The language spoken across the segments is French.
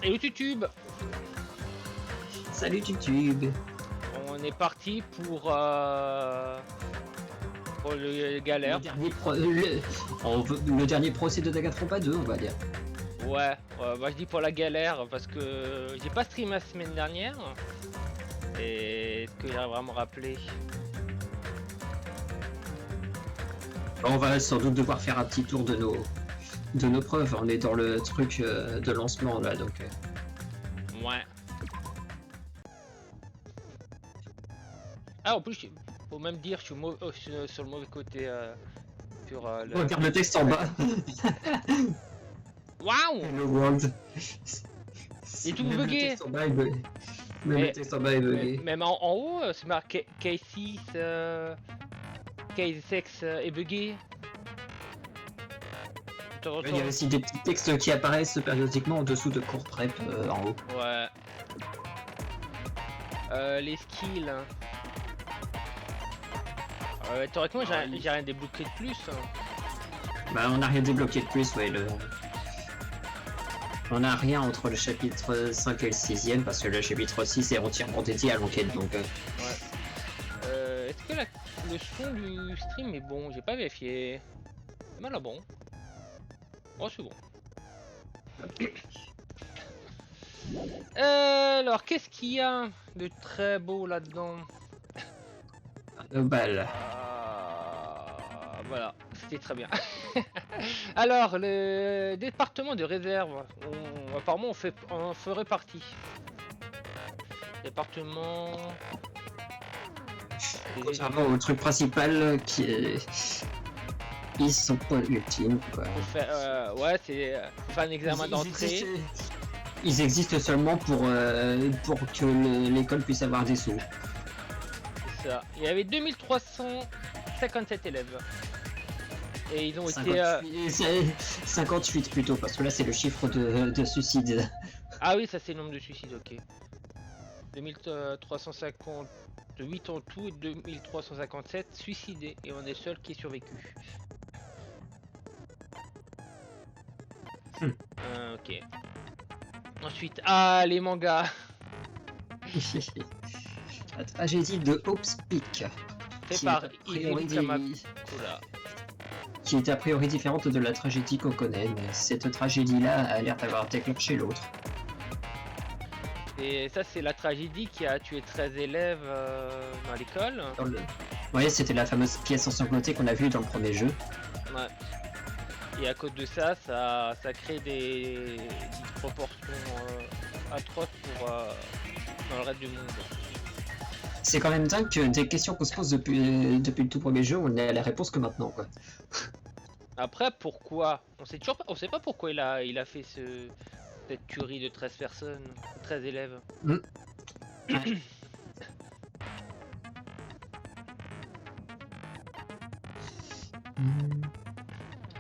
Et le YouTube. Salut YouTube. On est parti pour le galère. Le dernier procès de Danganronpa 2, on va dire. Ouais, moi je dis pour la galère parce que j'ai pas streamé la semaine dernière. Et est-ce que j'arriverai à me rappeler? On va sans doute devoir faire un petit tour de nos preuves. On est dans le truc de lancement là, donc. Ouais. Ah, en plus, faut même dire, je suis sur le mauvais côté. Regarde le texte en bas. Waouh! Hello world. Il est tout Même bugué. Le texte en bas est bugué. Même le texte en bas est bugué. Même en haut, c'est marqué K6, K6 est bugué. Il y a aussi des petits textes qui apparaissent périodiquement en dessous de cours prep en haut. Ouais. Les skills. Théoriquement, j'ai rien débloqué de plus. Bah, on n'a rien débloqué de plus, ouais. On n'a rien entre le chapitre 5 et le 6ème, parce que le chapitre 6 est entièrement dédié à l'enquête, donc... Ouais. Est-ce que le son du stream est bon? J'ai pas vérifié. C'est mal à bon. Oh, c'est bon. Alors, qu'est-ce qu'il y a de très beau là-dedans? Balle. Voilà, c'était très bien. Alors, le département de réserve, apparemment on ferait partie. Département... Contrairement au truc principal qui est... Ils sont pas ultimes, quoi. Ouais, c'est faire un examen d'entrée. Ils existent seulement pour que l'école puisse avoir des sous. C'est ça. Il y avait 2357 élèves. Et ils ont 58 plutôt, parce que là c'est le chiffre de suicide. Ah oui, ça c'est le nombre de suicides, ok. 2358 en tout et 2357 suicidés. Et on est seul qui est survécu. Ok. Ensuite, les mangas. La tragédie de Hope's Peak. Fait par Kamakura. Qui est a priori différente de la tragédie qu'on connaît, mais cette tragédie-là a l'air d'avoir déclenché l'autre. Et ça, c'est la tragédie qui a tué 13 élèves dans l'école. Ouais, c'était la fameuse pièce ensanglantée qu'on a vue dans le premier jeu. Ouais. Et à cause de ça, ça crée des proportions atroces dans le reste du monde. C'est quand même dingue que des questions qu'on se pose depuis le tout premier jeu, on a la réponse que maintenant, quoi. Après, pourquoi? On sait pas pourquoi il a fait cette tuerie de 13 personnes, 13 élèves.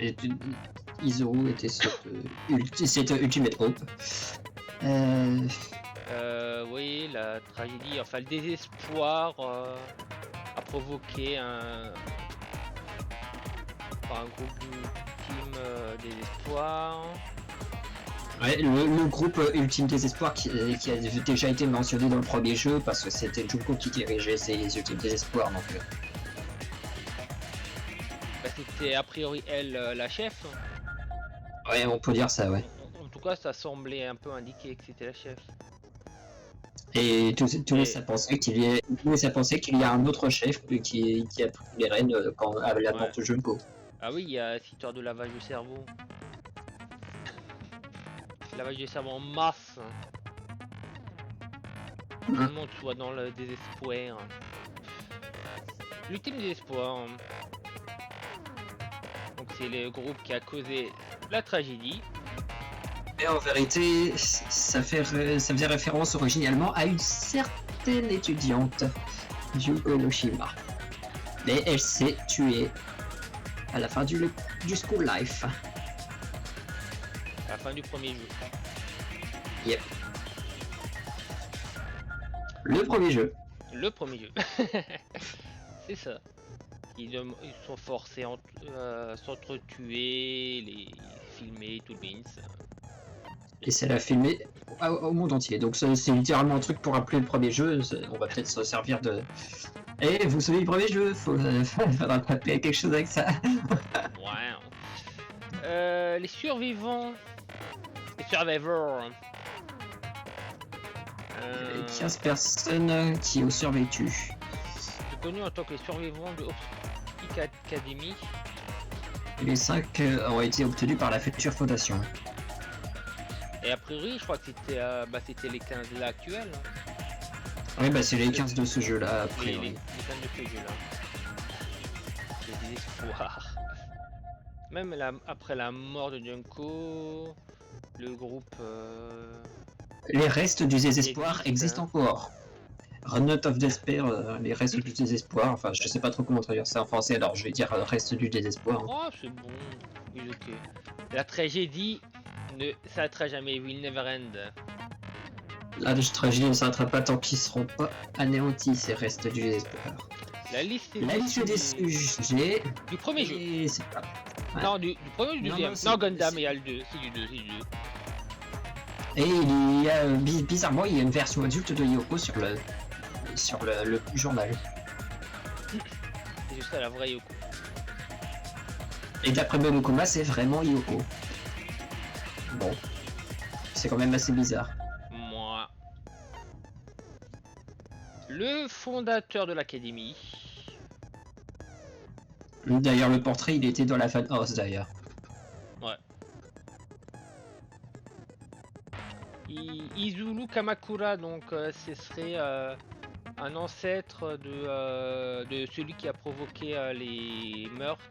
Et Izuru était cette Ultimate Hope. Oui, la tragédie, enfin le désespoir a provoqué un groupe ultime désespoir. Ouais, le groupe Ultime Désespoir qui a déjà été mentionné dans le premier jeu parce que c'était Junko qui dirigeait ces Ultimes Désespoirs, donc... Bah, c'était a priori elle la chef. Ouais, on peut dire ça, ouais. En tout cas, ça semblait un peu indiquer que c'était la chef. Et tout ça pensait qu'il y a un autre chef qui a pris les rênes avec la porte Junko. Ah oui, il y a cette histoire de lavage de cerveau. Lavage de cerveau en masse. Tout le monde soit dans le désespoir. L'ultime désespoir. Donc c'est le groupe qui a causé la tragédie. Mais en vérité, ça faisait référence originalement à une certaine étudiante, Yuko Noshima. Mais elle s'est tuée à la fin du school life. À la fin du premier jeu. Yep. Le premier jeu. Le premier jeu. C'est ça. Ils sont forcés à s'entretuer, les filmer, tout le bins. Et ça l'a filmé au monde entier. Donc c'est littéralement un truc pour rappeler le premier jeu. On va peut-être se servir de... Eh, vous savez le premier jeu, faudra taper quelque chose avec ça. Ouais. Les survivants. Les survivors. Les 15 personnes qui ont survécu. C'est connu en tant que les survivants de Optic Academy. Et les 5 ont été obtenus par la future fondation. Et a priori, je crois que c'était les 15 là actuels. Oui, bah c'est les 15 de ce jeu-là, après. Les 15 de ce jeu-là. C'est des espoirs. Même après la mort de Junko, le groupe... Les restes du désespoir existent encore. Note of Despair, les restes du désespoir, enfin je sais pas trop comment traduire ça en français, alors je vais dire reste du désespoir. Oh, c'est bon, oui, ok. La tragédie ne s'arrêtera jamais, will never end. La tragédie ne s'arrêtera pas tant qu'ils seront pas anéantis, ces restes du désespoir. La liste des sujets... Du premier jeu. C'est pas... Ouais. Non, du premier ou du deuxième. Non, Gundam, il y a le 2, c'est du 2, c'est du 2. Et il y a, bizarrement, il y a une version adulte de Yoko sur le journal. C'est juste ça, la vraie Yoko. Et d'après Monokuma, c'est vraiment Yoko. Bon. C'est quand même assez bizarre. Moi. Le fondateur de l'académie. D'ailleurs, le portrait, il était dans la fan house, d'ailleurs. Ouais. Izulu Kamakura, donc ce serait un ancêtre de celui qui a provoqué les meurtres,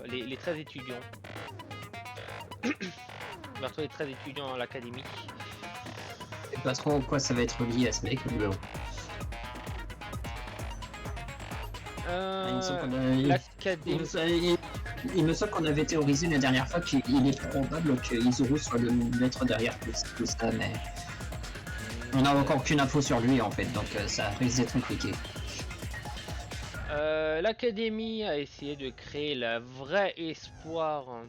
les 13 étudiants. Meurtre des 13 étudiants à l'académie. Je sais pas trop en quoi ça va être lié à ce mec, mais bon. Il me semble qu'on avait théorisé la dernière fois qu'il est probable que Izuru soit le maître derrière tout ça, mais on n'a encore aucune info sur lui en fait, donc ça risque d'être compliqué. L'académie a essayé de créer la vraie espoir en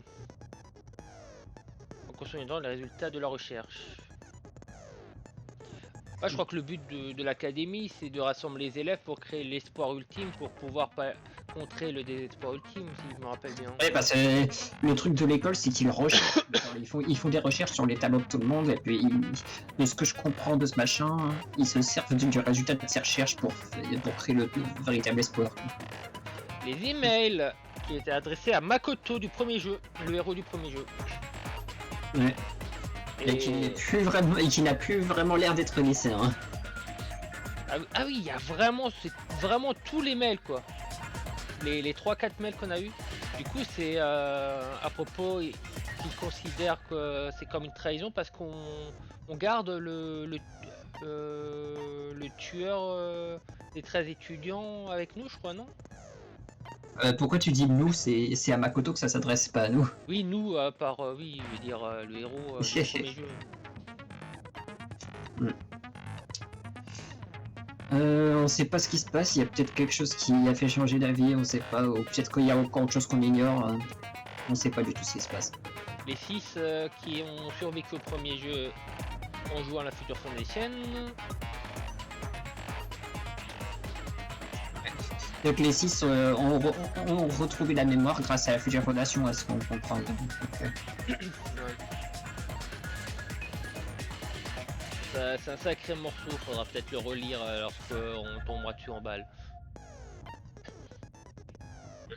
consolidant les résultats de la recherche. Ah, je crois que le but de l'académie, c'est de rassembler les élèves pour créer l'espoir ultime, pour pouvoir contrer le désespoir ultime, si je me rappelle bien. Oui, parce que le truc de l'école, c'est qu'ils recherchent. Ils font des recherches sur les tableaux de tout le monde, et puis, de ce que je comprends de ce machin, ils se servent du résultat de ces recherches pour créer le véritable espoir. Les emails qui étaient adressés à Makoto du premier jeu, le héros du premier jeu. Ouais. Et qui n'a plus vraiment l'air d'être lycéen. Ah oui, il y a vraiment, c'est vraiment tous les mails quoi. Les 3-4 mails qu'on a eu. Du coup c'est à propos qu'ils considèrent que c'est comme une trahison parce qu'on garde le tueur des 13 étudiants avec nous, je crois, non? Pourquoi tu dis nous? C'est à Makoto que ça s'adresse, pas à nous. Oui, nous, oui, je veux dire le héros du premier jeu. On sait pas ce qui se passe, il y a peut-être quelque chose qui a fait changer d'avis, on sait pas, ou peut-être qu'il y a encore autre chose qu'on ignore, on sait pas du tout ce qui se passe. Les 6 qui ont survécu au premier jeu ont joué à la Future Foundation. Donc les 6 ont retrouvé la mémoire grâce à la Future Fondation, à ce qu'on comprend. Donc, ouais. C'est un sacré morceau, faudra peut-être le relire lorsqu'on tombera dessus en balle.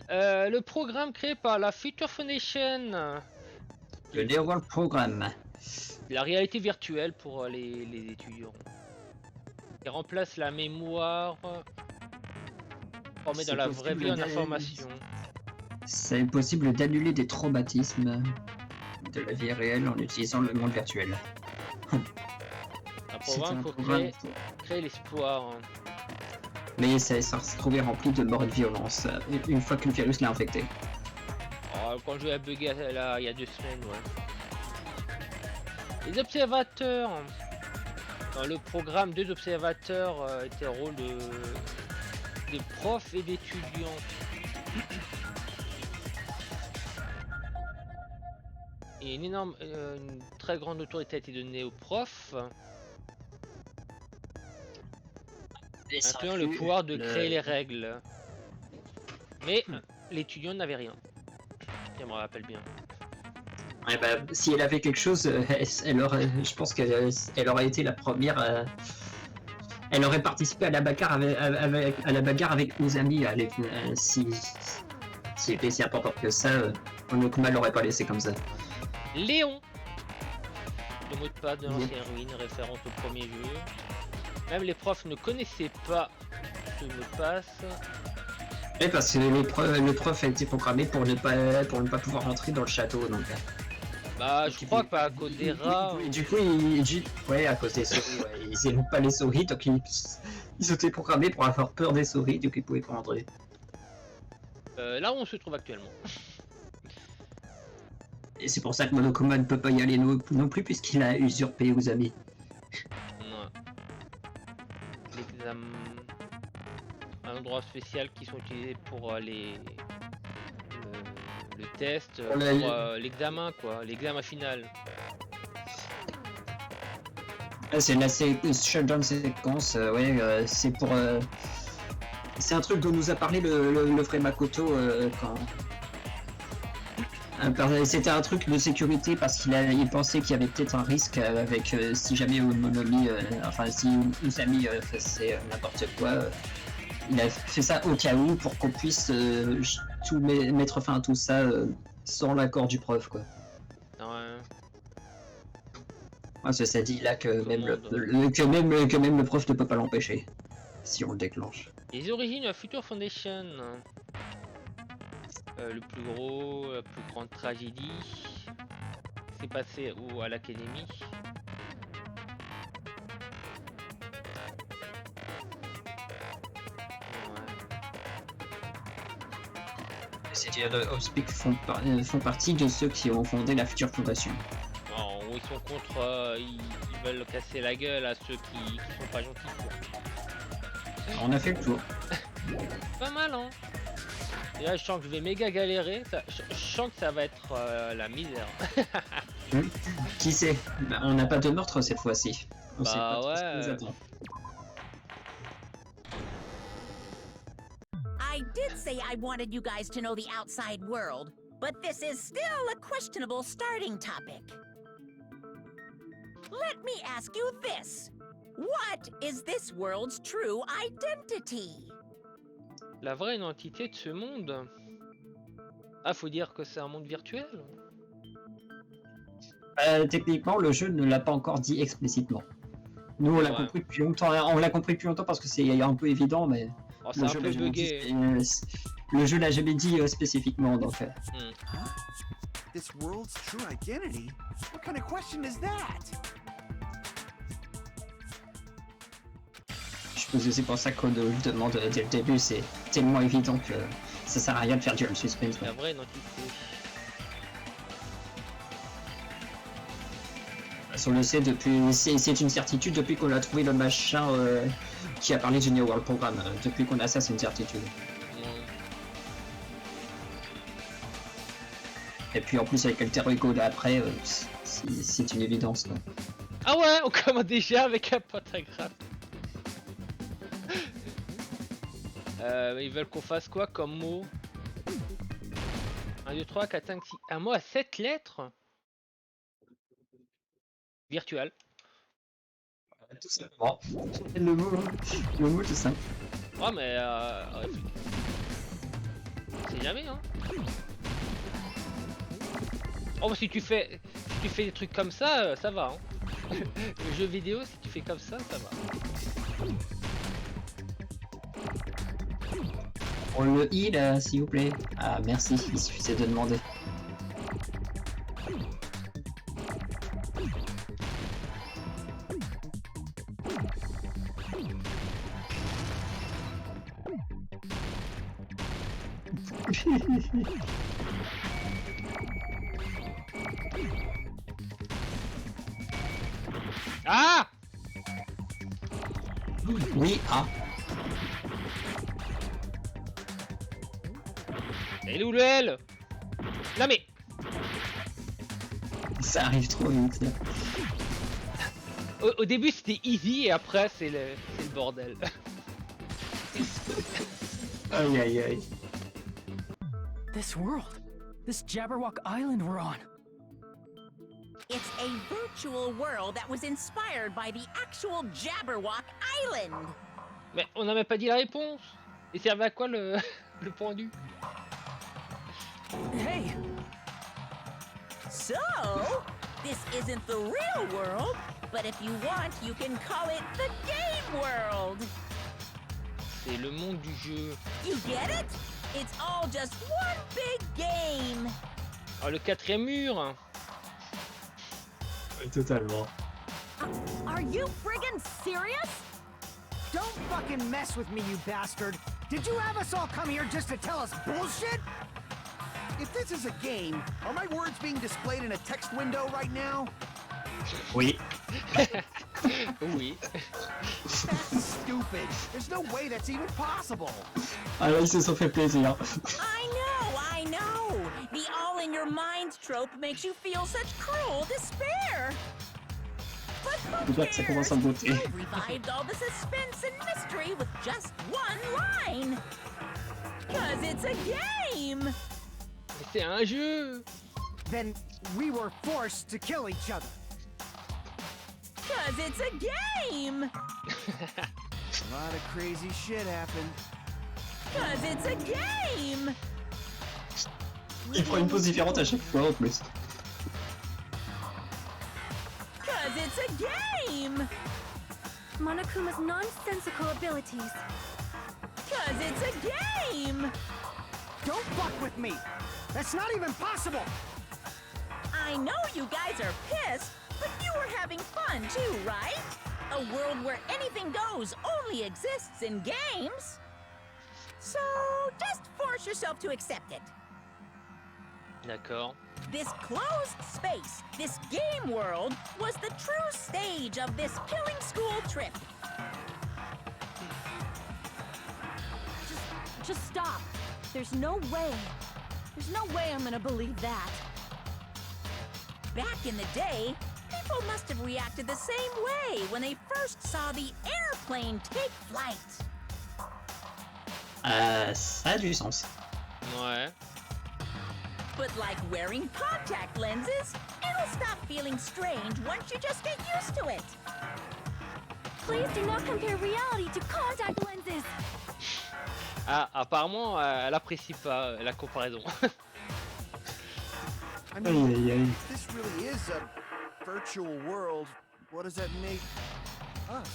Le programme créé par la Future Foundation. Le New World Programme. La réalité virtuelle pour les étudiants. Il remplace la mémoire formée dans la vraie vie en information. C'est possible d'annuler des traumatismes de la vie réelle en utilisant le monde virtuel. Un programme pour créer l'espoir. Mais ça se trouvait rempli de morts et de violence une fois que le virus l'a infecté. Oh, quand je l'ai bugué là, il y a 2 semaines, ouais. Les observateurs. Dans le programme, 2 observateurs étaient au rôle de profs et d'étudiants. Et Et une très grande autorité a été donnée aux profs, incluant le pouvoir de créer les règles. Mais l'étudiant n'avait rien. Je me rappelle bien. Ouais, bah, si elle avait quelque chose, je pense qu'elle aurait été la première. Elle aurait participé à la bagarre avec nos amis. Si était si important que ça, Onokuma l'aurait pas laissé comme ça. Léon, le mot de passe de l'ancienne ruine, référence au premier jeu. Même les profs ne connaissaient pas ce mot de passe. Oui, parce que le prof a été programmé pour ne pas pouvoir entrer dans le château, donc. Bah, je crois que pas à cause des rats. Du coup, ouais, à cause des souris, ouais. Ils aiment pas les souris, donc ils ont été programmés pour avoir peur des souris, donc ils pouvaient pas entrer. Là où on se trouve actuellement. Et c'est pour ça que Monokuma ne peut pas y aller non plus, puisqu'il a usurpé Uzami. Un endroit spécial qui sont utilisés pour le test, pour l'examen quoi, l'examen final. C'est la shutdown séquence, ouais, c'est pour... c'est un truc dont nous a parlé le vrai Makoto quand... C'était un truc de sécurité parce qu'il pensait qu'il y avait peut-être un risque avec si jamais Monomi, si Usami faisait n'importe quoi. Il a fait ça au cas où pour qu'on puisse mettre fin à tout ça sans l'accord du prof, quoi. Ouais, ça dit là que même le prof ne peut pas l'empêcher si on le déclenche. Les origines de la Future Foundation. Le plus gros, la plus grande tragédie s'est passé à l'académie. C'est-à-dire Obspic font partie de ceux qui ont fondé la Future Fondation. En gros, ils sont contre, ils veulent casser la gueule à ceux qui sont pas gentils. Quoi. On a fait le tour. Pas mal, hein. Et là, je sens que je vais méga galérer. Je sens que ça va être la misère. Qui sait? On n'a pas de meurtre cette fois-ci. On sait pas ouais. ce qui nous attend. I did say I wanted you guys to know the outside world, but this is still a questionable starting topic. Let me ask you this. What is this world's true identity? La vraie identité de ce monde. Ah, faut dire que c'est un monde virtuel. Techniquement, le jeu ne l'a pas encore dit explicitement. Nous, on l'a compris depuis longtemps. On l'a compris depuis longtemps parce que c'est un peu évident, mais c'est un peu bugué. Le jeu l'a jamais dit spécifiquement, donc. This world's true identity? What kind of question is that? Je pense que c'est pour ça qu'on le demande dès le début, c'est tellement évident que ça sert à rien de faire du suspense. La vraie identité. On le sait depuis, c'est une certitude depuis qu'on a trouvé le machin qui a parlé du New World Programme. Depuis qu'on a ça, c'est une certitude. Et puis en plus avec Alter Ego là après, c'est une évidence. Quoi. Ah ouais, on commence déjà avec un pentagramme. Ils veulent qu'on fasse quoi comme mot? 1, 2, 3, 4, 5, 6. Un mot à 7 lettres? Virtual. Tout simplement. Le mot tout simple. Ouais mais c'est jamais hein. Oh si tu fais des trucs comme ça, ça va hein. Le jeu vidéo si tu fais comme ça va. On le heal s'il vous plaît. Ah merci, il suffisait de demander. Ah! Oui, ah. Elle est où le L? Non mais... Ça arrive trop vite. Là. Au début c'était easy et après c'est le bordel. Aïe aïe aïe. This world. This Jabberwock Island we're on. It's a virtual world that was inspired by the actual Jabberwock Island. Mais on n'a même pas dit la réponse. Et servait à quoi le pendu? Hey, So, this isn't the real world, but if you want, you can call it the game world. C'est le monde du jeu. You get it? It's all just one big game. Ah, le quatrième mur. Totalement. Are you friggin' serious? Don't fucking mess with me, you bastard! Did you have us all come here just to tell us bullshit? If this is a game, are my words being displayed in a text window right now? Oui. Oui. That's stupid. There's no way that's even possible. Ah là, ils se sont fait plaisir. I know. The all in your minds trope makes you feel such cruel despair. But who Déjà que ça cares? commence à me botter. You've revived all the suspense and mystery with just one line. 'Cause it's a game. C'est un jeu. Then we were forced to kill each other. 'Cause it's a game. A lot of crazy shit happened. 'Cause it's a game. Il prend une pose différente à chaque fois en plus. 'Cause it's a game. Monokuma's nonsensical abilities. 'Cause it's a game. Don't fuck with me! That's not even possible! I know you guys are pissed, but you were having fun too, right? A world where anything goes only exists in games. So just force yourself to accept it. D'accord. This closed space, this game world, was the true stage of this killing school trip. Just stop. There's no way. There's no way I'm gonna believe that. Back in the day, people must have reacted the same way when they first saw the airplane take flight. Ça a du sens. Ouais. But like wearing contact lenses, it'll stop feeling strange once you just get used to it. Please do not compare reality to contact lenses. Ah, apparemment, elle apprécie pas la comparaison. I mean, Aïe aïe aïe. if this really is a virtual world, what does that make us?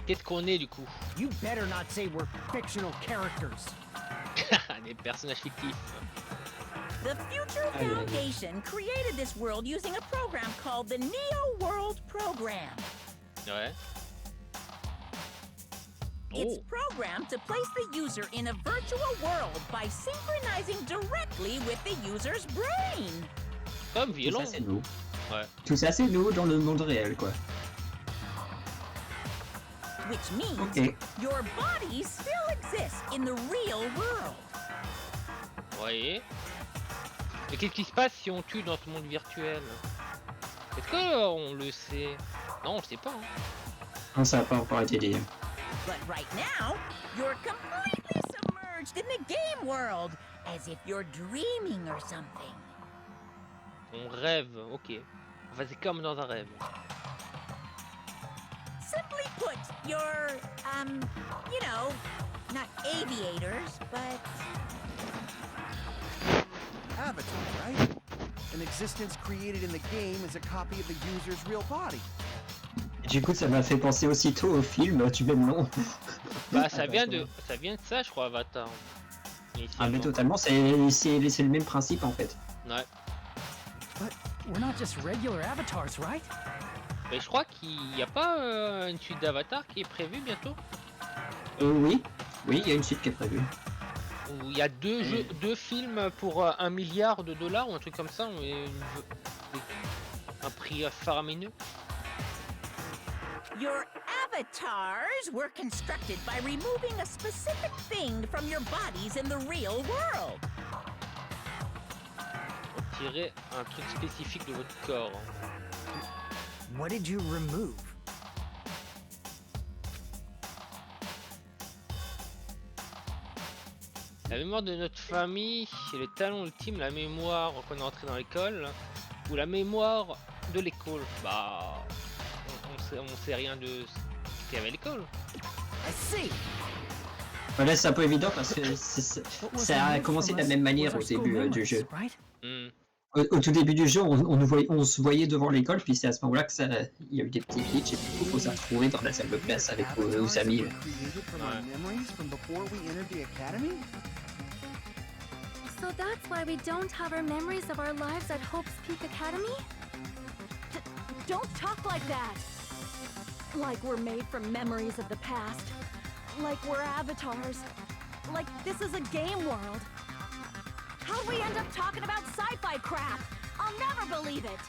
Qu'est-ce qu'on est du coup? You better not say we're fictional characters. Des personnages fictifs. The Future Aye, aye, aye. Foundation created this world using a program called the Neo World Program. Ouais. It's Oh. programmed to place the user in a virtual world by synchronizing directly with the user's brain. Comme Tout violent. ça c'est nous. Ouais. Tout ça c'est nous dans le monde réel quoi. Which means Ok. your body still exists in the real world. Voyez. Mais qu'est-ce qui se passe si on tue dans ce monde virtuel? Est-ce qu'on le sait? Non, on le sait pas. Hein. Non, ça n'a pas encore été dit. But right now, you're completely submerged in the game world, as if you're dreaming or something. On rêve, ok. Enfin, c'est comme dans un rêve. Simply put, you're, you know, not aviators, but Avatar, right? An existence created in the game is a copy of the user's real body. Du coup, ça m'a fait penser aussitôt au film du même nom. Bah, ça vient de ça, je crois, Avatar. Ah, mais Initialement. totalement, c'est le même principe en fait. Ouais. but we're not just regular avatars, right? Mais je crois qu'il n'y a pas une suite d'Avatar qui est prévue bientôt. Oui, il y a une suite qui est prévue. Où il y a deux films pour 1 milliard de dollars ou un truc comme ça. Un prix faramineux. your avatars were constructed by removing a specific thing from your bodies in the real world. Ok. retirer un truc spécifique de votre corps. What did you remove? La mémoire de notre famille, c'est le talon ultime, la mémoire qu'on est entré dans l'école, ou la mémoire de l'école. Bah, on sait rien de ce qu'il y avait à l'école. I see. Là, c'est un peu évident parce que ça a commencé de la même manière au début du jeu. Hmm. Au tout début du jeu, on se voyait devant l'école, puis c'est à ce moment-là que il y a eu des petits glitches et du coup, il faut se retrouver dans la salle de classe avec vos amis. So that's why we don't have our memories of our lives at Hope's Peak Academy? Don't talk like that! Like we're made from memories of the past. Like we're avatars. Like this is a game world. How'd we end up talking about sci-fi crap? I'll never believe it!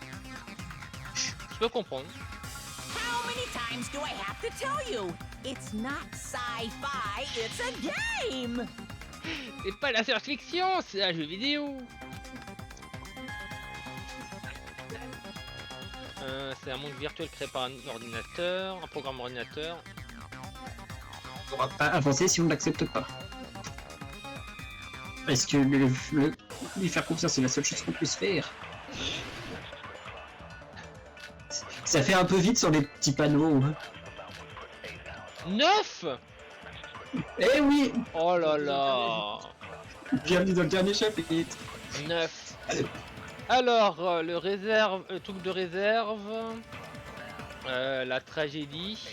Je peux comprendre. How many times do I have to tell you? It's not sci-fi, it's a game! C'est pas la science-fiction, c'est un jeu vidéo. C'est un monde virtuel créé par un ordinateur, un programme ordinateur. On pourra pas avancer si on ne l'accepte pas. Est-ce que lui faire confiance, c'est la seule chose qu'on puisse faire? Ça fait un peu vite sur les petits panneaux. Hein. 9. Eh oui! Oh là là. Bienvenue dans le dernier chapitre. 9. Alors, le truc de réserve, la tragédie,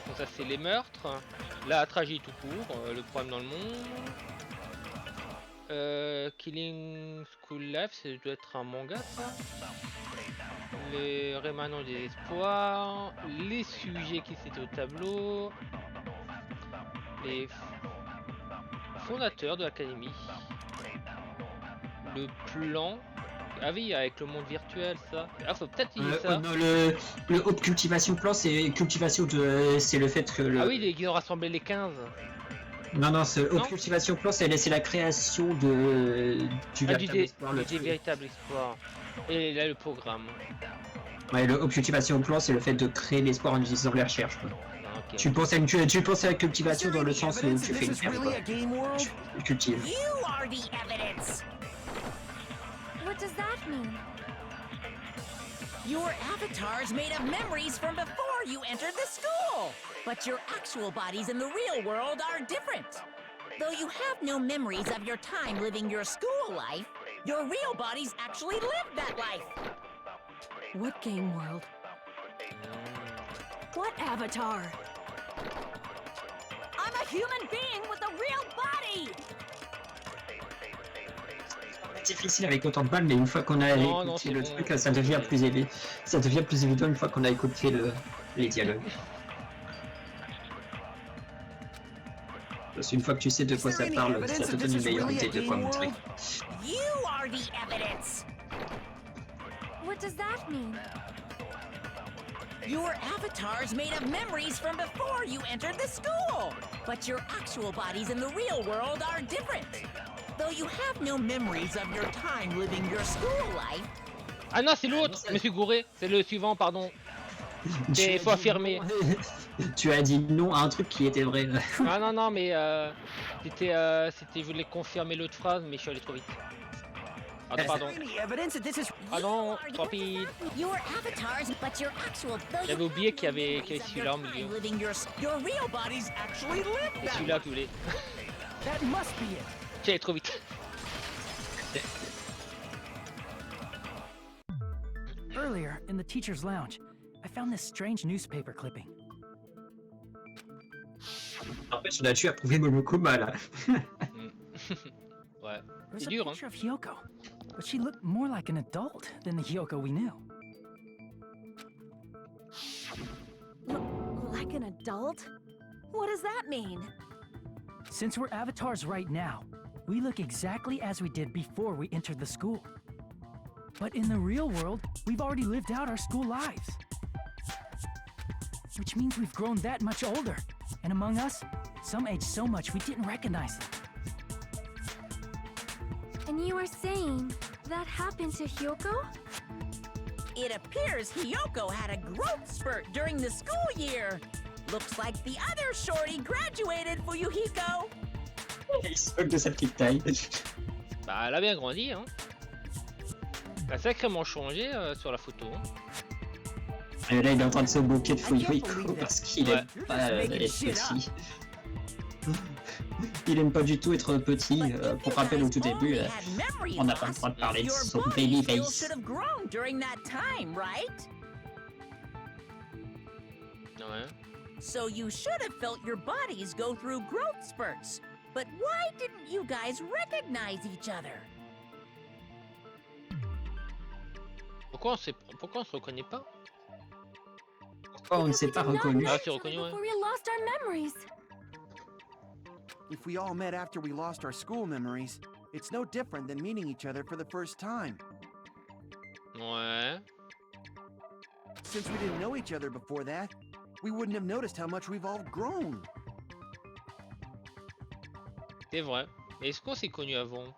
donc ça c'est les meurtres, la tragédie tout court, le problème dans le monde, Killing School Life, ça doit être un manga ça, les rémanents des espoirs, les sujets qui s'étaient au tableau, les fondateurs de l'académie, le plan. Ah oui, avec le monde virtuel, ça. Ah, faut peut-être dire ça. Non, le haute cultivation plan, c'est cultivation c'est le fait que le... Ah oui, ils ont rassemblé les 15. Non, c'est haute cultivation plan, c'est la création du véritable espoir. Du véritable espoir. Et là, le programme. Ouais, le haute cultivation plan, c'est le fait de créer l'espoir en utilisant les recherches. Quoi. Ah, okay. Tu penses à la cultivation dans le sens où tu fais une ferme, quoi. Tu cultives. You are the evidence! What does that mean? Your avatar's made of memories from before you entered the school! But your actual bodies in the real world are different. Though you have no memories of your time living your school life, your real bodies actually lived that life! What game world? What avatar? I'm a human being with a real body! C'est difficile avec autant de balles, mais une fois qu'on a écouté le truc, ça devient plus évident. Ça devient plus évident une fois qu'on a écouté les dialogues. Parce qu'une fois que tu sais de quoi ça parle, ça te donne une meilleure idée de quoi montrer. You are the evidence! What does that mean? Your avatar's made of memories from before you entered the school! But your actual bodies in the real world are different. Though you have no memories of your time living your school life. Ah non, c'est l'autre, je me suis gouré. C'est le suivant, pardon. Il faut affirmer. Tu as dit non à un truc qui était vrai. Ah non, mais c'était, je voulais confirmer l'autre phrase, mais je suis allé trop vite. Ah pardon. Pardon, trop vite. J'avais oublié qu'il y avait celui-là en milieu. Et celui-là que vous voulez. J'ai allé trop vite. Earlier, in the teacher's lounge, I found this strange newspaper clipping. En fait, on a dû approuver Monokuma là. Ouais. There's C'est a dur, hein. picture of Hyoko, but she looked more like an adult than the Hyoko we knew. Like an adult? What does that mean? Since we're avatars right now, we look exactly as we did before we entered the school. But in the real world, we've already lived out our school lives. Which means we've grown that much older. And among us, some age so much we didn't recognize them. And you are saying That happened to Hyoko? It appears Hiyoko had a growth spurt during the school year. Looks like the other shorty graduated for Yuhiko. Il se moque de sa petite taille. Bah, elle a bien grandi, hein. Elle a sacrément changé sur la photo. Hein. Et là, il est en train de se moquer de Fuyuhiko parce qu'il aime pas être petit. Il aime pas du tout être petit. Pour rappel, au tout début, on n'a pas le droit de parler de son baby face. Ouais. So you should have felt your bodies go through growth spurts. But why didn't you guys recognize each other? Pourquoi on se reconnaît pas? Pourquoi on ne s'est pas reconnu? Ah, c'est reconnu, ouais. Before we lost our memories. If we all met after we lost our school memories, it's no different than meeting each other for the first time. Ouais. Since we didn't know each other before that, we wouldn't have noticed how much we've all grown. C'est vrai. Mais est-ce qu'on s'est connus avant?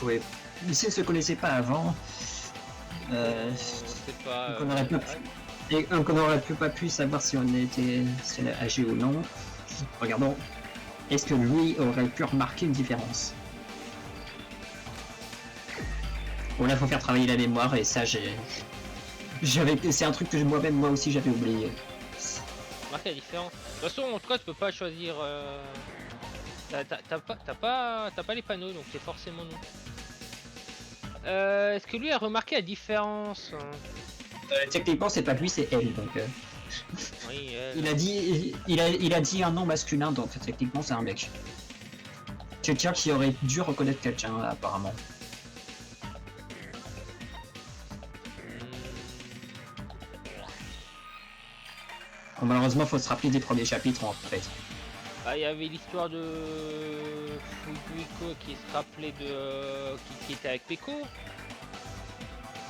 Ouais. Si elle se connaissait pas avant, Pas, on n'aurait pas pu savoir si on était si elle a âgé ou non. Regardons, est-ce que lui aurait pu remarquer une différence? Bon là, faut faire travailler la mémoire et ça, c'est un truc que moi-même, moi aussi, j'avais oublié. Marquer la différence. De toute façon, en tout cas, tu peux pas choisir. T'as pas les panneaux, donc c'est forcément non. Est-ce que lui a remarqué la différence? Techniquement, c'est pas lui, c'est elle. Donc, Oui, il a dit un nom masculin, donc techniquement, c'est un mec. Quelqu'un qui aurait dû reconnaître quelqu'un, apparemment. Bon, malheureusement, faut se rappeler des premiers chapitres en fait. Ah, il y avait l'histoire de Fuyuhiko qui se rappelait de qui était avec Peko.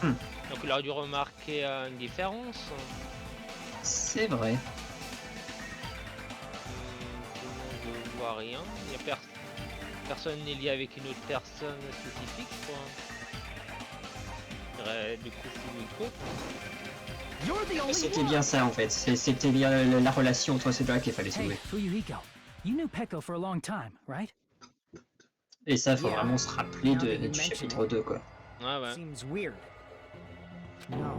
Donc il aurait dû remarquer une différence. C'est vrai. Sinon je vois rien. Il y a personne n'est lié avec une autre personne spécifique, quoi. Je dirais, du coup Fuyuhiko. C'était bien ça en fait. C'était bien la relation entre ces deux-là qu'il fallait Hey, sauver. Fuyuhiko, you knew Peko for a long time, right? Et ça, faut vraiment se rappeler du chapitre 2, quoi. Ouais, ouais. Seems weird. No.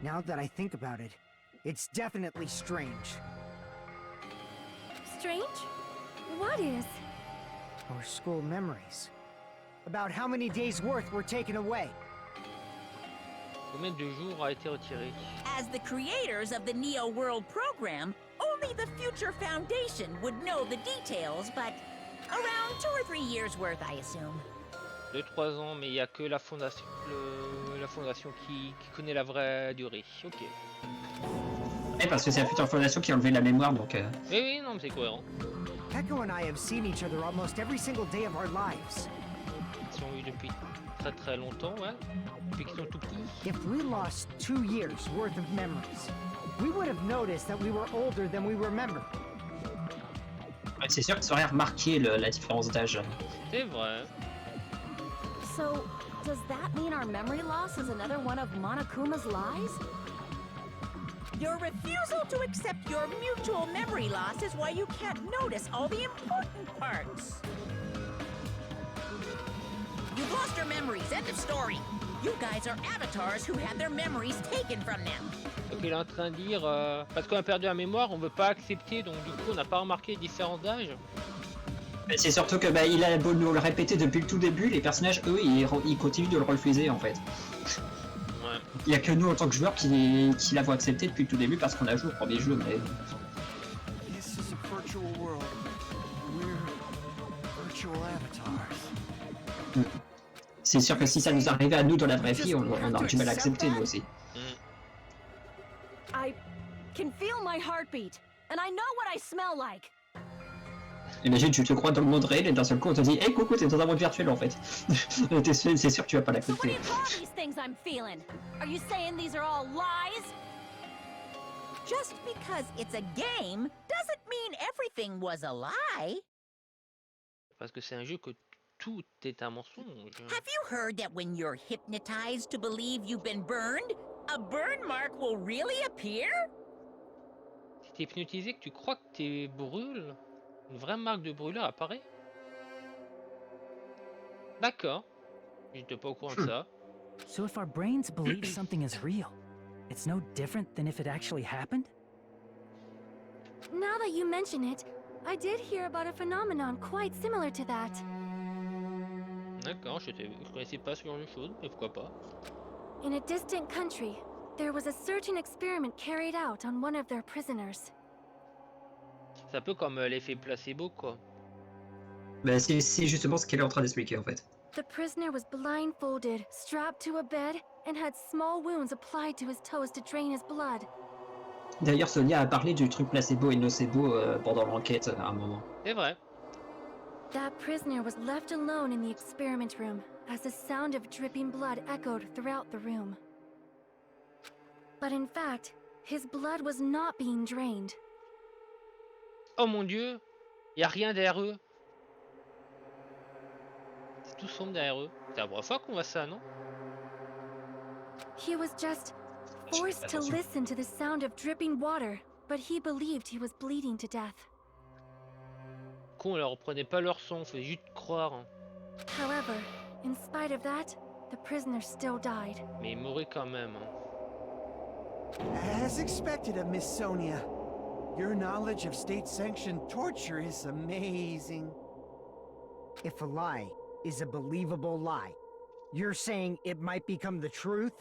Now that I think about it, it's definitely strange. Strange? What is? Our school memories. About how many days' worth were taken away. Combien de jours a été retiré? As the creators of the Neo World program, only the Future Foundation would know the details, but around 2 or 3 years worth, I assume. 2-3 ans, mais il n'y a que la fondation, la fondation qui connaît la vraie durée. Ok. Et parce que c'est la future fondation qui a enlevé la mémoire, donc. Oui, oui, non, mais c'est cohérent. Peko and I have seen each other almost every single day of our lives. Ils sont vus depuis très longtemps, ouais. Depuis qu'ils sont tout petits. If we lost 2 years worth of memories, we would have noticed that we were older than we remember. Ouais, c'est sûr que ça aurait remarqué la différence d'âge. C'est vrai. So, does that mean our memory loss is another one of Monokuma's lies? Your refusal to accept your mutual memory loss is why you can't notice all the important parts. You've lost your memories, end of story. You guys are avatars who had their memories taken from them. Donc il est en train de dire, parce qu'on a perdu la mémoire, on veut pas accepter, donc du coup on n'a pas remarqué les différences d'âge. C'est surtout que il a beau nous le répéter depuis le tout début, les personnages, eux, ils continuent de le refuser en fait. Ouais. Il y a que nous en tant que joueurs qui l'avons accepté depuis le tout début parce qu'on a joué au premier jeu, mais. This is a virtual world. We're virtual avatars. C'est sûr que si ça nous arrivait à nous dans la vraie vie, on aurait du mal à accepter nous aussi. I can feel my heartbeat, and I know what I smell like. Imagine, tu te crois dans le monde réel et d'un seul coup on te dit hey coucou, t'es dans un monde virtuel en fait. C'est sûr que tu vas pas So what do l'accepter. you call these things I'm feeling? Are you saying these are all lies? Just because it's a game doesn't mean everything was a lie. Parce que c'est un jeu que tout est un mensonge. Have you heard that when you're hypnotized to believe you've been burned, a burn mark will really appear? Si t'es hypnotisé, que tu crois que t'es brûle, une vraie marque de brûlure apparaît. D'accord. J'étais pas au courant de ça. So if our brains believe something is real, it's no different than if it actually happened? Now that you mention it, I did hear about a phenomenon quite similar to that. D'accord, je connaissais pas ce genre de choses, mais pourquoi pas. In a distant country, there was a certain experiment carried out on one of their prisoners. C'est un peu comme l'effet placebo, quoi. Bah, c'est justement ce qu'elle est en train d'expliquer en fait. The prisoner was blindfolded, strapped to a bed, and had small wounds applied to his toes to drain his blood. D'ailleurs, Sonia a parlé du truc placebo et nocebo pendant l'enquête à un moment. C'est vrai. That prisoner was left alone in the experiment room as the sound of dripping blood echoed throughout the room. But in fact, his blood was not being drained. Oh mon dieu, y a rien derrière eux. C'est tout sombre derrière eux. C'est la première fois qu'on voit ça, non? He was just forced to listen to the sound of dripping water, but he believed he was bleeding to death. Con, on leur reprenait pas leur son, faut juste croire. Hein. However, in spite of that, the prisoner still died. Mais il mourrait quand même. Hein. As expected of Miss Sonia, your knowledge of state-sanctioned torture is amazing. If a lie is a believable lie, you're saying it might become the truth?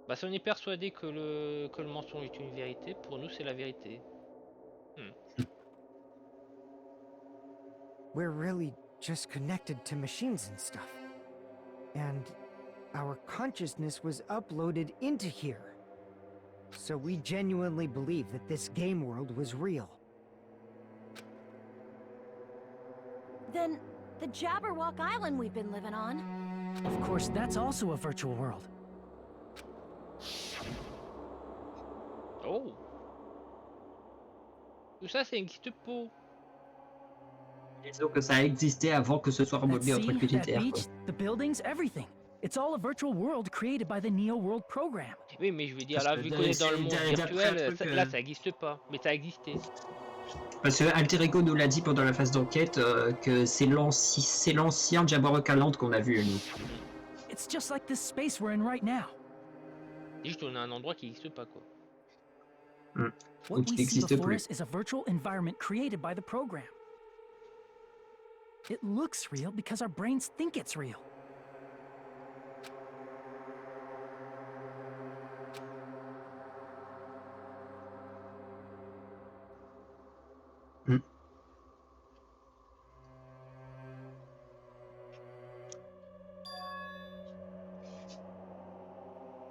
Bah si on est persuadé que le mensonge est une vérité, pour nous c'est la vérité. We're really just connected to machines and stuff. And our consciousness was uploaded into here. So we genuinely believe that this game world was real. Then, the Jabberwock Island we've been living on. Of course, that's also a virtual world. Oh! Tout ça, ça n'existe pas. Disons que ça a existé avant que ce soit That remodelé en sea, truc that utilitaire. beach, the buildings, everything. It's all a virtual world created by the Neo World program. Oui, mais je veux dire, Parce là, que vu qu'on est dans le monde d'après un virtuel, truc, là, ça n'existe pas. Mais ça a existé. Parce que Alter Ego nous l'a dit pendant la phase d'enquête que c'est l'ancien Jabberwock Island qu'on a vu nous. It's just like this space we're in right now. C'est juste qu'on a un endroit qui n'existe pas, quoi. What Donc, il we see n'existe before plus. us is a virtual environment created by the program. It looks real because our brains think it's real.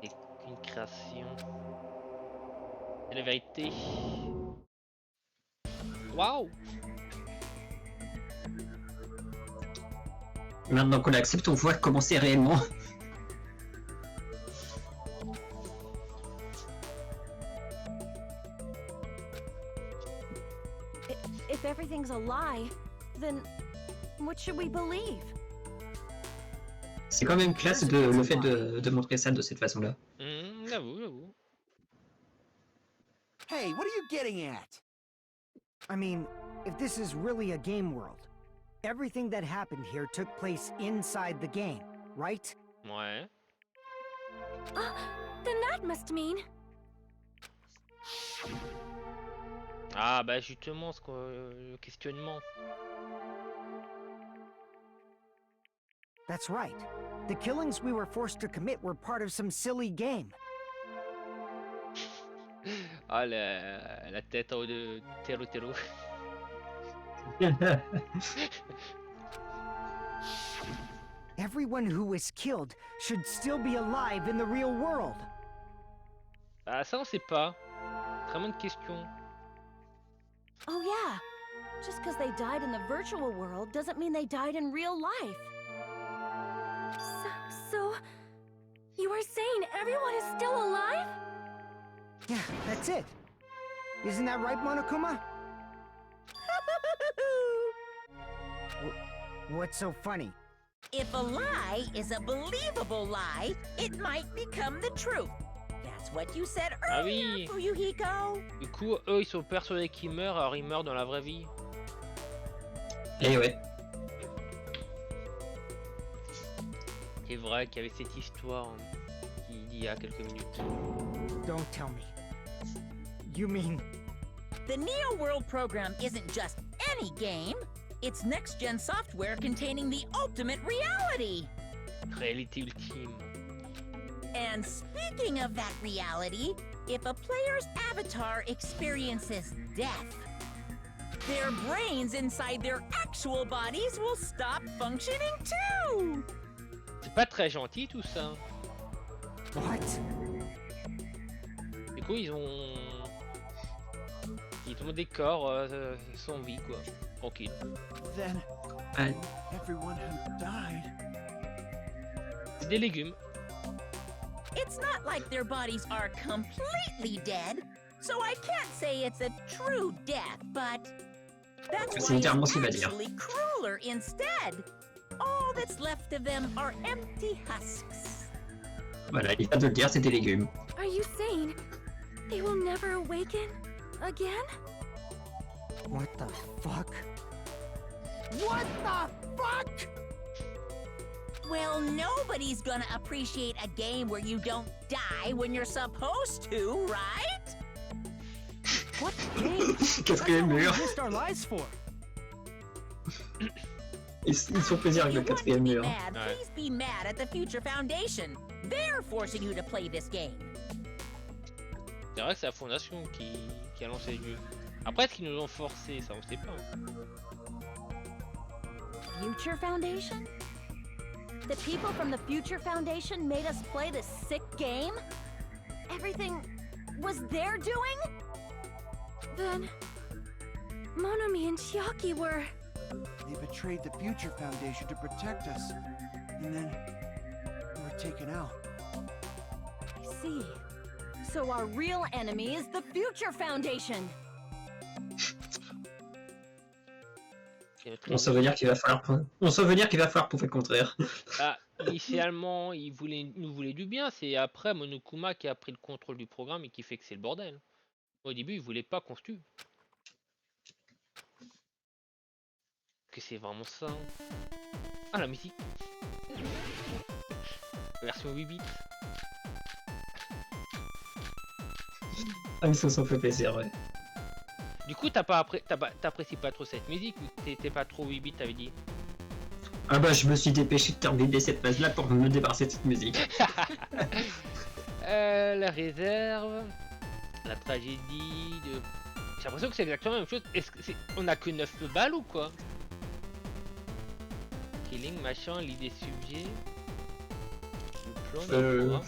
C'est qu'une création. C'est la vérité. Waouh! Maintenant qu'on l'accepte, on voit comment c'est réellement. If everything's a lie, then what should we believe? C'est quand même classe le fait de montrer ça de cette façon-là. J'avoue. Hey, what are you getting at? I mean, if this is really a game world, everything that happened here took place inside the game, right? Ouais. Then that must mean... Ah, bah justement, le questionnement. That's right. The killings we were forced to commit were part of some silly game. Ah, la tête en haut de Tero. Everyone who was killed should still be alive in the real world. Ah, ça on sait pas. Très bonne question. Oh yeah, Just because they died in the virtual world doesn't mean they died in real life. So, you are saying everyone is still alive? Yeah, that's it. Isn't that right, Monokuma? What's so funny? If a lie is a believable lie, it might become the truth. That's what you said Ah earlier, oui. Fuyuhiko. Du coup, eux, ils sont persuadés qu'ils meurent, alors ils meurent dans la vraie vie. Et ouais. C'est vrai qu'il y avait cette histoire il y a quelques minutes. Don't tell me. You mean... The Neo World program isn't just any game. It's next-gen software containing the ultimate reality. Réalité ultime. And speaking of that reality, if a player's avatar experiences death, their brains inside their actual bodies will stop functioning too! C'est pas très gentil tout ça. What? Du coup, ils ont des corps sans vie, quoi. Tranquille. Then Ouais. everyone who died. C'est des légumes. It's not like their bodies are completely dead, so I can't say it's a true death, but that's C'est why littéralement it's ce qu'il va dire. actually crueler instead. All that's left of them are empty husks. Voilà, il vient de le dire, c'est des légumes. Are you saying they will never awaken again? What the fuck? What the fuck? Well, nobody's gonna appreciate a game where you don't die when you're supposed to, right? What game? Quatrième That's not what we mur. risked our lives for. Ils font plaisir avec If le you want to quatrième be mur. mad, Ouais. please be mad at the Future Foundation. They're forcing you to play this game. C'est vrai que c'est la fondation qui a lancé le jeu. Après, est-ce qu'ils nous ont forcé? Ça, on sait pas. Future Foundation? The people from the Future Foundation made us play this sick game? Everything was their doing? Then Monomi and Chiaki were... They betrayed the Future Foundation to protect us. And then we were taken out. I see. So our real enemy is the Future Foundation. On souvenir qu'il va falloir prouver le contraire. Ah, initialement, nous voulaient du bien. C'est après Monokuma qui a pris le contrôle du programme et qui fait que c'est le bordel. Au début, il voulait pas qu'on se tue. Que c'est vraiment ça. Ah, la musique. Version 8 bits. Ah, ils se sont fait plaisir, ouais. Du coup, t'apprécies pas trop cette musique ou t'es pas trop 8 bits, t'avais dit? Ah bah, je me suis dépêché de terminer cette phase-là pour me débarrasser de cette musique. La réserve, la tragédie de... J'ai l'impression que c'est exactement la même chose. Est-ce que on a que 9 balles ou quoi? Killing, machin, l'idée sujet. Le plan du programme.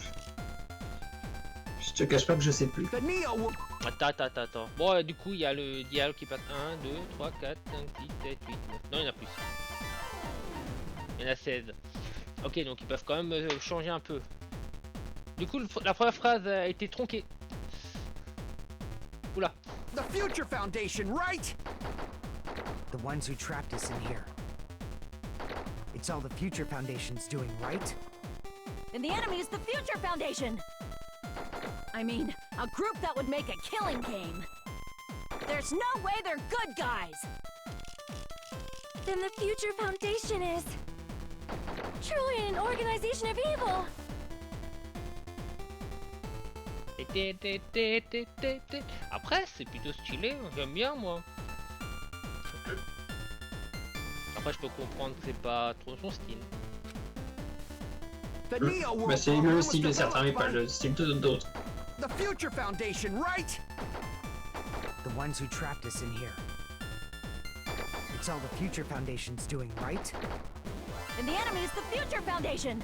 Je te cache pas que je sais plus. The Neo... Attends. Bon, du coup, il y a le dialogue qui passe 1, 2, 3, 4, 5, 6, 7, 8, 9. Non, il y en a plus. Il y en a 16. Ok, donc ils peuvent quand même changer un peu. Du coup, la première phrase a été tronquée. Oula. The Future Foundation, right? The ones who trapped us in here. It's all the Future Foundation's doing, right? And the enemy is the Future Foundation! I mean, a group that would make a killing game. There's no way they're good guys! Then the Future Foundation is... truly an organization of evil! Après, c'est plutôt stylé, j'aime bien moi. Après, je peux comprendre que c'est pas trop son style. The Neo World Bah, c'est program le was style de certains, mais pas developed by le style d'autres. The Future Foundation, right? The ones who trapped us in here. It's all the Future Foundation's doing, right? And the enemy is the Future Foundation!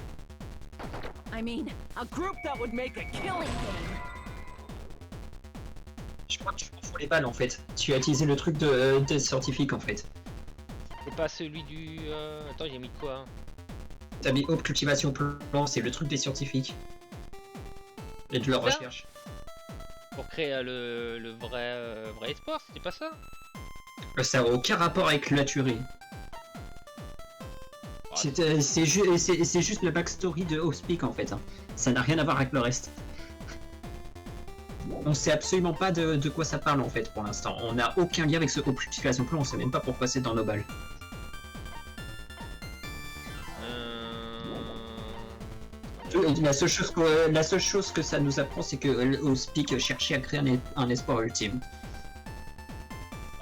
I mean, a group that would make a killing game. Je crois que je pour les balles en fait. Tu as utilisé le truc de scientifique en fait. C'est pas celui du... Attends, j'ai mis quoi hein. T'as mis Hope Cultivation Plan, c'est le truc des scientifiques. Et de leur Ça recherche. Pour créer le vrai espoir, c'était pas ça? Ça n'a aucun rapport avec la tuerie. Ah, C'est juste la backstory de Hope's en fait. Hein. Ça n'a rien à voir avec le reste. On sait absolument pas de quoi ça parle en fait pour l'instant. On n'a aucun lien avec ce Hope Cultivation Plan, on sait même pas pourquoi c'est dans nos balles. La seule chose que ça nous apprend, c'est que Hope's cherchait à créer un espoir ultime.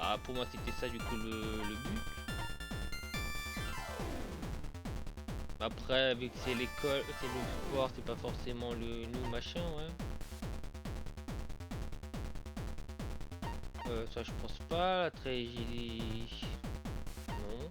Ah, pour moi, c'était ça du coup le but. Après, vu que c'est l'école, c'est le sport, c'est pas forcément le nous machin, ouais. Ça, je pense pas. La tragédie. Non.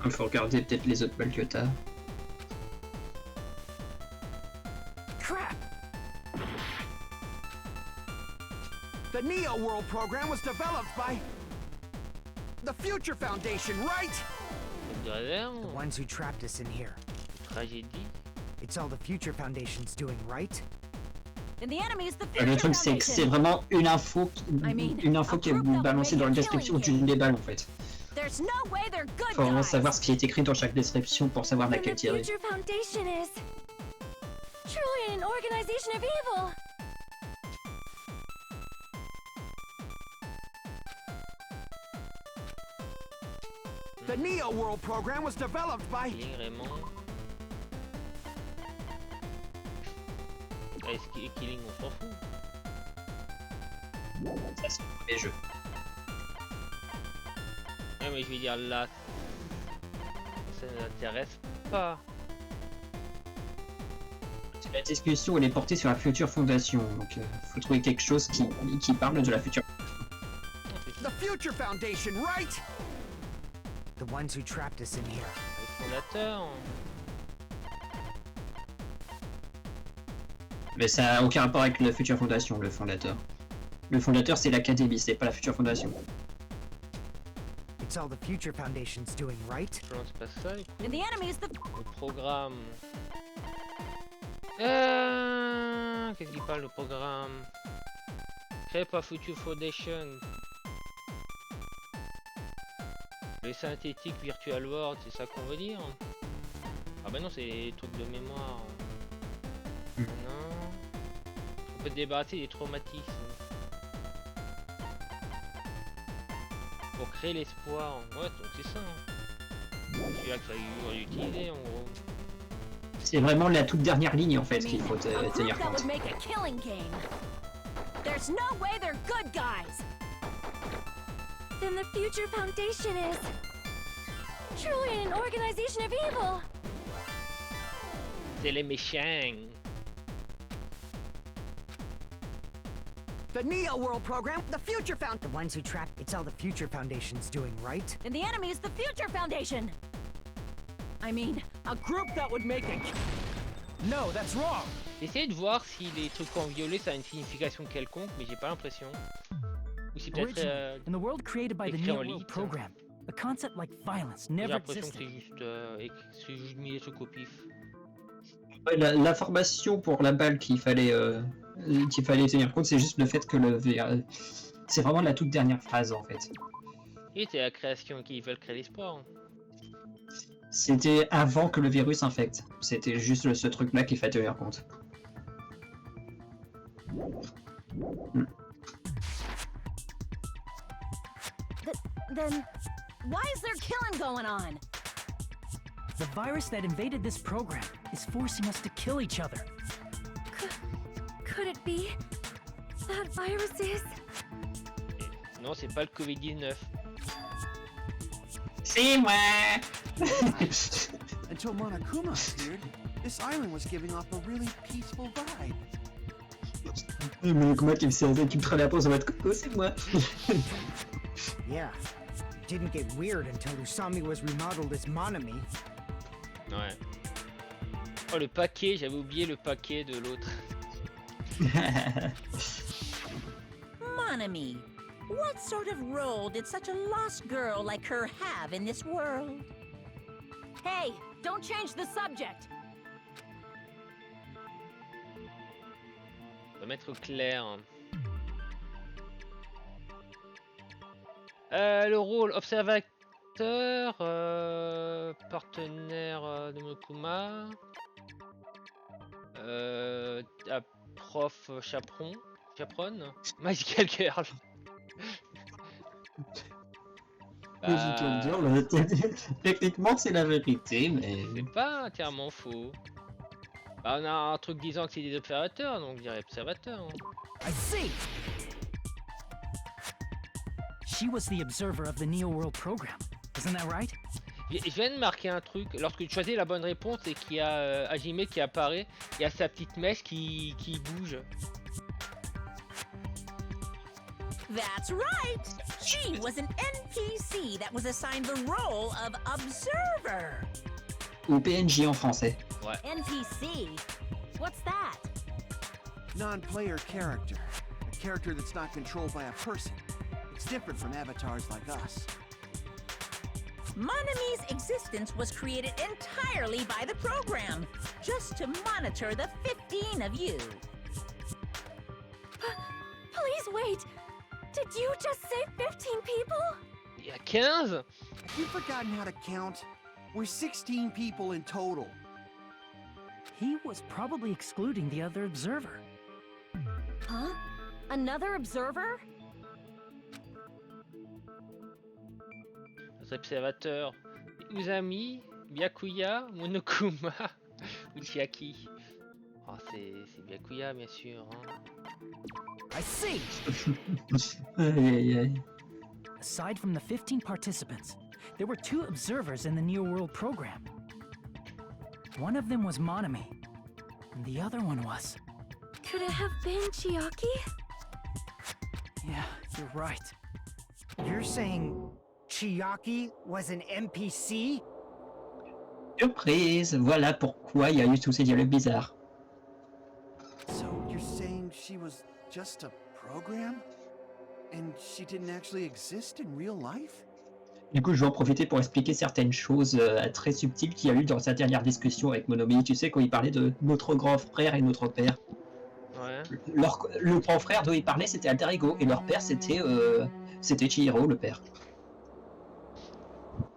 Il faut regarder peut-être les autres balles que t'as. Crap! The Neo World program was developed by the Future Foundation, right? The Raison. ones who trapped us in here. Tragédie. It's all the Future Foundation's doing, right? And the enemy's the Le Future truc c'est que c'est Foundation. vraiment une info, I mean, une info qui est balancée dans la description d'une des balles en fait. There's no way they're good Faut vraiment guys. savoir ce qui est écrit dans chaque description pour savoir Then laquelle the tirer. Future Foundation is truly an organization of evil. The Neo World program was developed by Killing Raymond. Est-ce que Killing, on s'en fout. Ça c'est le premier jeu. Ouais, mais je vais dire là, ça n'intéresse pas. La discussion elle est portée sur la future fondation, donc faut trouver quelque chose qui parle de la future. the Future Foundation, right? The ones who trapped us in here. Le fondateur. Mais ça n'a aucun rapport avec la future fondation, le fondateur. Le fondateur c'est l'académie, c'est pas la future fondation. It's all the Future Foundation's doing, right? Je lance pas ça. Du coup. And the enemy's the Le programme. Qu'est-ce qu'il parle le programme? Créé par Future Foundation. Les synthétiques Virtual World, c'est ça qu'on veut dire? Ah bah non, c'est les trucs de mémoire. Non. On peut débarrasser des traumatismes. Pour créer l'espoir. Ouais, donc c'est ça. Hein. C'est là qu'il fallait l'utiliser en gros. C'est vraiment la toute dernière ligne en fait I qu'il mean, faut a group tenir that compte. would make a killing game. There's no way they're good guys. Then the Future Foundation is truly an organization of evil. C'est les méchants. The Neo World program, the Future Found. The ones who trapped. It's all the Future Foundation's doing, right? And the enemy's the Future Foundation. I mean, a group that would make a... No, that's wrong. Essayez de voir si les trucs en violet ça a une signification quelconque, mais j'ai pas l'impression. Ou si peut-être Originally, in the world created by the écrit en Neo World litre. program, a concept like violence j'ai never l'impression que existed. c'est juste mis des trucs au pif. Ouais, l'information pour la balle qu'il fallait tenir compte, c'est juste le fait que c'est vraiment la toute dernière phrase en fait. Et c'est la création qui veulent créer l'espoir. C'était avant que le virus infecte. C'était juste ce truc-là qu'il fallait tenir compte. Then why is there killing going on? The virus that invaded this program is forcing us to kill each other. Could it be that virus is? Non, c'est pas le Covid-19. C'est moi. Until Monokuma appeared, this island was giving off a really peaceful vibe. Mais comment qui me ferait la pause en mode coucou, c'est moi. Yeah. It didn't get weird until Usami was remodeled as Monami. Ouais. Oh, le paquet, j'avais oublié le paquet de l'autre. Monami, what sort of role did such a lost girl like her have in this world? Hey, don't change the subject. On va mettre clair. Le rôle observateur, partenaire de Mokuma, prof chaperonne, Magical Girl. Je dois le dire, techniquement c'est la vérité, mais... C'est pas entièrement faux. Bah, on a un truc disant que c'est des observateurs, donc je dirais observateur. Hein. I see! She was the observer of the Neo World program. Isn't that right? Je viens de marquer un truc. Lorsque tu choisis la bonne réponse et qu'il y a Hajime qui apparaît, il y a sa petite mèche qui bouge. That's right! She was an NPC that was assigned the role of observer. Ou PNJ en français. Ouais. NPC? What's that? Non-player character. A character that's not controlled by a person. It's different from avatars like us. Monami's existence was created entirely by the program, just to monitor the 15 of you. Please wait. Did you just say 15 people? Il y a 15? Have you forgotten how to count? We're 16 people in total. He was probably excluding the other observer. Huh? Another observer? Les observateurs. Usami, Byakuya, Monokuma, Uchiaki. Oh, c'est Byakuya, bien sûr. Hein. I see! Aïe aïe aïe. Aside from the 15 participants, there were 2 observers in the Neo World program. One of them was Monami, and the other one was... Could it have been Chiaki? Yeah, you're right. You're saying Chiaki was an NPC? Surprise, voilà pourquoi il y a eu tous ces dialogues bizarres. So you're saying she was just a program? And she didn't actually exist in real life? Du coup, je vais en profiter pour expliquer certaines choses très subtiles qu'il y a eu dans sa dernière discussion avec Monomi. Tu sais, quand il parlait de notre grand frère et notre père. Ouais. Le grand frère dont il parlait, c'était Alter Ego, et leur père, c'était Chihiro, le père.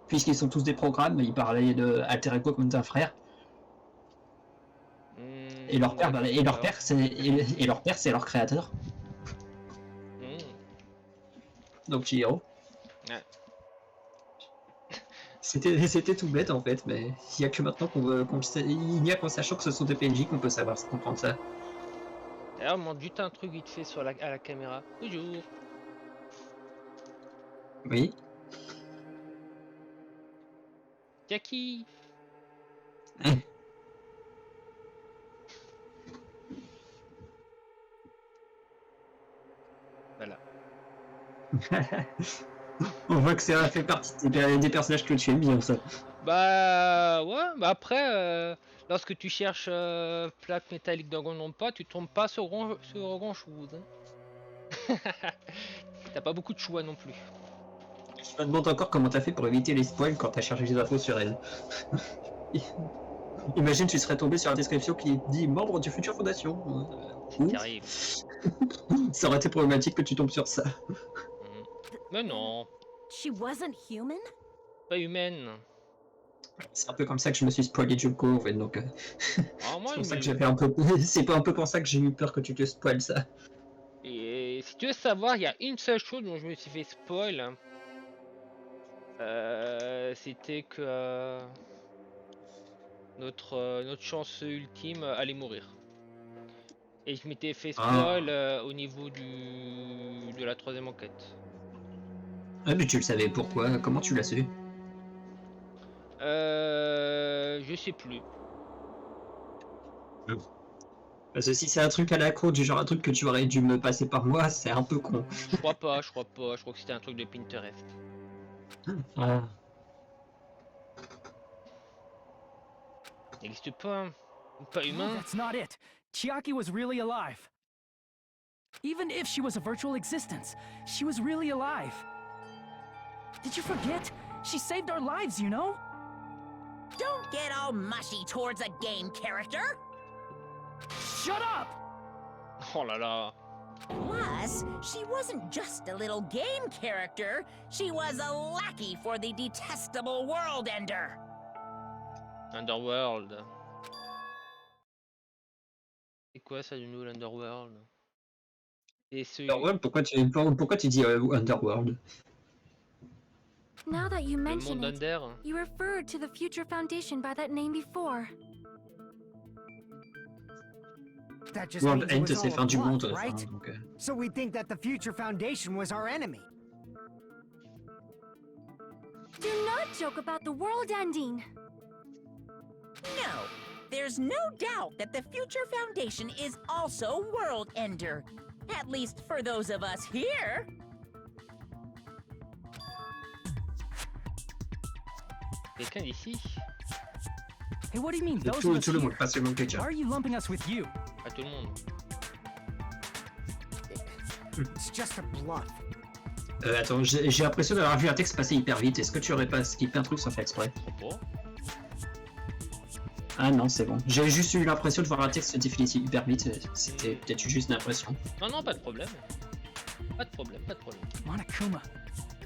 Puisqu'ils sont tous des programmes, il parlait de Alter Ego comme d'un frère. Et leur père, ouais, et leur père, c'est leur créateur. Donc Chihiro. Ouais. C'était tout bête en fait, mais il n'y a que maintenant il n'y a qu'en sachant que ce sont des PNJ qu'on peut comprendre ça. D'ailleurs, montre juste un truc vite fait à la caméra. Bonjour. Oui. Jackie. Voilà. On voit que ça fait partie des personnages que tu aimes bien, ça. Bah ouais, bah après, lorsque tu cherches plaque métallique Danganronpa, tu tombes pas sur grand chose. Hein. T'as pas beaucoup de choix non plus. Je me demande encore comment t'as fait pour éviter les spoils quand t'as cherché des infos sur elle. Imagine, tu serais tombé sur la description qui dit membre du futur fondation. C'est terrible. Ça aurait été problématique que tu tombes sur ça. Mais non, She wasn't human? pas humaine. C'est un peu comme ça que je me suis spoilé Junko, en fait, donc. Ah, moi, c'est pour ça mais- que j'avais un peu. C'est pas un peu pour ça que j'ai eu peur que tu te spoiles ça. Et si tu veux savoir, il y a une seule chose dont je me suis fait spoil. C'était que notre chance ultime allait mourir. Et je m'étais fait Ah. spoil au niveau de la 3e enquête. Ah, mais tu le savais pourquoi? Comment tu l'as su? Je sais plus. Parce que si c'est un truc à la con, du genre un truc que tu aurais dû me passer par moi, c'est un peu con. Je crois pas. Je crois que c'était un truc de Pinterest. Ah. N'existe pas. Pas No, humain. that's not it. Chiaki was really alive. Even if she was a virtual existence, she was really alive. Did you forget? She saved our lives, you know? Don't get all mushy towards a game character. Shut up! Oh là là. Plus, she wasn't just a little game character. She was a lackey for the detestable World Ender. Underworld. C'est quoi ça du nouveau Underworld? Et ce... Underworld, pourquoi tu dis Underworld? Now that you le mention monde it, Under. you referred to the Future Foundation by that name before. That just World means it End, was c'est all fin a du bluff, monde. right? Enfin, donc, So we think that the Future Foundation was our enemy. Do not joke about the world ending. No, there's no doubt that the Future Foundation is also World Ender. At least for those of us here. Quelqu'un d'ici? Hey, what do you mean, de those of us tout le monde, here? pas seulement quelqu'un. Why are you lumping us with you? Pas tout le monde. It's just a bluff. Attends, j'ai l'impression d'avoir vu un texte passer hyper vite. Est-ce que tu aurais pas skippé un truc sans faire exprès? Propos. Ah non, c'est bon. J'ai juste eu l'impression de voir un texte se défiler hyper vite. C'était peut-être juste une impression. Non, pas de problème. Pas de problème. Monokuma,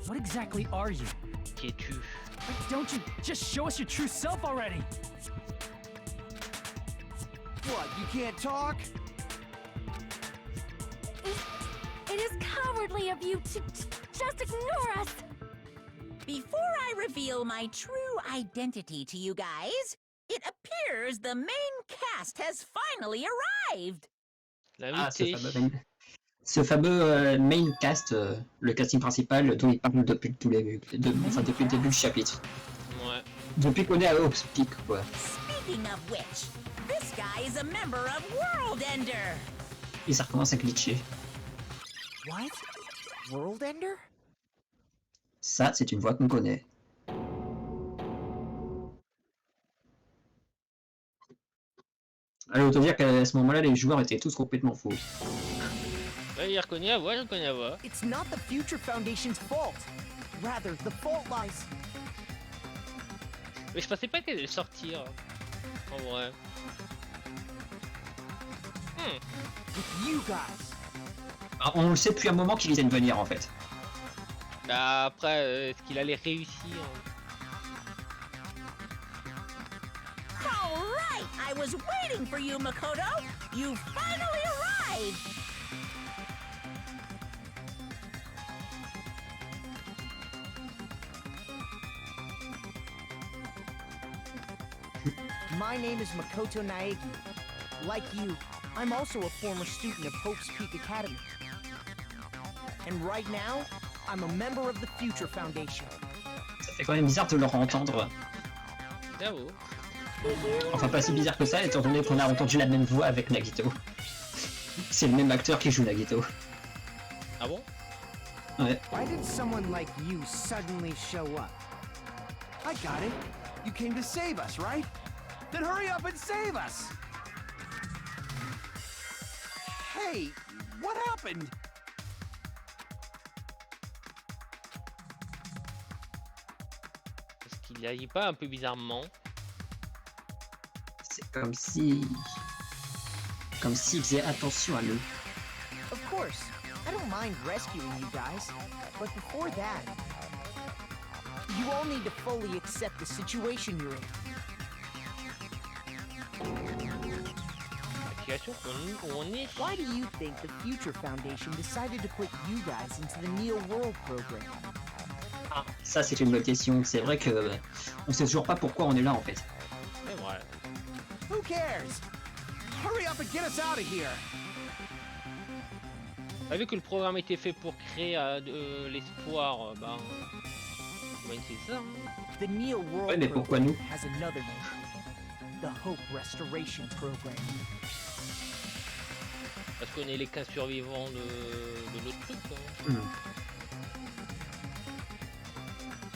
what exactly are you? Qui es-tu? Like, don't you just show us your true self already? What, you can't talk? It is cowardly of you to just ignore us. Before I reveal my true identity to you guys, it appears the main cast has finally arrived. Ah, L'invité. ce fameux main cast, le casting principal dont il parle depuis depuis le début du chapitre. Ouais. Depuis qu'on est à Hope's Peak, quoi. Speaking of which, this guy is a member of World Ender. Et ça recommence à glitcher. What? World Ender? Ça, c'est une voix qu'on connaît. Alors, autant dire qu'à ce moment-là, les joueurs étaient tous complètement fous. Ouais, il reconnaît la voix, It's not the Future Foundation's fault. Rather, the fault lies. Mais je pensais pas qu'elle allait sortir. En vrai. With you guys. Alors, on le sait depuis un moment qu'il allait venir, en fait. Bah, après, est-ce qu'il allait réussir? All right, I was waiting for you, Makoto. You finally arrived. My name is Makoto Naegi. Like you, I'm also a former student of Hope's Peak Academy. And right now, I'm a member of the Future Foundation. Ça fait quand même bizarre de leur entendre. J'avoue. Enfin, pas si bizarre que ça, étant donné qu'on a entendu la même voix avec Nagito. C'est le même acteur qui joue Nagito. Ah bon? Ouais. Why did someone like you suddenly show up? I got it. You came to save us, right? Then hurry up and save us! Hey, what happened? Est-ce qu'il agit pas un peu bizarrement? C'est comme si... Comme s'il faisait attention à nous. Of course, I don't mind rescuing you guys, but before that, you all need to fully accept the situation you're in. La situation où on est. Why do you think the Future Foundation decided to put you guys into the Neo World program? Ah, ça c'est une bonne question. C'est vrai que on sait toujours pas pourquoi on est là en fait. C'est vrai. cares? Hurry up and get us out of here. Vu que le programme était fait pour créer de l'espoir, ben c'est ça. Hein. The Neo World Ouais, mais pourquoi nous? has another name. The Hope Restoration Program. Parce qu'on est les 15 survivants de notre truc. Hein.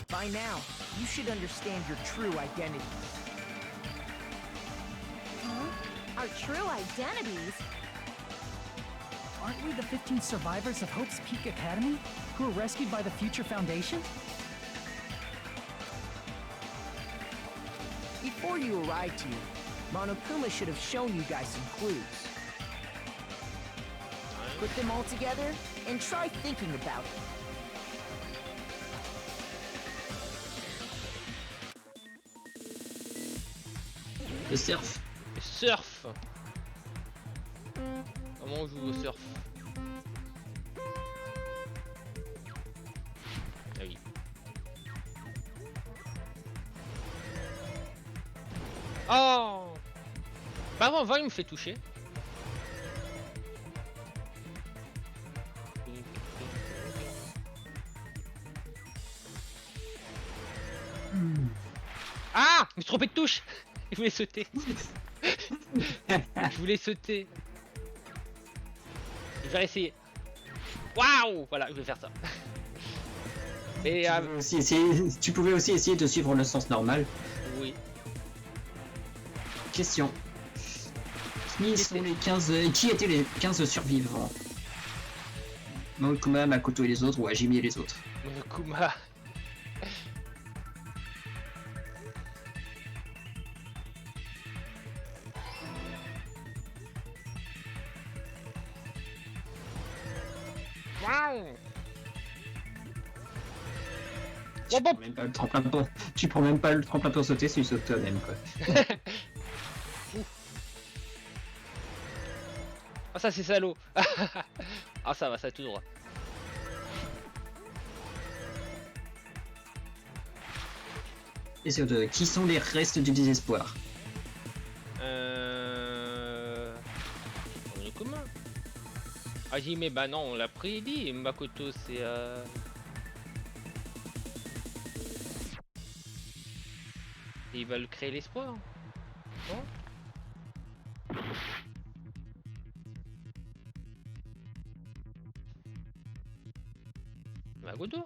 By now, you should understand your true identity. Our true identities? Aren't we the 15 survivors of Hope's Peak Academy who were rescued by the Future Foundation? Before you arrived here, Monokuma should have shown you guys some clues. Put them all together and try thinking about it. Le surf. Le surf. Comment on joue au surf? Ah oui. Oh! Bah avant, il me fait toucher. Ah! Je me suis trompé de touche! Je voulais sauter. Je voulais sauter. Je vais essayer. Waouh! Voilà, je vais faire ça. Et Tu pouvais aussi essayer de suivre le sens normal. oui. Question. Qui étaient les 15 survivants? Monokuma, Makoto et les autres, ou Hajime et les autres? Monokuma. Tu prends même pas le tremplin pour sauter, c'est saute toi-même quoi. Ah ça c'est salaud. Ah ça va, ça tout droit. Et surtout, qui sont les restes du désespoir? Monokuma. Hajime, bah non, on l'a prédit. Et Makoto c'est Ils veulent créer l'espoir. Non? Makoto.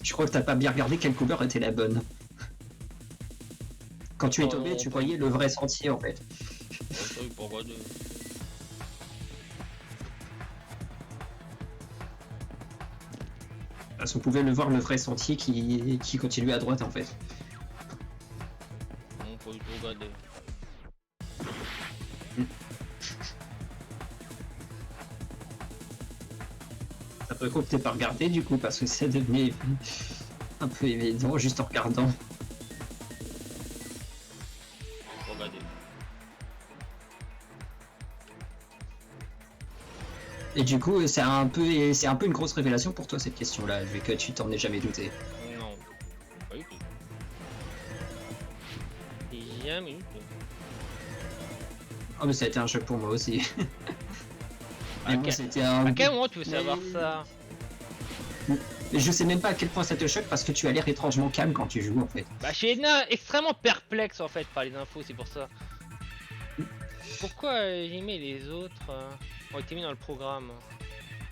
Je crois que t'as pas bien regardé quelle couleur était la bonne. Quand tu es tombé, tu voyais le vrai sentier en fait. Pourquoi de... Parce qu'on pouvait le voir le vrai sentier qui continuait à droite en fait. On peut tout regarder. Après coup, t'es pas regardé du coup parce que c'est devenu un peu évident juste en regardant. Regardez. Et du coup, c'est un peu une grosse révélation pour toi cette question-là, vu que tu t'en es jamais douté. Non. Pas du tout. Jamais du tout. Oh mais ça a été un choc pour moi aussi. À moi, c'était un... quel moment tu veux savoir ça? Mais je sais même pas à quel point ça te choque parce que tu as l'air étrangement calme quand tu joues en fait. Bah je suis extrêmement perplexe en fait par les infos, c'est pour ça. Pourquoi j'ai mis les autres ont été mis dans le programme?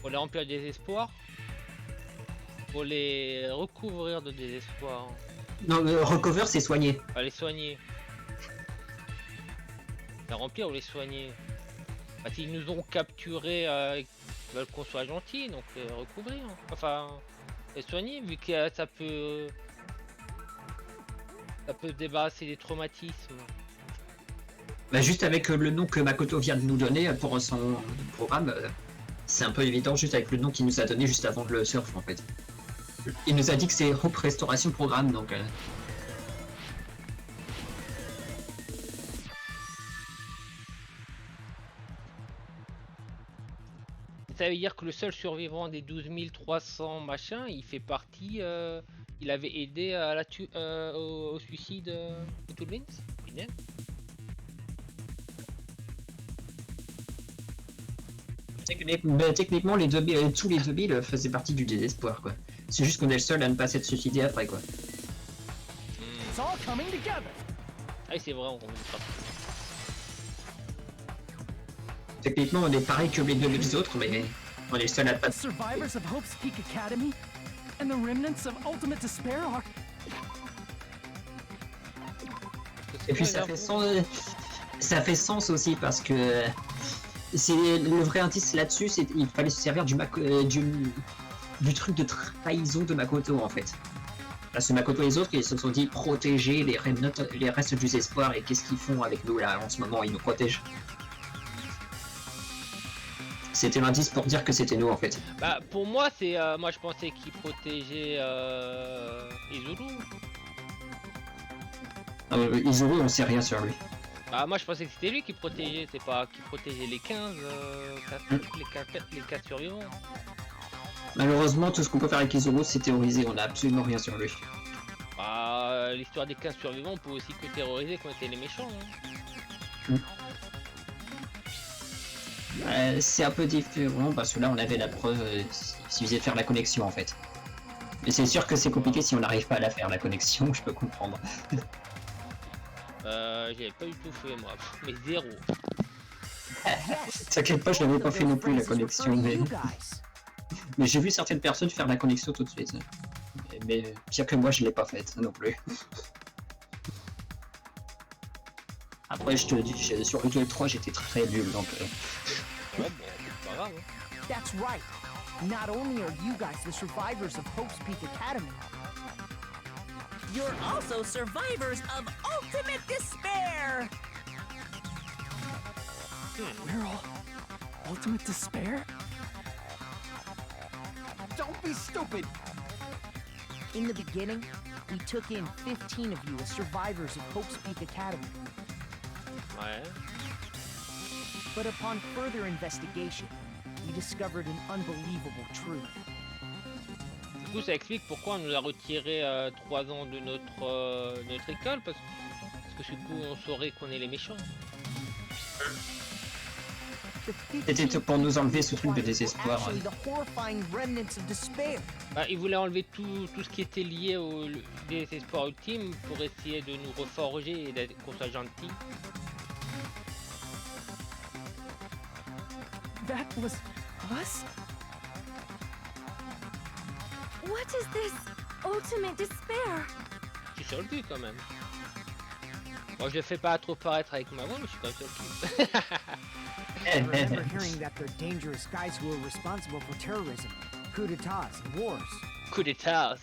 Pour les remplir de désespoir? Pour les recouvrir de désespoir? Non, recover c'est soigner. À les soigner. Les remplir ou les soigner? Bah s'ils nous ont capturés, ils veulent qu'on soit gentil, donc recouvrir. Enfin, les soigner vu que ça peut débarrasser des traumatismes. Bah juste avec le nom que Makoto vient de nous donner pour son programme, c'est un peu évident juste avec le nom qu'il nous a donné juste avant le surf en fait. Il nous a dit que c'est Hope Restoration Programme donc... Ça veut dire que le seul survivant des 12 300 machins, il fait partie il avait aidé à au suicide de Toulmin. Techniquement, tous les deux billes faisaient partie du désespoir, quoi. C'est juste qu'on est le seul à ne pas s'être suicidé après, quoi. It's all coming together. Ah, c'est vrai, on dit pas. Techniquement, on est pareil que les autres, mais on est le seul à pas. The survivors of Hope's Peak Academy and the remnants of Ultimate Despair are. Et puis ça fait sens aussi parce que c'est le vrai indice là-dessus, c'est il fallait se servir du truc de trahison de Makoto en fait. Parce que Makoto et les autres, ils se sont dit protéger les restes du espoir et qu'est-ce qu'ils font avec nous là en ce moment, ils nous protègent. C'était l'indice pour dire que c'était nous en fait. Bah pour moi c'est moi je pensais qu'il protégeait Izuru. Izuru, on sait rien sur lui. Bah moi je pensais que c'était lui qui protégeait, c'est pas qui protégeait les 15 les 4 survivants. Malheureusement, tout ce qu'on peut faire avec Izuru, c'est théoriser, on a absolument rien sur lui. Bah l'histoire des 15 survivants, on peut aussi que théoriser qu'on était les méchants. Hein. C'est un peu différent parce que là on avait la preuve, il suffisait de faire la connexion en fait. Mais c'est sûr que c'est compliqué si on n'arrive pas à la faire la connexion, je peux comprendre. J'avais pas du tout fait moi, mais zéro. T'inquiète pas, je n'avais pas fait non plus la connexion, mais j'ai vu certaines personnes faire la connexion tout de suite. Mais pire que moi, je l'ai pas faite non plus. Après, je te dis, sur le 2 et 3, j'étais très nul donc. Ouais, bon, c'est pas grave. Hein. That's right. Not only are you guys the survivors of Hope's Peak Academy, You're also survivors of ultimate despair! We're all Ultimate Despair? don't be stupid! In the beginning, we took in 15 of you as survivors of Hope's Peak Academy. Ouais. But upon further investigation, we discovered an unbelievable truth. Du coup ça explique pourquoi on nous a retiré 3 ans de notre école parce que du coup on saurait qu'on est les méchants. C'était pour nous enlever ce truc de désespoir. Bah, ils voulaient enlever tout ce qui était lié au désespoir ultime pour essayer de nous reforger et qu'on soit gentils. That was us? What is this ultimate despair? Je suis sur le cul quand même. Moi je le fais pas trop paraître avec ma voix mais je suis quand même sur le cul. I remember hearing that they're dangerous guys who are responsible for terrorism, coups d'etats, and wars. Coup d'état.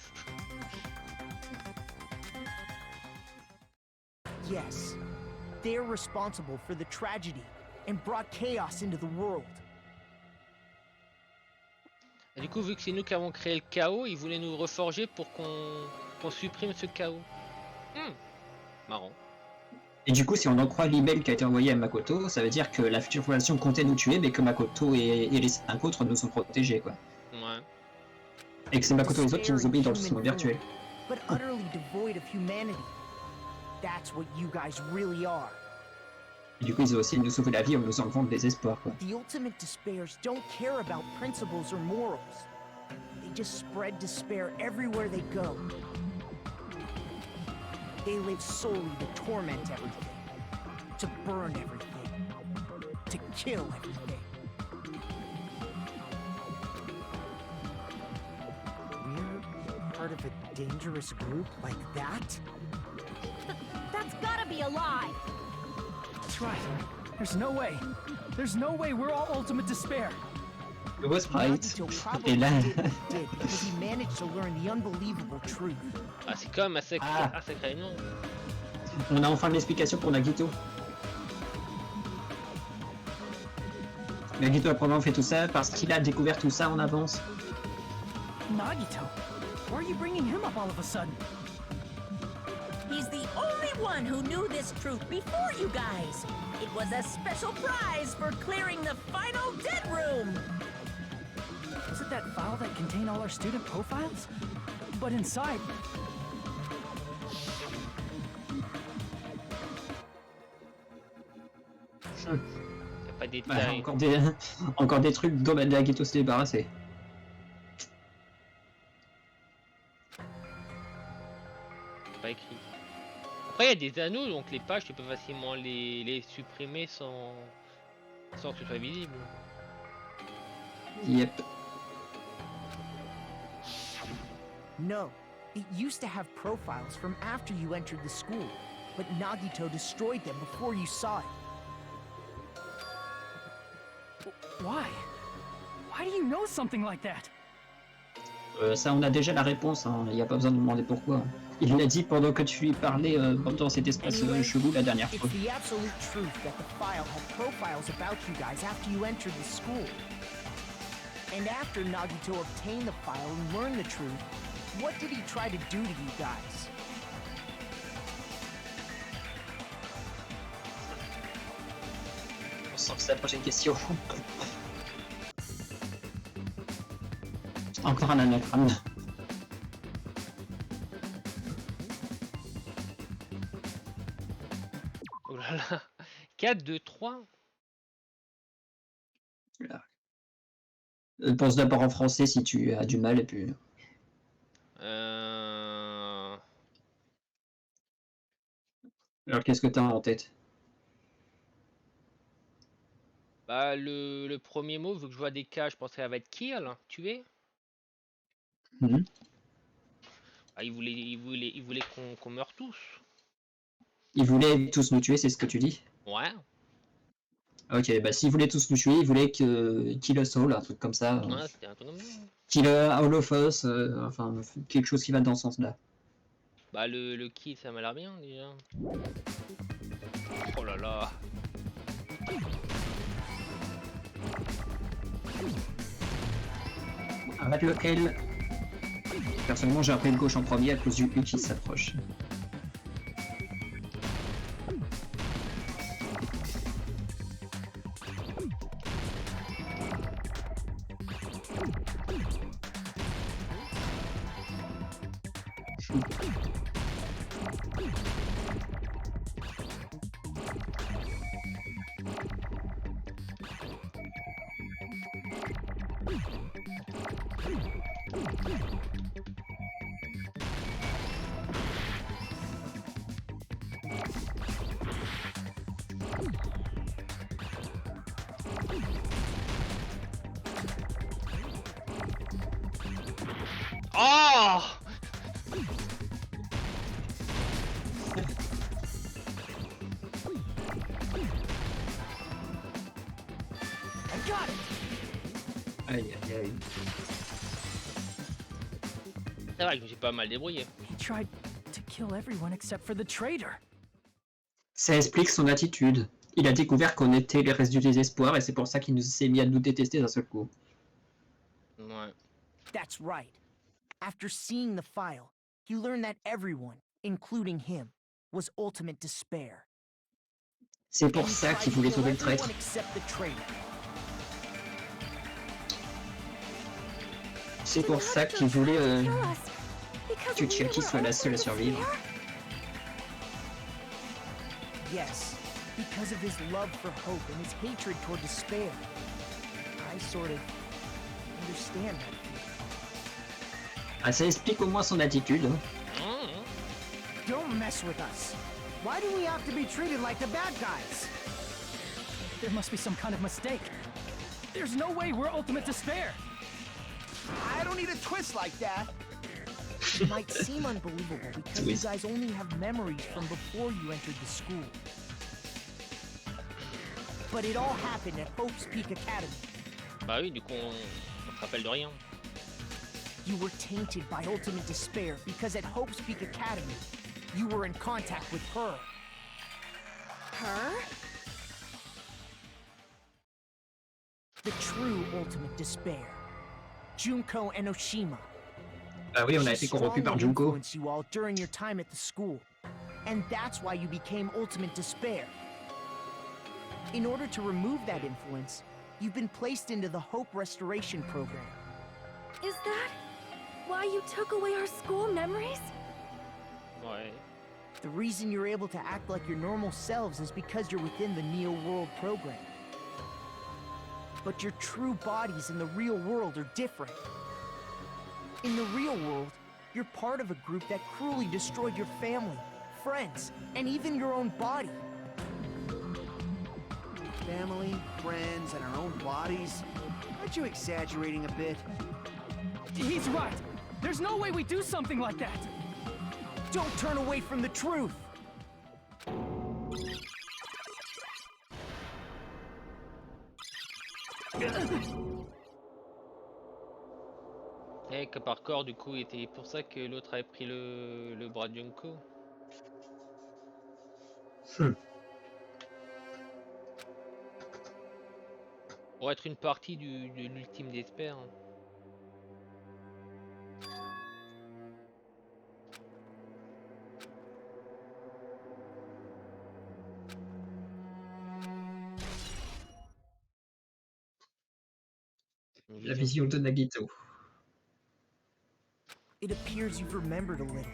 Yes, they're responsible for the tragedy and brought chaos into the world. Du coup vu que c'est nous qui avons créé le chaos, ils voulaient nous reforger pour qu'on supprime ce chaos. Marrant. Et du coup, si on en croit l'email qui a été envoyé à Makoto, ça veut dire que la future population comptait nous tuer, mais que Makoto et les 5 autres nous ont protégés, quoi. Ouais. Et que c'est Makoto et les autres qui nous obéissent dans le système virtuel. But utterly devoid of humanity. That's what you guys really are. Et du coup, ils ont aussi nous sauvé la vie en nous enlevant le désespoir, quoi. The ultimate despairs don't care about principles or morals. They just spread despair everywhere they go. They live solely to torment everything, to burn everything, to kill everything. We're part of a dangerous group like that? That's gotta be a lie! That's right. There's no way. There's no way we're all Ultimate Despair. It was right. Nagito probably Et là... did what he did because he managed to learn the unbelievable truth. Ah c'est quand même un sacré nom. On a enfin l'explication pour Nagito. Nagito a probablement fait tout ça parce qu'il a découvert tout ça en avance. Nagito? Why are you bringing him up all of a sudden? He's the only one who knew this truth before you guys. It was a special prize for clearing the final dead room. Was it that file that contained all our student profiles? But inside, Y a pas de Bah, détails. encore des trucs dont Nagito s'est débarrassé. Pas écrit. Après, il y a des anneaux, donc les pages, tu peux facilement les supprimer sans que ce soit visible. Yep. No. It used to have profiles from after you entered the school, but Nagito destroyed them before you saw it. why? Why do you know something like that? Ça, on a déjà la réponse, hein. Il n'y a pas besoin de demander pourquoi. Il l'a dit pendant que tu lui parlais dans cet espace chelou la dernière fois. It's the absolute truth that the file had profiles about you guys after you entered the school. And after Nagito obtained the file and learned the truth, what did he try to do to you guys? On sent que c'est la prochaine question. Encore un anagramme. Oh là là. 4, 2, 3. Pense d'abord en français si tu as du mal et puis. Alors qu'est-ce que t'as en tête? Bah, le premier mot, vu que je vois des cas, je pensais que ça va être kill, tuer. Mhm. Ah, il voulait qu'on meure tous. Ils voulaient tous nous tuer, c'est ce que tu dis? Ouais. Ok, bah s'ils voulaient tous nous tuer, ils voulaient que Kill us all, un truc comme ça. Ouais, c'était un truc comme ça. Kill all of us, enfin quelque chose qui va dans ce sens-là. Bah, le kill, ça m'a l'air bien déjà. Oh là là. Arrête le L. Personnellement, j'ai appris le gauche en premier à cause du U qui s'approche. Oh! I got it! Aïe aïe aïe. C'est vrai que j'ai pas mal débrouillé. He tried to kill everyone except for the traitor. Ça explique son attitude. Il a découvert qu'on était les restes du désespoir et c'est pour ça qu'il nous s'est mis à nous détester d'un seul coup. Ouais. That's right. After seeing the file, he learned that everyone, including him, was ultimate despair. C'est pour And he ça tried qu'il to voulait kill sauver le traître. everyone except the traitor. C'est pour ça qu'il voulait que Chiaki soit la seule à survivre. Yes, because of his love for hope and his hatred toward despair. I sort of understand that feeling. Ah, ça explique au moins son attitude. Hein. Don't mess with us. Why do we have to be treated like the bad guys? There must be some kind of mistake. There's no way we're ultimate despair. I don't need a twist like that. It might seem unbelievable because you guys only have memories from before you entered the school. But it all happened at Hope's Peak Academy. Bah oui, du coup, on se rappelle de rien. You were tainted by ultimate despair because at Hope's Peak Academy, you were in contact with her. Her? The true ultimate despair. Junko Enoshima. Ah oui, on a été corrompu par Junko. Influenced you all during your time at the school. And that's why you became ultimate despair. In order to remove that influence, you've been placed into the Hope Restoration Program. Is that why you took away our school memories? Ouais. The reason you're able to act like your normal selves is because you're within the Neo World program. But your true bodies in the real world are different. In the real world, you're part of a group that cruelly destroyed your family, friends, and even your own body. Family, friends, and our own bodies? Aren't you exaggerating a bit? He's right. There's no way we do something like that. Don't turn away from the truth! Et que par corps, du coup, était pour ça que l'autre avait pris le bras de Junko. Pour être une partie de l'ultime d'Esper. La vision de Nagito. It appears you've remembered a little.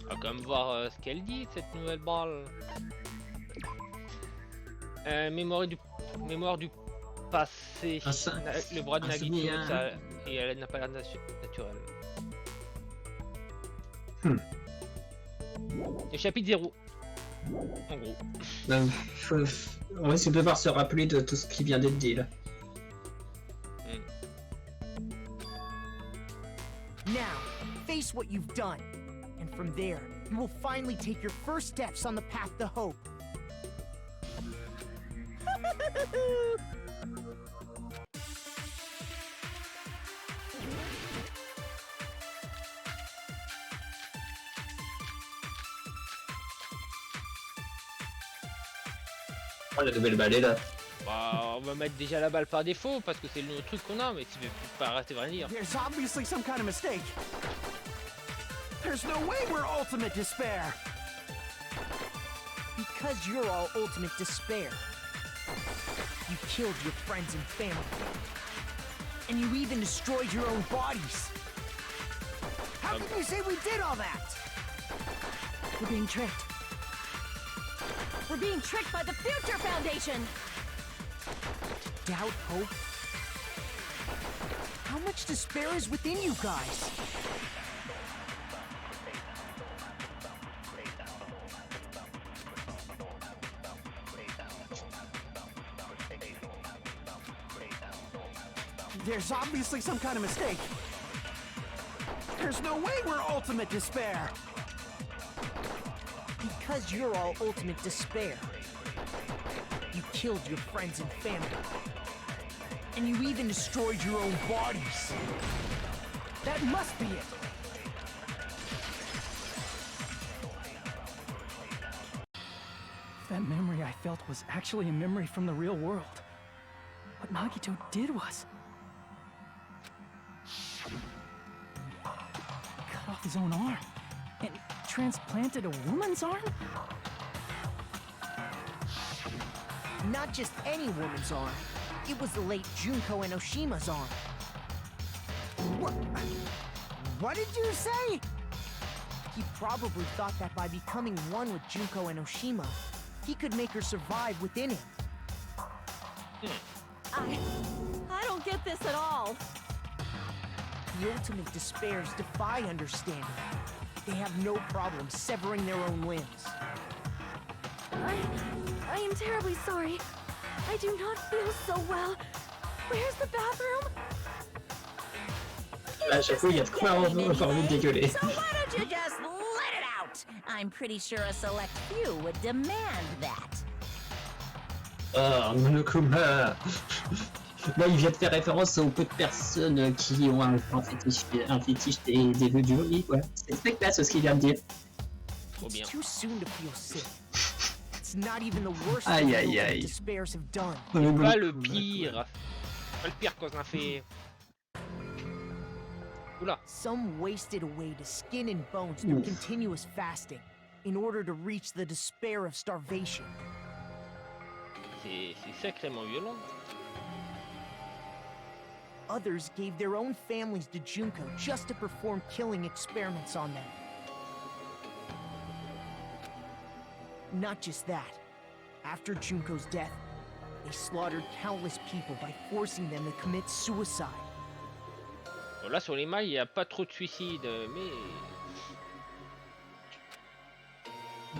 On va quand même voir ce qu'elle dit, cette nouvelle balle. Mémoire du passé. Le bras de Nagito, ça, et elle n'a pas l'air naturelle. Le chapitre 0. En gros. On va devoir se rappeler de tout ce qui vient d'être dit là. Now, face what you've done. And from there, you will finally take your first steps on the path to hope. Oh, la nouvelle balle est là. Bah, on va mettre déjà la balle par défaut parce que c'est le truc qu'on a, mais tu veux pas arrêter de rien dire. There's obviously some kind of mistake. There's no way we're ultimate despair. Because you're all ultimate despair. You killed your friends and family. And you even destroyed your own bodies. How can you say we did all that? We're being tricked. We're being tricked by the Future Foundation! Doubt, hope? How much despair is within you guys? There's obviously some kind of mistake. There's no way we're ultimate despair. Because you're all ultimate despair. You killed your friends and family. And you even destroyed your own bodies. That must be it. That memory I felt was actually a memory from the real world. What Nagito did was... cut off his own arm and transplanted a woman's arm? Not just any woman's arm. It was the late Junko Enoshima's arm. What did you say? He probably thought that by becoming one with Junko Enoshima, he could make her survive within him. I don't get this at all. The ultimate despairs defy understanding. They have no problem severing their own limbs. I am terribly sorry. I do not feel so well. Where's the bathroom? À chaque fois, il y a de quoi avoir envie de dégueuler. So why don't you just let it out? I'm pretty sure a select few would demand that. Oh, Monokuma. Là, il vient de faire référence aux peu de personnes qui ont un fétiche des vœux du lit, quoi. C'est très classe ce qu'il vient de dire. Trop bien. It's too soon to feel sick. It's not even the worst Aïe, thing aïe, the aïe. despairs have done. Pas le pire. Pas le pire qu'on a fait. Oula. Some wasted away to skin and bones through continuous fasting in order to reach the despair of starvation. C'est sacrément violent. others gave their own families to Junko just to perform killing experiments on them. Not just that. After Junko's death, they slaughtered countless people by forcing them to commit suicide. Bon, là sur les mailles, il n'y a pas trop de suicides, mais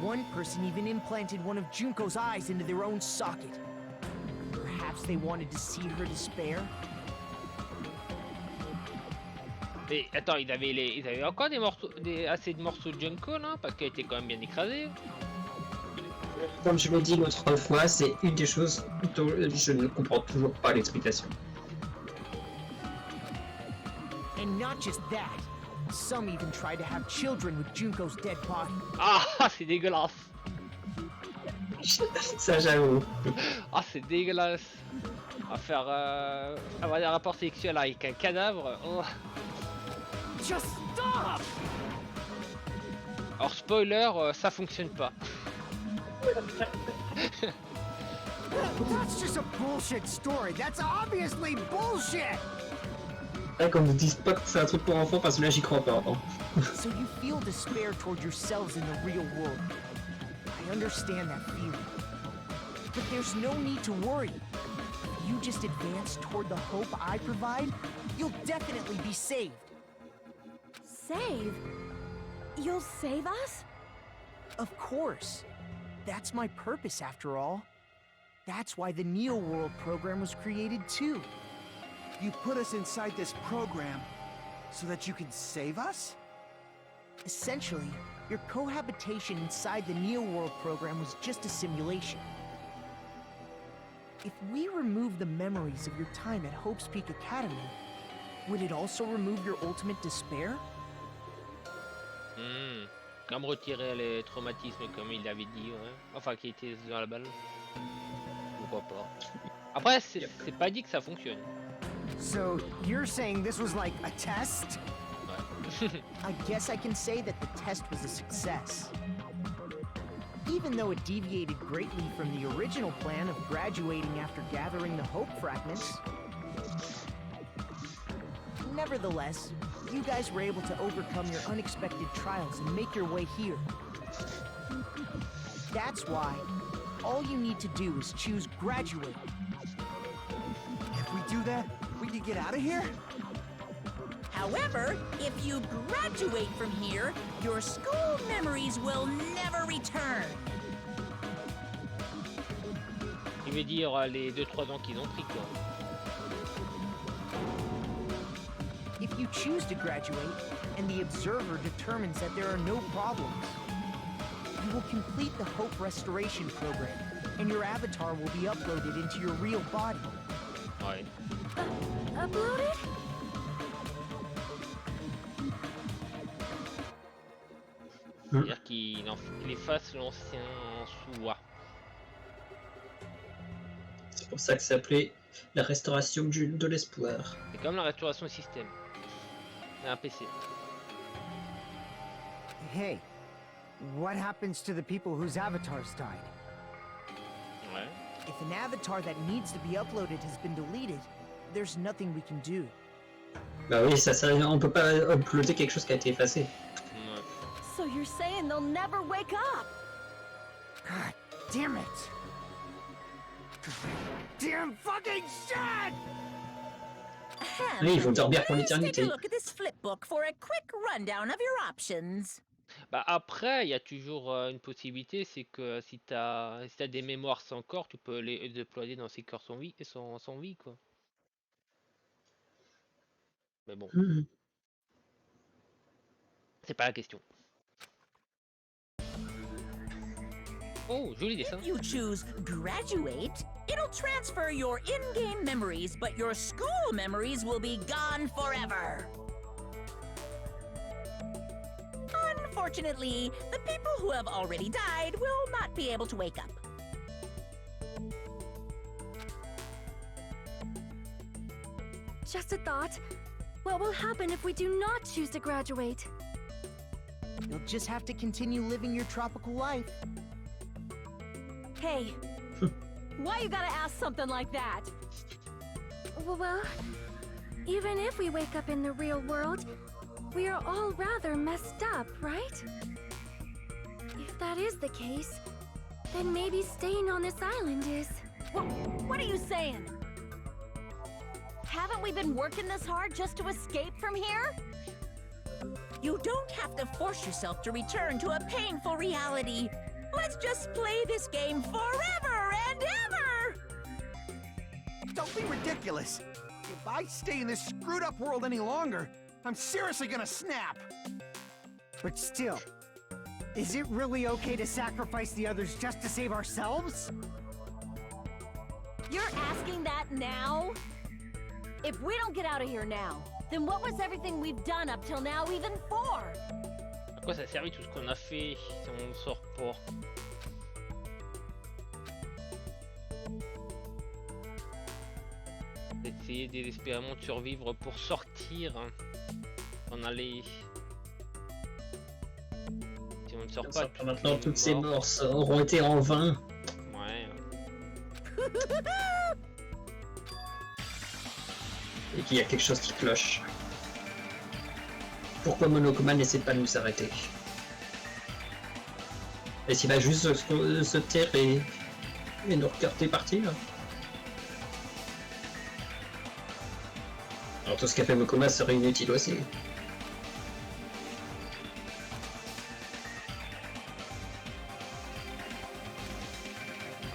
One person even implanted one of Junko's eyes into their own socket. Perhaps they wanted to see her despair? Mais attends, ils avaient encore assez de morceaux de Junko là, parce qu'elle était quand même bien écrasée. Comme je l'ai dit l'autre fois, c'est une des choses dont je ne comprends toujours pas l'explication. And not just that. Some even tried to have children with Junko's dead body. Ah, c'est dégueulasse. Ça j'avoue. Ah, c'est dégueulasse. À faire avoir des rapports sexuels avec un cadavre. Oh. Just stop! Alors spoiler, ça fonctionne pas. That's just a bullshit story. That's obviously bullshit! Là, qu'on me dise pas que c'est un truc pour enfants, parce que là j'y crois pas. So you feel despair toward yourselves in the real world. I understand that feeling. But there's no need to worry. If you just advance toward the hope I provide, you'll definitely be saved. Save? You'll save us? Of course. That's my purpose after all. That's why the Neo World program was created too. You put us inside this program so that you can save us? Essentially, your cohabitation inside the Neo World program was just a simulation. If we remove the memories of your time at Hope's Peak Academy, would it also remove your ultimate despair? Comme retirer les traumatismes comme il avait dit, ouais. Enfin qui était dans la balle. Pourquoi pas. Après c'est pas dit que ça fonctionne. So, you're saying this was like a test? Ouais. I guess I can say that the test was a success. Even though it deviated greatly from the original plan of graduating after gathering the Hope fragments. Nevertheless, you guys were able to overcome your unexpected trials and make your way here. That's why all you need to do is choose graduate. If we do that, we can get out of here? However, if you graduate from here, your school memories will never return. Il veut dire les 2-3 ans qu'ils ont pris quoi. If you choose to graduate, and the observer determines that there are no problems, you will complete the Hope Restoration Program, and your avatar will be uploaded into your real body. Ouais. Uploaded? C'est-à-dire qu'il efface l'ancien soi. C'est pour ça que ça s'appelait la restauration de l'espoir. C'est comme la restauration du système. C'est un PC. Hey, what happens to the people whose avatars died? Ouais. If an avatar that needs to be uploaded has been deleted, there's nothing we can do. Bah oui, ça on peut pas uploader quelque chose qui a été effacé. Ouais. So you're saying they'll never wake up? God damn it! Damn fucking shit! Oui, ils vont dormir pour Let's take a l'éternité. look at this flipbook for a quick rundown of your options. Bah après, il y a toujours une possibilité, c'est que si t'as des mémoires sans corps, tu peux les déployer dans ces corps sans vie, sans vie quoi. Mais bon, c'est pas la question. Oh, joli dessin. If you choose graduate, it'll transfer your in-game memories, but your school memories will be gone forever. Unfortunately, the people who have already died will not be able to wake up. Just a thought. What will happen if we do not choose to graduate? You'll just have to continue living your tropical life. Hey, why you gotta ask something like that? Well, Even if we wake up in the real world, we are all rather messed up, right? If that is the case, then maybe staying on this island is... What are you saying? Haven't we been working this hard just to escape from here? You don't have to force yourself to return to a painful reality. Let's just play this game forever and ever! Don't be ridiculous. If I stay in this screwed up world any longer, I'm seriously gonna snap. But still, is it really okay to sacrifice the others just to save ourselves? You're asking that now? If we don't get out of here now, then what was everything we've done up till now even for? À quoi ça a servi tout ce qu'on a fait si on ne sort pas? Essayer désespérément de survivre pour sortir. On allait. Si on ne sort pas. Maintenant, toutes ces morts auront été en vain. Ouais. Et qu'il y a quelque chose qui cloche. Pourquoi Monokuma n'essaie pas de nous arrêter? Est-ce qu'il va juste se taire et nous regarder partir? Alors tout ce qu'a fait Monokuma serait inutile aussi.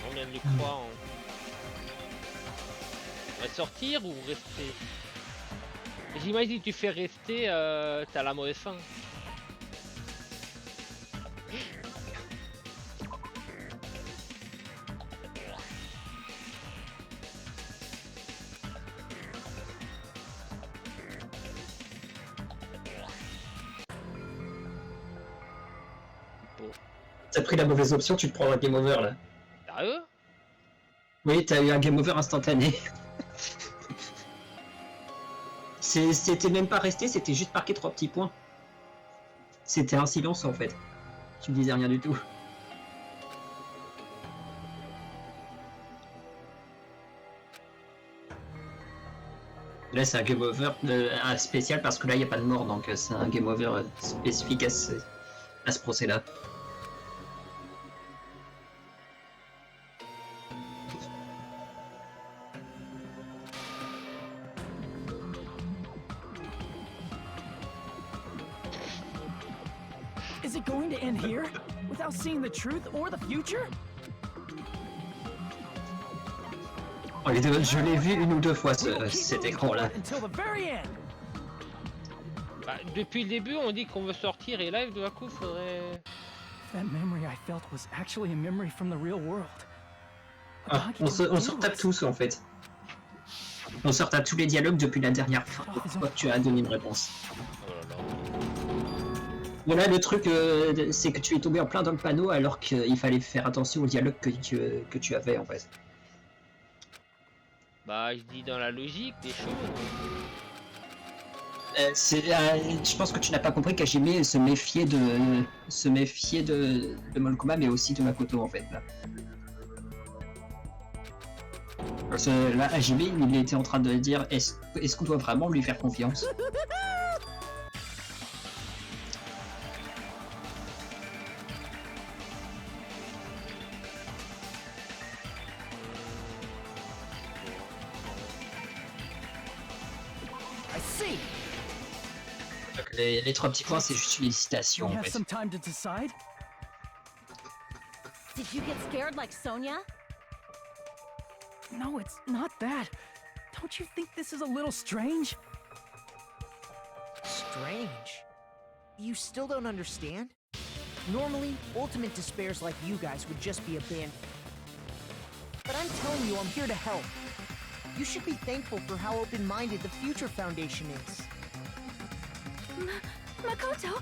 On vient de le croire. On va sortir ou rester? J'imagine que tu fais rester, t'as la mauvaise fin. Bon. T'as pris la mauvaise option, tu te prends un game over là. Sérieux? Oui, t'as eu un game over instantané. C'était même pas resté, c'était juste marqué 3 petits points. C'était un silence en fait. Tu me disais rien du tout. Là c'est un game over spécial parce que là il n'y a pas de mort, donc c'est un game over spécifique à ce procès-là. Is it going to end here? Without seeing the truth or the future? Oh, je l'ai vu une ou deux fois cet écran-là. Until the very end. Bah, depuis le début, on dit qu'on veut sortir et là, d'un coup, faudrait. That memory I felt was actually a memory from the real world. Ah, on se retape tous en fait. On se retape tous les dialogues depuis la dernière fois que tu as donné une réponse. Oh là là. Voilà, le truc, c'est que tu es tombé en plein dans le panneau alors qu'il fallait faire attention au dialogue que tu avais en fait. Bah, je dis dans la logique des choses. Je pense que tu n'as pas compris qu'Hajime se méfiait de Monokuma, mais aussi de Makoto en fait. Là. Parce que là, Hajime, il était en train de dire est-ce qu'on doit vraiment lui faire confiance? Donc les 3 petits points, c'est juste une hésitation We en have fait. some time to decide. Did you get scared like Sonia? No, it's not that. Don't you think this is a little strange? Strange? You still don't understand? Normally, ultimate despairs like you guys would just be abandoned. But I'm telling you, I'm here to help. You should be thankful for how open-minded the Future Foundation is. Makoto,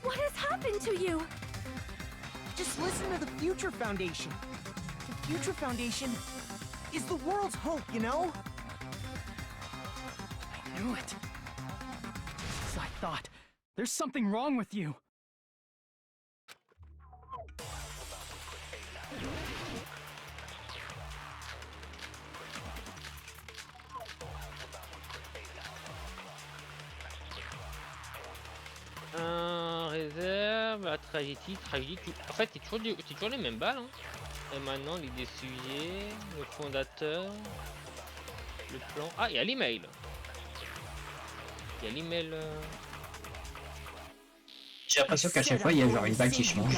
what has happened to you? Just listen to the Future Foundation. The Future Foundation is the world's hope, you know? I knew it. Just as I thought. There's something wrong with you. tragédie. En fait, c'est toujours les mêmes balles. Hein. Et maintenant, l'idée sujet, le fondateur, le plan. Ah, il y a l'email. Il y a l'email. J'ai l'impression qu'à chaque fois, il y a genre une balle qui change.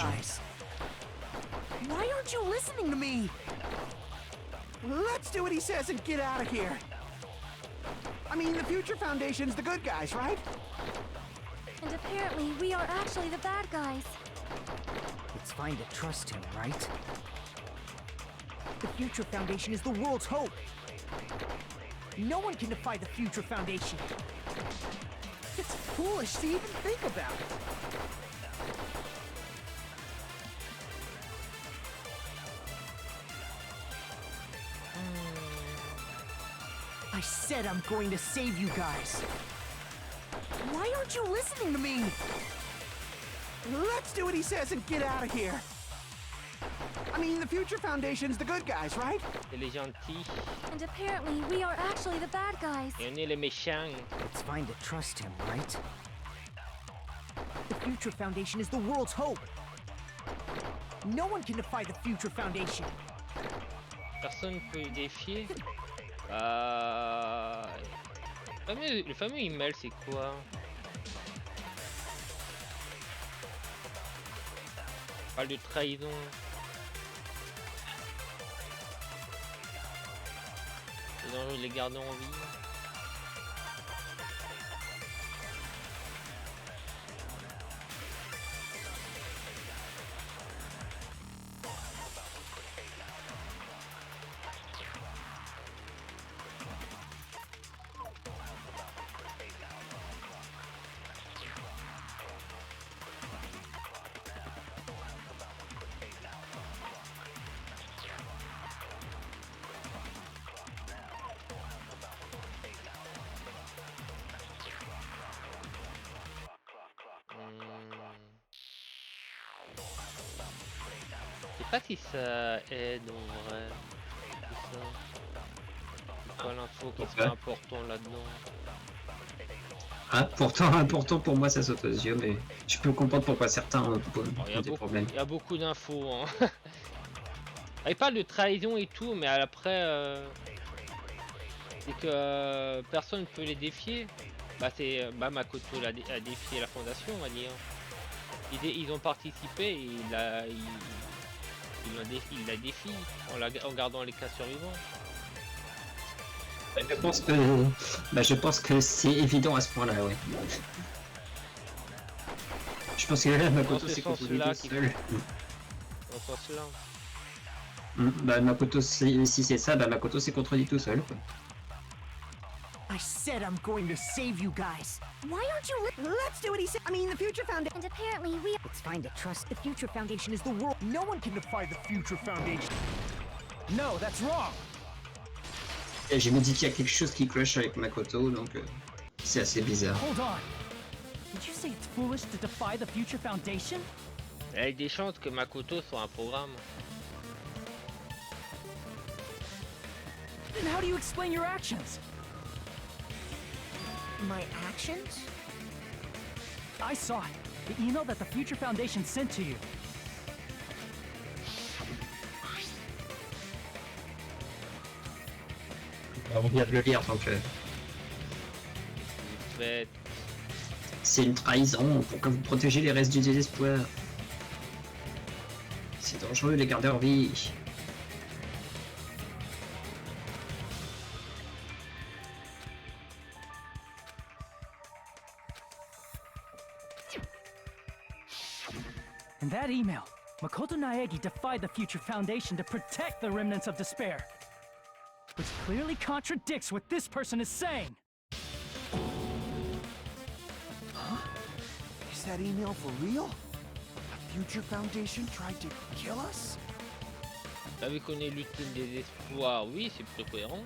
Why aren't you listening to me? Let's do what he says and get out of here. I mean, the Future Foundation's the good guys, right? And apparently, we are actually the bad guys. It's fine to trust him, right? The Future Foundation is the world's hope. No one can defy the Future Foundation. It's foolish to even think about it. I said I'm going to save you guys. Why aren't you listening to me? Let's do what he says and get out of here. I mean, the Future Foundation's the good guys, right? C'est les gentils. And apparently, we are actually the bad guys. Et on est les méchants. It's fine to trust him, right? The Future Foundation is the world's hope. No one can defy the Future Foundation. Personne ne peut les défier. Le fameux email, c'est quoi? On parle de trahison. C'est dangereux de les garder en vie. Je sais pas si ça aide en vrai. Tout ça. C'est quoi l'info qui serait important là-dedans? Ah, pourtant important pour moi, ça saute aux yeux, mais je peux comprendre pourquoi certains ont des problèmes. Il y a beaucoup d'infos. Hein. Il parle de trahison et tout, mais après, c'est que personne ne peut les défier. C'est Makoto a défié la fondation, on va dire. Ils ont participé et il la défie en gardant les cas survivants. Je pense que c'est évident à ce point-là, ouais. Je pense que là, Makoto s'est contrôlé tout seul. Dans ce sens-là. Makoto, si c'est ça, Makoto s'est contredit tout seul, quoi. I said I'm going to save you guys. Why aren't you Let's do what he said. I mean, the Future Foundation. And apparently, we. It's fine to trust The Future Foundation is the world. No one can defy the Future Foundation. No, that's wrong. Et je me dis qu'il y a quelque chose qui cloche avec Makoto, donc c'est assez bizarre. Hold on. Did you say it's foolish to defy the Future Foundation? Il y a des chances que Makoto soit un programme. Then how do you explain your actions? My actions? I saw it. The email that the Future Foundation sent to you. On vient de le lire, donc c'est une trahison pour que vous protégez les restes du désespoir. C'est dangereux de les garder en vie. In that email, Makoto Naegi defied the Future Foundation to protect the remnants of despair. Which clearly contradicts what this person is saying. Huh? Is that email for real? The Future Foundation tried to kill us? Vu qu'on est l'ultime désespoir, oui, c'est plutôt cohérent.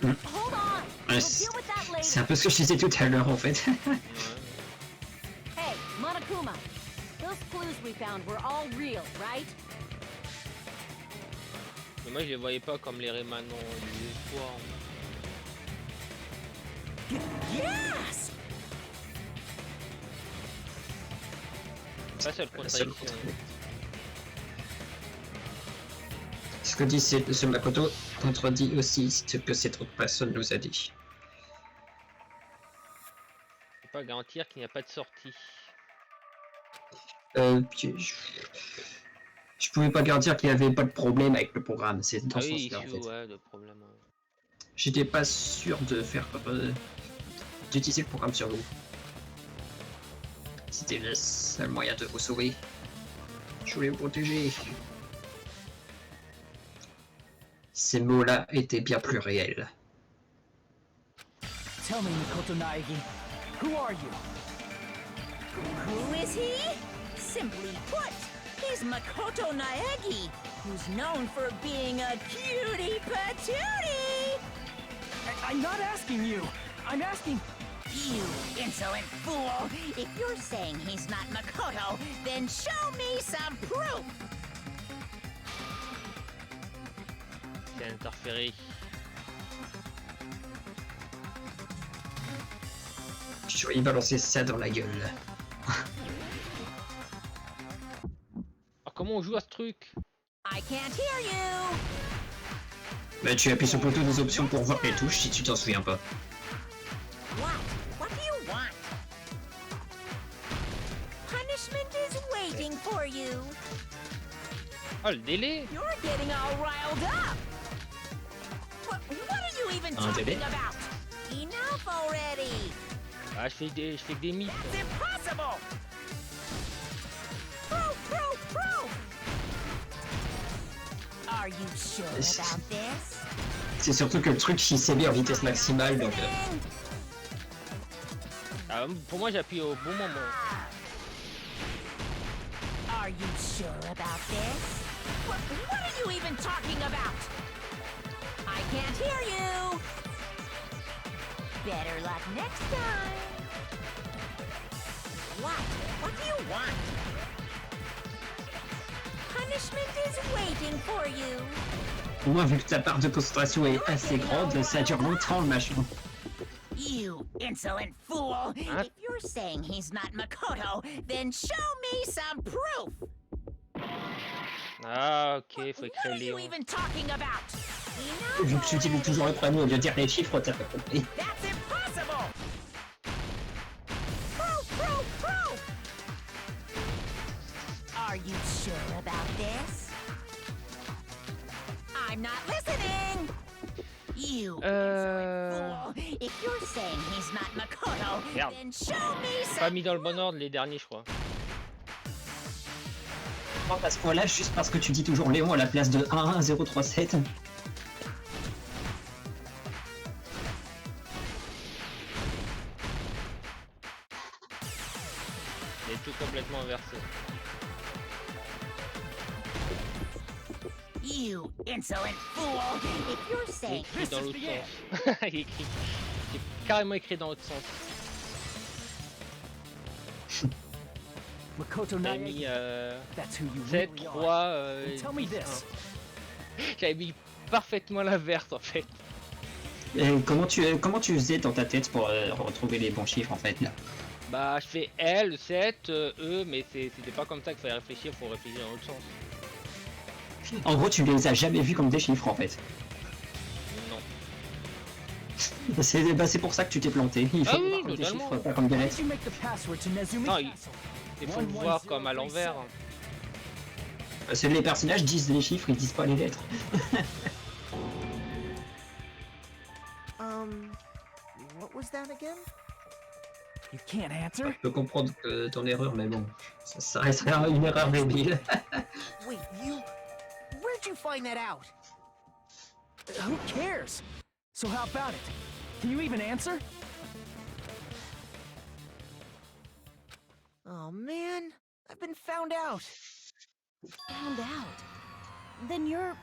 Hold on. We'll deal with that later. C'est un peu ce que je disais tout à l'heure en fait. Hey, Monokuma. Those clues we found were all real, right? Mais moi je les voyais pas comme les rémanents du désespoir. Yes! Pas seule La seule contradiction. Ce que dit ce Makoto contredit aussi ce que cette autre personne nous a dit. Je peux pas garantir qu'il n'y a pas de sortie. Puis, je pouvais pas garantir qu'il n'y avait pas de problème avec le programme, c'est dans Ah ce oui, sens-là en issue, fait. ouais, de problème. J'étais pas sûr de faire d'utiliser le programme sur vous. C'était le seul moyen de vous sauver. Je voulais vous protéger. Ces mots-là étaient bien plus réels. Tell me, Mikoto Naegi, who are you? Who is he? Simply put, he's Makoto Naegi, who's known for being a cutie patootie! I'm not asking you. I'm asking. You insolent fool! If you're saying he's not Makoto, then show me some proof! C'est interféré. Je vais y balancer ça dans la gueule. Alors comment on joue à ce truc? I can't hear you! Bah tu appuies sur plutôt des options pour voir les touches si tu t'en souviens pas. What? What do you want? Punishment is waiting for you! Oh le délai! You're getting all riled up! What are you even talking about? Enough already! Ah je fais que des mythes. It's impossible! Proof! Are you sure about this? C'est surtout que le truc il s'est mis en vitesse maximale donc... Ah, pour moi j'appuie au bon moment. Are you sure about this? What are you even talking about? I can't hear you! Better luck next time! What do you want? Punishment is waiting for you! Au moins vu que ta part de concentration est assez grande, ça dure longtemps le machin. You insolent fool! Huh? If you're saying he's not Makoto, then show me some proof! Ah ok, faut What écrire are you Léon. even talking about? Vu que tu utilises toujours le prénom au lieu de dire les chiffres, t'as pas compris. That's impossible! Proof! Are you sure about this? I'm not listening! You fool! If you're saying he's not Makoto, Merde. then show me Pas some... mis dans le bon ordre les derniers je crois. À ce point-là, juste parce que tu dis toujours Léon à la place de 11037. Il est tout complètement inversé. You insolent fool! If you're Il est saying... écrit dans l'autre sens. Il est carrément écrit dans l'autre sens. Makoto J'avais mis Naegi. That's who you 7, really 3, are. Tell me 10, this. 1. J'avais mis parfaitement l'inverse en fait. Et comment tu faisais dans ta tête pour retrouver les bons chiffres en fait là? Bah je fais L, 7, E, mais c'était pas comme ça qu'il fallait réfléchir, faut réfléchir dans l'autre sens. En gros, tu les as jamais vus comme des chiffres en fait. Non. C'est pour ça que tu t'es planté. Il faut Ah oui, voir comme des totalement. chiffres, pas comme des Why lettres. did you make the password to Nezumi Non, Castle? Il faut le voir comme à l'envers. Parce que les personnages disent les chiffres, ils disent pas les lettres. What was that again? You can't answer? Je peux comprendre que ton erreur, mais bon, ça resterait une erreur débile. Wait, where'd you find that out? Who cares? So how about it? Can you even answer? Oh man, I've been found out. Found out. Then you're...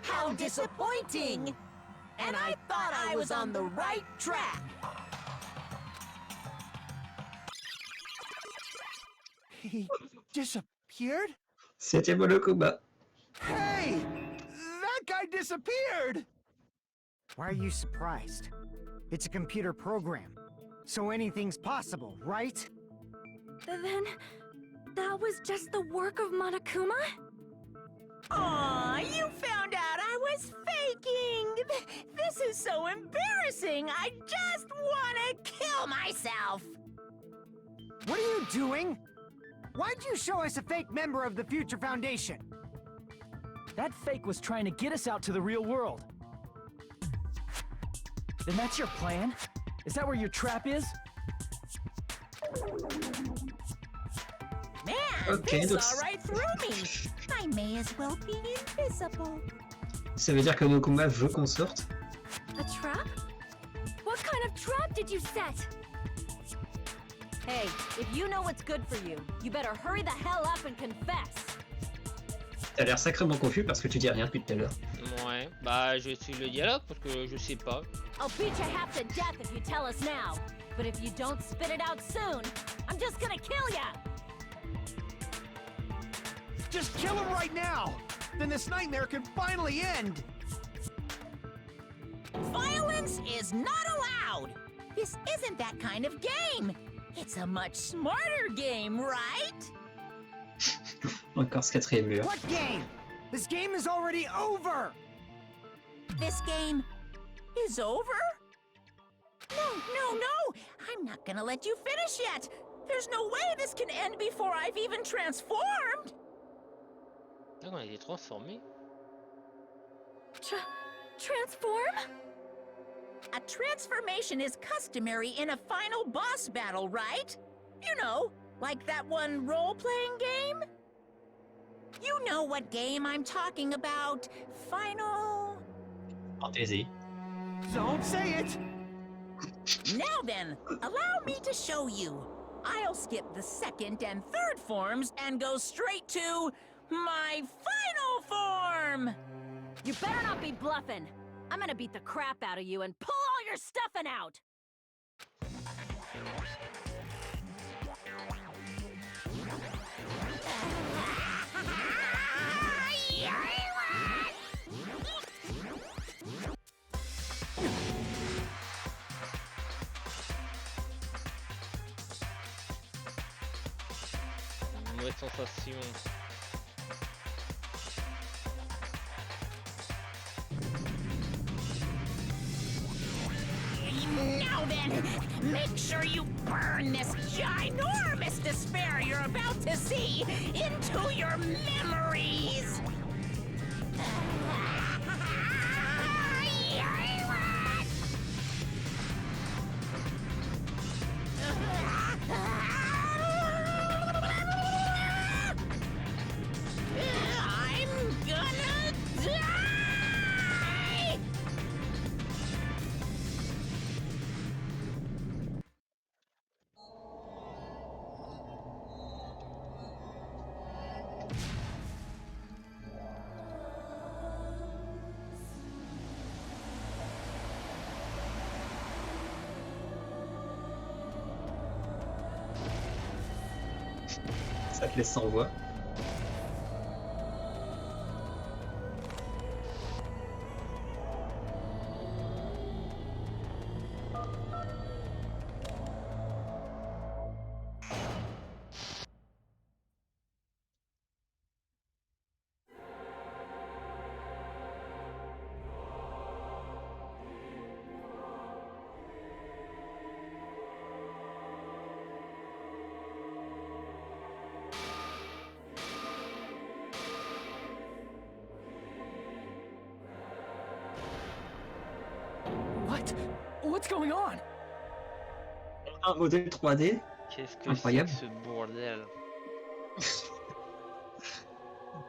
How disappointing! And I thought I was on the right track! He disappeared? C'était bon le combat. Hey! That guy disappeared! Why are you surprised? It's a computer program, so anything's possible, right? Then, that was just the work of Monokuma? Aw, you found out I was faking! This is so embarrassing! I just wanna kill myself! What are you doing? Why'd you show us a fake member of the Future Foundation? That fake was trying to get us out to the real world. Then that's your plan? Is that where your trap is? Man, Okay, this donc- saw right through me! I may as well be invisible. Ça veut dire que Nokuma veut qu'on sorte? A trap? What kind of trap did you set? Hey, if you know what's good for you, you better hurry the hell up and confess. T'as l'air sacrément confus parce que tu dis rien depuis tout à l'heure. Ouais, bah je vais suivre le dialogue parce que je sais pas. I'll beat you half to death if you tell us now. But if you don't spit it out soon, I'm just gonna kill ya! Just kill him right now! Then this nightmare can finally end! Violence is not allowed! This isn't that kind of game! It's a much smarter game, right? Encore ce quatrième mur. What game? This game is already over! This game is over? No! I'm not gonna let you finish yet! There's no way this can end before I've even transformed! Ah, on a été transformé. Transform? A transformation is customary in a final boss battle, right? You know, like that one role-playing game? You know what game I'm talking about. Final... Fantasy. Don't say it! Now then, allow me to show you. I'll skip the second and third forms and go straight to my final form! You better not be bluffing. I'm gonna beat the crap out of you and pull all your stuffing out! Mauvaise sensation. Now then, make sure you burn this ginormous despair you're about to see into your memories! I'm gonna die! Ça te laisse sans voix. What? What's going on? Un modèle 3D. Qu'est-ce que c'est Incroyable. que ce bordel?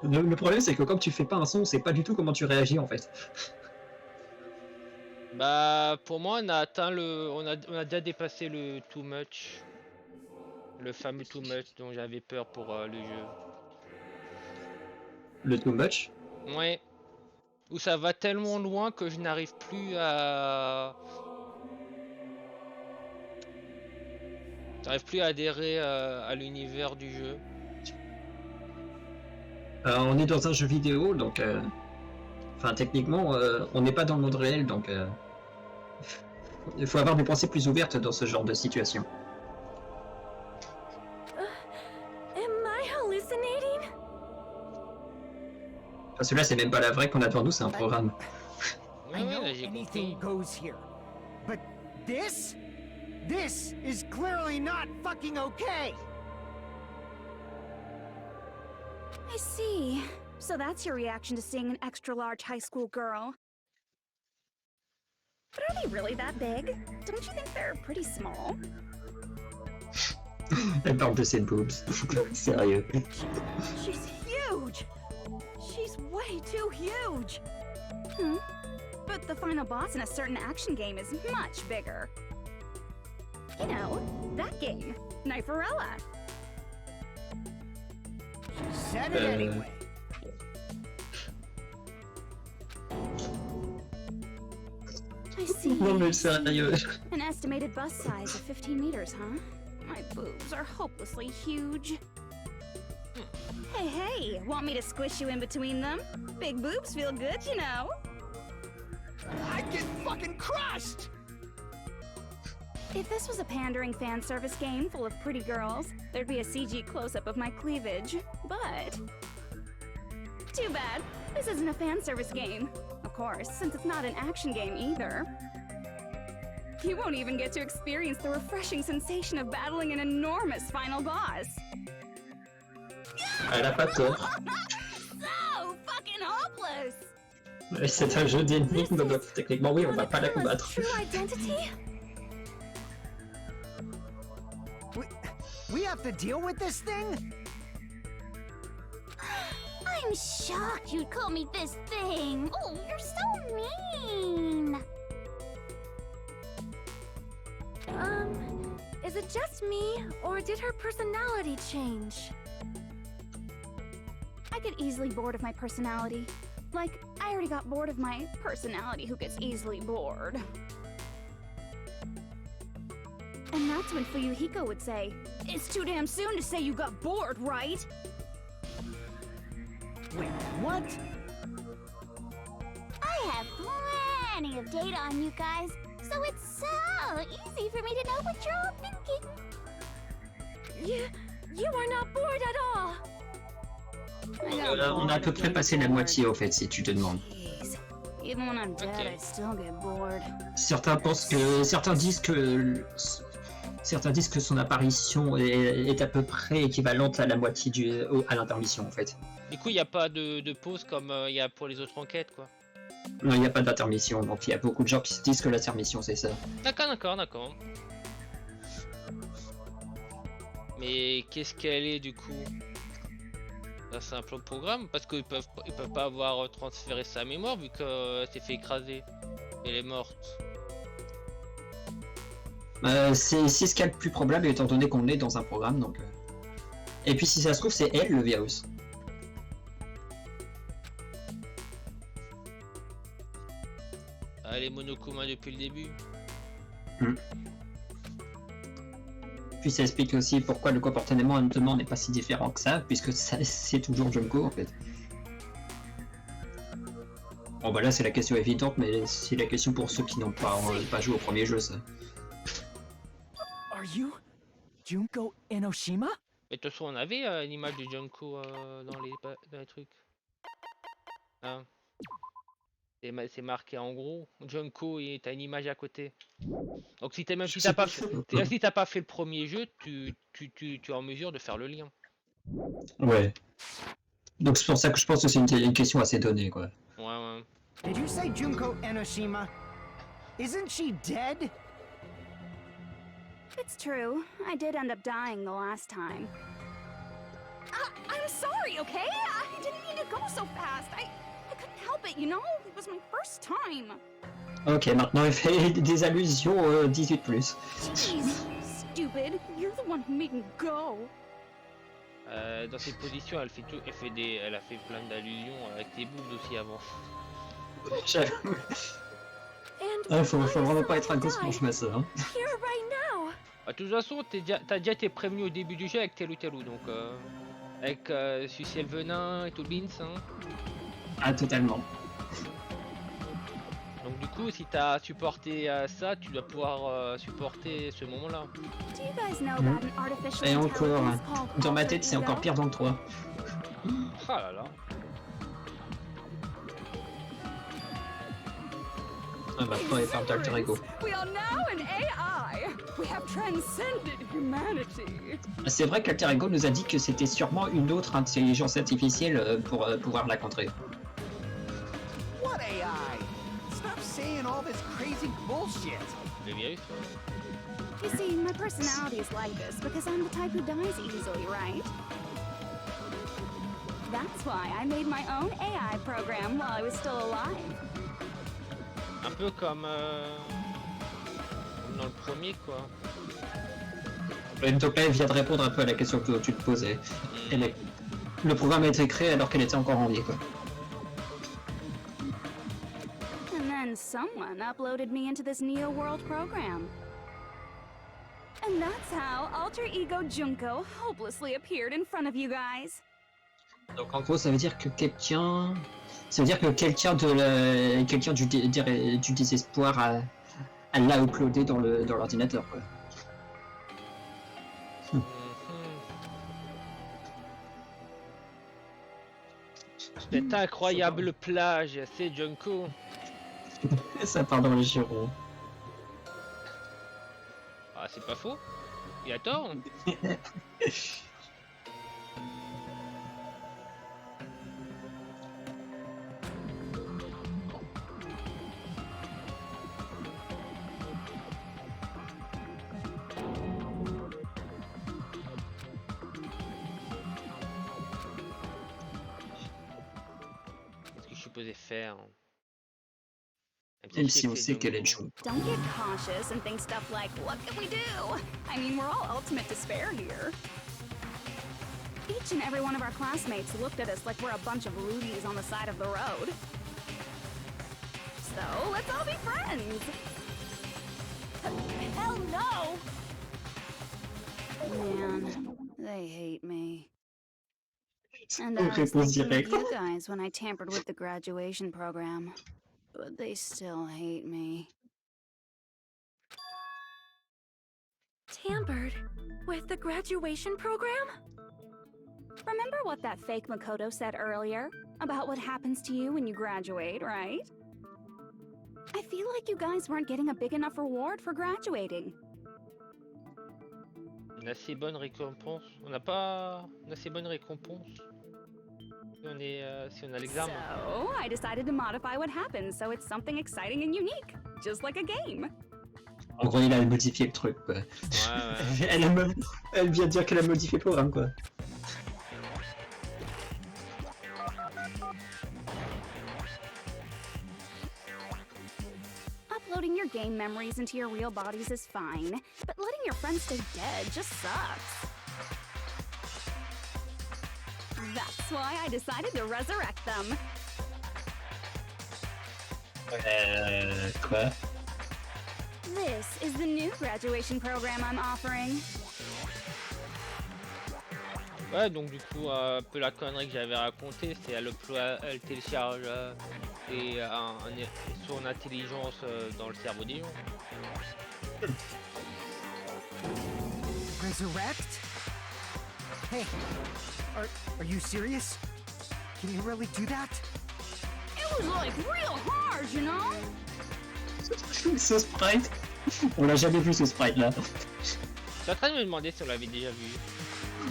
Le problème, c'est que quand tu fais pas un son, on sait pas du tout comment tu réagis en fait. Bah pour moi on a atteint on a déjà dépassé le too much. Le fameux too much dont j'avais peur pour le jeu. Le too much. Ouais. Où ça va tellement loin que je n'arrive plus à... J'arrive plus à adhérer à l'univers du jeu. On est dans un jeu vidéo, donc... Enfin, techniquement, on n'est pas dans le monde réel, donc... Il faut avoir des pensées plus ouvertes dans ce genre de situation. fascinating? Parce que là, c'est même pas la vraie qu'on a devant nous, c'est un programme. I know là, j'ai anything compris. goes here. But this? This is clearly not fucking okay! I see. So that's your reaction to seeing an extra-large high school girl. But are they really that big? Don't you think they're pretty small? Elle parle de ses boobs. Sérieux. She's huge! She's way too huge! Hmm? But the final boss in a certain action game is much bigger. You know, that game, Kniferella. She said it anyway. I see. Non mais sérieux. An estimated bust size of 15 meters, huh? My boobs are hopelessly huge. Hey, hey, want me to squish you in between them? Big boobs feel good, you know. I'd get fucking crushed! If this was a pandering fan service game full of pretty girls, there'd be a CG close-up of my cleavage. But too bad. This isn't a fan service game. Of course, since it's not an action game either. You won't even get to experience the refreshing sensation of battling an enormous final boss. Elle a pas tort. So fucking hopeless! C'est un jeu d'énigmes, donc techniquement oui, on va pas la combattre. True identity? We have to deal with this thing? I'm shocked you'd call me this thing. Oh, you're so mean. Is it just me, or did her personality change? I get easily bored of my personality. Like, I already got bored of my personality who gets easily bored. And that's when Fuyuhiko would say, "It's too damn soon to say you got bored, right?" Wait, what? I have plenty of data on you guys, so it's so easy for me to know what you're all thinking. You are not bored at all. On a à peu près passé la moitié au fait, si tu te demandes. Jeez. Even when I'm dead, I still get bored. Certains disent que son apparition est à peu près équivalente à la moitié à l'intermission en fait. Du coup, il n'y a pas de pause comme il y a pour les autres enquêtes, quoi. Non, il n'y a pas d'intermission, donc il y a beaucoup de gens qui se disent que l'intermission c'est ça. D'accord. Mais qu'est-ce qu'elle est du coup? Un simple programme? Parce qu'ils peuvent pas avoir transféré sa mémoire vu qu'elle s'est fait écraser. Elle est morte. C'est ce qu'il y a le plus probable étant donné qu'on est dans un programme donc. Et puis si ça se trouve c'est elle le virus. Elle est Monokuma depuis le début. Puis ça explique aussi pourquoi le comportement n'est pas si différent que ça, puisque c'est toujours Junko en fait. Bon bah là c'est la question évidente, mais c'est la question pour ceux qui n'ont pas joué au premier jeu ça. Are you Junko Enoshima? Mais de toute façon on avait une image de Junko dans les trucs. Hein? C'est marqué en gros, Junko et t'as une image à côté. Donc si t'as pas fait le premier jeu, tu es en mesure de faire le lien. Ouais. Donc c'est pour ça que je pense que c'est une question assez donnée quoi. Ouais. Did you say Junko Enoshima? Isn't she dead? It's true. I did end up dying the last time. I'm sorry, okay? I didn't mean to go so fast. I couldn't help it, you know? It was my first time. Ok, maintenant elle fait des allusions 18+. Jeez, stupid. You're the one who made me go. Dans cette position, elle a fait plein d'allusions avec tes boobs aussi avant. J'avoue. Faut vraiment pas être un gosse pour jouer à ça. Hein. Here right now. De toute façon, t'as déjà été prévenu au début du jeu avec tel ou tel ou, donc avec sucer le venin et tout le bins. Hein. Ah totalement. Donc du coup, si t'as supporté ça, tu dois pouvoir supporter ce moment-là. Do you guys know about an artificial Et encore, intelligence called dans ma alter tête, c'est ego? encore pire dans le 3. Ah là là. Ah bah, après, il parle d'alter ego. We are now an AI. We have transcended humanity. C'est vrai qu'Alter Ego nous a dit que c'était sûrement une autre intelligence artificielle pour pouvoir la contrer. What AI? Stop saying all this crazy bullshit. Le virus. You see, my personality is like this because I'm the type who dies easily, right? That's why I made my own AI program while I was still alive. Un peu comme dans le premier, quoi. Donc là, elle vient de répondre un peu à la question que tu te posais. Le programme a été créé alors qu'elle était encore en vie, quoi. And then someone uploaded me into this Neo World program. And that's how Alter Ego Junko hopelessly appeared in front of you guys. Donc en gros, ça veut dire que quelqu'un... Ça veut dire que quelqu'un du désespoir l'a uploadé dans l'ordinateur, quoi. Cette incroyable plage, c'est Junko. Ça part dans le giron. Ah, c'est pas faux. Il a tort. Qu'est-ce que je suis supposé faire? Même si on sait qu'elle est joue. Don't get cautious and think stuff like, what can we do? I mean, we're all ultimate despair here. Each and every one of our classmates looked at us like we're a bunch of rudies on the side of the road. So, let's all be friends! Hell no! Man, they hate me. And I was Réponse thinking of directe. you guys when I tampered with the graduation program. But they still hate me. Tampered with the graduation program? Remember what that fake Makoto said earlier? About what happens to you when you graduate, right? I feel like you guys weren't getting a big enough reward for graduating. Une assez bonne récompense. On n'a pas une assez bonne récompense. Si on a l'examen. So, I decided to modify what happens so it's something exciting and unique. Just like a game. En gros, il a modifié le truc, quoi. Ouais. Elle vient de dire qu'elle a modifié le programme, quoi. Uploading your game memories into your real bodies is fine, but letting your friends stay dead just sucks. That's why I decided to resurrect them. Quoi? This is the new graduation program I'm offering. Ouais, donc du coup, un peu la connerie que j'avais racontée, c'est elle télécharge son intelligence dans le cerveau des gens. Resurrect? Hey, are you serious? Can you really do that? It was like real hard, you know? Ce sprite. On l'a jamais vu, ce sprite là. T'es en train de me demander si on l'avait déjà vu.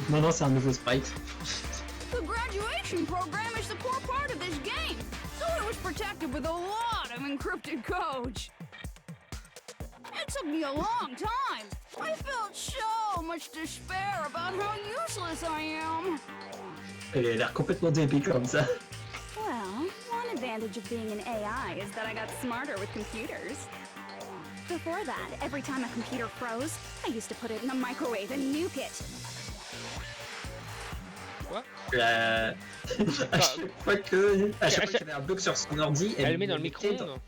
Non, c'est un nouveau sprite. The graduation program is the core part of this game, so it was protected with a lot of encrypted code. It took me a long time. I felt so much despair about how useless I am. Elle a l'air complètement débile comme ça. Well, one advantage of being an AI is that I got smarter with computers. Before that, every time a computer froze, I used to put it in a microwave and nuke it. Quoi? À chaque fois qu'il y avait un bug sur son ordi, Elle le met dans le micro-ondes.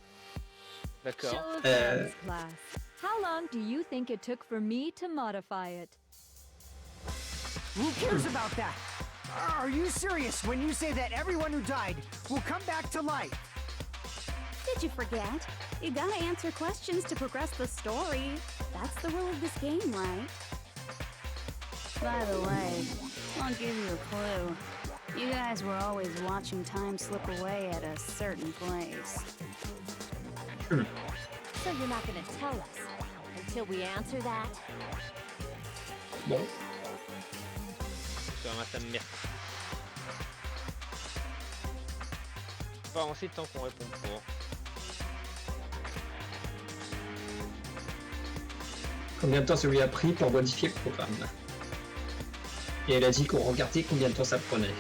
D'accord. Show of hands, class. How long do you think it took for me to modify it? Who cares about that? Are you serious when you say that everyone who died will come back to life? Did you forget? You gotta answer questions to progress the story. That's the rule of this game, right? By the way, I'll give you a clue. You guys were always watching time slip away at a certain place. So you're not gonna tell us until we answer that? Bon. Ça va, ça me merde. On va avancer tant qu'on répond pas. Combien de temps ça lui a pris pour modifier le programme? Et elle a dit qu'on regardait combien de temps ça prenait.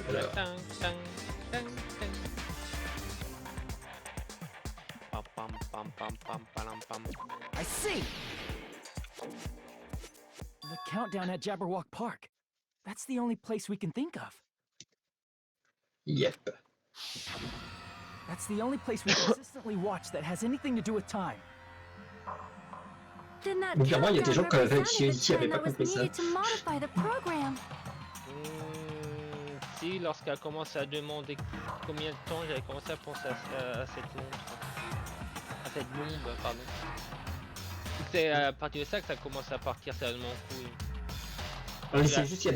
Voilà. Tang, tang, tang, tang. Pam, pam, pam, pam, pam, pam, pam. I see! The countdown at Jabberwock Park. That's the only place we can think of. Yep. That's the only place we consistently watch that has anything to do with time. Then that Donc clairement, il y a des gens countdown qui represented the avaient time pas that was compris ça. needed to modify the program. Si, lorsqu'elle a commencé à demander combien de temps, j'avais commencé à penser à cette montre. À cette bombe, pardon. C'est à partir de ça que ça commence à partir sérieusement en couille. C'est juste qu'il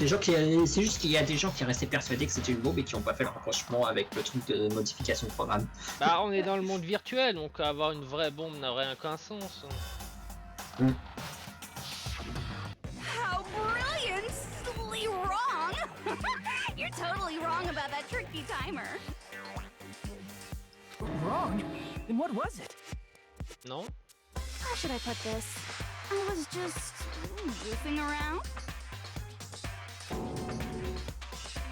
y a des gens qui restaient persuadés que c'était une bombe et qui n'ont pas fait le rapprochement avec le truc de modification de programme. Bah, on est dans le monde virtuel, donc avoir une vraie bombe n'aurait aucun sens. How brilliantly wrong! You're totally wrong about that tricky timer. Wrong? Then what was it? Non? How should I put this? I was just goofing around.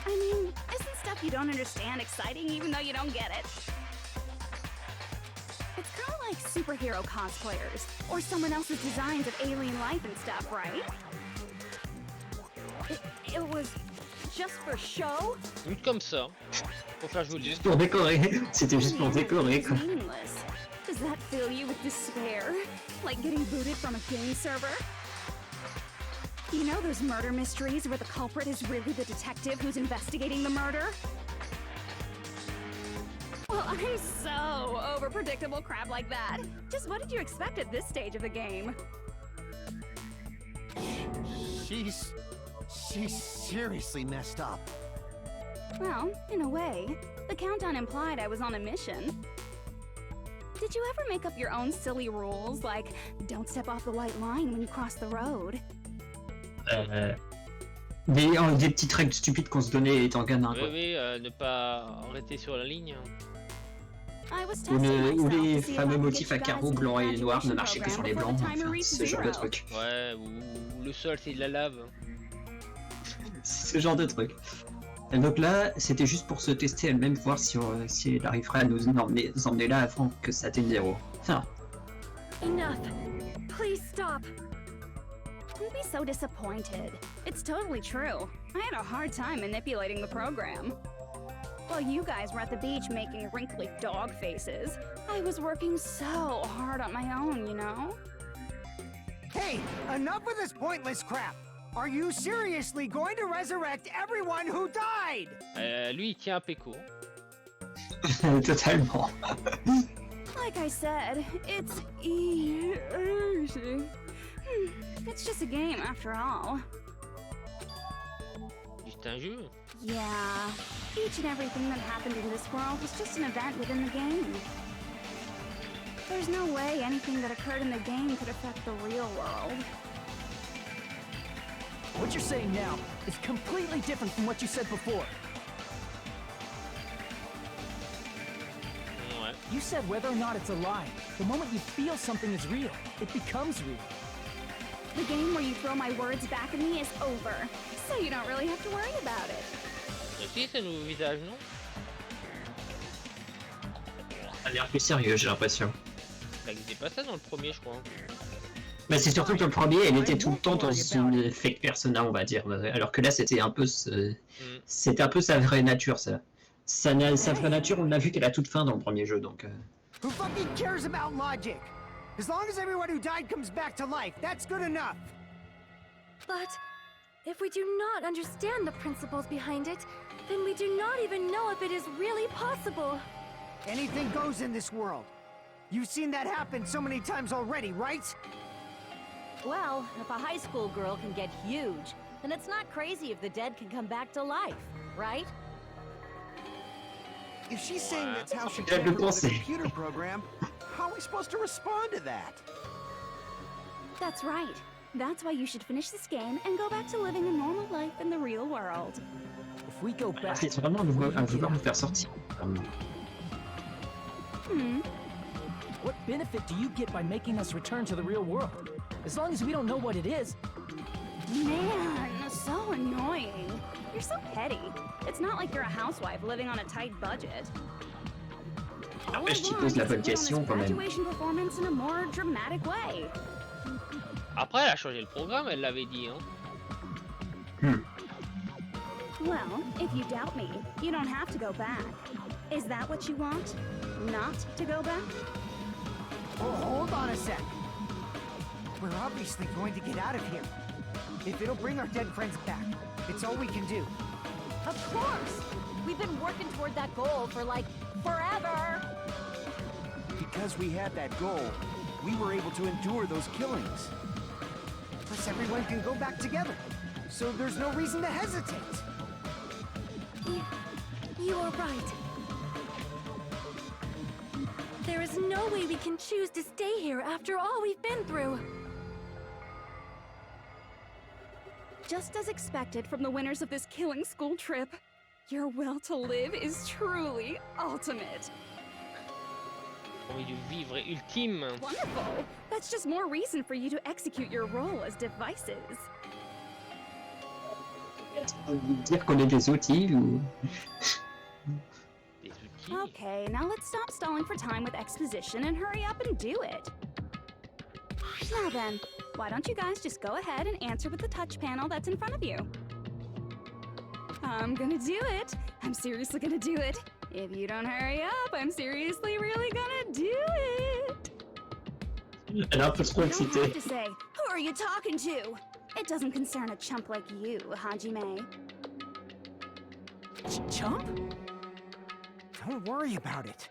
I mean, isn't stuff you don't understand exciting even though you don't get it? It's kind of like superhero cosplayers, or someone else's designs of alien life and stuff, right? It was just for show? Juste comme ça, pour faire joli. Juste pour décorer, c'était juste pour décorer quoi. Meaningless. Does that fill you with despair? Like getting booted from a game server? You know those murder mysteries where the culprit is really the detective who's investigating the murder? Well, I'm so over predictable crap like that. Just what did you expect at this stage of the game? She's seriously messed up. Well, in a way, the countdown implied I was on a mission. Did you ever make up your own silly rules, like don't step off the white line when you cross the road? Des petites règles stupides qu'on se donnait étant gamin. Oui, Quoi. oui, ne pas arrêter sur la ligne. Ou les fameux motifs à carreaux blancs et noirs ne marchaient que sur les blancs. Enfin, ce genre de truc. Ouais, ou le sol c'est de la lave. Ce genre de truc. Et donc là, c'était juste pour se tester elle-même, voir si elle arriverait à nous emmener là avant que ça atteigne 0. Enfin. Enough. Please stop. Don't be so disappointed. It's totally true. I had a hard time manipulating the program. While you guys were at the beach making wrinkly dog faces, I was working so hard on my own, you know? Hey, enough of this pointless crap! Are you seriously going to resurrect everyone who died? Lui il tient à Péco. Totalement. Like I said, it's easy. It's just a game after all. Juste un jeu. Yeah, each and everything that happened in this world was just an event within the game. There's no way anything that occurred in the game could affect the real world. What you're saying now is completely different from what you said before. Ouais. You said whether or not it's a lie. The moment you feel something is real, it becomes real. The game where you throw my words back at me is over, so you don't really have to worry about it. Si, c'est un nouveau visage, non? Ça a l'air plus sérieux, j'ai l'impression. Ça n'existait pas ça dans le premier, je crois. Bah c'est surtout que le premier, elle était tout le temps dans une fake persona, on va dire. Alors que là, c'était un peu c'était un peu sa vraie nature, ça. Sa vraie nature, on l'a vu qu'elle a toute fin dans le premier jeu, donc. Who fucking cares about logic? As long as everyone who died comes back to life, that's good enough. But if we do not understand the principles behind it, then we do not even know if it is really possible. Anything goes in this world. You've seen that happen so many times already, right? Well, if a high school girl can get huge, then it's not crazy if the dead can come back to life, right? If she's saying that's how she J'ai tampered with pensé. the computer program, how are we supposed to respond to that? That's right. That's why you should finish this game and go back to living a normal life in the real world. If we go back, C'est vraiment un vouloir me faire sortir. what benefit do you get by making us return to the real world? As long as we don't know what it is. Man, so annoying. You're so petty. It's not like you're a housewife living on a tight budget. All I N'empêche qu'il want pose la is to bonne put on question this quand même. graduation performance in a more dramatic way. Après, elle a changé le programme, elle l'avait dit. Hein. Well, if you doubt me, you don't have to go back. Is that what you want? Not to go back? Oh, hold on a sec. We're obviously going to get out of here. If it'll bring our dead friends back, it's all we can do. Of course! We've been working toward that goal for like forever! Because we had that goal, we were able to endure those killings. Plus everyone can go back together. So there's no reason to hesitate. You are right. There is no way we can choose to stay here after all we've been through. Just as expected from the winners of this killing school trip, your will to live is truly ultimate. Envie de vivre ultime. Wonderful! That's just more reason for you to execute your role as devices. Dire qu'on est des outils ou... Des outils. Okay, now let's stop stalling for time with exposition and hurry up and do it. Now then, why don't you guys just go ahead and answer with the touch panel that's in front of you? I'm gonna do it. I'm seriously gonna do it. If you don't hurry up, I'm seriously really gonna do it. Elle est un peu trop You don't have excitée. to say, who are you talking to? It doesn't concern a chump like you, Hajime. Chump? Don't worry about it.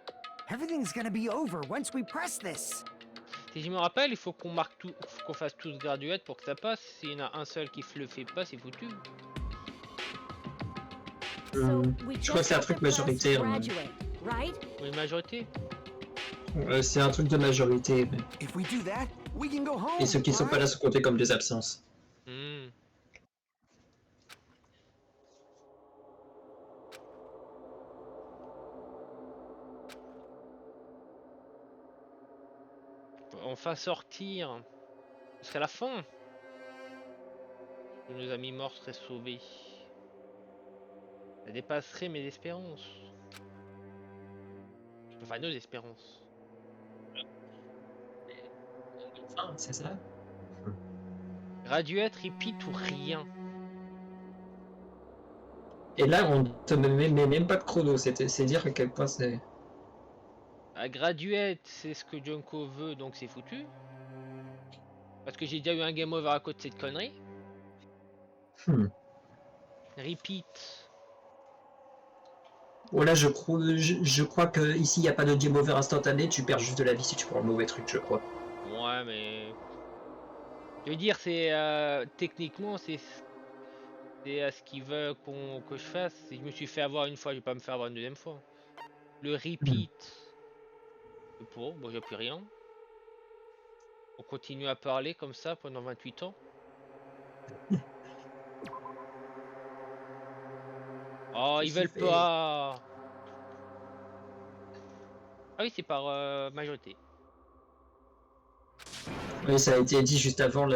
Everything's gonna be over once we press this. Si je me rappelle, il faut qu'on marque tout, qu'on fasse tous graduate pour que ça passe. S'il y en a un seul qui le fait pas, c'est foutu. Je crois que c'est un truc majoritaire. Graduate, right? Oui, majorité. C'est un truc de majorité. Mais... If we do that, we can go home. Et ceux qui sont pas là sont comptés comme des absences. Hmm. Enfin sortir jusqu'à la fin. Nos amis morts seraient sauvés. Ça dépasserait mes espérances. Enfin nos espérances. Ah, c'est ça. Graduate, repeat ou rien. Et là, on te met même pas de chrono. C'est dire à quel point c'est... À graduate, c'est ce que Junko veut, donc c'est foutu. Parce que j'ai déjà eu un game over à côté de cette connerie. Repeat. Voilà, je crois que ici il n'y a pas de game over instantané. Tu perds juste de la vie si tu prends le mauvais truc, je crois. Ouais, mais... Je veux dire, c'est... techniquement, c'est ce qu'ils veulent que je fasse. Si je me suis fait avoir une fois, je vais pas me faire avoir une deuxième fois. Le repeat... Bon, j'ai plus rien. On continue à parler comme ça pendant 28 ans. Oh, ils veulent pas. Ah oui, c'est par majorité. Oui, ça a été dit juste avant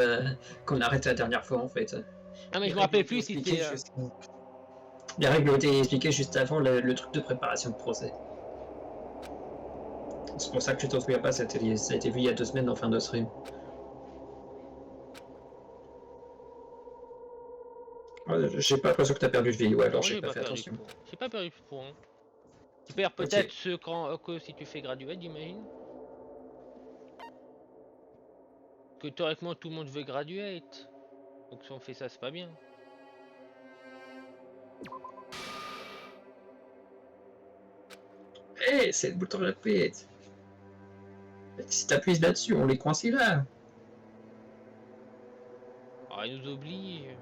qu'on arrête la dernière fois en fait. Ah mais je me rappelle plus si c'était... Les règles ont été expliquées juste avant le truc de préparation de procès. C'est pour ça que tu t'en souviens pas, ça a été vu il y a 2 semaines en fin de stream. J'ai pas l'impression que t'as perdu de vie, ouais, alors j'ai pas fait attention. J'ai pas perdu de points. Tu perds peut-être ce que si tu fais graduate, j'imagine. Que théoriquement tout le monde veut graduate. Donc si on fait ça, c'est pas bien. paix, c'est le bouton de la paix. Si t'appuies là-dessus, on les coincé là. Ah, il nous oblige.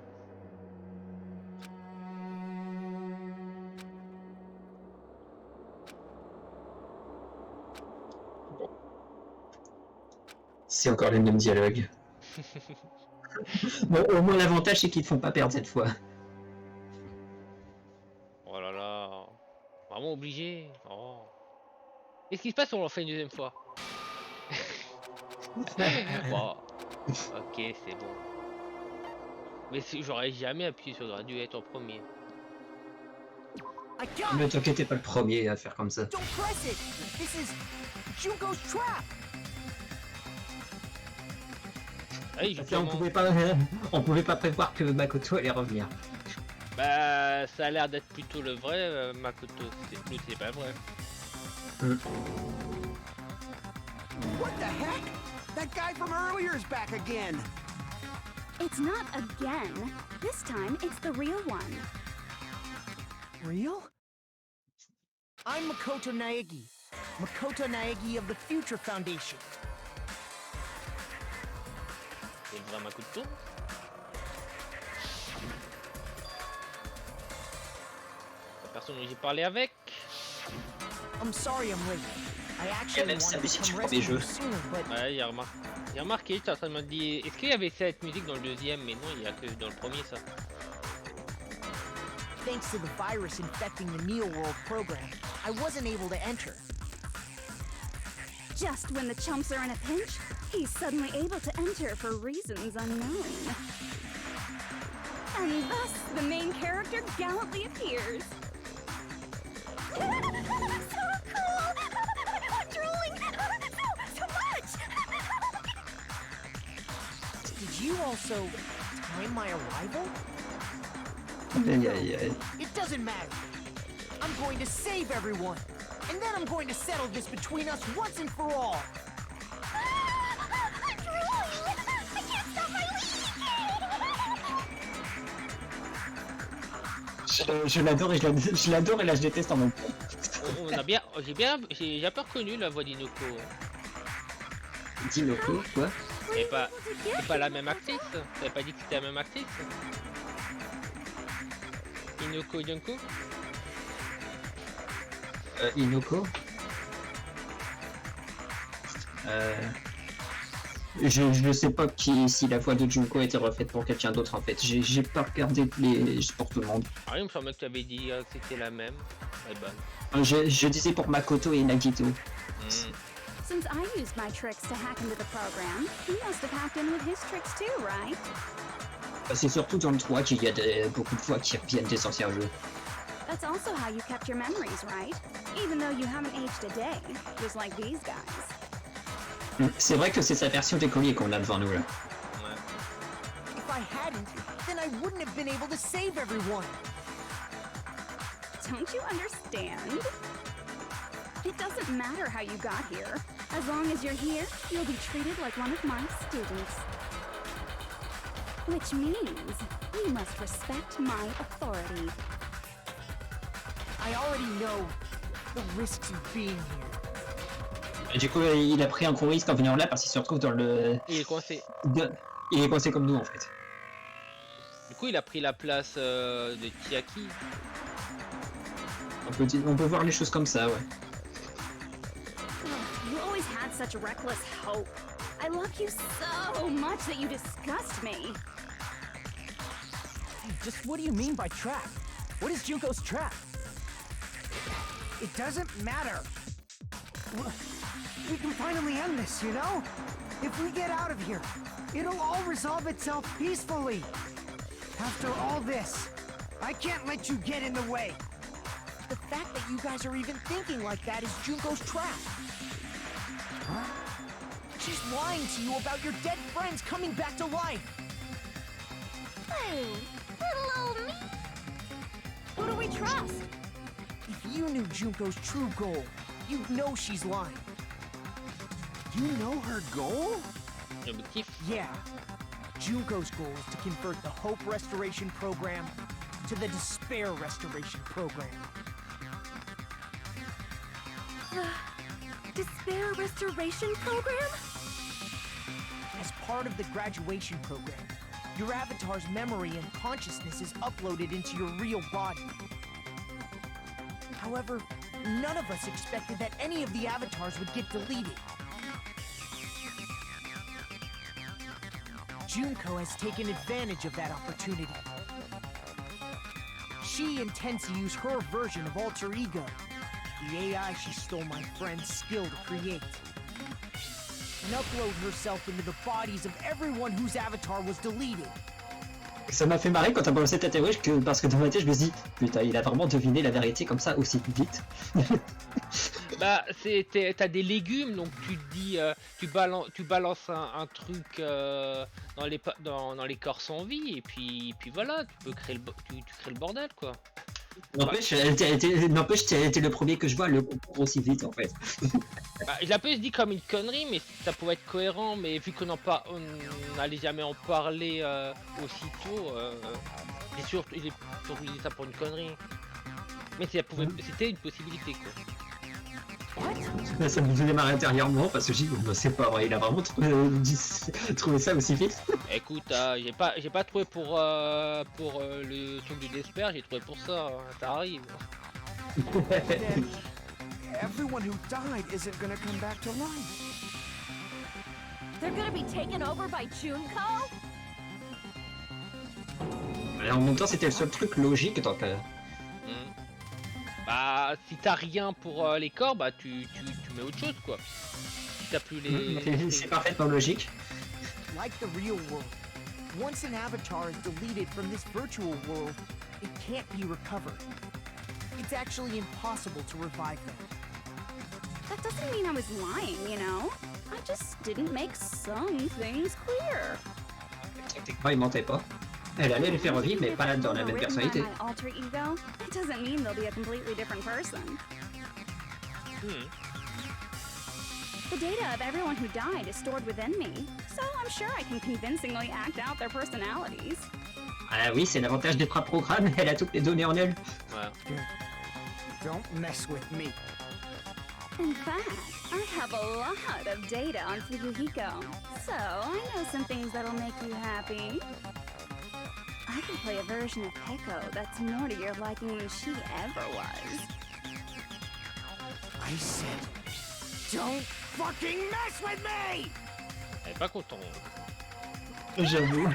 C'est encore les mêmes dialogues. Bon, au moins l'avantage c'est qu'ils te font pas perdre cette fois. Oh là là. Vraiment obligé. Oh. Qu'est-ce qui se passe si on le fait une deuxième fois? Bon. Ok, c'est bon. Mais j'aurais jamais appuyé sur aurait dû être en premier. I got Mais it! t'inquiète, t'es pas le premier à faire comme ça. Don't press it! This is Junko's trap! Ah oui, Parce qu'on justement. on pouvait pas prévoir que Makoto allait revenir. Bah, ça a l'air d'être plutôt le vrai Makoto. L'autre, c'est pas vrai. What the heck? That guy from earlier is back again. It's not again. This time, it's the real one. Real? I'm Makoto Naegi. Makoto Naegi of the Future Foundation. C'est le vrai Makoto. La personne dont j'ai parlé avec. I'm sorry I'm late. I actually même wanted ça, to come c'est rescue du you premier sooner, but Ouais, il a remarqué, j'étais en train de me dire, est-ce qu'il y avait cette musique dans le deuxième? Mais non, il y a que dans le premier ça. thanks to the virus infecting the Neo World program, I wasn't able to enter. Just when the chumps are in a pinch, he's suddenly able to enter for reasons unknown. And thus, the main character gallantly appears. So cool! I'm drooling! So much! Did you also time my arrival? Aïe aïe aïe. It doesn't matter. I'm going to save everyone. And then I'm going to settle this between us once and for all. I'm drooling! I can't stop my leaking! Je l'adore et je l'adore et là je déteste en même temps. On a bien, j'ai un peu reconnu la voix d'Inoko. Dinoko, quoi? C'est pas la même actrice. T'avais pas dit que c'était la même actrice? Inoko Yonko? Inoko? Je sais pas si la voix de Junko a été refaite pour quelqu'un d'autre en fait. J'ai pas regardé pour tout le monde. Ah, il me semblait que tu avais dit que c'était la même. Eh ben. Je disais pour Makoto et Nagito. Since I used my tricks to hack into the program, he must have hacked in with his tricks too, right? C'est surtout dans le 3 qu'il y a beaucoup de voix qui reviennent des anciens jeux. That's also how you kept your memories, right? Even though you haven't aged a day, just like these guys. C'est vrai que c'est sa version des colliers qu'on a devant nous là. If I hadn't, then I wouldn't have been able to save everyone. Don't you understand? It doesn't matter how you got here. As long as you're here, you'll be treated like one of my students. Which means you must respect my authority. I already know the risks of being here. Et du coup, il a pris un gros risque en venant là parce qu'il se retrouve dans le. Il est coincé. Il est coincé comme nous en fait. Du coup, il a pris la place de Chiaki. On peut voir les choses comme ça, ouais. You always had such reckless hope. I love you so much that you disgust me. Hey, just what do you mean by trap? What is Junko's trap? It doesn't matter. We can finally end this, you know? If we get out of here, it'll all resolve itself peacefully. After all this, I can't let you get in the way. The fact that you guys are even thinking like that is Junko's trap. Huh? She's lying to you about your dead friends coming back to life. Hey, little old me. Who do we trust? If you knew Junko's true goal, you'd know she's lying. You know her goal? L'objectif. Yeah. Junko's goal is to convert the Hope Restoration Program to the Despair Restoration Program. Despair Restoration Program? As part of the graduation program, your avatar's memory and consciousness is uploaded into your real body. However, none of us expected that any of the avatars would get deleted. Junko has taken advantage of that opportunity. She intends to use her version of Alter Ego, the AI she stole my friend's skill to create, and upload herself into the bodies of everyone whose avatar was deleted. Ça m'a fait marrer quand t'as balancé ta théorie, parce que dans ma tête je me suis dit, putain, il a vraiment deviné la vérité comme ça aussi vite. Bah, t'as des légumes, donc tu te dis, tu balances un truc dans les corps sans vie, et puis voilà, tu peux créer tu crées le bordel, quoi. N'empêche, t'as été le premier que je vois le comprendre aussi vite en fait. Bah, je l'ai dit comme une connerie, mais ça pouvait être cohérent, mais vu qu'on n'allait jamais en parler aussitôt, j'ai surtout dit ça pour une connerie. Mais c'était une possibilité, quoi. Ça me faisait marrer intérieurement parce que j'ai dit, bon, c'est pas vrai, il a vraiment trouvé ça aussi vite. Écoute, j'ai pas trouvé pour le truc du Despair, j'ai trouvé pour ça, ça arrive. Everyone who died isn't gonna come back to life. They're gonna be taken over by Junko? En même temps, c'était le seul truc logique tant que... Bah, si t'as rien pour les corps, bah tu mets autre chose, quoi. Si t'as plus les... C'est parfaitement logique. Like the real world, once an avatar is deleted from this virtual world, it can't be recovered. It's actually impossible to revive them. That doesn't mean I was lying, you know? I just didn't make some things clear. Techniquement, il mentait pas. Elle allait les faire revivre, mais pas là dans la même personnalité. Alter ego, it doesn't mean they'll be a completely different person. The data of everyone who died is stored within me, so I'm sure I can convincingly act out their personalities. Ah oui, c'est l'avantage des programmes, elle a toutes les données en elle. Ouais. Don't mess with me. In fact, I have a lot of data on Fuyuhiko, so I know some things that'll make you happy. I can play a version of Peko that's more to your liking than she ever was. I said, don't fucking mess with me! Elle est pas contente. J'avoue.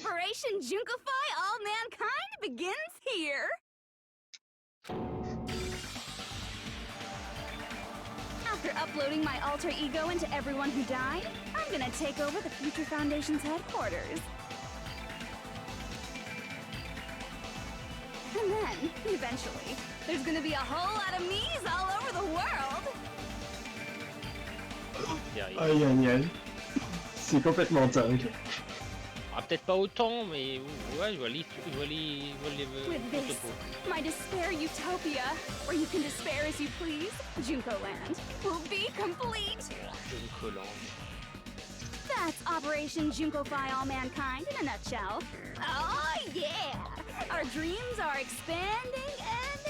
Operation Junkify All Mankind begins here! After uploading my alter ego into everyone who died, I'm gonna take over the Future Foundation's headquarters. And then, eventually, there's gonna be a whole lot of me's all over the world! Aïe aïe aïe. C'est complètement dingue. Ah, peut-être pas autant, mais ouais, je vois les With this, my despair utopia, where you can despair as you please, Junko Land, will be complete! Junko Land. That's Operation Junkify All Mankind in a nutshell. Oh yeah! Our dreams are expanding and...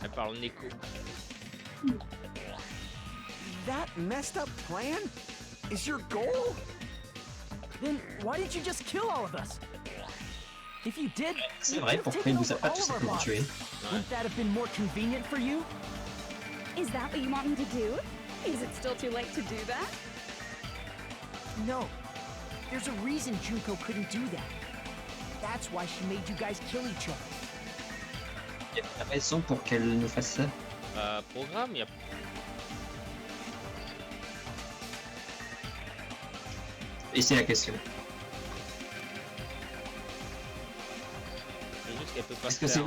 Elle parle Neko. That messed up plan is your goal? Then why didn't you just kill all of us? If you did, C'est vrai, pourquoi il nous a pas tous tués? Wouldn't that have been more convenient for you? Is that what you want me to do? Is it still too late to do that? No. There's a reason Junko couldn't do that. That's why she made you guys kill each other. Il y a pas raison pour qu'elle nous fasse ça. Programme, y'a... Et c'est la question. C'est juste qu'elle peut pas Est-ce que faire.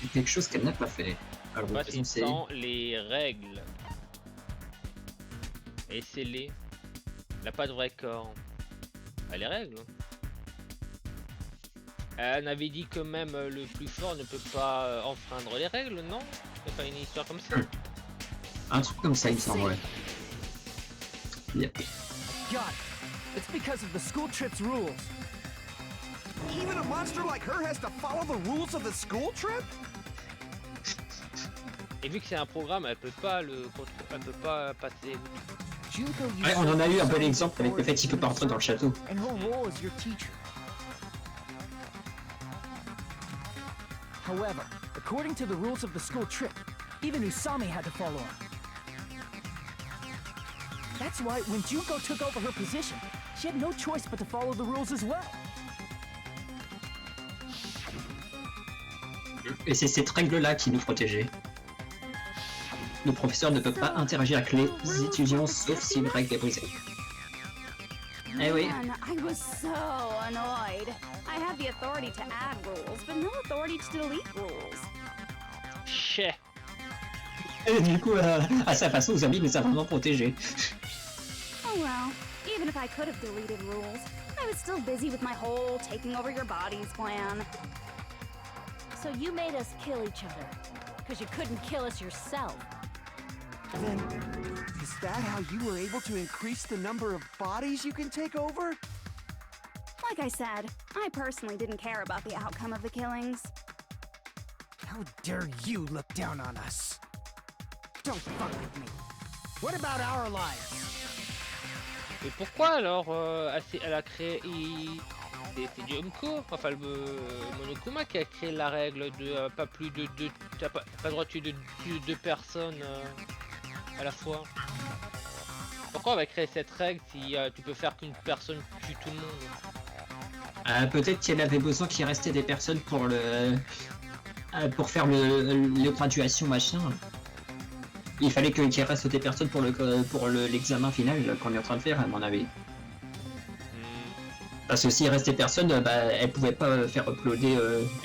c'est quelque chose qu'elle n'a pas fait? Alors, Pas si sans les règles. Et scellé. Elle n'a pas de vrai corps. Bah, les règles. Elle avait dit que même le plus fort ne peut pas enfreindre les règles, non? C'est pas une histoire comme ça? Un truc comme ça, il me semble, ouais. Yep. God, it's because of the school trip's rules. Even a monster like her has to follow the rules of the school trip? Et vu que c'est un programme, elle peut pas elle peut pas passer. Ouais, on en a eu un bon exemple avec le fait qu'il peut pas rentrer dans le château. And her role as your teacher. However, according to the rules of the school trip, even Usami had to follow her. That's why when Junko took over her position, she had no choice but to follow the rules as well. Et c'est cette règle-là qui nous protégeait. Le professeur ne peut pas interagir avec les étudiants sauf si une règle est brisée. Eh oui. Man, I was so annoyed. I had the authority to add rules, but no authority to delete rules. Chais. Et du coup, à sa façon, Usami nous a vraiment protégés. Oh well, even if I could have deleted rules, I was still busy with my whole taking over your bodies plan. So you made us kill each other, because you couldn't kill us yourself. Then, is that how you were able to increase the number of bodies you can take over? Like I said, I personally didn't care about the outcome of the killings. How dare you look down on us? Don't fuck with me. What about our lives? Et pourquoi alors elle a créé... C'est Junko, enfin le Monokuma qui a créé la règle de pas plus de deux... T'as pas le droit de tuer deux personnes à la fois. Pourquoi on va créer cette règle si tu peux faire qu'une personne tue tout le monde? Peut-être qu'elle avait besoin qu'il restait des personnes pour faire le graduation machin. Il fallait qu'il reste des personnes pour l'examen final qu'on est en train de faire, à mon avis. Parce que s'il restait personne, elle pouvait pas faire uploader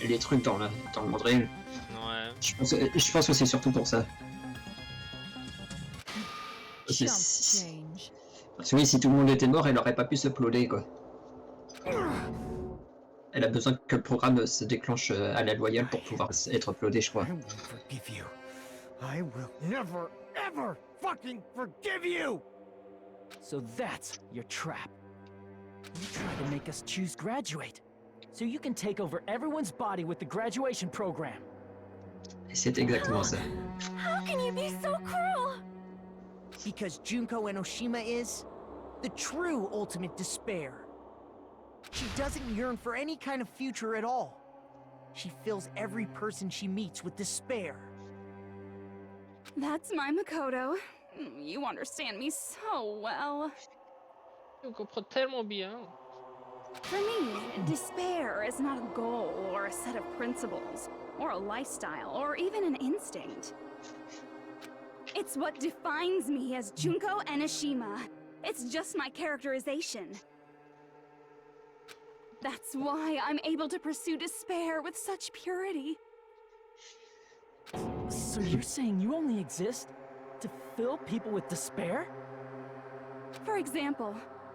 les trucs dans le monde réel. Ouais. Je pense que c'est surtout pour ça. Parce que oui, si tout le monde était mort, elle aurait pas pu s'uploader quoi. Elle a besoin que le programme se déclenche à la loyale pour pouvoir être uploadé, je crois. I won't forgive you. I will never, ever fucking forgive you! So that's your trap. You try to make us choose graduate, so you can take over everyone's body with the graduation program. Et c'est exactement ça. How can you be so cruel? Because Junko Enoshima is the true ultimate despair. She doesn't yearn for any kind of future at all. She fills every person she meets with despair. That's my Makoto. You understand me so well. On comprend tellement bien. For me, despair is not a goal or a set of principles, or a lifestyle, or even an instinct. It's what defines me as Junko Enoshima. It's just my characterization. That's why I'm able to pursue despair with such purity. So you're saying you only exist to fill people with despair? For example,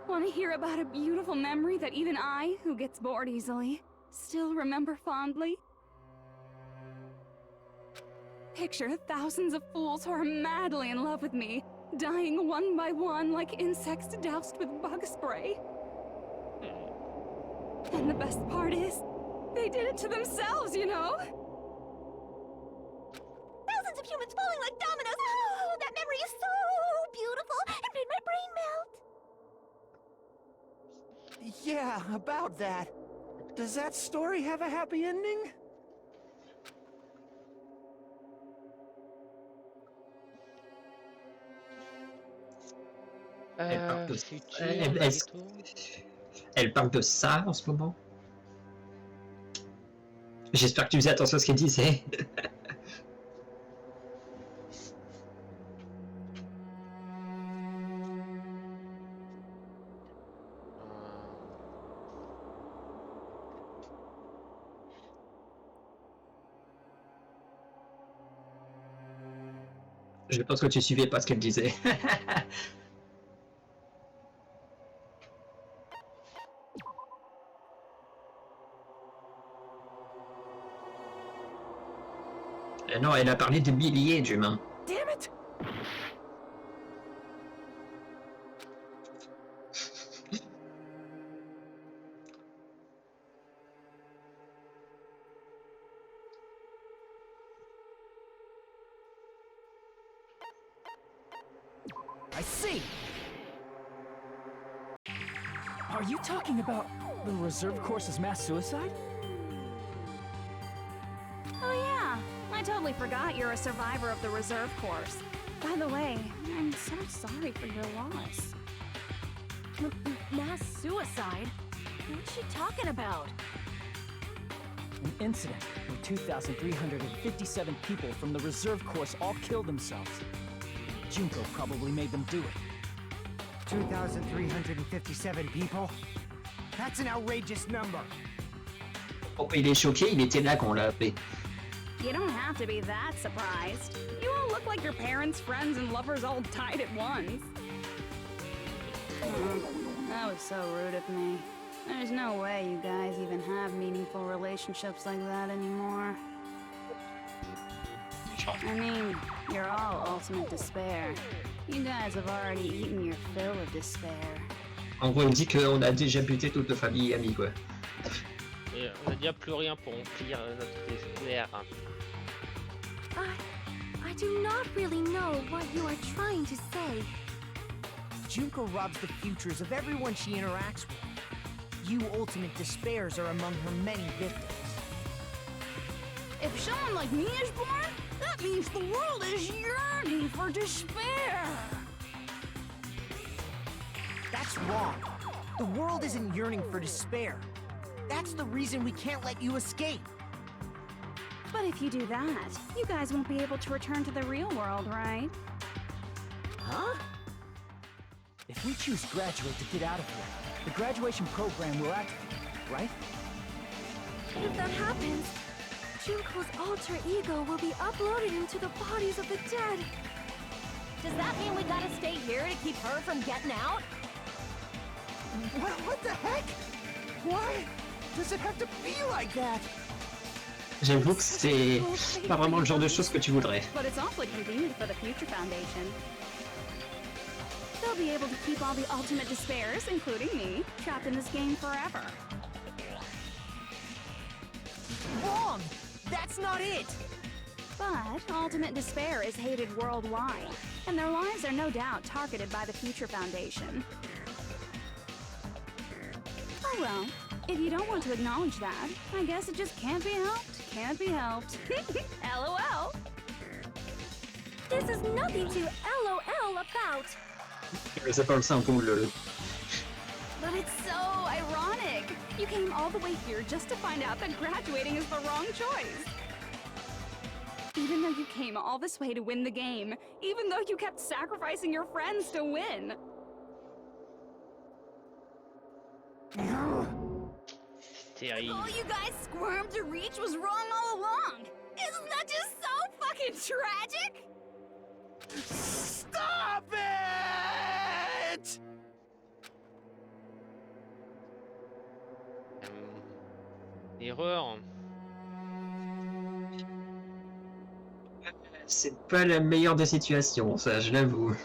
want to hear about a beautiful memory that even I, who gets bored easily, still remember fondly? Picture thousands of fools who are madly in love with me, dying one by one like insects doused with bug spray. And the best part is, they did it to themselves, you know? Thousands of humans falling like dominoes! Oh, that memory is so beautiful! It made my brain melt! Yeah, about that. Does that story have a happy ending? Elle parle de ça en ce moment. J'espère que tu faisais attention à ce qu'elle disait. Je pense que tu suivais pas ce qu'elle disait. Non, elle a parlé de milliers d'humains. Damn it! I see. Are you talking about the reserve course's mass suicide? Oh yeah, I totally forgot you're a survivor of the reserve course. By the way, I'm so sorry for your loss. Mass suicide? What's she talking about? An incident where 2,357 people from the reserve course all killed themselves. Junko probably made them do it. 2,357 people? That's an outrageous number. Oh, il est choqué, il était là quand on l'a appelé. You don't have to be that surprised. You all look like your parents, friends, and lovers all died at once. That was so rude of me. There's no way you guys even have meaningful relationships like that anymore. I mean, you're all ultimate despair. You guys have already eaten your fill of despair. En gros, il dit qu'on a déjà buté toute nos familles et amis, quoi. Et on a déjà plus rien pour remplir notre désert. I do not really know what you are trying to say. Junko robs the futures of everyone she interacts with. You ultimate despairs are among her many victims. If someone like me is born, that means the world is yearning for despair. That's wrong. The world isn't yearning for despair. That's the reason we can't let you escape. But if you do that, you guys won't be able to return to the real world, right? Huh? If we choose graduate to get out of here, the graduation program will activate, right? If that happens, Junko's alter ego will be uploaded into the bodies of the dead. Does that mean we gotta stay here to keep her from getting out? What the heck? Why does it have to be like that? J'avoue que c'est pas vraiment le genre de choses que tu voudrais. But it's awfully convenient for the Future Foundation. They'll be able to keep all the ultimate despairs, including me, trapped in this game forever. Wrong! That's not it! But ultimate despair is hated worldwide, and their lives are no doubt targeted by the Future Foundation. Oh well, if you don't want to acknowledge that, I guess it just can't be helped. Can't be helped. LOL! This is nothing to LOL about. C'est pas le sein pour le. But it's so ironic. You came all the way here just to find out that graduating is the wrong choice. Even though you came all this way to win the game, even though you kept sacrificing your friends to win. Terrible. All you guys squirmed to reach was wrong all along. Isn't that just so fucking tragic? Stop it! Erreur. C'est pas la meilleure des situations, ça, je l'avoue.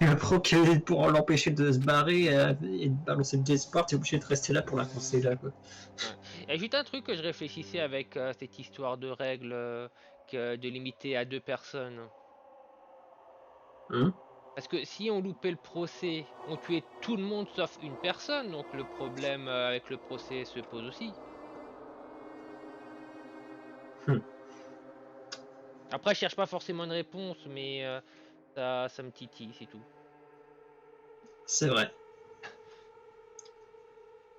Après que pour l'empêcher de se barrer et de balancer le désespoir, t'es obligé de rester là pour la coincer là, quoi. Ouais. Et juste un truc que je réfléchissais avec cette histoire de règles de limiter à 2 personnes. Parce que si on loupait le procès, on tuait tout le monde sauf une personne, donc le problème avec le procès se pose aussi. Après, je cherche pas forcément une réponse, mais ça me titille, c'est tout. C'est vrai.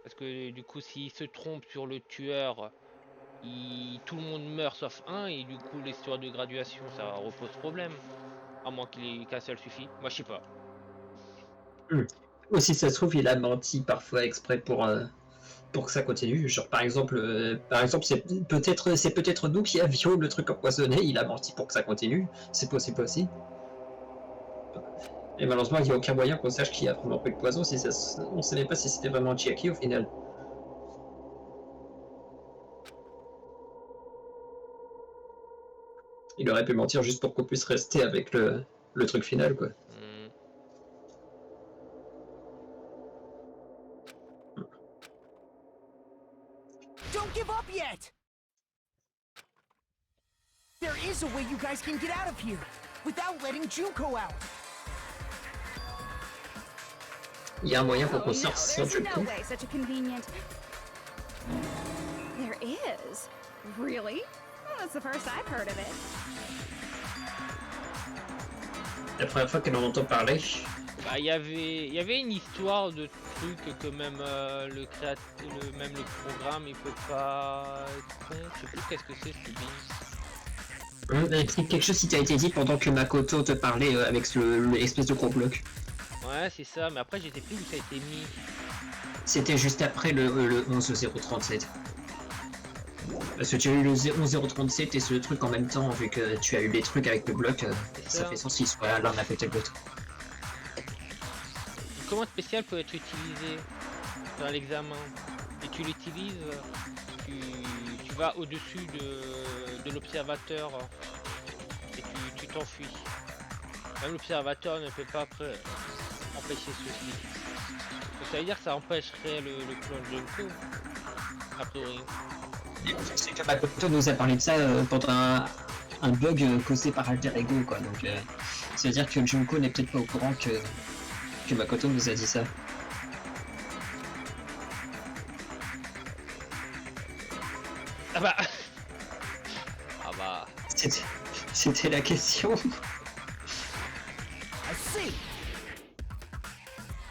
Parce que du coup, s'il se trompe sur le tueur, tout le monde meurt sauf un, et du coup, l'histoire de graduation, ça repose problème. À moins qu'un seul suffit. Moi, je sais pas. Aussi, ça se trouve, il a menti parfois exprès pour que ça continue. Genre, par exemple, c'est peut-être nous qui avions le truc empoisonné. Il a menti pour que ça continue. C'est possible aussi. Et malheureusement, il n'y a aucun moyen qu'on sache qui a vraiment pris le poison. On ne savait pas si c'était vraiment Chiaki au final. Il aurait pu mentir juste pour qu'on puisse rester avec le truc final, quoi. Don't give up yet! There is a way you guys can get out of here without letting Junko out. Il y a un moyen pour Oh, qu'on no, sorte sans there's Junko. no way such a convenient... There is? Really? Well, that's the first I've heard of it. La première fois qu'elle en entend parler. Bah, il y avait une histoire de truc que même le programme il peut pas être con. Je sais plus qu'est-ce que c'est Explique quelque chose si t'as été dit pendant que Makoto te parlait avec l'espèce de gros bloc. Ouais, c'est ça, mais après j'étais plus où ça a été mis. C'était juste après le 11.037. Parce que tu as eu le 11.037 et ce truc en même temps, vu que tu as eu les trucs avec le bloc, ça fait sens qu'ils soient l'un à côté de l'autre. Une commande spéciale peut être utilisée dans l'examen. Et tu l'utilises, tu vas au-dessus de l'observateur et tu t'enfuis. Même l'observateur ne peut pas empêcher ceci. Donc ça veut dire que ça empêcherait le clone Junko, a priori. C'est que Makoto nous a parlé de ça pendant un bug causé par Alter Ego, quoi. Donc ça veut dire que Junko n'est peut-être pas au courant que Makoto nous a dit ça. Ah bah ah bah C'était la question.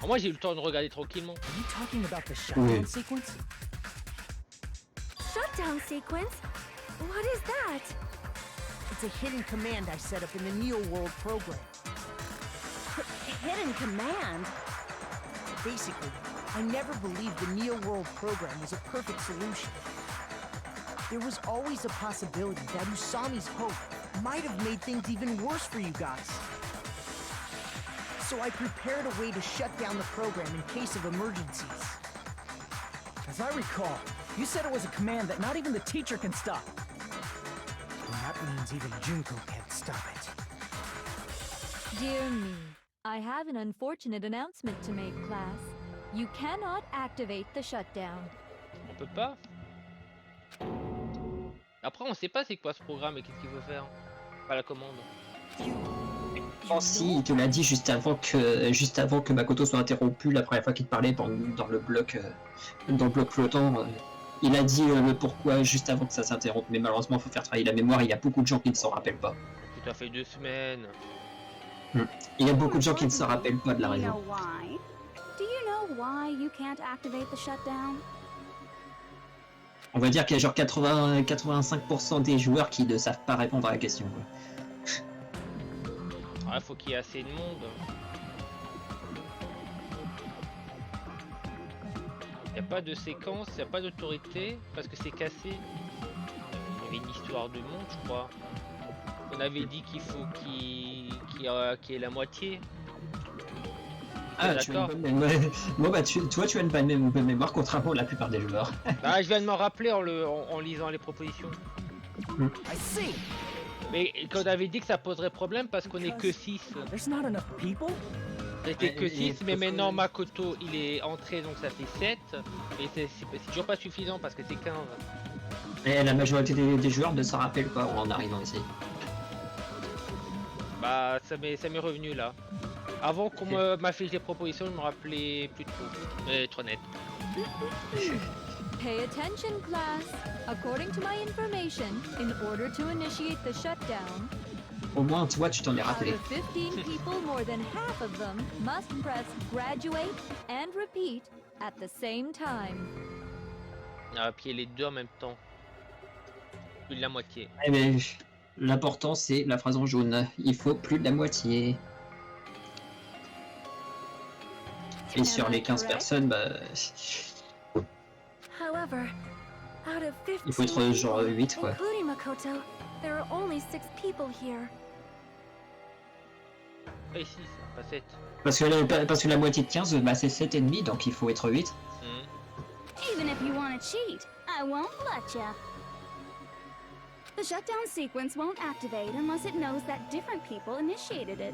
Moi j'ai eu le temps de regarder tranquillement. Are you talking about the shutdown sequence? Shutdown sequence? What is that? It's a hidden command I set up in the Neo World program. Hidden command? Basically, I never believed the Neo World program was a perfect solution. There was always a possibility that Usami's hope might have made things even worse for you guys. So I prepared a way to shut down the program in case of emergencies. As I recall, you said it was a command that not even the teacher can stop. And that means even Junko can't stop it. Dear me, I have an unfortunate announcement to make, class. You cannot activate the shutdown. On peut pas. Après on sait pas c'est quoi ce programme et qu'est-ce qu'il veut faire. Pas la commande. Si, il te l'a dit juste avant que Makoto soit interrompu la première fois qu'il te parlait dans le bloc flottant. Il a dit le pourquoi juste avant que ça s'interrompe, mais malheureusement il faut faire travailler la mémoire, il y a beaucoup de gens qui ne s'en rappellent pas. Tout à fait 2 semaines. Il y a beaucoup de gens qui ne se rappellent pas de la Do you raison. know why? Do you know why you can't activate the shutdown? On va dire qu'il y a genre 85% des joueurs qui ne savent pas répondre à la question, quoi. Ah, faut qu'il y ait assez de monde. Y a pas de séquence, y a pas d'autorité parce que c'est cassé. Il y avait une histoire de monde, je crois. On avait dit qu'il faut qu'il y ait la moitié. Ah, tu as une bonne mémoire. Bon bah toi tu as une bonne mémoire contrairement à la plupart des joueurs. Bah je viens de m'en rappeler en lisant les propositions. I see. Mais qu'on avait dit que ça poserait problème parce qu'on est que 6. There's not enough people? On était que 6, mais maintenant Makoto il est entré donc ça fait 7. Et c'est toujours pas suffisant parce que c'est 15. Et la majorité des joueurs ne s'en rappellent pas en arrivant ici. Bah ça m'est revenu là. Avant qu'on m'affiche les propositions, je me rappelais plus trop. Être honnête. Pay attention, class. According to my information, in order to initiate the shutdown, Au moins toi tu t'en es out rappelé. of 15 people, more than half of them must press graduate and repeat at the same time. Ah, puis les deux en même temps. Plus de la moitié. Eh ben, l'important c'est la phrase en jaune. Il faut plus de la moitié. Et sur les 15 personnes, bah... However, out of 15 il faut être genre 8 quoi. including Makoto, there are only 6 people here. Ah, ici, ça, pas 7. Parce que la moitié de 15, bah c'est 7,5, donc il faut être 8. Even if you want to cheat, I won't let ya. The shutdown sequence won't activate unless it knows that different people initiated it.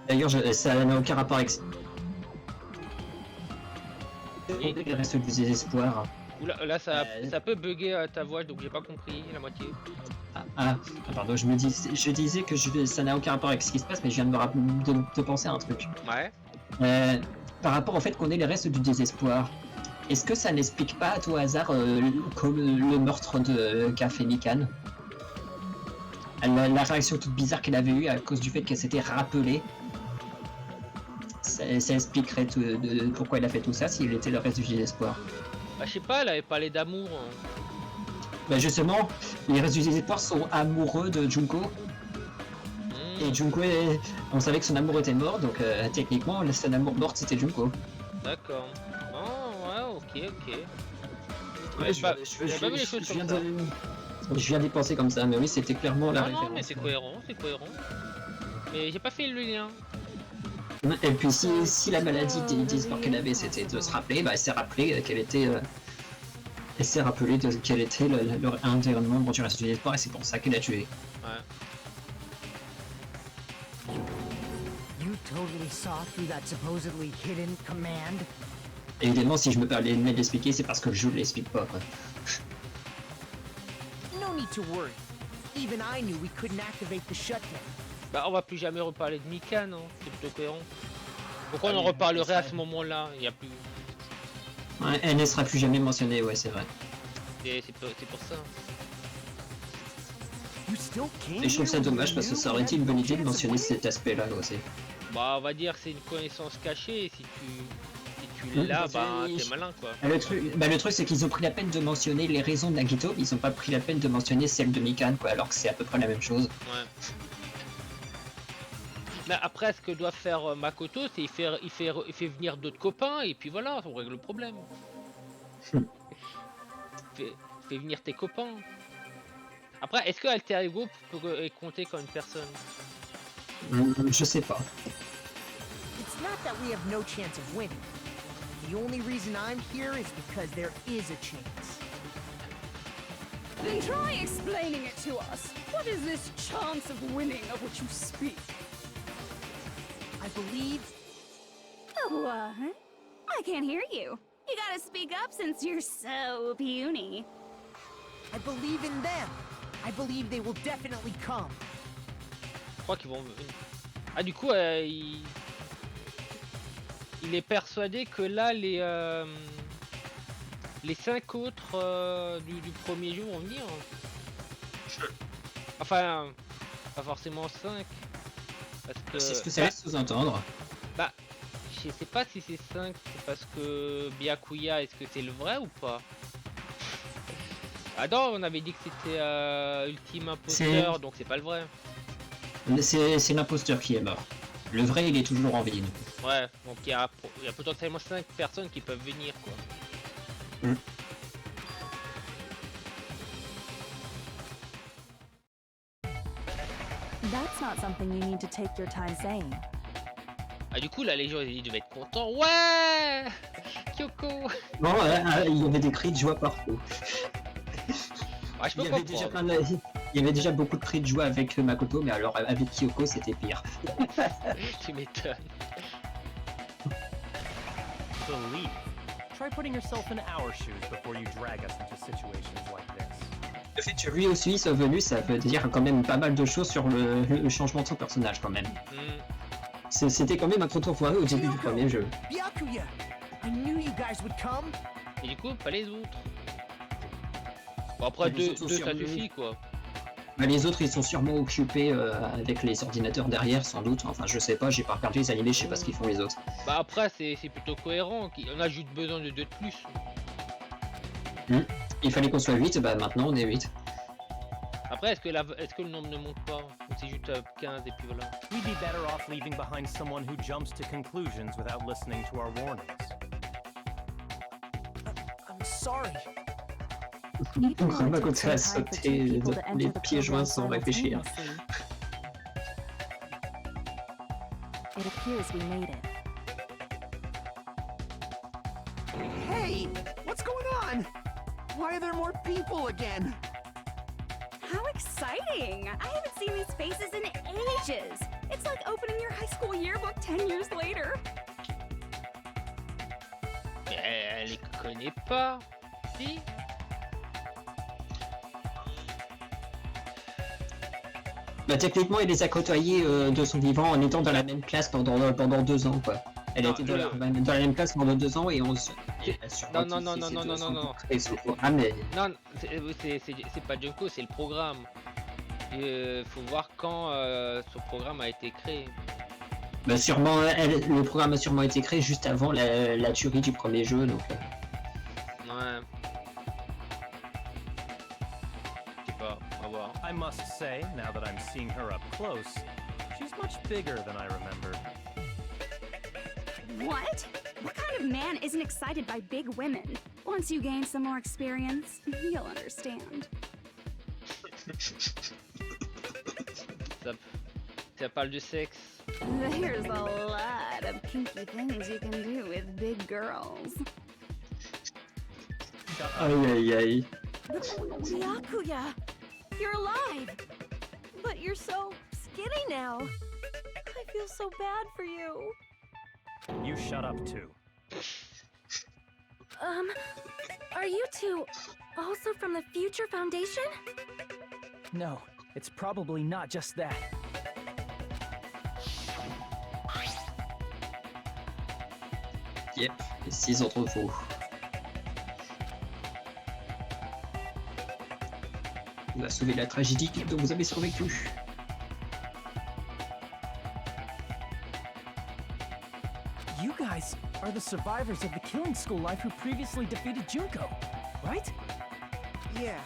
D'ailleurs, ça n'a aucun rapport avec... Il reste du désespoir. Oula, là ça peut bugger ta voix, donc j'ai pas compris la moitié. Pardon, je disais que ça n'a aucun rapport avec ce qui se passe, mais je viens de penser à un truc. Ouais. par rapport au fait qu'on ait les restes du désespoir, est-ce que ça n'explique pas à tout hasard comme le meurtre qu'a fait Mikan? La réaction toute bizarre qu'elle avait eue à cause du fait qu'elle s'était rappelée. Ça expliquerait pourquoi elle a fait tout ça s'il était le reste du désespoir. Bah je sais pas, elle avait parlé d'amour. Bah justement, les restes du désespoir sont amoureux de Junko. Et Junko, on savait que son amour était mort, donc techniquement, son amour morte c'était Junko. D'accord. Oh ouais, ok. Ouais, je viens d'y penser comme ça, mais oui, c'était clairement la référence. Non, mais c'est cohérent. Mais j'ai pas fait le lien. Et puis si la maladie désespoir qu'elle avait, c'était de se rappeler, bah elle s'est rappelée qu'elle était... elle s'est rappelée quel était un des membres du reste du désespoir, et c'est pour ça qu'elle l'a tué. Ouais. You totally saw through that supposedly hidden command? Évidemment, si je me permets de l'expliquer, c'est parce que le jeu ne l'explique pas, quoi. No need to worry. Even I knew we couldn't activate the shutdown. Bah on va plus jamais reparler de Mikan, hein. C'est plutôt cohérent. Pourquoi on en reparlerait à ce moment-là? Il y a plus... Ouais, elle ne sera plus jamais mentionnée, ouais, c'est vrai. C'est pour ça. Et je trouve ça dommage parce que ça aurait été une bonne idée de mentionner cet aspect-là aussi. Bah on va dire que c'est une connaissance cachée, et si tu l'as, bah t'es malin quoi. Le truc c'est qu'ils ont pris la peine de mentionner les raisons de Nagito, mais ils ont pas pris la peine de mentionner celle de Mikan, quoi, alors que c'est à peu près la même chose. Ouais. Mais après ce que doit faire Makoto, c'est il fait venir d'autres copains, et puis voilà, on règle le problème. Fais venir tes copains. Après, est-ce que Alter Ego peut compter comme une personne? Je sais pas. It's not that we have no chance of winning. The only reason I'm here is because there is a chance. Then try explaining it to us. What is this chance of winning of which you speak? I believe... What? I can't hear you. You gotta speak up since you're so puny. I believe in them. I believe they will definitely come. Je crois qu'ils vont... Ah du coup, il est persuadé que là, les 5 autres du premier jour vont venir. Enfin, pas forcément 5. Parce que... C'est ce que ça laisse sous-entendre. Bah, je sais pas si c'est 5, c'est parce que Byakuya, est-ce que c'est le vrai ou pas? Ah non, on avait dit que c'était Ultime Imposteur, donc c'est pas le vrai. C'est l'imposteur qui est mort. Le vrai, il est toujours en vie. Ouais, donc il y a potentiellement 5 personnes qui peuvent venir, quoi. That's not something you need to take your time saying. Ah du coup là les gens ils devaient être contents. Ouais, Kyoko. Bon, il y avait des cris de joie partout. Ah, je peux il y avait déjà beaucoup de cris de joie avec Makoto, mais alors avec Kyoko c'était pire. Tu m'étonnes. Believe. Try putting yourself in our shoes before you drag us into situations like this. Le fait que lui aussi soit venu, ça veut dire quand même pas mal de choses sur le changement de son personnage quand même. C'était quand même un trop foireux au début du premier jeu. Byakuya, I knew you guys would come. Et du coup, pas les autres. Bon après deux ça suffit quoi. Bah, les autres ils sont sûrement occupés avec les ordinateurs derrière sans doute. Enfin je sais pas, j'ai pas regardé les animés, je sais pas ce qu'ils font les autres. Bah après c'est plutôt cohérent, on a juste besoin de 2 de plus. Il fallait qu'on soit 8, bah maintenant on est 8. Après est-ce que le nombre ne monte pas? Ou c'est juste 15 et puis voilà. We'd be better off leaving behind someone who jumps to conclusions without listening to our warnings. I'm sorry. Makoto a sauté les pieds joints sans réfléchir. It appears we made it. Hey, what's going on? Why are there more people again? How exciting! I haven't seen these faces in ages. It's like opening your high school yearbook 10 years later. Elle les connaît pas. Si. Bah techniquement il les a côtoyés de son vivant en étant dans la même classe pendant 2 ans quoi. Elle a été dans la même classe pendant 2 ans et on se... Non, ce programme, mais... Non, c'est pas Junko, c'est le programme. Faut voir quand ce programme a été créé. Bah sûrement, le programme a sûrement été créé juste avant la tuerie du premier jeu, donc... Ouais. Je sais pas, on va voir. I must say, now that I'm seeing her up close, she's much bigger than I remembered. What? What kind of man isn't excited by big women? Once you gain some more experience, you'll understand. Ça parle du sexe. There's a lot of kinky things you can do with big girls. Aïe aïe aïe. Byakuya! You're alive! But you're so skinny now. I feel so bad for you. You shut up too. Are you two also from the Future Foundation? No, it's probably not just that. Yep, 6 entre vous. On a sauvé la tragédie dont vous avez survécu. You guys are the survivors of the killing school life who previously defeated Junko, right? Yeah,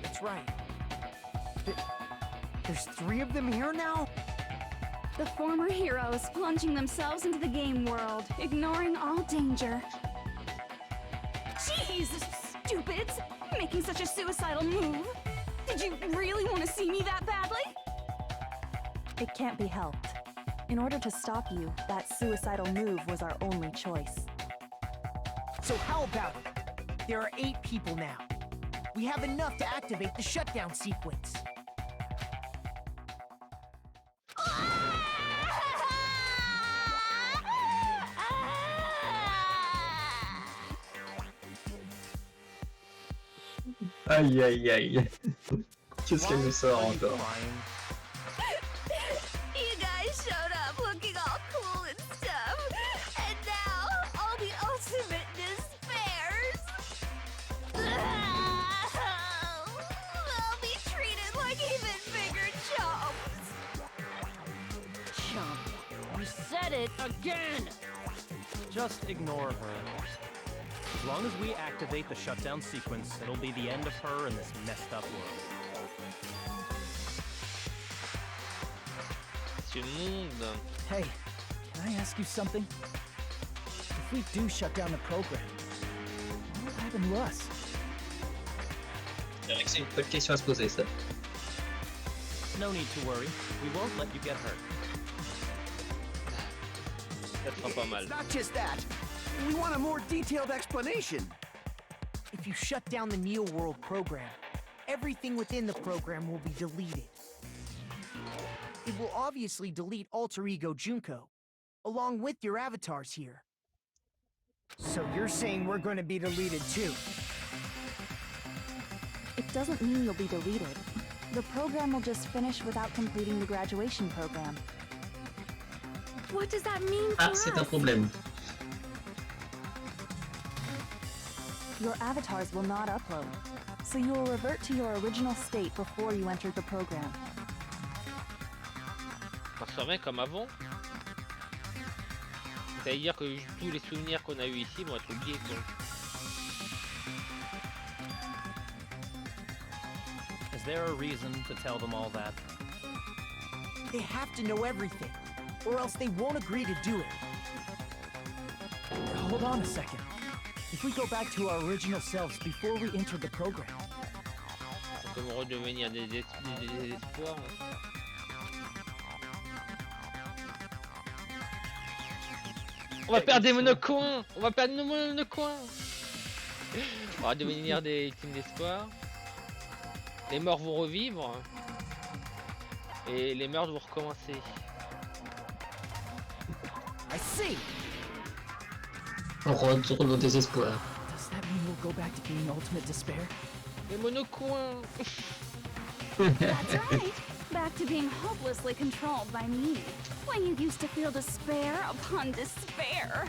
that's right. There's 3 of them here now? The former heroes plunging themselves into the game world, ignoring all danger. Jeez, stupids! Making such a suicidal move. Did you really want to see me that badly? It can't be helped. In order to stop you, that suicidal move was our only choice. So how about it? There are 8 people now. We have enough to activate the shutdown sequence. Aïe aïe aïe. Qu'est-ce qu'elle nous sort encore? You guys showed up looking all cool and stuff, and now all the ultimate despairs. I'll be treated like even bigger chumps. Chump. You said it again! Just ignore her. As long as we activate the shutdown sequence, it'll be the end of her in this messed up world. C'est le monde. Hey, can I ask you something? If we do shut down the program, what will happen to us? C'est une bonne question à se poser, ça. No need to worry. We won't let you get hurt. Ça sera pas mal. It's not just that. We want a more detailed explanation. If you shut down the Neo World program, everything within the program will be deleted. It will obviously delete Alter Ego Junko, along with your avatars here. So you're saying we're going to be deleted too? It doesn't mean you'll be deleted. The program will just finish without completing the graduation program. What does that mean for Ah, us? c'est un problème. Your avatars will not upload, so you will revert to your original state before you entered the program. On se remet comme avant. Ça veut dire que tous les souvenirs qu'on a eu ici vont être oubliés, quoi. Is there a reason to tell them all that? They have to know everything, or else they won't agree to do it. Hold on a second. If we go back to our original selves before we enter the program, On peut redevenir des espoirs. On va perdre des monocoins. On va perdre nos monocoins. On va devenir des teams d'espoir. Les morts vont revivre. Et les meurtres vont recommencer. I see! On retourne au désespoir. does that mean we'll go back to being ultimate despair? Les monocoins. That's right. Back to being hopelessly controlled by me, when you used to feel despair upon despair.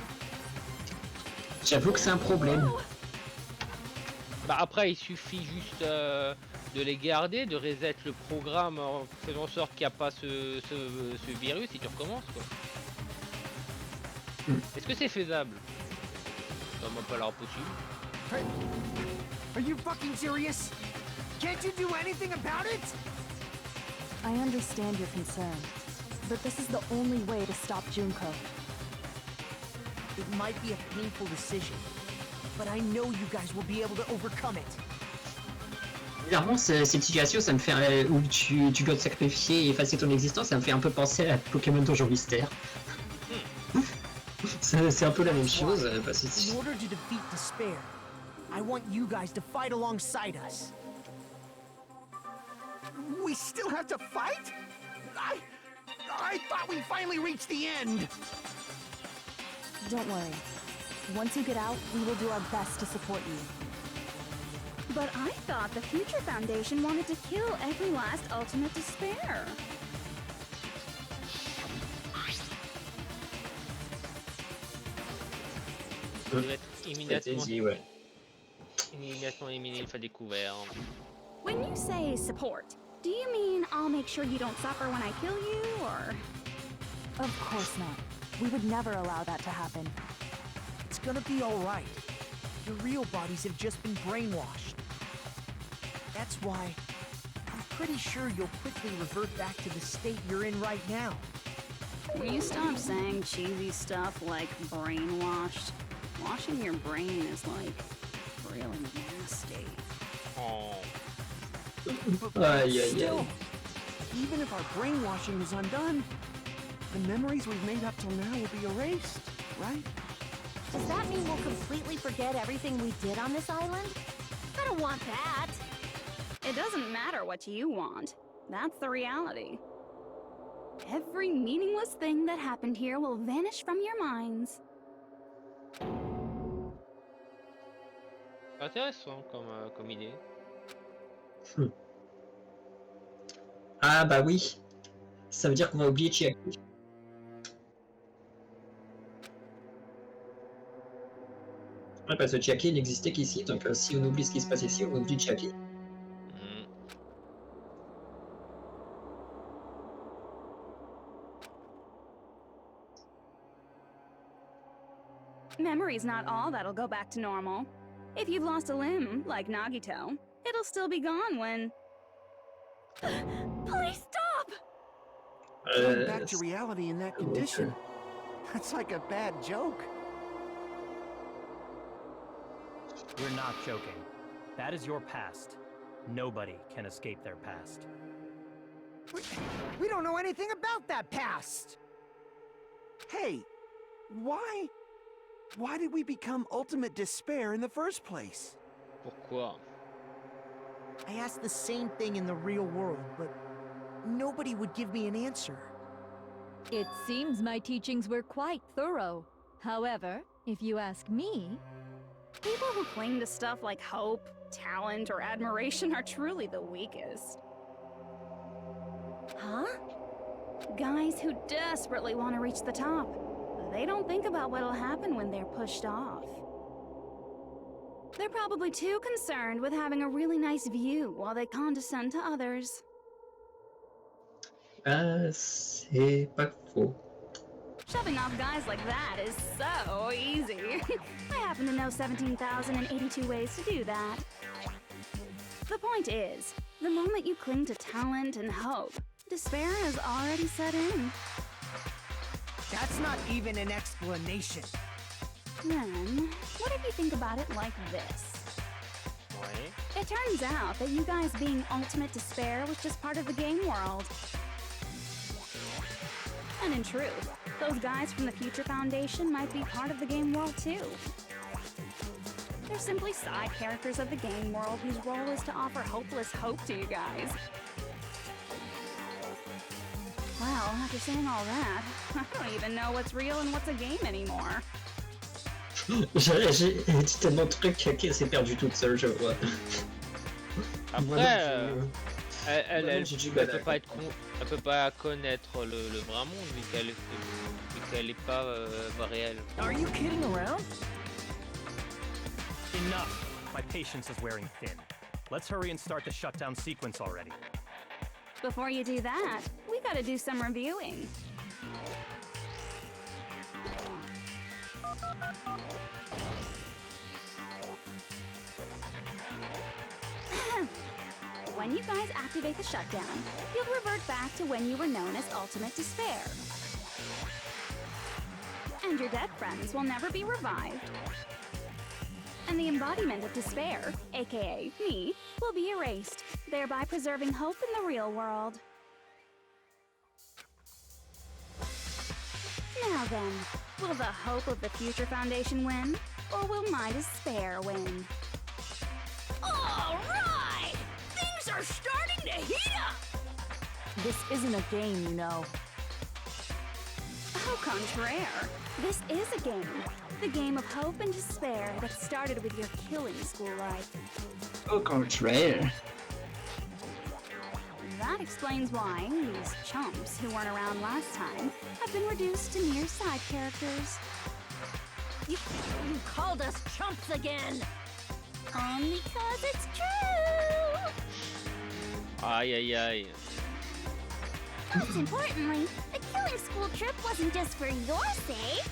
J'avoue que c'est un problème. Bah après, il suffit juste de les garder, de reset le programme en faisant en sorte qu'il n'y a pas ce virus et tu recommences quoi. Est-ce que c'est faisable? Ça m'a pas l'air possible. Are you fucking serious? Can't you do anything about it? I understand your concern, but this is the only way to stop Junko. It might be a painful decision, but I know you guys will be able to overcome it. Clairement, cette situation, ça me fait où tu dois te sacrifier et effacer ton existence, ça me fait un peu penser à Pokémon Donjon Mystère. C'est un peu la même chose. Parce que... In order to defeat despair, I want you guys to fight alongside us. We still have to fight? I thought we finally reached the end. Don't worry. Once you get out, we will do our best to support you. But I thought the Future Foundation wanted to kill every last ultimate despair. Immédiatement éliminer le fait découvert. When you say support, do you mean I'll make sure you don't suffer when I kill you, or...? Of course not. We would never allow that to happen. It's gonna be alright. Your real bodies have just been brainwashed. That's why I'm pretty sure you'll quickly revert back to the state you're in right now. Will you stop saying cheesy stuff like brainwashed? Washing your brain is like really nasty. Oh. Still, even if our brainwashing is undone, the memories we've made up till now will be erased, right? Does that mean we'll completely forget everything we did on this island? I don't want that. It doesn't matter what you want. That's the reality. Every meaningless thing that happened here will vanish from your minds. Intéressant comme idée. Ah bah oui, ça veut dire qu'on va oublier Chiaki. Ouais, parce que Chiaki n'existait qu'ici, donc si on oublie ce qui se passe ici, on oublie Chiaki. Memory's not all that'll go back to normal. If you've lost a limb, like Nagito, it'll still be gone when... Please stop! Going back to reality in that condition. That's like a bad joke. We're not joking. That is your past. Nobody can escape their past. We don't know anything about that past! Hey, why did we become ultimate despair in the first place? Pourquoi? I asked the same thing in the real world, but nobody would give me an answer. It seems my teachings were quite thorough. However, if you ask me... People who cling to stuff like hope, talent, or admiration are truly the weakest. Huh? Guys who desperately want to reach the top. They don't think about what'll happen when they're pushed off. They're probably too concerned with having a really nice view while they condescend to others. C'est pas faux. Shoving off guys like that is so easy. I happen to know 17,082 ways to do that. The point is, the moment you cling to talent and hope, despair has already set in. That's not even an explanation. Then, what if you think about it like this? Ouais. It turns out that you guys being ultimate despair was just part of the game world. And in truth, those guys from the Future Foundation might be part of the game world too. They're simply side characters of the game world whose role is to offer hopeless hope to you guys. Well, after saying all that, I don't even know what's real and what's a game anymore. J'ai dit tellement de trucs qu'elle s'est perdue toute seule, je vois. Après, Elle peut pas être elle peut pas connaître le vrai monde vu qu'elle est pas réelle. Are you kidding around? Enough! My patience is wearing thin. Let's hurry and start the shutdown sequence already. Before you do that, we gotta do some reviewing. When you guys activate the shutdown, you'll revert back to when you were known as Ultimate Despair. And your dead friends will never be revived. And the embodiment of despair, aka me, will be erased, thereby preserving hope in the real world. Now then, will the hope of the Future Foundation win, or will my despair win? All right! Things are starting to heat up! This isn't a game, you know. Au contraire, this is a game. The game of hope and despair that started with your killing school life. Au contraire. That explains why these chumps who weren't around last time have been reduced to mere side characters. You called us chumps again! Only 'cause it's true! Aïe aïe aïe. Most importantly, the killing school trip wasn't just for your sake.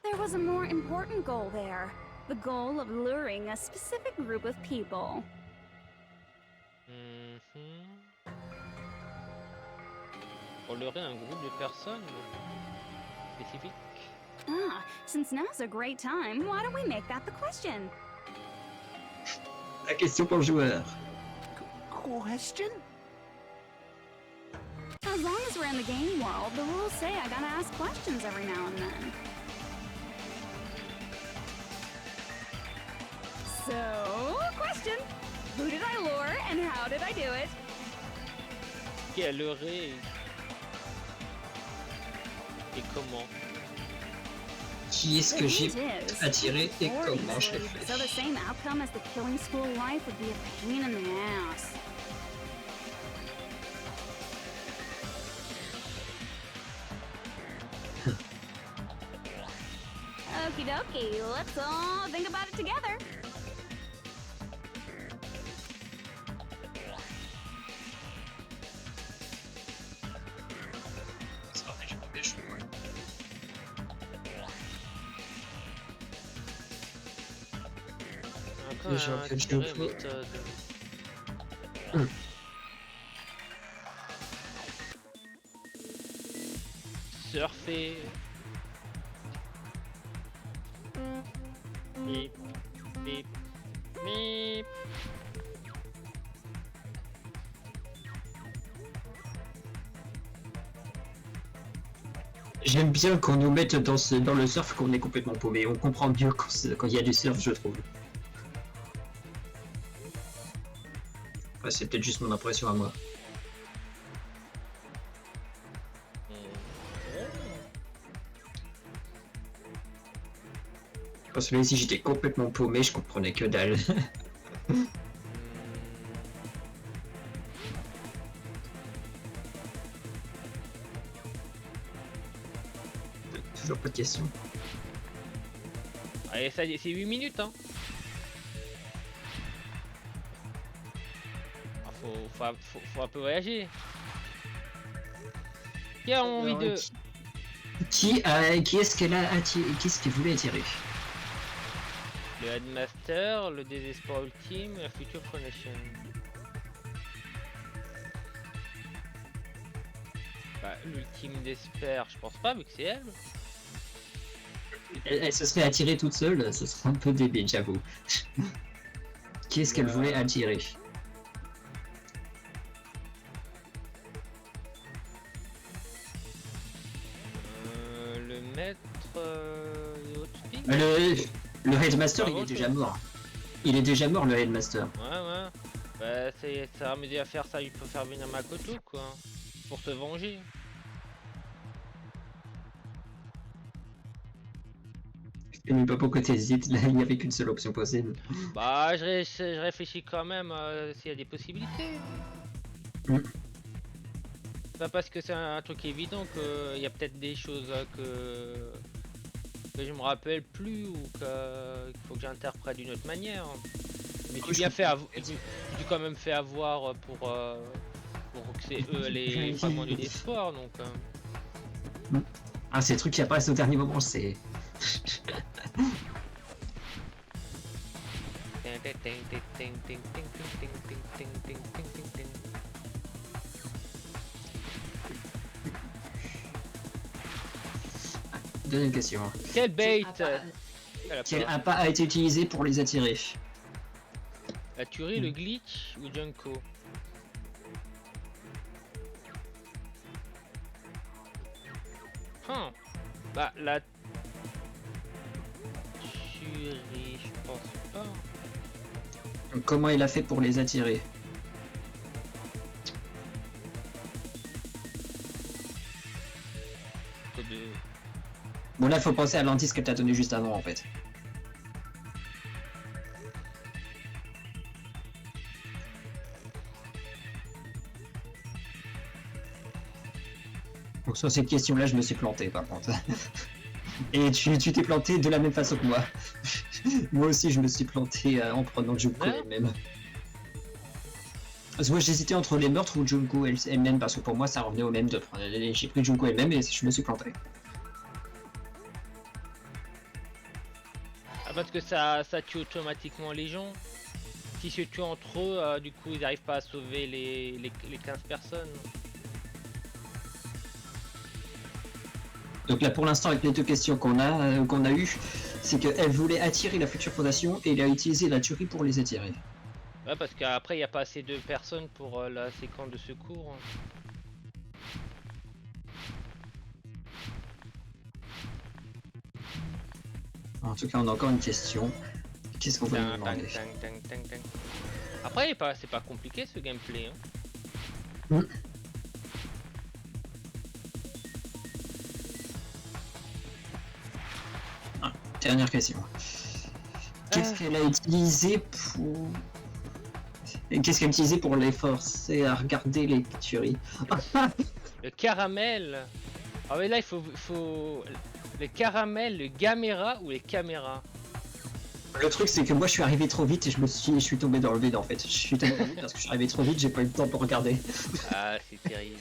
There was a more important goal there. The goal of luring a specific group of people. Pour leurrer un groupe de personnes spécifiques. Ah, since now's a great time, why don't we make that the question? La question pour le joueur. Question? As long as we're in the game world, the rules say I gotta ask questions every now and then. So, question. Who did I lure and how did I do it? Qui a leurré et comment? Qui est-ce que j'ai attiré et comment je l'ai So fait? the same outcome as the killing school life would be a pain in the ass. Okie dokie, let's all think about it together. Déjà que je joue pas. Surfer. Bip, bip, bip. J'aime bien qu'on nous mette dans le surf qu'on est complètement paumé. On comprend mieux quand il y a du surf, je trouve. Ouais, c'est peut-être juste mon impression à moi. Parce que là, ici, j'étais complètement paumé, je comprenais que dalle. Toujours pas de questions. Allez, ça y est, c'est 8 minutes, hein. Ah, faut un peu voyager. Qui a envie de... Qui est-ce qu'elle a attiré? Qu'est-ce qu'elle voulait attirer? Le Headmaster, le désespoir ultime, la Future Connection. Bah, l'ultime d'espère, je pense pas, vu que c'est elle. Elle se serait attirée toute seule, ce serait un peu débile, j'avoue. Qu'est-ce qu'elle voulait attirer? Le maître... Le Headmaster, il est déjà mort. Il est déjà mort, le Headmaster. Ouais. Bah, ça va m'aider à faire ça, il peut faire venir Makoto, quoi. Pour se venger. Je ne sais pas pourquoi t'hésites, là il n'y avait qu'une seule option possible. Bah, je réfléchis quand même s'il y a des possibilités. Mm. C'est pas parce que c'est un truc évident qu'il y a peut-être des choses que je me rappelle plus ou qu'il faut que j'interprète d'une autre manière. Mais tu bien fait tu quand même fait avoir pour que c'est eux les vraiment de l'espoir donc. Ah, ces trucs qui apparaissent au dernier moment, c'est. Deuxième question. Quel bait Quel appât a été utilisé pour les attirer? La tuerie, le glitch ou Junko? Bah la tuerie, je pense pas. Comment il a fait pour les attirer? Bon là faut penser à l'indice que t'as donné juste avant en fait. Donc sur cette question là je me suis planté par contre. Et tu t'es planté de la même façon que moi. Moi aussi je me suis planté en prenant Junko elle-même. Parce que moi j'hésitais entre les meurtres ou Junko elle-même parce que pour moi ça revenait au même de prendre. J'ai pris Junko elle-même et je me suis planté. Ah parce que ça tue automatiquement les gens. S'ils se tuent entre eux, du coup ils n'arrivent pas à sauver les 15 personnes. Donc là pour l'instant avec les deux questions qu'on a eues, c'est qu'elle voulait attirer la future fondation et il a utilisé la tuerie pour les attirer. Ouais parce qu'après il n'y a pas assez de personnes pour la séquence de secours. En tout cas on a encore une question. Qu'est-ce qu'on va lui demander? Après c'est pas compliqué ce gameplay. Hein. Dernière question. Qu'est-ce qu'elle a utilisé pour... Qu'est-ce qu'elle a utilisé pour les forcer à regarder les tueries? Le caramel. Ah mais là il faut le caramel, le gaméra ou les caméras. Le truc c'est que moi je suis arrivé trop vite et je suis tombé dans le vide en fait. Je suis tombé dans le vide parce que je suis arrivé trop vite, j'ai pas eu le temps pour regarder. Ah c'est terrible.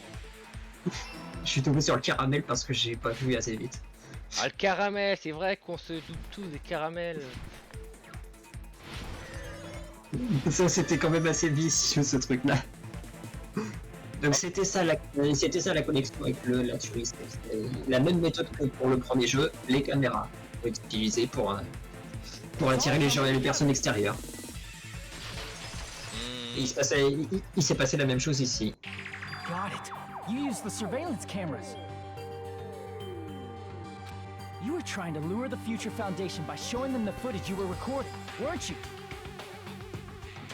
Je suis tombé sur le caramel parce que j'ai pas vu assez vite. Ah le caramel, c'est vrai qu'on se doute tous des caramels. Ça c'était quand même assez vicieux ce truc là. Donc c'était ça la connexion avec la tuerie. La même méthode que pour le premier jeu, les caméras ont été utilisées pour attirer les gens et les personnes extérieures. Et il s'est passé la même chose ici. Got it. You used the surveillance cameras. You were trying to lure the Future Foundation by showing them the footage you were recording, weren't you?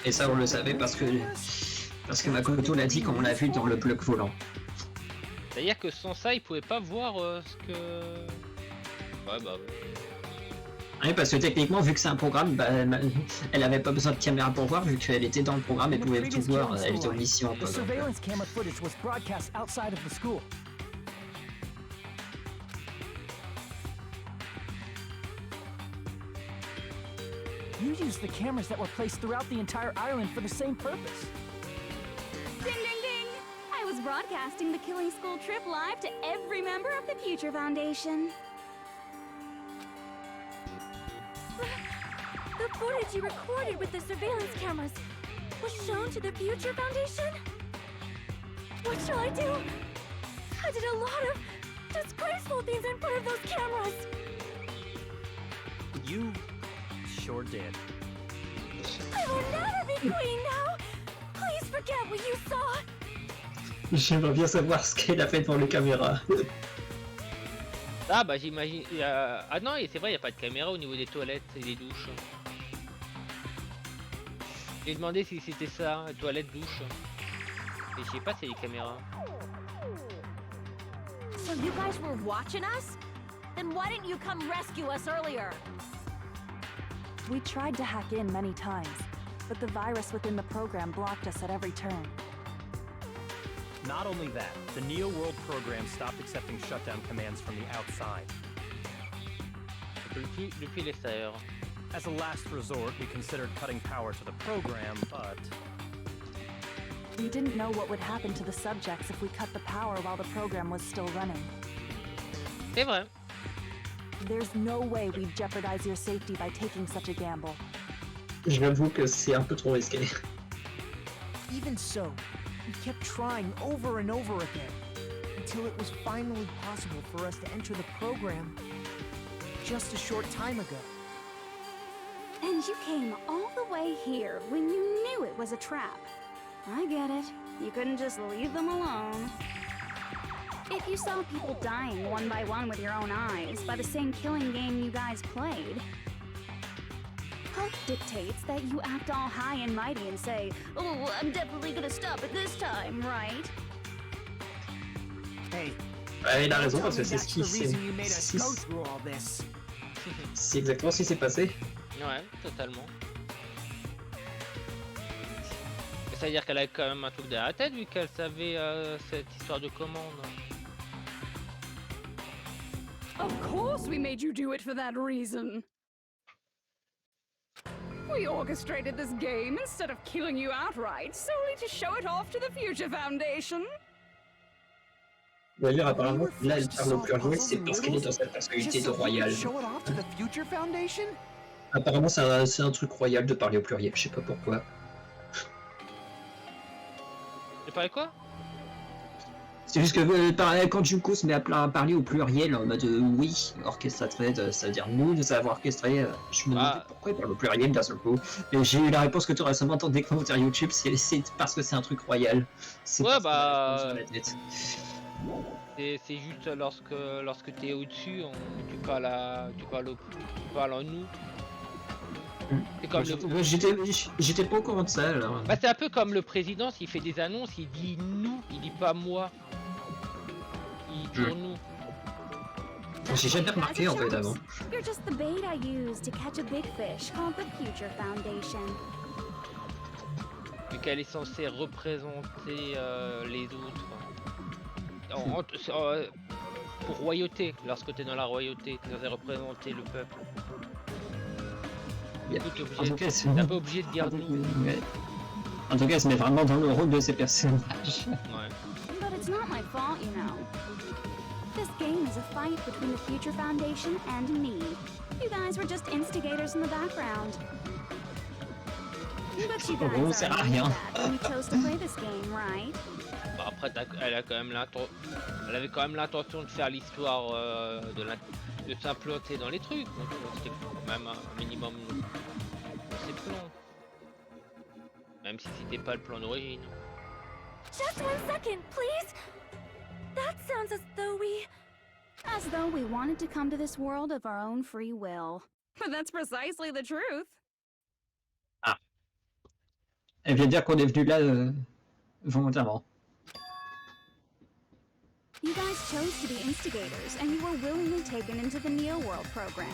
Et ça on le savait parce que Makoto l'a dit quand on l'a vu dans le bloc volant. C'est-à-dire que sans ça, ils pouvaient pas voir ce que... Ouais bah... Oui, parce que techniquement, vu que c'est un programme, bah, elle avait pas besoin de caméra pour voir, vu qu'elle était dans le programme, elle pouvait tout voir, elle était en mission. The surveillance camera footage was broadcast outside of the school. You used the cameras that were placed throughout the entire island for the same purpose. Ding ding ding! I was broadcasting the Killing School trip live to every member of the Future Foundation. The footage you recorded with the surveillance cameras was shown to the Future Foundation? What shall I do? I did a lot of disgraceful things in front of those cameras. You sure did. I will never be queen now. Please forget what you saw. J'aimerais bien savoir ce qu'elle a fait pour les caméras. Ah bah j'imagine... Ah non, c'est vrai, il n'y a pas de caméra au niveau des toilettes et des douches. J'ai demandé si c'était ça, toilette, douche. Et je sais pas si c'est les caméras. So you guys were watching us? Then why didn't you come rescue us earlier? We tried to hack in many times, but the virus within the program blocked us at every turn. Not only that, the Neo World program stopped accepting shutdown commands from the outside. Depuis l'extérieur. As a last resort, we considered cutting power to the program, but... We didn't know what would happen to the subjects if we cut the power while the program was still running. C'est vrai. There's no way we'd jeopardize your safety by taking such a gamble. J'avoue que c'est un peu trop risqué. Even so, we kept trying over and over again, until it was finally possible for us to enter the program just a short time ago. And you came all the way here when you knew it was a trap. I get it. You couldn't just leave them alone. If you saw people dying one by one with your own eyes by the same killing game you guys played, hope dictates that you act all high and mighty and say, "Oh, I'm definitely gonna stop it this time, right?" Hey, Il a raison tell parce me que c'est ce that's qui the s'est... reason you made us go through all this. C'est exactement ce qui s'est passé. Ouais, totalement. C'est-à-dire qu'elle avait quand même un truc derrière la tête vu qu'elle savait cette histoire de commande. Of course we made you do it for that reason. We orchestrated this game instead of killing you outright, solely to show it off to the Future Foundation. D'ailleurs, apparemment, là, elle parle au pluriel, c'est parce qu'elle est dans cette personnalité de royal. Show it off to the Future Foundation? Apparemment, c'est un truc royal de parler au pluriel, je sais pas pourquoi. Tu parlais quoi? C'est juste que quand Junko se met à parler au pluriel en mode oui, orchestrateur, ça veut dire nous, de savoir orchestrer, je me demandais pourquoi il parle au pluriel d'un seul coup. Et j'ai eu la réponse que tu aurais récemment dans des commentaires YouTube, c'est parce que c'est un truc royal. Ouais, bah. C'est juste lorsque t'es au-dessus, tu parles en nous. C'est comme J'étais pas au courant de ça alors. Bah, c'est un peu comme le président, s'il fait des annonces, il dit nous, il dit pas moi. Il dit nous. J'ai jamais remarqué en fait avant. You're just the bait I use to catch a big fish called the Future Foundation. Vu qu'elle est censée représenter les autres. Pour royauté, lorsque t'es dans la royauté, t'es censé représenter le peuple. Du coup, t'es un peu obligé de dire nous. En tout cas, elle se met vraiment dans le rôle de ces personnages. Ouais. But it's not my fault, you know. This game is a fight between the Future Foundation and me. You guys were just instigators in the background. But you guys already knew that when you chose to play this game, right? Bah après, elle avait quand même l'intention de faire l'histoire de s'implanter dans les trucs. Donc c'était quand même un minimum dans ses plans. Même si c'était pas le plan d'origine. Just 1 second, please. That sounds as though we wanted to come to this world of our own free will. But that's precisely the truth. Ah. Elle vient dire qu'on est venu là volontairement. You guys chose to be instigators, and you were willingly taken into the Neo World program.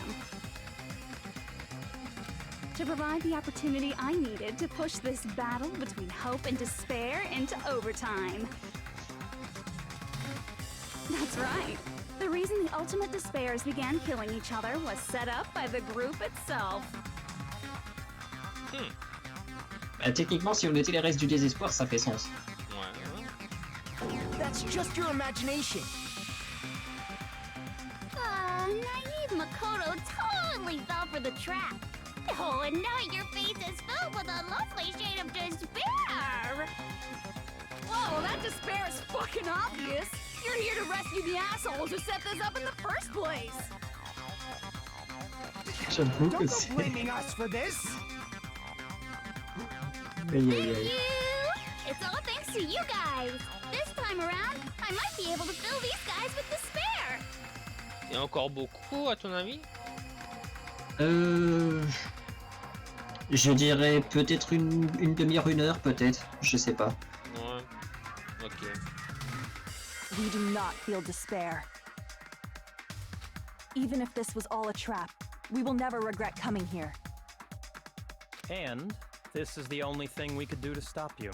To provide the opportunity I needed to push this battle between hope and despair into overtime. That's right. The reason the ultimate despairs began killing each other was set up by the group itself. Bah, techniquement, si on était les restes du désespoir, ça fait sens. That's just your imagination. Naive Makoto totally fell for the trap. Oh, and now your face is filled with a lovely shade of despair. Whoa, that despair is fucking obvious. You're here to rescue the assholes who set this up in the first place. J'avoue que Don't go c'est... blaming us for this. It's all thanks to you guys. This time around, I might be able to fill these guys with despair. Et encore beaucoup, à ton avis? Je dirais peut-être une demi-heure, 1 heure, peut-être. Je sais pas. Ouais. Ok. We do not feel despair. Even if this was all a trap, we will never regret coming here. And this is the only thing we could do to stop you.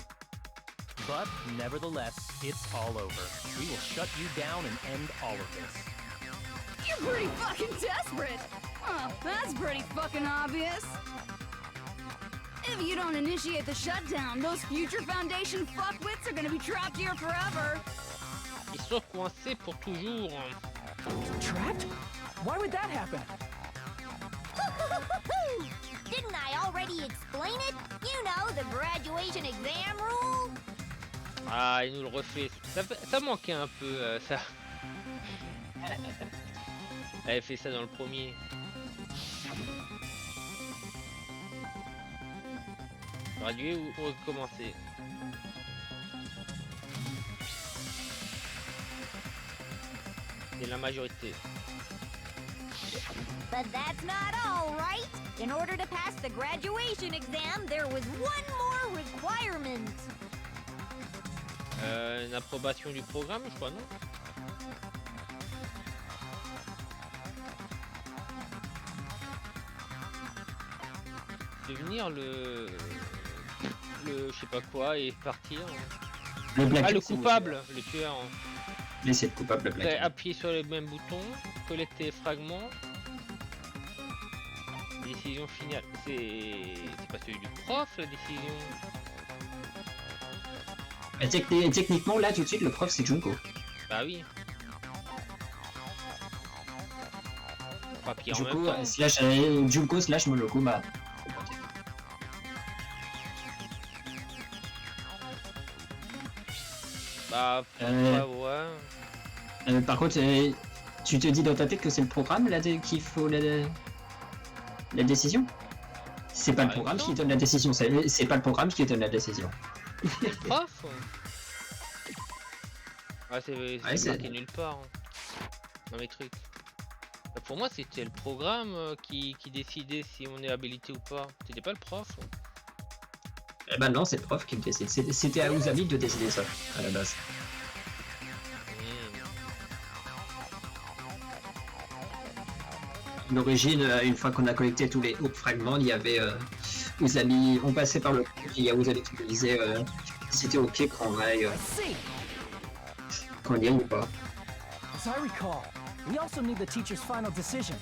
But nevertheless, it's all over. We will shut you down and end all of this. You're pretty fucking desperate! Oh, that's pretty fucking obvious. If you don't initiate the shutdown, those future Foundation fuckwits are gonna be trapped here forever. Ils sont coincés pour toujours. Trapped? Why would that happen? Didn't I already explain it? You know, the graduation exam rule? Ah, il nous le refait. Ça manquait un peu, ça. Elle avait fait ça dans le premier. Graduer ou recommencer? C'est la majorité. But that's not all, right? In order to pass the graduation exam, there was one more requirement. Une approbation du programme, je crois, non? Devenir le je sais pas quoi et partir. Le coupable, le tueur. Mais c'est le coupable, le Black. Appuyer sur le même bouton, collecter les fragments. Décision finale. C'est pas celui du prof, la décision. Techniquement, là, tout de suite, le prof, c'est Junko. Bah oui. Junko slash Junko slash Monokuma. Bah, ouais. Par contre, tu te dis dans ta tête que c'est le programme là qu'il faut la décision? C'est pas le programme qui donne la décision, c'est pas le programme qui donne la décision. Prof? Ah, c'est marqué nulle part dans mes trucs. Bah, pour moi, c'était le programme qui décidait si on est habilité ou pas. C'était pas le prof. Eh ben non, c'est le prof qui le décide. C'était à Usami de décider ça, à la base. L'origine, une fois qu'on a collecté tous les fragments, il y avait Usami, on passait par le il y a Usami qui nous disait c'était ok qu'on aille qu'on y aille ou pas. As I recall, we also need the teacher's final decision.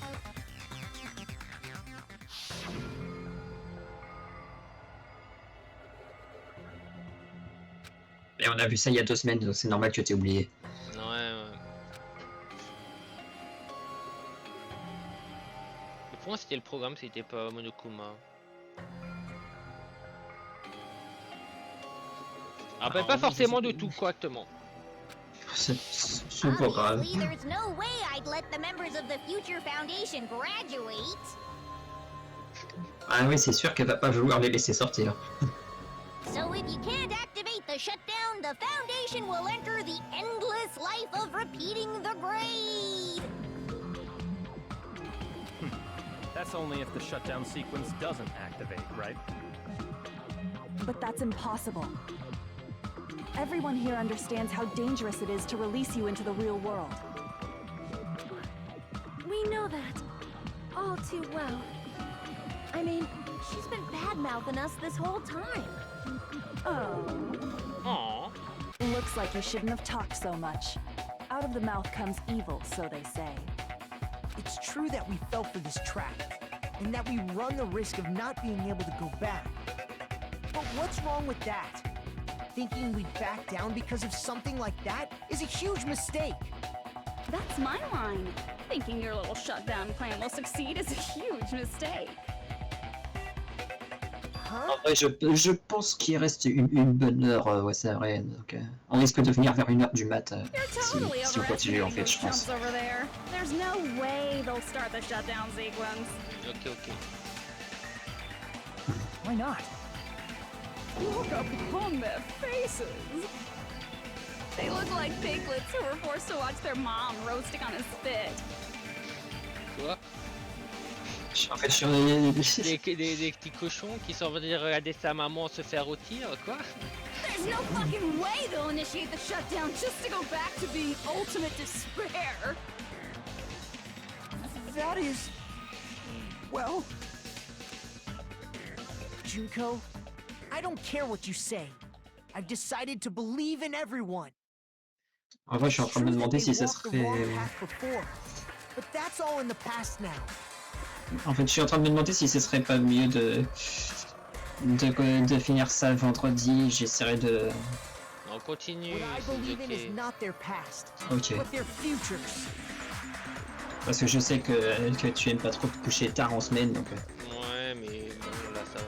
Et on a vu ça il y a 2 semaines, donc c'est normal que tu aies oublié. Ouais. Pour moi, c'était le programme, c'était pas Monokuma. Rappelle pas forcément de tout correctement. C'est pas grave. Obviously, there's no way I'd let the members of the Future Foundation graduate. Ah oui, c'est sûr qu'elle va pas vouloir les laisser sortir. So if you can't activate the shutdown, the Foundation will enter the endless life of repeating the grade. That's only if the shutdown sequence doesn't activate, right? But that's impossible. Everyone here understands how dangerous it is to release you into the real world. We know that all too well. I mean, she's been bad-mouthing us this whole time. Oh. Looks like you shouldn't have talked so much. Out of the mouth comes evil, so they say. It's true that we fell for this trap, and that we run the risk of not being able to go back. But what's wrong with that? Thinking we'd back down because of something like that is a huge mistake. That's my line. Thinking your little shutdown plan will succeed is a huge mistake. En vrai, je pense qu'il reste une bonne heure, ouais, c'est vrai. Donc, on risque de venir vers 1h du mat si on continue, en fait, je pense. There's no way they'll start the shutdown sequence. Ok. Why not? Look upon their faces. They look like piglets who were forced to watch their mom roasting on a spit. Quoi? En fait, je suis des petits cochons qui sont venus regarder sa maman se faire rôtir, quoi? There's no fucking way they'll initiate the shutdown just to go back to being ultimate despair. that is... well... Junko, I don't care what you say. I've decided to believe in everyone. En vrai, je suis en train de me demander si ça Walked the wrong serait... path before, but that's all in the past now. En fait, je suis en train de me demander si ce serait pas mieux de finir ça vendredi. J'essaierai de... On continue. What I believe in is Ok. not their past, Ok. but their futures. Parce que je sais que tu aimes pas trop te coucher tard en semaine, donc... Ouais, mais bon, là ça.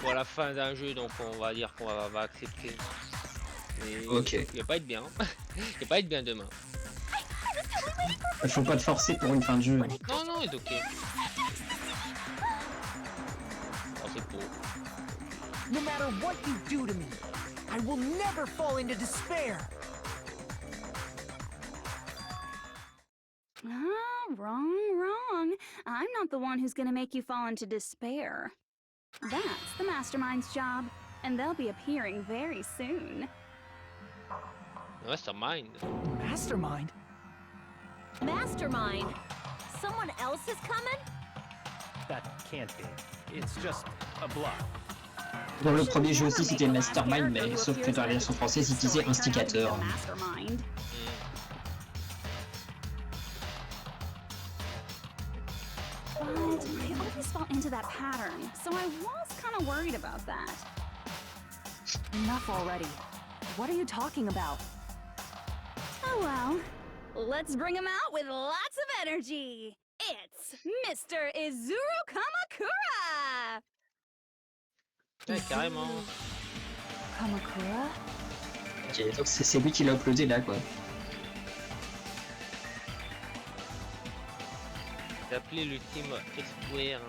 Pour la fin d'un jeu, donc on va dire qu'on va accepter. Et Ok. Il va pas être bien. Il va pas être bien demain. Faut pas te forcer pour une fin de jeu. Non, non, c'est ok. Oh, c'est beau. No matter what you do to me, I will never fall into despair. Wrong. I'm not the one who's gonna make you fall into despair. That's the Mastermind's job, and they'll be appearing very soon. Mastermind. Mastermind? Mastermind? Someone else is coming? That can't be. It's just a bluff. Dans le premier jeu aussi, c'était Mastermind, mais sauf que dans la version française, il disait instigateur. Mastermind. But I always fall into that pattern, so I was kind of worried about that. Enough already. What are you talking about? Oh well. Let's bring him out with lots of energy. It's Mr. Izuru Kamakura! Ouais, carrément. Kamakura? Ok, donc c'est lui qui l'a uploadé là, quoi. C'est appelé l'ultime exploit.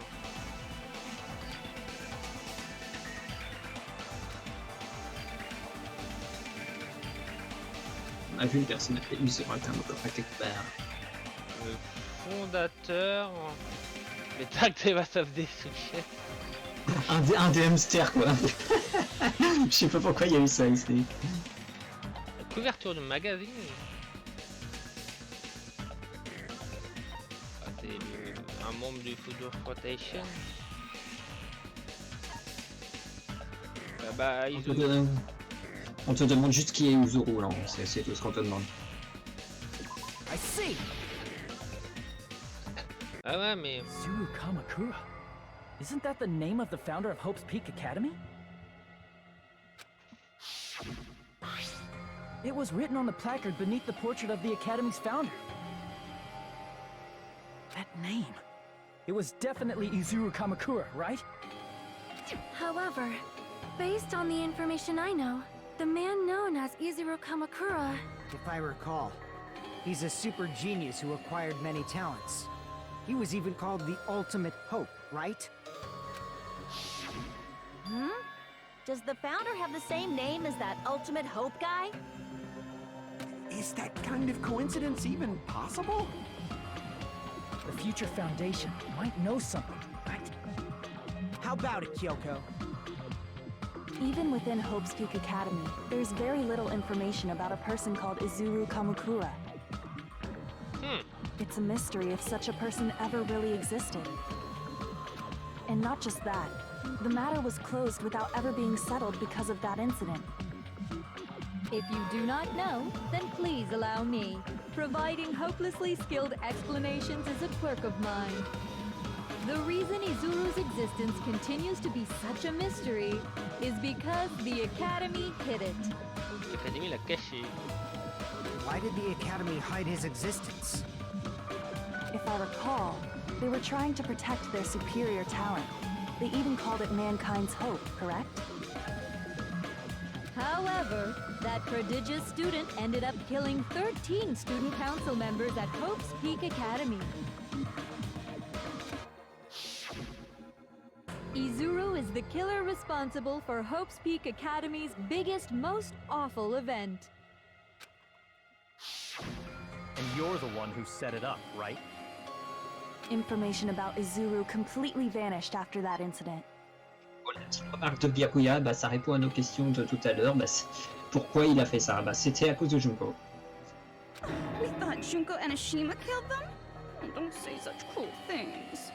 On a vu une personne appelée Usura Kamakura quelque part. Le fondateur. Les tags de Mass of Destruction. Un des hamsters, quoi. Je sais pas pourquoi il y a eu ça ici. La couverture de magazine. Ah, c'est un membre du Food Rotation. Bah, ils On te demande juste qui est Uzuru, là. C'est tout ce qu'on te demande. I see. Ah ouais, mais... Izuru Kamakura? Isn't that the name of the founder of Hope's Peak Academy? It was written on the placard beneath the portrait of the Academy's founder. That name. It was definitely Izuru Kamakura, right? However, based on the information I know, the man known as Izuru Kamakura... If I recall, he's a super genius who acquired many talents. He was even called the Ultimate Hope, right? Does the founder have the same name as that Ultimate Hope guy? Is that kind of coincidence even possible? The Future Foundation might know something, right? How about it, Kyoko? Even within Hope's Peak Academy, there's very little information about a person called Izuru Kamakura. It's a mystery if such a person ever really existed. And not just that, the matter was closed without ever being settled because of that incident. If you do not know, then please allow me. Providing hopelessly skilled explanations is a quirk of mine. The reason Izuru's existence continues to be such a mystery is because the Academy hid it. L'Académie l'a caché. Why did the Academy hide his existence? If I recall, they were trying to protect their superior talent. They even called it mankind's hope, correct? However, that prodigious student ended up killing 13 student council members at Hope's Peak Academy. Izuru is the killer responsible for Hope's Peak Academy's biggest, most awful event. And you're the one who set it up, right? Information about Izuru completely vanished after that incident. Voilà, petite remarque de Byakuya, bah, ça répond à nos questions de tout à l'heure. Bah, pourquoi il a fait ça? Bah, c'était à cause de Junko. We thought Junko Enoshima killed them? Oh, don't say such cruel things.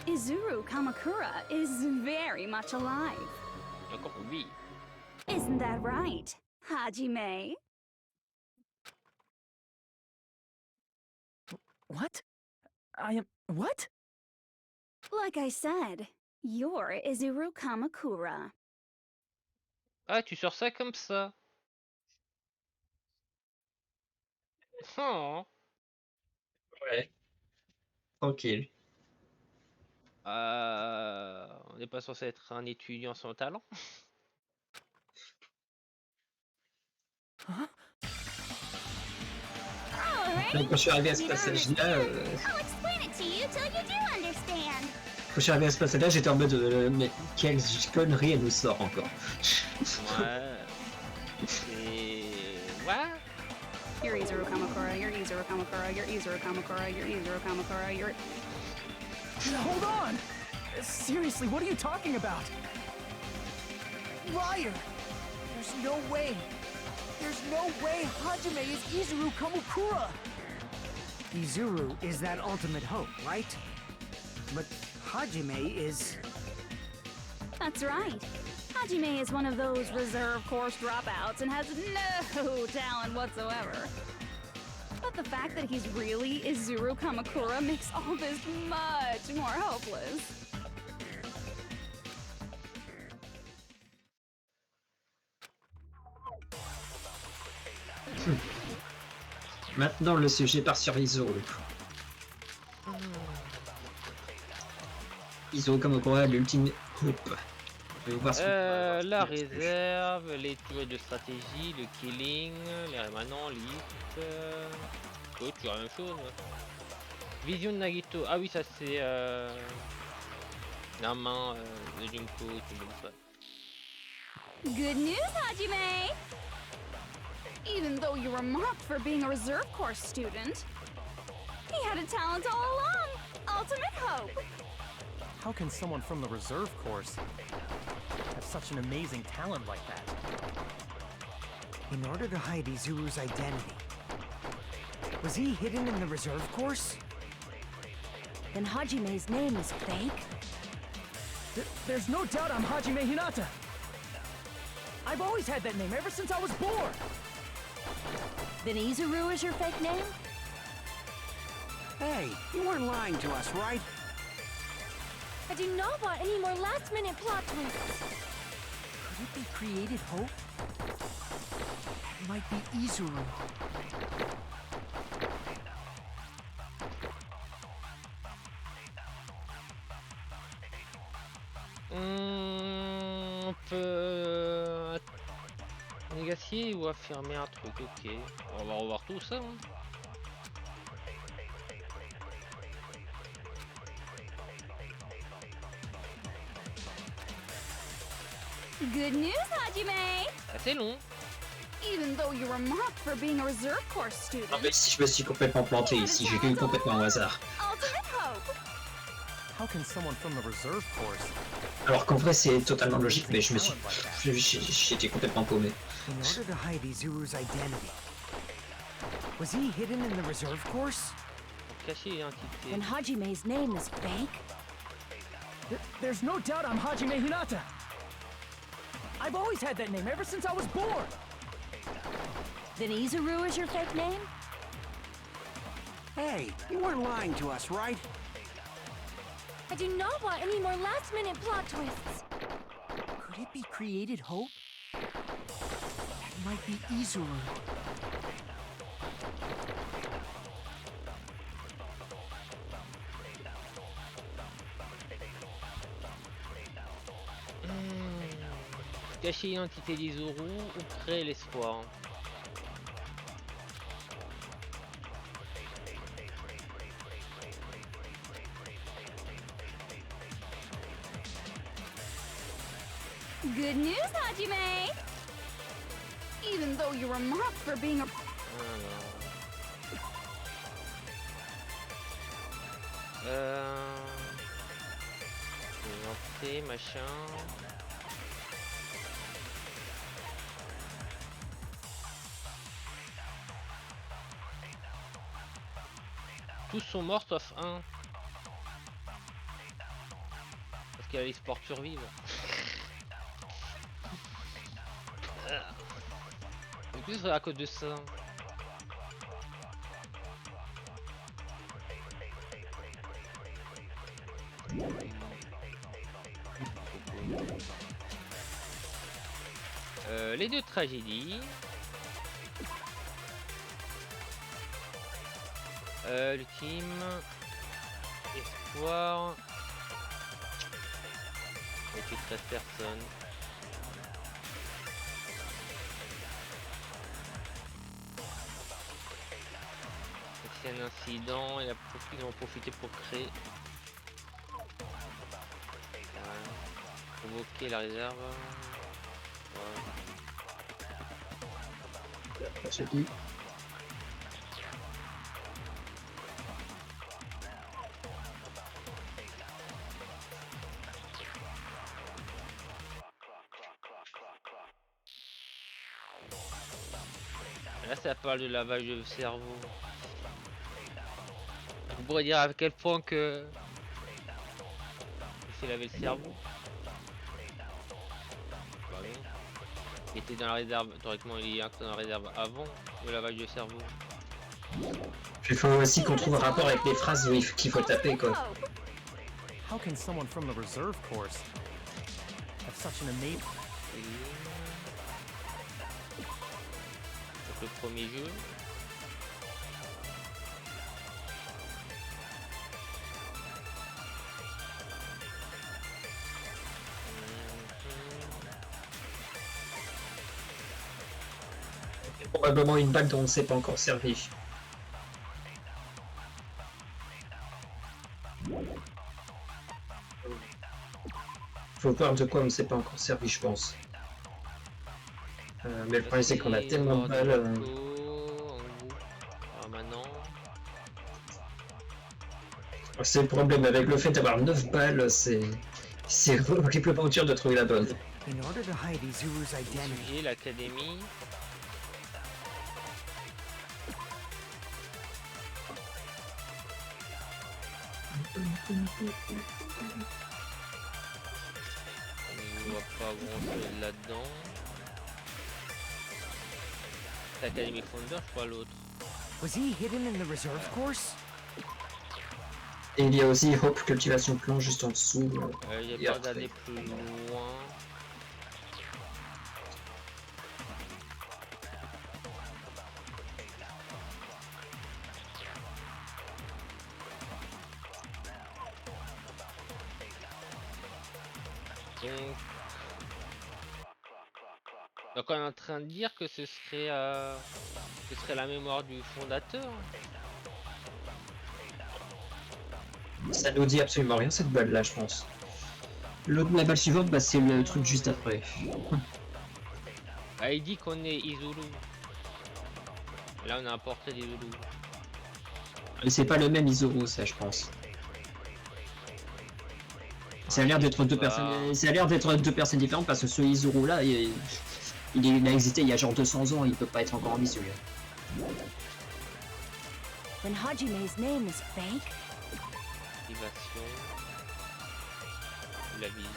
Izuru Kamakura is very much alive. Encore oui. Isn't that right, Hajime? What? I am... What? Like I said, you're Izuru Kamakura. Ah, tu sors ça comme ça. Oh. Ouais. Tranquille. On n'est pas censé être un étudiant sans talent. Donc, quand je suis arrivé à ce passage-là, I'll explain it to you till you do understand. quand je suis arrivé à ce passage-là, j'étais en mode mais quelle connerie elle nous sort encore. Ouais. C'est... What? You're Izuru Kamakura, you're Izuru Kamakura, you're Izuru Kamakura, you're Izuru Kamakura, you're... Hold on! Seriously, what are you talking about? Liar! There's no way! There's no way Hajime is Izuru Kamakura! Izuru is that ultimate hope, right? But Hajime is... That's right. Hajime is one of those reserve course dropouts and has no talent whatsoever. But the fact that he's really Izuru Kamakura makes all this much more hopeless. Maintenant, le sujet part sur Izuru. Izuru Kamakura, l'ultime hope. Je vais voir ce La réserve, les tours de stratégie, le killing, les rémanents, l'hit. Oh, tu as la même chose. Vision de Nagito. Ah oui, ça c'est la main de Junko, tout le monde ça. Good news, Hajime! Even though you were mocked for being a reserve course student, he had a talent all along! Ultimate hope! How can someone from the reserve course have such an amazing talent like that? In order to hide Izuru's identity, was he hidden in the reserve course? Then Hajime's name is fake? There's no doubt I'm Hajime Hinata! I've always had that name ever since I was born! Then Izuru is your fake name? Hey, you weren't lying to us, right? I do not want any more last-minute plot twists. Could it be created hope? It might be Izuru. On peut négocier ou affirmer un truc, ok. On va revoir tout ça. Hein. Good news, Hajime! C'est long. Even though you were mocked for being a reserve course student, En fait, si je me suis complètement planté ici, j'ai eu complètement au hasard. ultimate hope! How can someone from the reserve course? Alors qu'en vrai, c'est totalement logique, mais je me suis... J'étais complètement paumé. In order to hide Izuru's identity, was he hidden in the reserve course? Pour cacher l'identité. Then Hajime's name is fake? There's no doubt I'm Hajime Hinata! I've always had that name ever since I was born! Then Izuru is your fake name? Hey, you weren't lying to us, right? I do not want any more last-minute plot twists. Could it be created hope? It might be Izuru. Cacher l'identité d'Izuru ou créer l'espoir. Good news, Hajime! Even though you were mocked for being a... Entrée, machin. Tous sont morts sauf un. Parce qu'il y a les sports survivre. En plus, c'est à cause de ça. Les deux tragédies. L'ultime. Espoir. Et puis 13 personnes. C'est un incident, ils ont profité pour créer. Voilà. Provoquer la réserve. Voilà. Là, ça parle de lavage de cerveau. On pourrait dire à quel point que il s'est lavé le cerveau. Bah non. Il était dans la réserve, théoriquement il est dans la réserve avant le lavage de cerveau. Il faut aussi qu'on trouve un rapport avec les phrases qu'il faut taper quoi. How can someone from the reserve course have such an amazing... Donc le premier jeu. Probablement une balle dont on ne s'est pas encore servi. Faut voir de quoi on ne s'est pas encore servi, je pense. Mais le problème c'est qu'on a tellement de balles. C'est le problème avec le fait d'avoir 9 balles, c'est horriblement dur de trouver la bonne. Sujet, l'académie. On voit pas grand chose là-dedans. L'Académie Founder, je crois l'autre. Was he hidden in the reserve course? Et il y a aussi Hope Cultivation Plan juste en dessous. J'ai pas regardé plus loin. Donc on est en train de dire que ce serait la mémoire du fondateur. Ça nous dit absolument rien cette balle là je pense. La balle suivante bah, c'est le truc juste après. Ah, il dit qu'on est Izulu. Là on a un portrait d'Izulu. C'est pas le même Izuru ça je pense. Ça a l'air d'être deux personnes. Ça a l'air d'être deux personnes différentes parce que ce Izuru là il a existé il y a genre 200 ans, il peut pas être encore en vie celui-là. Then Hajime's name is fake? Activation. La vision.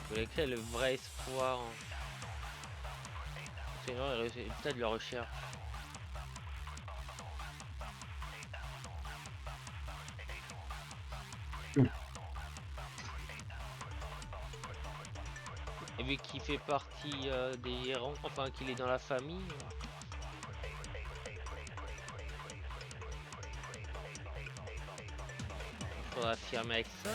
Vous voulez créer le vrai espoir. Sinon, peut-être de la recherche. Et vu qu'il fait partie des gérants, enfin qu'il est dans la famille. Il faudra affirmer avec ça.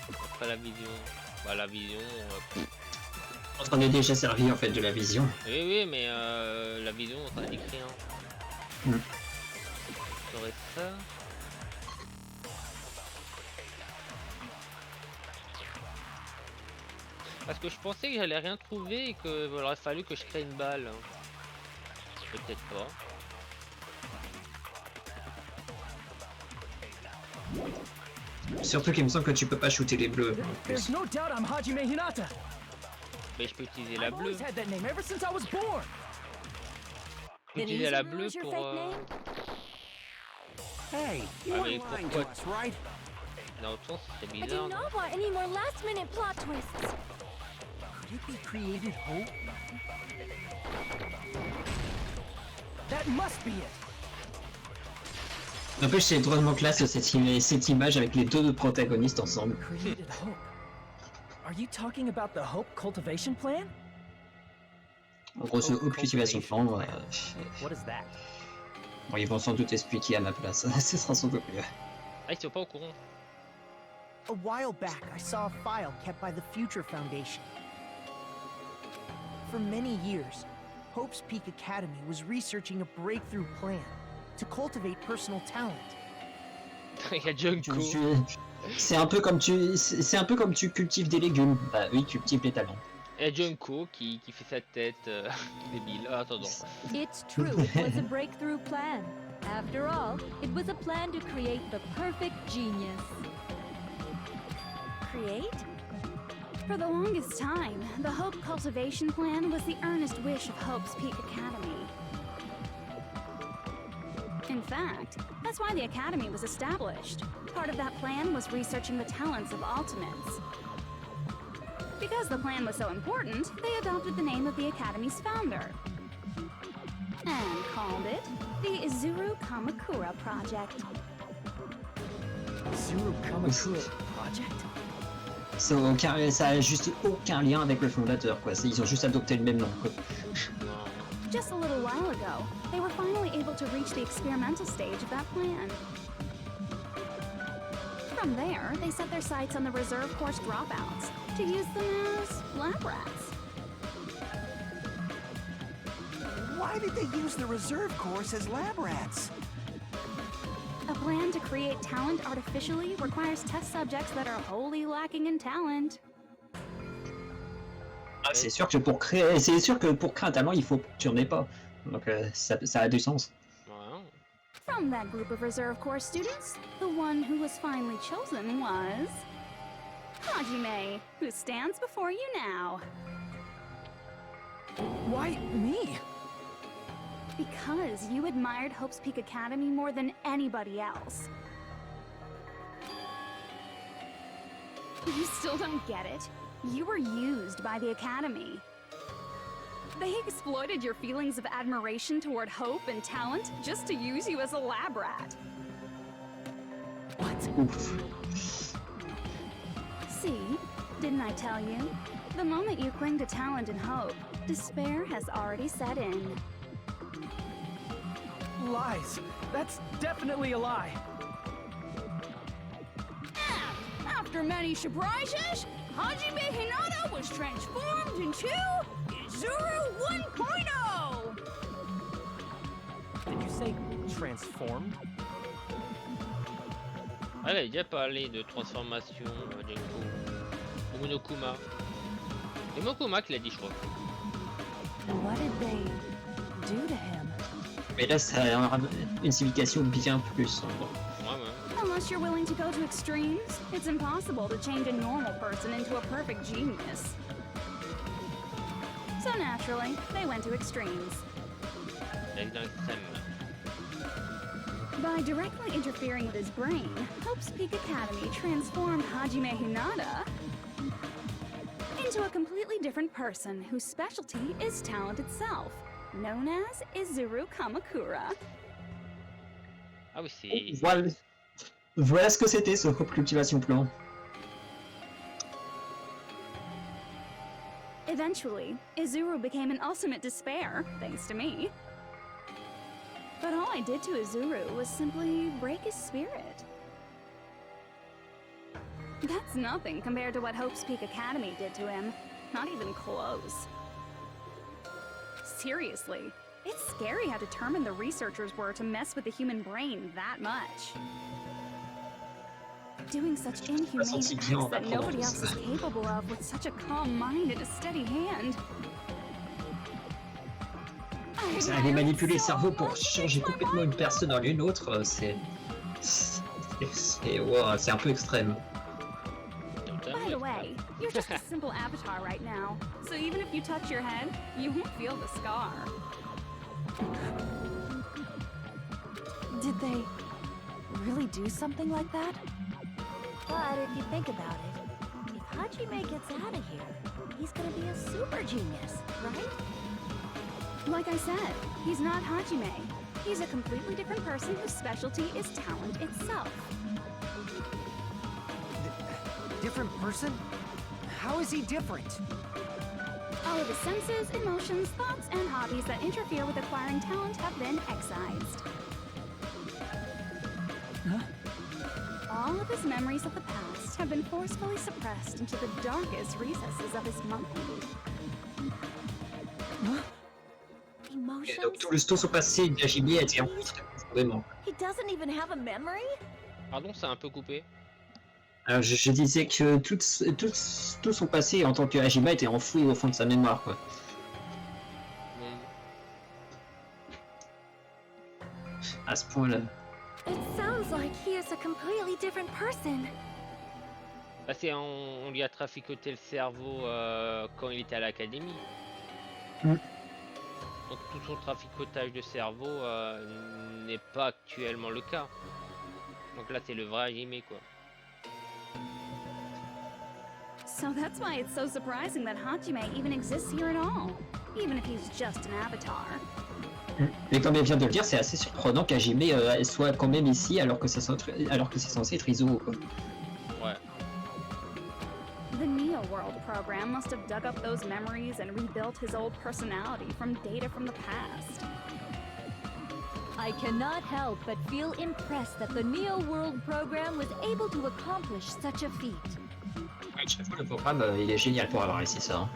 Après la vision. Bah la vision. On est déjà servi en fait de la vision. Oui oui mais la vision on a écrit un. J'aurais ça. Parce que je pensais que j'allais rien trouver et qu'il aurait fallu que je crée une balle. Peut-être pas. Surtout qu'il me semble que tu peux pas shooter les bleus. There's no doubt I'm Hajime Hinata. Mais je peux utiliser la I've bleue. always had that name ever since I was born. Je peux utiliser la bleue pour... Hey, you Ah, mais weren't lying to pourquoi... us, right? Dans l'autre sens, c'est I do bizarre. not want any more last-minute plot twists. Could it be created hope? That must be it. N'empêche, c'est drôlement classe cette image avec les deux protagonistes ensemble. Created hope. Are you talking about the Hope Cultivation Plan? En gros, ce Hope Cultivation Plan, What is that? bon, ils vont sans doute expliquer à ma place, ce sera sans doute mieux. Ah, ils sont pas au courant. A while back, I saw a file kept by the Future Foundation. For many years, Hope's Peak Academy was researching a breakthrough plan to cultivate personal talent. Il y a Junko. C'est un peu comme tu cultives des légumes. Bah oui, tu cultives les talents. Et Junko qui fait sa tête débile. Ah, attendons. It's true, it was a breakthrough plan. After all, it was a plan to create the perfect genius. Create? For the longest time, the Hope Cultivation Plan was the earnest wish of Hope's Peak Academy. In fact, that's why the Academy was established. Part of that plan was researching the talents of Ultimates. Because the plan was so important, they adopted the name of the Academy's founder. And called it the Izuru Kamakura Project. Izuru Kamakura Project? Ça a juste aucun lien avec le fondateur, quoi. Ils ont juste adopté le même nom, quoi. Just a little while ago, they were finally able to reach the experimental stage of that plan. From there, they set their sights on the reserve course dropouts to use them as lab rats. Why did they use the reserve course as lab rats? A plan to create talent artificially requires test subjects that are wholly lacking in talent. Ah, c'est sûr que pour créer un talent, il faut que tu en aies pas. Donc ça a du sens. Wow. From that group of reserve course students, the one who was finally chosen was Hajime, who stands before you now. Why me? Because you admired Hope's Peak Academy more than anybody else. You still don't get it? You were used by the Academy. They exploited your feelings of admiration toward hope and talent just to use you as a lab rat. What? Oof. See? Didn't I tell you? The moment you cling to talent and hope, despair has already set in. Lies. That's definitely a lie. After many surprises, Hajime Hinata was transformed into Izuru 1.0! Did you say transformed? Elle avait déjà parlé de transformation, Junko. Ou Monokuma. C'est Monokuma qui l'a dit, je crois. What did they do to him? Mais là, ça a une signification bien plus. Bon. Unless you're willing to go to extremes, it's impossible to change a normal person into a perfect genius. So naturally, they went to extremes. By directly interfering with his brain, Hope's Peak Academy transformed Hajime Hinata into a completely different person whose specialty is talent itself, known as Izuru Kamakura. Ah oui, c'est... Voilà ce que c'était ce Hope Cultivation Plan. Eventually, Izuru became an ultimate despair, thanks to me. But all I did to Izuru was simply break his spirit. That's nothing compared to what Hope's Peak Academy did to him. Not even close. Seriously, it's scary how determined the researchers were to mess with the human brain that much. Doing such inhumane acts that nobody else is capable of with such a calm mind and a steady hand. Aller manipuler le cerveau pour changer complètement une personne en une autre, c'est C'est un peu extrême. By the way, you're just a simple avatar right now, so even if you touch your head, you won't feel the scar. Did they really do something like that? But if you think about it, if Hajime gets out of here, he's gonna be a super genius, right? Like I said, he's not Hajime. He's a completely different person whose specialty is talent itself. Different person? How is he different? All of his senses, emotions, thoughts, and hobbies that interfere with acquiring talent have been excised. Huh? All of his memories of the past have been forcefully suppressed into the darkest recesses of his mind. Huh? Emotions? Donc tout son passé d'Hajime a été enregistré profondément. He doesn't even have a memory? Pardon, c'est un peu coupé. Alors je disais que tout son passé en tant que Hajime était enfoui au fond de sa mémoire, quoi. À ce point-là. It sounds like he is a completely different person. Bah, on lui a traficoté le cerveau quand il était à l'académie. Donc tout son traficotage de cerveau n'est pas actuellement le cas. Donc là c'est le vrai Hajime, quoi. So that's why it's so surprising that Hajime even exists here at all, even if he's just an avatar. Mais comme elle vient de le dire, c'est assez surprenant qu'Hajime soit quand même ici alors que c'est censé être Izuru, quoi. Ouais. The Neo World program must have dug up those memories and rebuilt his old personality from data from the past. I cannot help but feel impressed that the Neo World program was able to accomplish such a feat. Le programme, il est génial pour avoir réussi ça. Hein.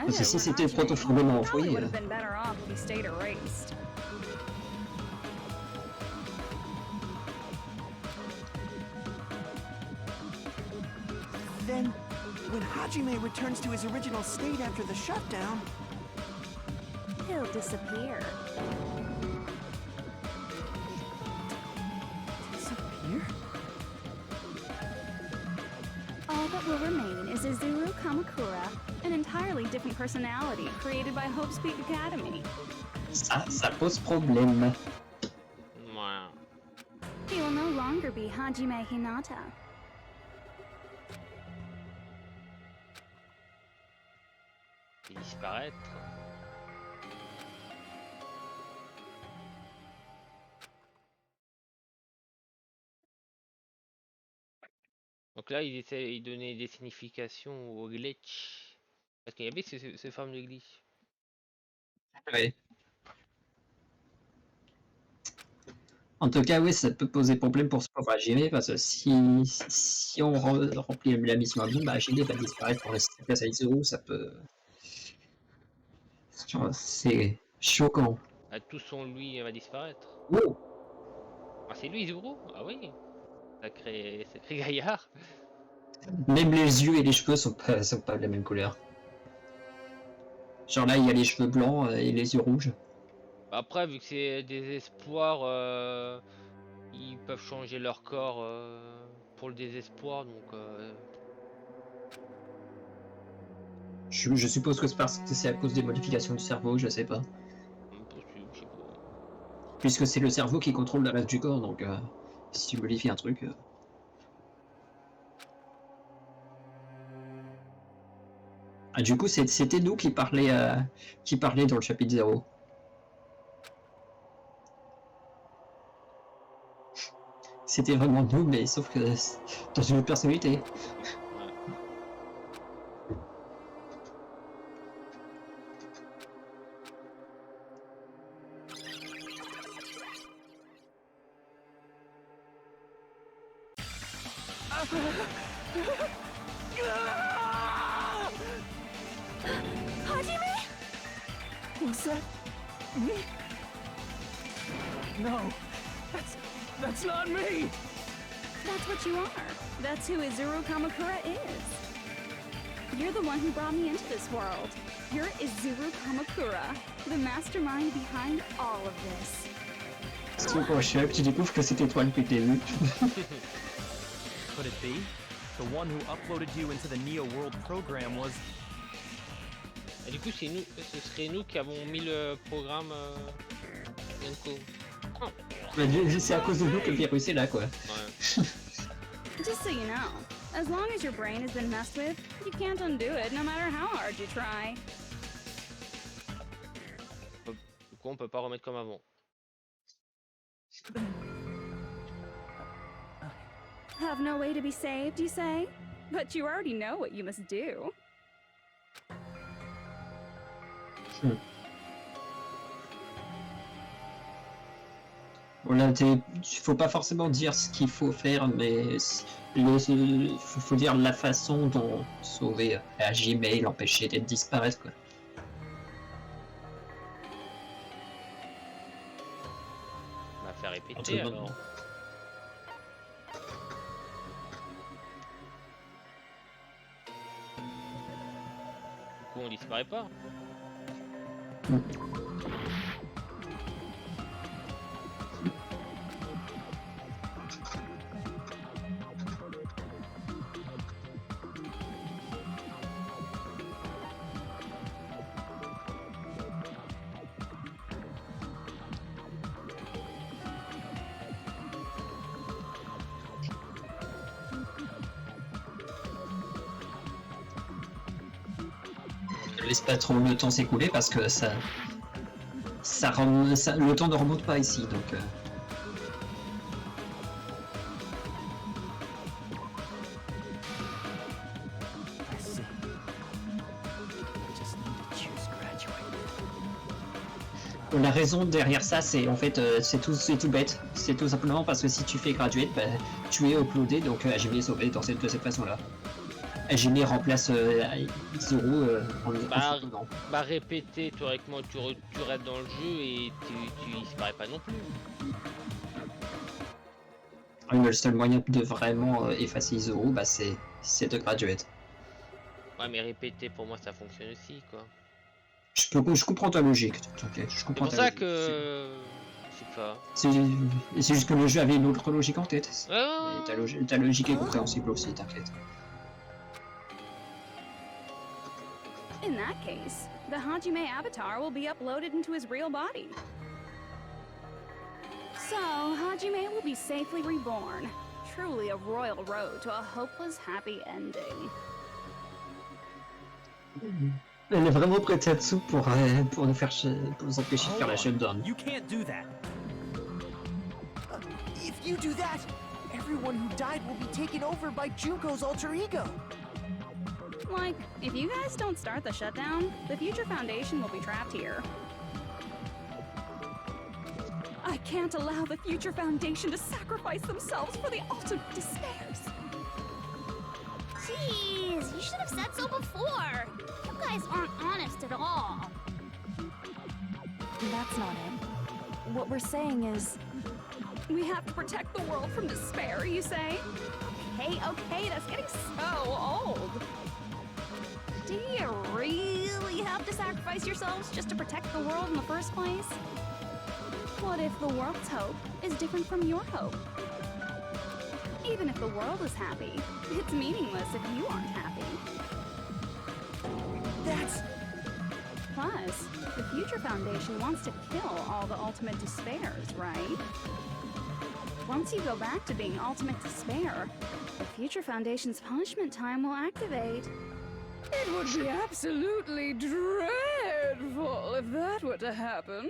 Parce que si But c'était Hajime proto-formellement probably enfoui... would have been better off if he stayed erased. Then, when Hajime returns to his original state after the shutdown, He'll disappear. disappear? All that will remain is Izuru Kamakura, an entirely different personality created by Hope's Peak Academy. Ça pose problème. Voilà. He will no longer be Hajime Hinata. Et disparaître. Donc là, il donnait des significations au glitch. Parce qu'il y avait ces formes de glitch. Ouais. En tout cas, oui, ça peut poser problème pour ce pauvre Hajime, parce que si on remplit la mission à bien, bah Hajime va disparaître pour laisser place à Izuru, ça peut... C'est choquant. Ah, tout son lui va disparaître. Oh. Ah, c'est lui, Izuru? Ah oui. Sacré gaillard. Même les yeux et les cheveux sont pas de la même couleur. Genre là, il y a les cheveux blancs et les yeux rouges. Après, vu que c'est des espoirs, ils peuvent changer leur corps pour le désespoir, donc... Je suppose que c'est à cause des modifications du cerveau, je sais pas. Possible, je sais pas. Puisque c'est le cerveau qui contrôle le reste du corps, donc si tu modifies un truc... Ah, du coup, c'était nous qui parlait dans le chapitre 0. C'était vraiment nous, mais sauf que dans une autre personnalité. Hajime? Was that me? No, that's not me! That's what you are. That's who Izuru Kamakura is. You're the one who brought me into this world. You're Izuru Kamakura, the mastermind behind all of this. C'est trop proche, tu découvres que c'était toi depuis le début. could it be? The one who uploaded you into the Neo World program was... Et du coup, c'est nous, ce serait nous qui avons mis le programme Yanko. Oh. C'est à cause de nous que le virus est là, quoi. Ouais. Just so you know, as long as your brain has been messed with, you can't undo it no matter how hard you try. Du coup, on peut pas remettre comme avant. Have no way to be saved, you say? But you already know what you must do. Voilà, faut pas forcément dire ce qu'il faut faire, mais faut dire la façon dont sauver Hajime et l'empêcher d'être disparaître, quoi. On va faire répéter alors. Du coup, on disparaît pas. Laisse pas trop le temps s'écouler parce que le temps ne remonte pas ici, donc la raison derrière ça, c'est en fait c'est tout bête. C'est tout simplement parce que si tu fais graduate, bah, tu es uploadé, donc Hajime est sauvé de cette façon-là. Hajime remplace Zoro en bah répéter, théoriquement tu restes dans le jeu et tu disparais pas non plus. Le seul moyen de vraiment effacer Zoro, bah, c'est de graduate. Ouais, mais répéter pour moi ça fonctionne aussi, quoi. Je comprends ta logique, t'inquiète, je comprends ta logique. C'est pour ça que... je sais pas. C'est juste que le jeu avait une autre logique en tête. Ah. Ta logique est compréhensible aussi, t'inquiète. In that case, the Hajime avatar will be uploaded into his real body. So, Hajime will be safely reborn. Truly a royal road to a hopeless happy ending. Elle est vraiment prêtée à dessous pour nous empêcher de faire la shutdown. You can't do that. If you do that, everyone who died will be taken over by Junko's alter ego. Like, if you guys don't start the shutdown, the Future Foundation will be trapped here. I can't allow the Future Foundation to sacrifice themselves for the ultimate despairs. Jeez, you should have said so before. You guys aren't honest at all. That's not it. What we're saying is... We have to protect the world from despair, you say? Okay, that's getting so old. Do you really have to sacrifice yourselves just to protect the world in the first place? What if the world's hope is different from your hope? Even if the world is happy, it's meaningless if you aren't happy. That's... Plus, the Future Foundation wants to kill all the ultimate despairs, right? Once you go back to being ultimate despair, the Future Foundation's punishment time will activate. It would be absolutely dreadful if that were to happen.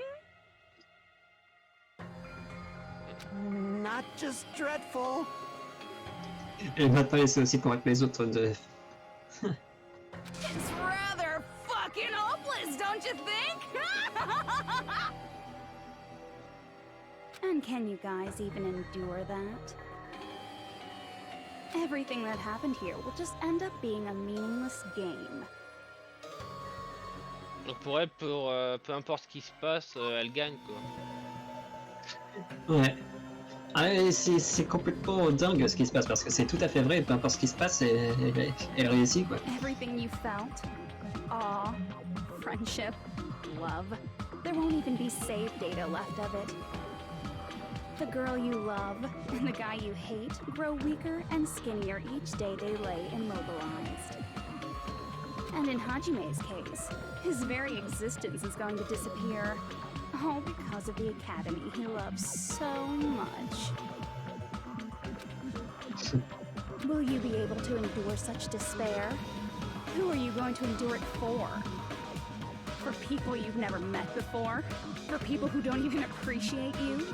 Not just dreadful. Elle va pas laisser aussi pour être les autres de... It's rather fucking hopeless, don't you think? And can you guys even endure that? Everything that happened here will just end up being a meaningless game. Donc pour elle, peu importe ce qui se passe, elle gagne, quoi. Ouais. Ah, c'est complètement dingue ce qui se passe parce que c'est tout à fait vrai, peu importe ce qui se passe, elle réussit, quoi. Everything you felt, awe, friendship, love, there won't even be save data left of it. The girl you love and the guy you hate grow weaker and skinnier each day they lay immobilized. And in Hajime's case, his very existence is going to disappear. All because of the academy he loves so much. Will you be able to endure such despair? Who are you going to endure it for? For people you've never met before? For people who don't even appreciate you?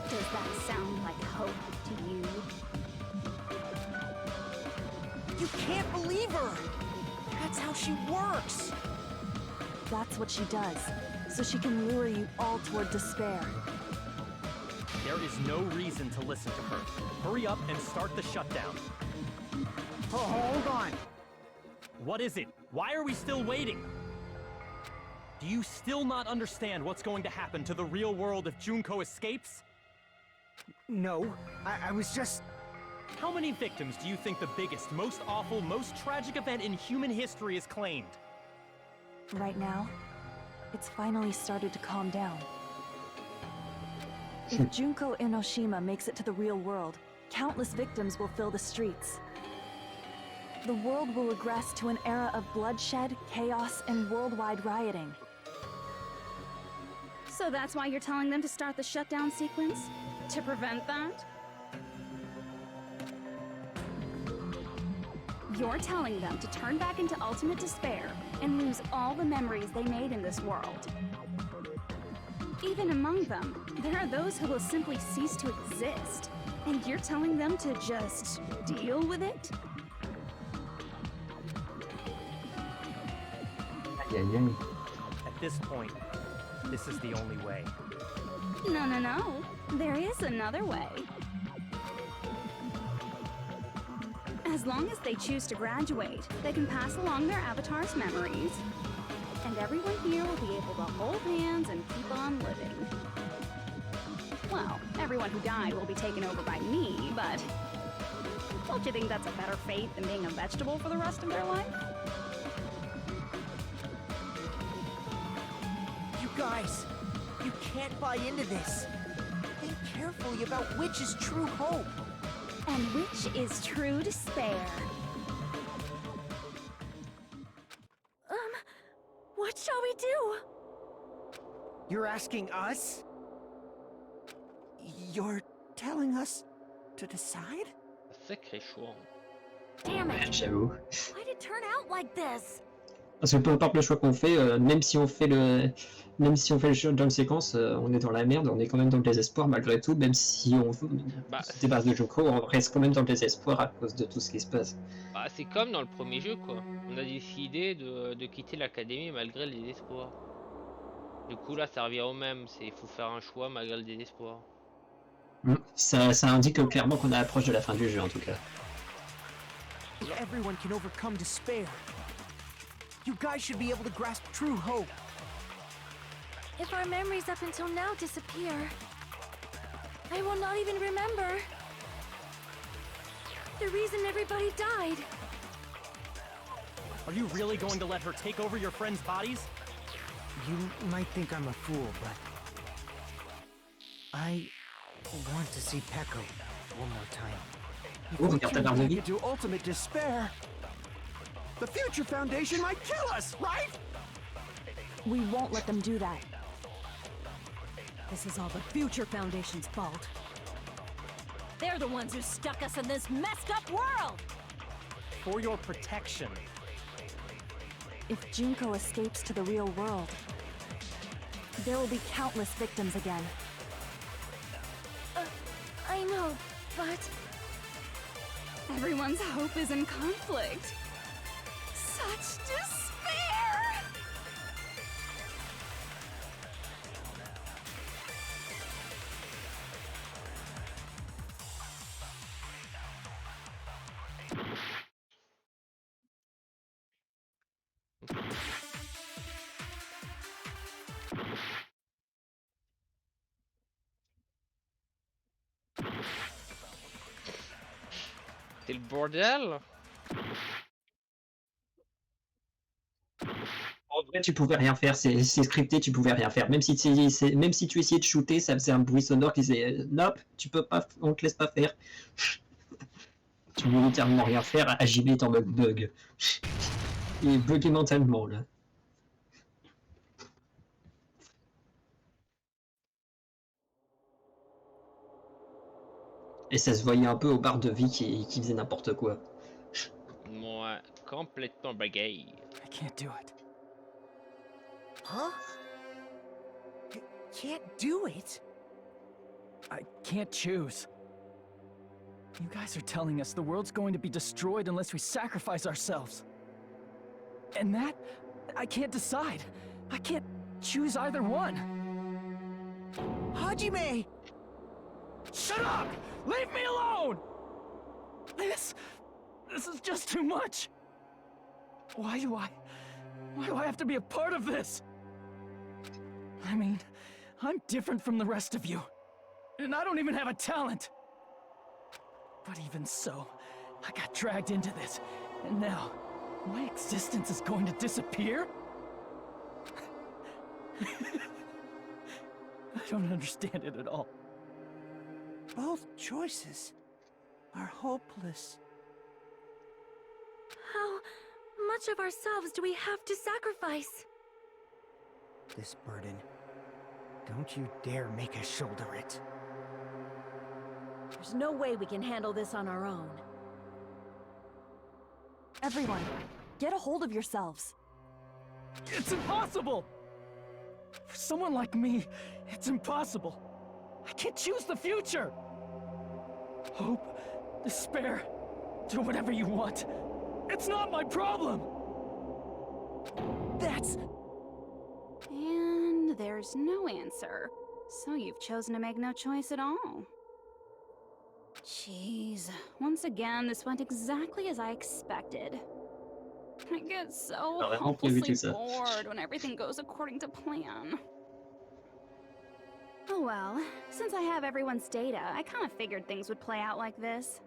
Does that sound like hope to you? You can't believe her! That's how she works! That's what she does, so she can lure you all toward despair. There is no reason to listen to her. Hurry up and start the shutdown. Oh, hold on. What is it? Why are we still waiting? Do you still not understand what's going to happen to the real world if Junko escapes? No, I was just... How many victims do you think the biggest, most awful, most tragic event in human history has claimed? Right now, it's finally started to calm down. If Junko Enoshima makes it to the real world, countless victims will fill the streets. The world will regress to an era of bloodshed, chaos, and worldwide rioting. So that's why you're telling them to start the shutdown sequence? To prevent that? You're telling them to turn back into ultimate despair and lose all the memories they made in this world. Even among them, there are those who will simply cease to exist. And you're telling them to just deal with it? At this point, this is the only way. No, no, no. There is another way. As long as they choose to graduate, they can pass along their avatar's memories. And everyone here will be able to hold hands and keep on living. Well, everyone who died will be taken over by me, but... Don't you think that's a better fate than being a vegetable for the rest of their life? You guys, you can't buy into this. Think carefully about which is true hope. And which is true despair. What shall we do? You're asking us? You're telling us to decide? Sacré choix. Damn Ouais, it! j'avoue. Why'd it turn out like this? Parce que peu importe le choix qu'on fait, même si on fait le shutdown séquence, on est dans la merde, on est quand même dans le désespoir malgré tout, même si on se débarrasse de Junko, on reste quand même dans le désespoir à cause de tout ce qui se passe. Bah, c'est comme dans le premier jeu, quoi. On a décidé de quitter l'académie malgré le désespoir. Du coup, là, ça revient au même. Il faut faire un choix malgré le désespoir. Ça indique clairement qu'on approche de la fin du jeu en tout cas. Everyone can overcome despair. You guys should be able to grasp true hope. If our memories up until now disappear, I will not even remember the reason everybody died. Are you really going to let her take over your friends' bodies? You might think I'm a fool, but... I want to see Peko one more time. If we turn back into ultimate despair, the Future Foundation might kill us, right? We won't let them do that. This is all the Future Foundation's fault. They're the ones who stuck us in this messed up world! For your protection. If Junko escapes to the real world, there will be countless victims again. I know, but... Everyone's hope is in conflict. Such despair! C'est le bordel. En vrai, tu pouvais rien faire, c'est scripté, tu pouvais rien faire. Même si tu essayais de shooter, ça faisait un bruit sonore qui disait nope, tu peux pas, on te laisse pas faire. Tu peux littéralement rien faire, AJB est en mode bug. Il est bugué mentalement là. Et ça se voyait un peu au bar de vie qui faisait n'importe quoi. Moi, complètement bagaille. I can't do it. Huh? Can't do it? I can't choose. You guys are telling us the world's going to be destroyed unless we sacrifice ourselves. And that, I can't decide. I can't choose either one. Hajime! Shut up! Leave me alone! This is just too much. Why do I have to be a part of this? I mean, I'm different from the rest of you. And I don't even have a talent. But even so, I got dragged into this. And now, my existence is going to disappear? I don't understand it at all. Both choices are hopeless. How much of ourselves do we have to sacrifice? This burden. Don't you dare make us shoulder it. There's no way we can handle this on our own. Everyone, get a hold of yourselves. It's impossible! For someone like me, it's impossible. I can't choose the future! Hope, despair, do whatever you want. It's not my problem! That's... And there's no answer. So you've chosen to make no choice at all. Jeez, once again, this went exactly as I expected. I get so hopelessly bored when everything goes according to plan. Oh well, since I have everyone's data, I kind of figured things would play out like this.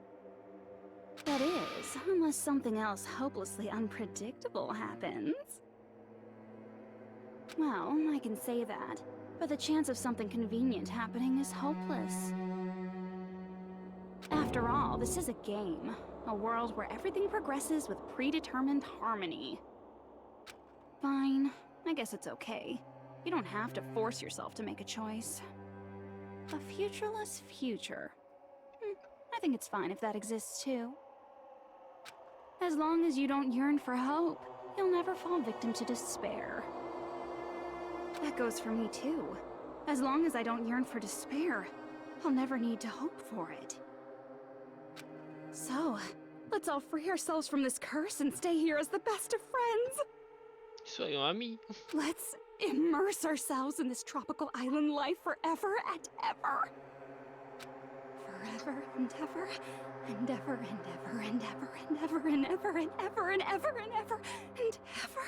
That is, unless something else hopelessly unpredictable happens. Well, I can say that, but the chance of something convenient happening is hopeless. After all, this is a game. A world where everything progresses with predetermined harmony. Fine, I guess it's okay. You don't have to force yourself to make a choice. A futureless future. I think it's fine if that exists too. As long as you don't yearn for hope, you'll never fall victim to despair. That goes for me too. As long as I don't yearn for despair, I'll never need to hope for it. So, let's all free ourselves from this curse and stay here as the best of friends. Soyons amis. Let's immerse ourselves in this tropical island life forever and ever. Forever and ever, and ever and ever and ever and ever and ever and ever and ever and ever and ever.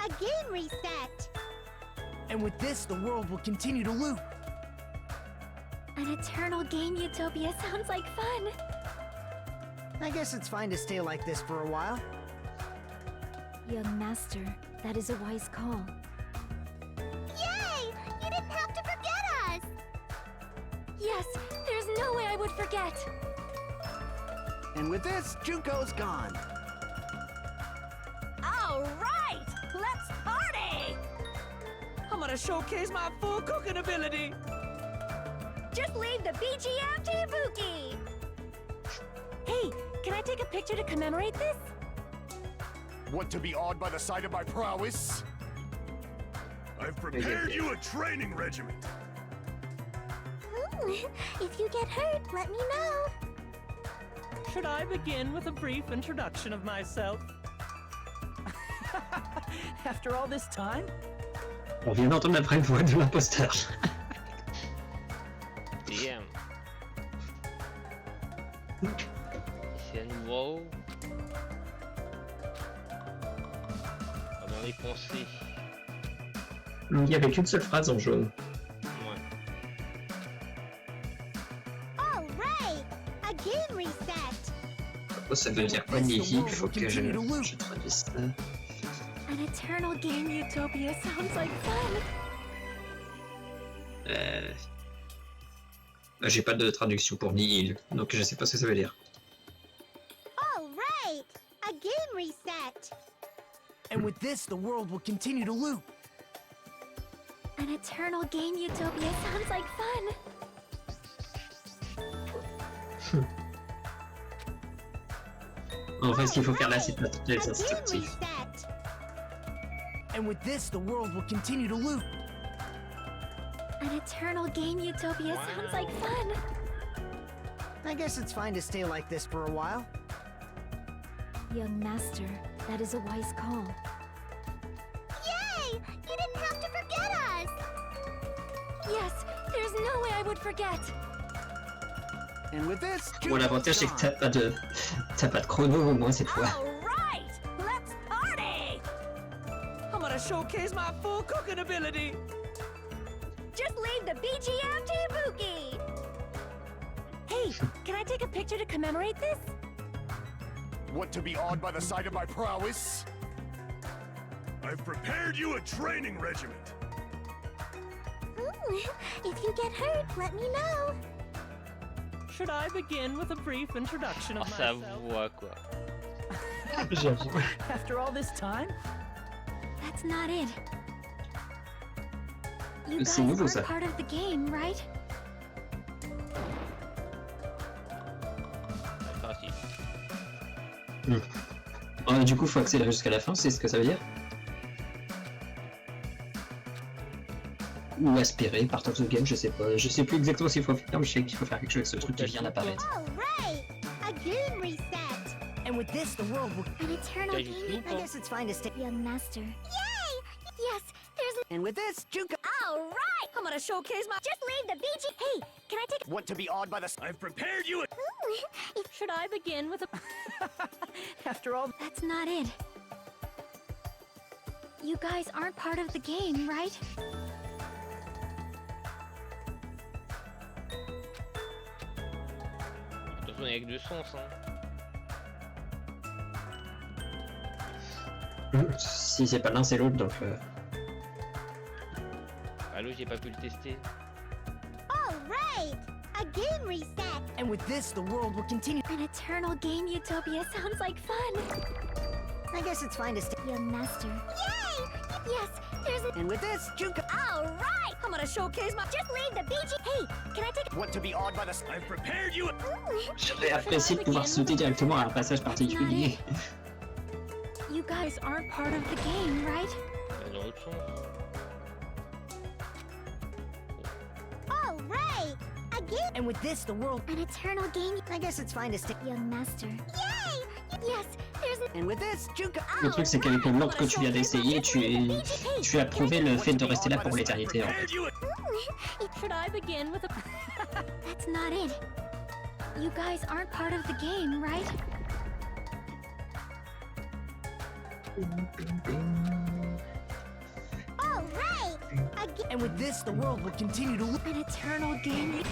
A game reset! And with this, the world will continue to loop. An eternal game utopia sounds like fun. I guess it's fine to stay like this for a while. Young master, that is a wise call. Yay! You didn't have to forget us! Yes, there's no way I would forget. And with this, Junko's gone. All right! Let's party! I'm gonna showcase my full cooking ability. Just leave the BGM to Ibuki! Hey, can I take a picture to commemorate this? Want to be awed by the sight of my prowess? I've prepared you a training regiment. If you get hurt, let me know. Should I begin with a brief introduction of myself? After all this time? On vient d'entendre la vraie voix de l'imposteur. Damn. C'est à nouveau. Dans les pensées. Il y avait qu'une seule phrase en jaune. Ouais. All right, a game reset. Oh, ça veut dire quoi, Nihi? Il faut que je traduise ça. An eternal game utopia sounds like fun. J'ai pas de traduction pour Nihil, donc je sais pas ce que ça veut dire. All right, a game reset. And with this, the world will continue to loop. An eternal game utopia sounds like fun. En fait, ce qu'il faut faire là, c'est pas toutes les instructifs. And with this, the world will continue to loop. An eternal game utopia sounds like fun. I guess it's fine to stay like this for a while. Young master, that is a wise call. Yay! You didn't have to forget us. Yes, there's no way I would forget. And with this, Bon, l'avantage c'est que t'as pas de chrono au moins cette fois. All right, let's party. I'm gonna showcase my full cooking ability. Just leave the BGM to Ibuki. Hey, can I take a picture to commemorate this? Want to be awed by the sight of my prowess? I've prepared you a training regiment. Ooh, if you get hurt, let me know. Should I begin with a brief introduction Oh, of sa myself? voix, quoi. After all this time? That's not it. You guys C'est nouveau, aren't ça. part of the game, right? Facile. Du coup, faut accélérer jusqu'à la fin, c'est ce que ça veut dire? Ou aspirer, part of the game, je sais pas. Je sais plus exactement ce qu'il faut faire, mais je sais qu'il faut faire quelque chose avec ce truc qui vient d'apparaître. All right, a game reset. And with this, the world will. An eternal T'as juste game. tout, I guess it's fine to stay. Young master. Yay! Yes, there's. And with this, Juka. All right, I'm gonna showcase my. just leave the BG. Hey, can I take? Want to be awed by the I've prepared you a Ooh, if Should I begin with a? After all, That's not it. You guys aren't part of the game, right? Attention, il y a que deux sens, hein. Si c'est pas l'un, c'est l'autre, donc... Allô, j'ai pas pu le tester. all right, a game reset. And with this, the world will continue. An eternal game utopia sounds like fun. I guess it's fine to stay. Young master. Yay! Yes, there's. And with this, Juka. All right, I'm gonna showcase my. just leave the BG. Hey, can I take? Want to be awed by the I've prepared you a Ooh, J'aurais apprécié de pouvoir sauter directement à un passage particulier. You guys aren't part of the game, right? Dans l'autre sens. all right, a game. And with this, the world. An eternal game. I guess it's fine to stay. Young master. Yay! Yes, there's. And with this, Juka. Le truc, c'est qu'avec l'ordre que tu viens d'essayer, tu as prouvé le fait de rester là pour l'éternité, en fait. prepared you a Ooh, if Should I begin with a? That's not it. You guys aren't part of the game, right? all right, a game. And with this, the world will continue to loop. An eternal game.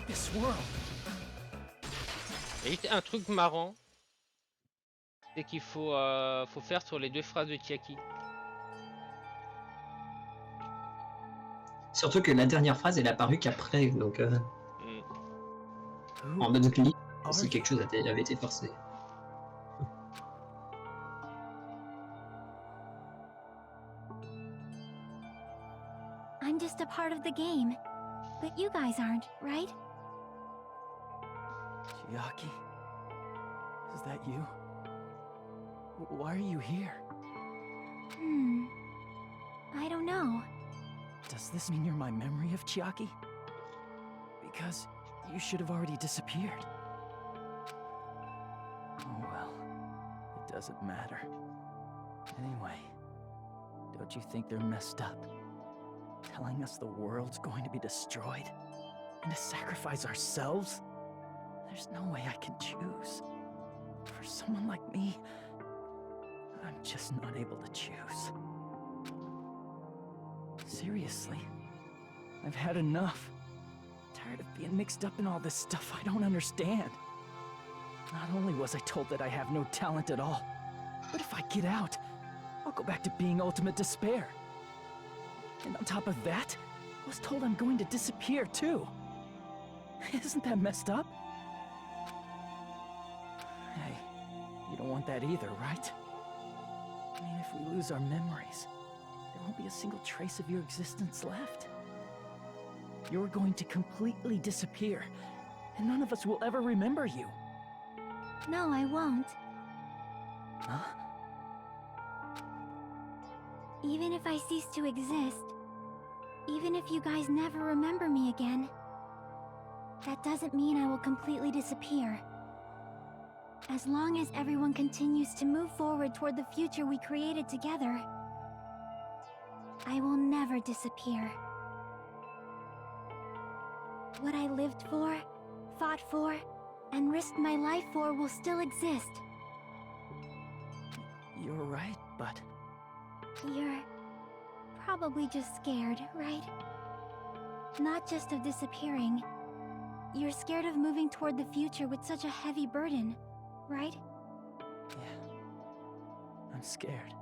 this world. Il y a juste un truc marrant. C'est qu'il faut faire sur les deux phrases de Chiaki. Surtout que la dernière phrase, elle est apparue qu'après, donc... En mode clip, si quelque chose avait été forcé. I'm just a part of the game. But you guys aren't, right? Chiaki? Is that you? Why are you here? I don't know. Does this mean you're my memory of Chiaki? Because you should have already disappeared. Oh well, it doesn't matter. Anyway, don't you think they're messed up? Telling us the world's going to be destroyed? And to sacrifice ourselves? There's no way I can choose. For someone like me, I'm just not able to choose. Seriously, I've had enough. Tired of being mixed up in all this stuff I don't understand. Not only was I told that I have no talent at all, but if I get out, I'll go back to being ultimate despair. And on top of that, I was told I'm going to disappear too. Isn't that messed up? Hey, you don't want that either, right? I mean, if we lose our memories, there won't be a single trace of your existence left. You're going to completely disappear, and none of us will ever remember you. No, I won't. Huh? Even if I cease to exist, even if you guys never remember me again, that doesn't mean I will completely disappear. As long as everyone continues to move forward toward the future we created together, I will never disappear. What I lived for, fought for, and risked my life for will still exist. You're right, but... You're probably just scared, right? Not just of disappearing. You're scared of moving toward the future with such a heavy burden, right? Yeah. I'm scared.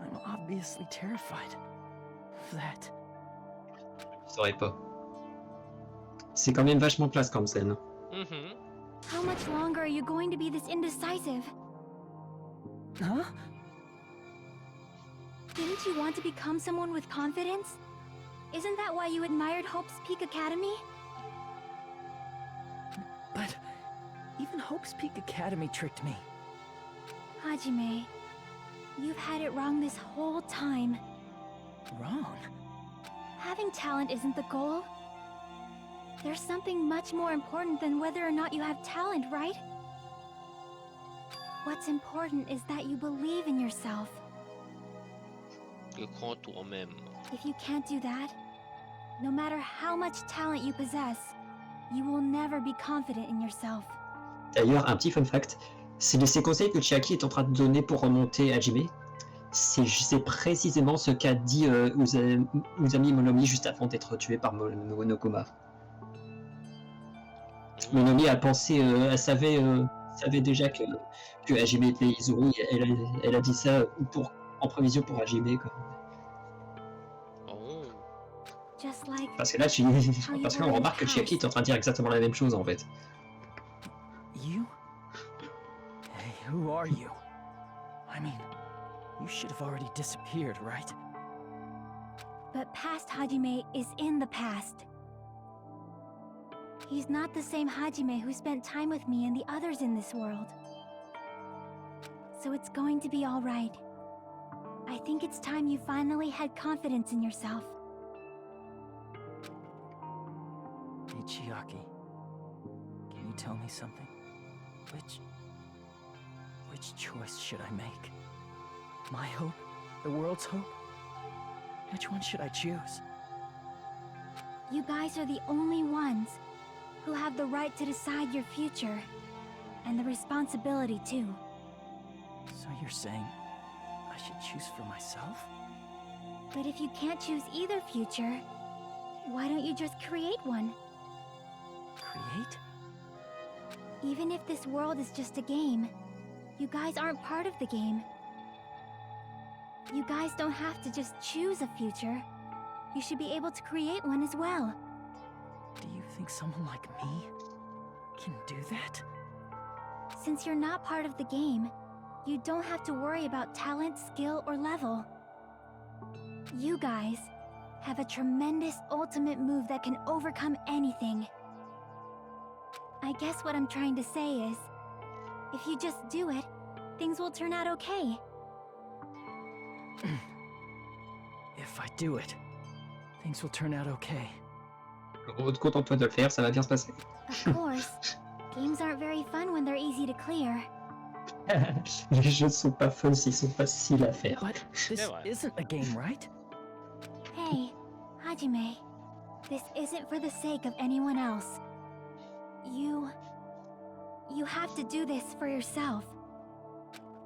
I'm obviously terrified of that. Je saurais pas. C'est quand même vachement classe comme scène. How much longer are you going to be this indecisive? Huh? Didn't you want to become someone with confidence? Isn't that why you admired Hope's Peak Academy? But even Hope's Peak Academy tricked me. Hajime, you've had it wrong this whole time. Wrong? Having talent isn't the goal. There's something much more important than whether or not you have talent, right? What's important is that you believe in yourself. If you can't do that, no matter how much talent you possess, you will never be confident in yourself. D'ailleurs, un petit fun fact, c'est ces conseils que Chiaki est en train de donner pour remonter Hajime. C'est précisément ce qu'a dit Uzami Monomi juste avant d'être tué par Monokuma. Monomi a pensé, elle savait déjà que Hajime était Izuru, elle a dit ça en prévision pour Hajime. Parce que là, parce qu'on remarque que Chiaki est en train de dire exactement la même chose en fait. You? Hey, who are you? I mean, you should have already disappeared, right? But past Hajime is in the past. He's not the same Hajime who spent time with me and the others in this world. So it's going to be all right. I think it's time you finally had confidence in yourself. Hey, Chiaki. Can you tell me something? Which choice should I make? My hope? The world's hope? Which one should I choose? You guys are the only ones who have the right to decide your future, and the responsibility too. So you're saying I should choose for myself? But if you can't choose either future, why don't you just create one? Create? Even if this world is just a game, you guys aren't part of the game. You guys don't have to just choose a future. You should be able to create one as well. Do you think someone like me can do that? Since you're not part of the game, you don't have to worry about talent, skill, or level. You guys have a tremendous ultimate move that can overcome anything. I guess what I'm trying to say is, if you just do it, things will turn out okay. If I do it, things will turn out okay. Contente-toi de le faire, ça va bien se passer. Of course, games aren't very fun when they're easy to clear. Les jeux sont pas fun s'ils sont faciles à faire. But this isn't a game, right? Hey, Hajime. This isn't for the sake of anyone else. You have to do this for yourself.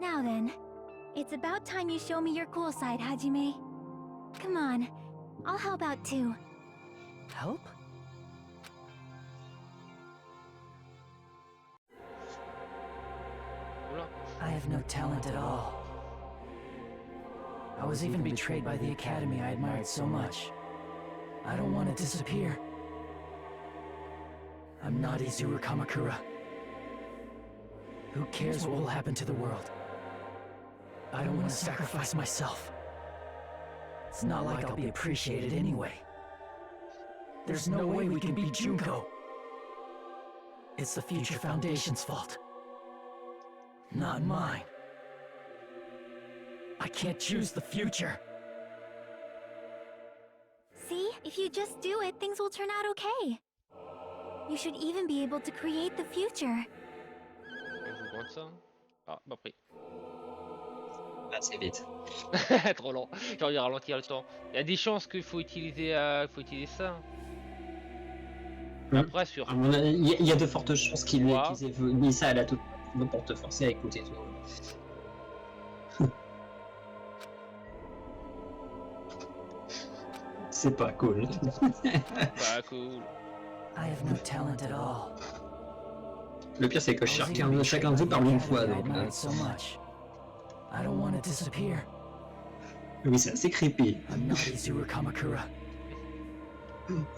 Now then, it's about time you show me your cool side, Hajime. Come on, I'll help out too. Help? I have no talent at all. I was even betrayed by the academy I admired so much. I don't want to disappear. I'm not Izuru Kamakura. Who cares what will happen to the world? I don't want to sacrifice myself. It's not like I'll be appreciated anyway. There's no way we can beat Junko. It's the Future Foundation's fault. Not mine. I can't choose the future. See, if you just do it, things will turn out okay. You should even be able to create the future. On vous compte ça? Ah, pas pris. Assez vite. Trop lent. J'ai envie de ralentir le temps. Il y a des chances qu'il faut utiliser ça. Après, sur. Il y a de fortes chances qu'ils aient mis ça à la toute pour te forcer à écouter tout. C'est pas cool. Pas cool. I have no talent at all. Le pire c'est que chacun de vous parle une fois donc. So much. I don't want to disappear. Oui, c'est assez creepy. I'm not Izuru Kamakura.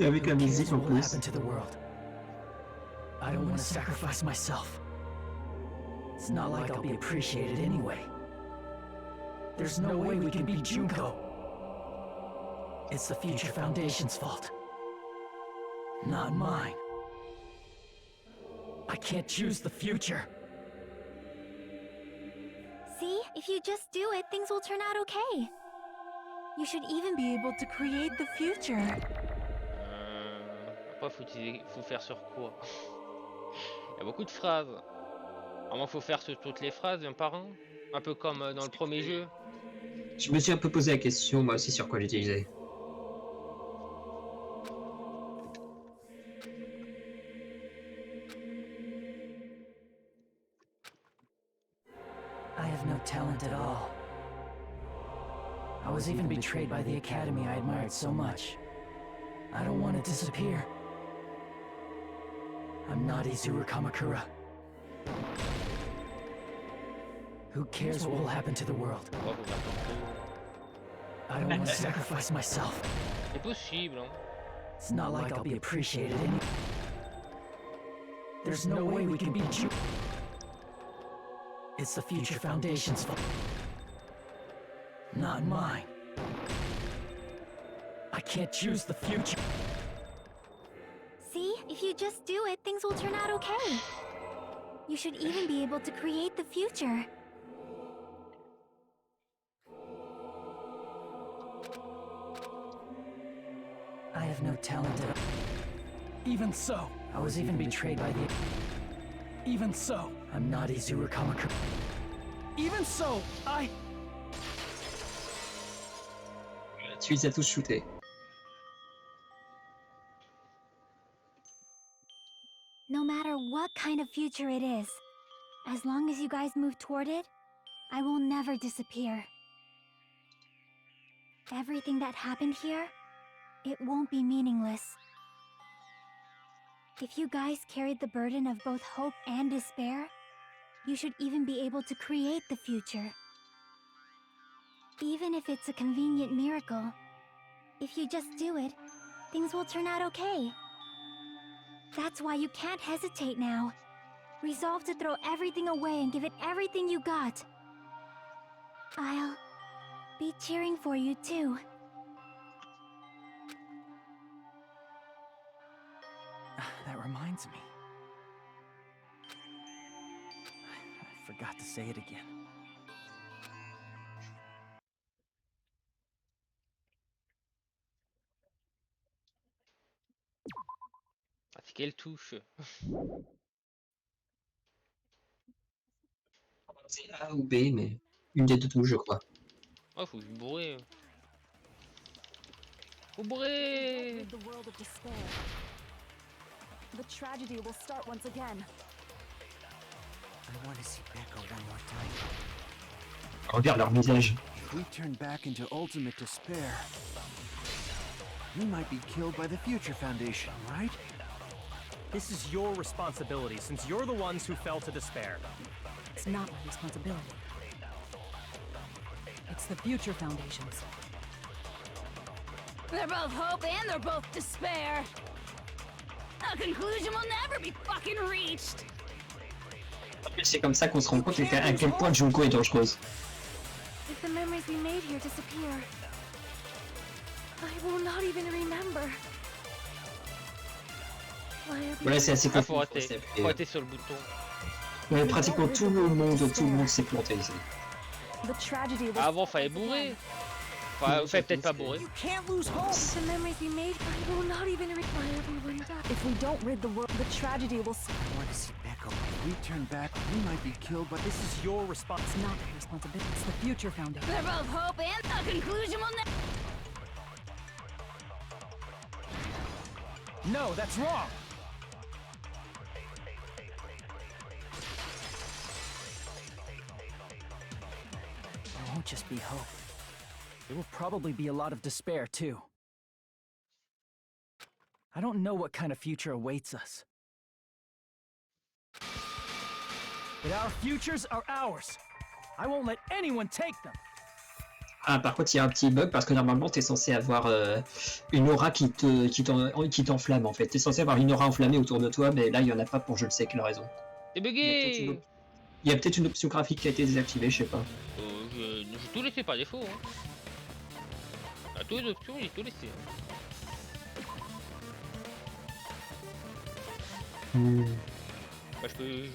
Et avec la musique en plus. I don't want to sacrifice myself. It's not like I'll be appreciated anyway. There's no way we can beat Junko. It's the Future Foundation's fault. Not mine. I can't choose the future. See, if you just do it, things will turn out okay. You should even be able to create the future. Après, faut faire sur quoi? Il y a beaucoup de phrases. Vraiment, faut faire sur toutes les phrases, un par un. Un peu comme dans le premier jeu. Je me suis un peu posé la question, moi aussi, sur quoi l'utiliser. I have no talent at all. I was even betrayed by the academy I admired so much. I don't want to disappear. I'm not Izuru Kamakura. Who cares what will happen to the world? I don't want to sacrifice myself. C'est possible, hein. It's not like I'll be appreciated anyway. There's no way we can beat you. It's the Future Foundation's fault. Not mine. I can't choose the future. See, if you just do it, things will turn out okay. You should even be able to create the future. I have no talent at all. Even so, I was even betrayed by the... Even so, I'm not Izuru Kamakura. Even so, Tu les as tous shootés. No matter what kind of future it is, as long as you guys move toward it, I will never disappear. Everything that happened here, it won't be meaningless. If you guys carried the burden of both hope and despair, you should even be able to create the future. Even if it's a convenient miracle, if you just do it, things will turn out okay. That's why you can't hesitate now. Resolve to throw everything away and give it everything you got. I'll be cheering for you too. That reminds me. I forgot to say it again. C'est quelle touche? C'est A ou B, mais une des deux, je crois. Ouais, faut bourrer. Faut bourrer. The world of despair. The tragedy will start once again. I want to see Becca one more time. Regarde leur visage. If we turn back into ultimate despair, we might be killed by the Future Foundation, right? This is your responsibility, since you're the ones who fell to despair. It's not my responsibility. It's the Future Foundation's. They're both hope and they're both despair. A conclusion will never be fucking reached. C'est comme ça qu'on se rend compte à quel point Junko est dangereuse. If the memories we made here disappear, I will not even remember. Voilà, c'est assez Faut arrêter sur le bouton. Ouais, pratiquement tout le monde s'est planté ici. Avant, fallait bourrer. Enfin, fallait peut-être pas bourrer. You can't lose hope. The memories we made, I will not even require everyone die. If we don't rid the world, the tragedy will. I want to see Becca. If we turn back, we might be killed, but This is your responsibility. It's not my responsibility. It's the Future Foundation. They're both hope and a conclusion will never. No, that's wrong. There won't just be hope. There will probably be a lot of despair, too. I don't know what kind of future awaits us. But our futures are ours. I won't let anyone take them. Ah, par contre, il y a un petit bug parce que normalement, t'es censé avoir une aura qui t'enflamme en fait. T'es censé avoir une aura enflammée autour de toi, mais là, il y en a pas pour je ne sais quelle raison. C'est bugué. Il y a peut-être une option graphique qui a été désactivée, je sais pas. J'ai tout laissé par défaut. Hein. À toutes les options, j'ai tout laissé. Bah, je peux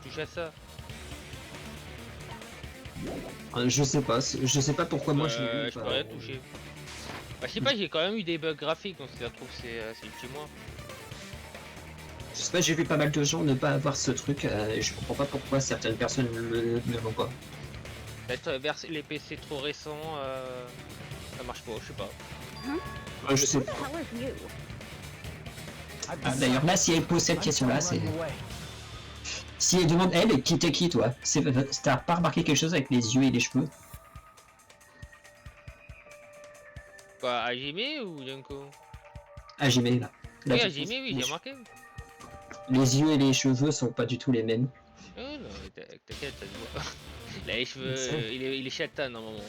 toucher à ça. Je sais pas pourquoi moi je peux rien toucher. Bah, je sais pas, j'ai quand même eu des bugs graphiques, donc si ça se trouve c'est chez moi. Je sais pas, j'ai vu pas mal de gens ne pas avoir ce truc, et je comprends pas pourquoi certaines personnes ne l'ont pas. Peut-être vers les PC trop récents, ça marche pas, je sais pas. Je sais pas. Ah, d'ailleurs là, si elle pose cette question-là, c'est... Si elle demande, mais qui t'es qui toi? T'as pas remarqué quelque chose avec les yeux et les cheveux? Quoi, Hajime ou Junko? Hajime là. Oui, Hajime, oui, j'ai remarqué. Les yeux et les cheveux sont pas du tout les mêmes. Oh non, t'inquiète, ça se voit. Là, les cheveux, il est châtain normalement.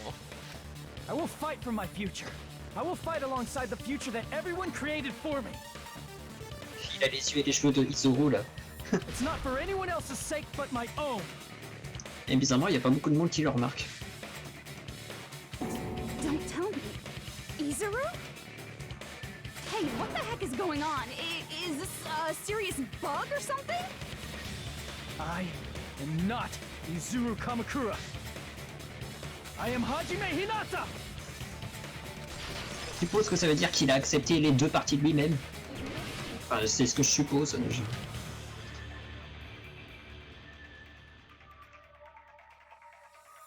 I will fight for my future. I will fight alongside the future that everyone created for me. Il a les yeux et les cheveux de Izuru là. It's not for anyone else's sake but my own. Et bizarrement, il y a pas beaucoup de monde qui le remarque. Don't tell me. Izuru? Hey, what the heck is going on? Is this a serious bug or something? I am not Izuru Kamakura. I am Hajime Hinata! Je suppose que ça veut dire qu'il a accepté les deux parties de lui-même. Enfin, c'est ce que je suppose.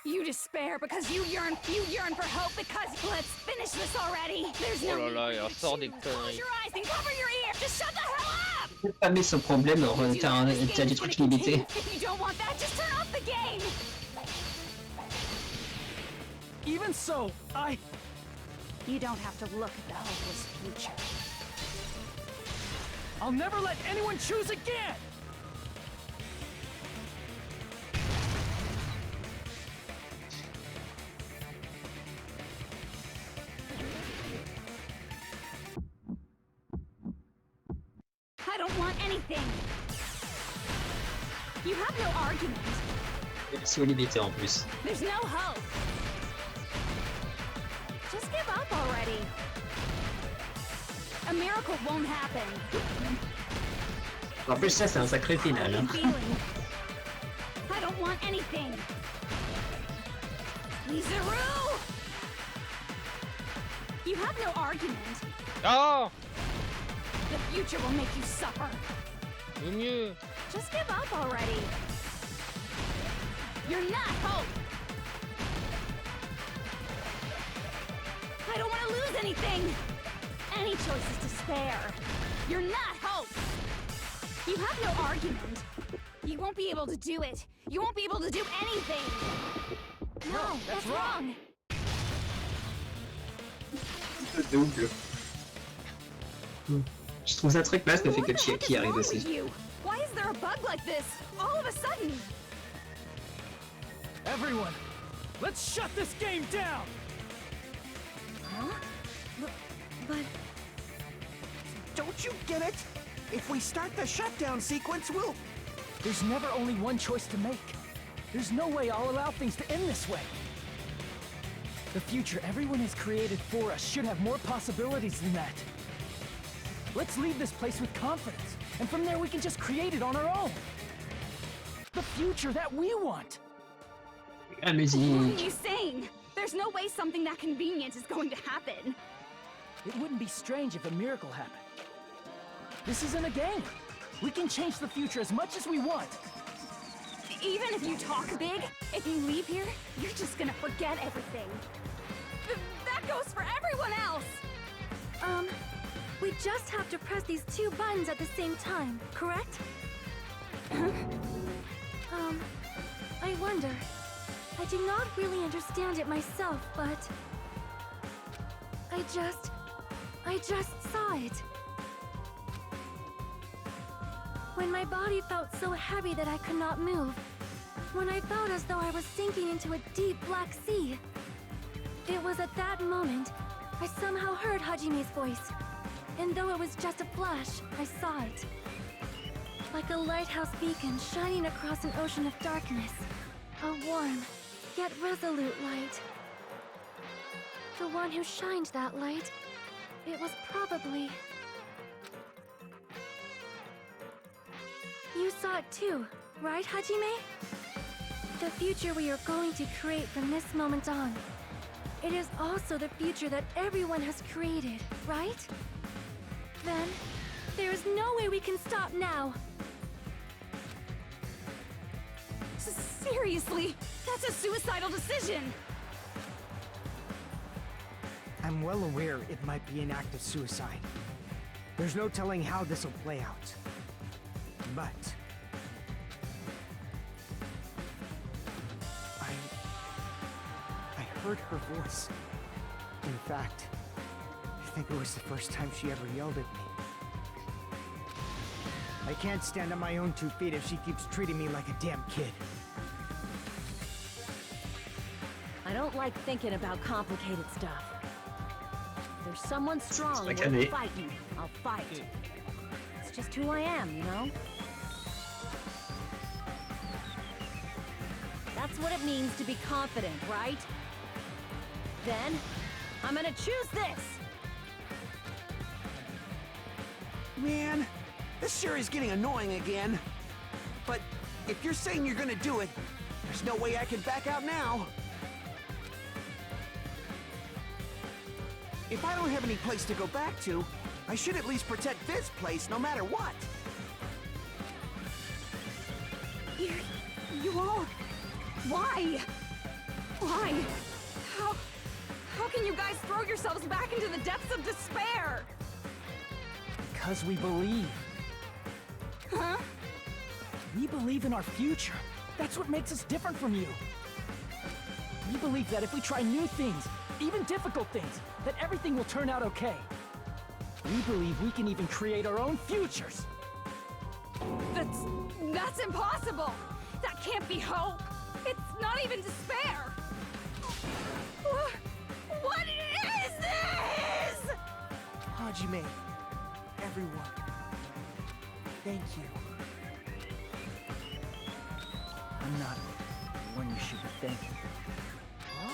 You despair because you yearn for hope because let's finish this already. There's no Oh là là, il sort des close conneries. your eyes and cover your ears. Just shut the hell up. C'est pas mais ce problème, t'as des trucs limités. If you don't want that, just turn off the game. Even so, You don't have to look at the hopeless future. I'll never let anyone choose again! I don't want anything. You have no argument. C'est limité en plus. There's no hope. Just give up already. A miracle won't happen. En plus ça c'est un sacré final. Hein. I don't want anything. Izuru! You have no argument. Oh! The future will make you suffer. Le mieux. Just give up already. You're not hope! I don't want to lose anything! Any choice is despair. You're not hope! You have no argument. You won't be able to do it. You won't be able to do anything! No, that's wrong! Double. Je trouve ça très classe le fait que Chiaki arrive aussi. Why is there a bug like this all of a sudden? Everyone, let's shut this game down! Huh? But... Don't you get it? If we start the shutdown sequence, we'll... There's never only one choice to make. There's no way I'll allow things to end this way. The future everyone has created for us should have more possibilities than that. Let's leave this place with confidence, and from there we can just create it on our own. The future that we want. La musique. What are you saying? There's no way something that convenient is going to happen. It wouldn't be strange if a miracle happened. This isn't a game. We can change the future as much as we want. Even if you talk big, if you leave here, you're just gonna forget everything. That goes for everyone else! We just have to press these two buttons at the same time, correct? I wonder. I do not really understand it myself, but... I just saw it. When my body felt so heavy that I could not move. When I felt as though I was sinking into a deep black sea. It was at that moment, I somehow heard Hajime's voice. And though it was just a flash, I saw it. Like a lighthouse beacon shining across an ocean of darkness. A warm, yet resolute light. The one who shined that light, it was probably... You saw it too, right, Hajime? The future we are going to create from this moment on. It is also the future that everyone has created, right? Then, there is no way we can stop now. Seriously, that's a suicidal decision! I'm well aware it might be an act of suicide. There's no telling how this will play out. But... I heard her voice. In fact, I think it was the first time she ever yelled at me. I can't stand on my own 2 feet if she keeps treating me like a damn kid. I don't like thinking about complicated stuff. If there's someone strong like worth fighting, I'll fight. It's just who I am, you know? That's what it means to be confident, right? Then, I'm gonna choose this! Man, this sure is getting annoying again. But if you're saying you're gonna do it, there's no way I can back out now. If I don't have any place to go back to, I should at least protect this place no matter what. You all... Why? Why? How can you guys throw yourselves back into the depths of despair? Because we believe. Huh? We believe in our future. That's what makes us different from you. We believe that if we try new things, even difficult things, that everything will turn out okay. We believe we can even create our own futures. That's impossible! That can't be hope! It's not even despair! What is this?! Hajime, everyone, thank you. I'm not the one you should be thanking. Huh?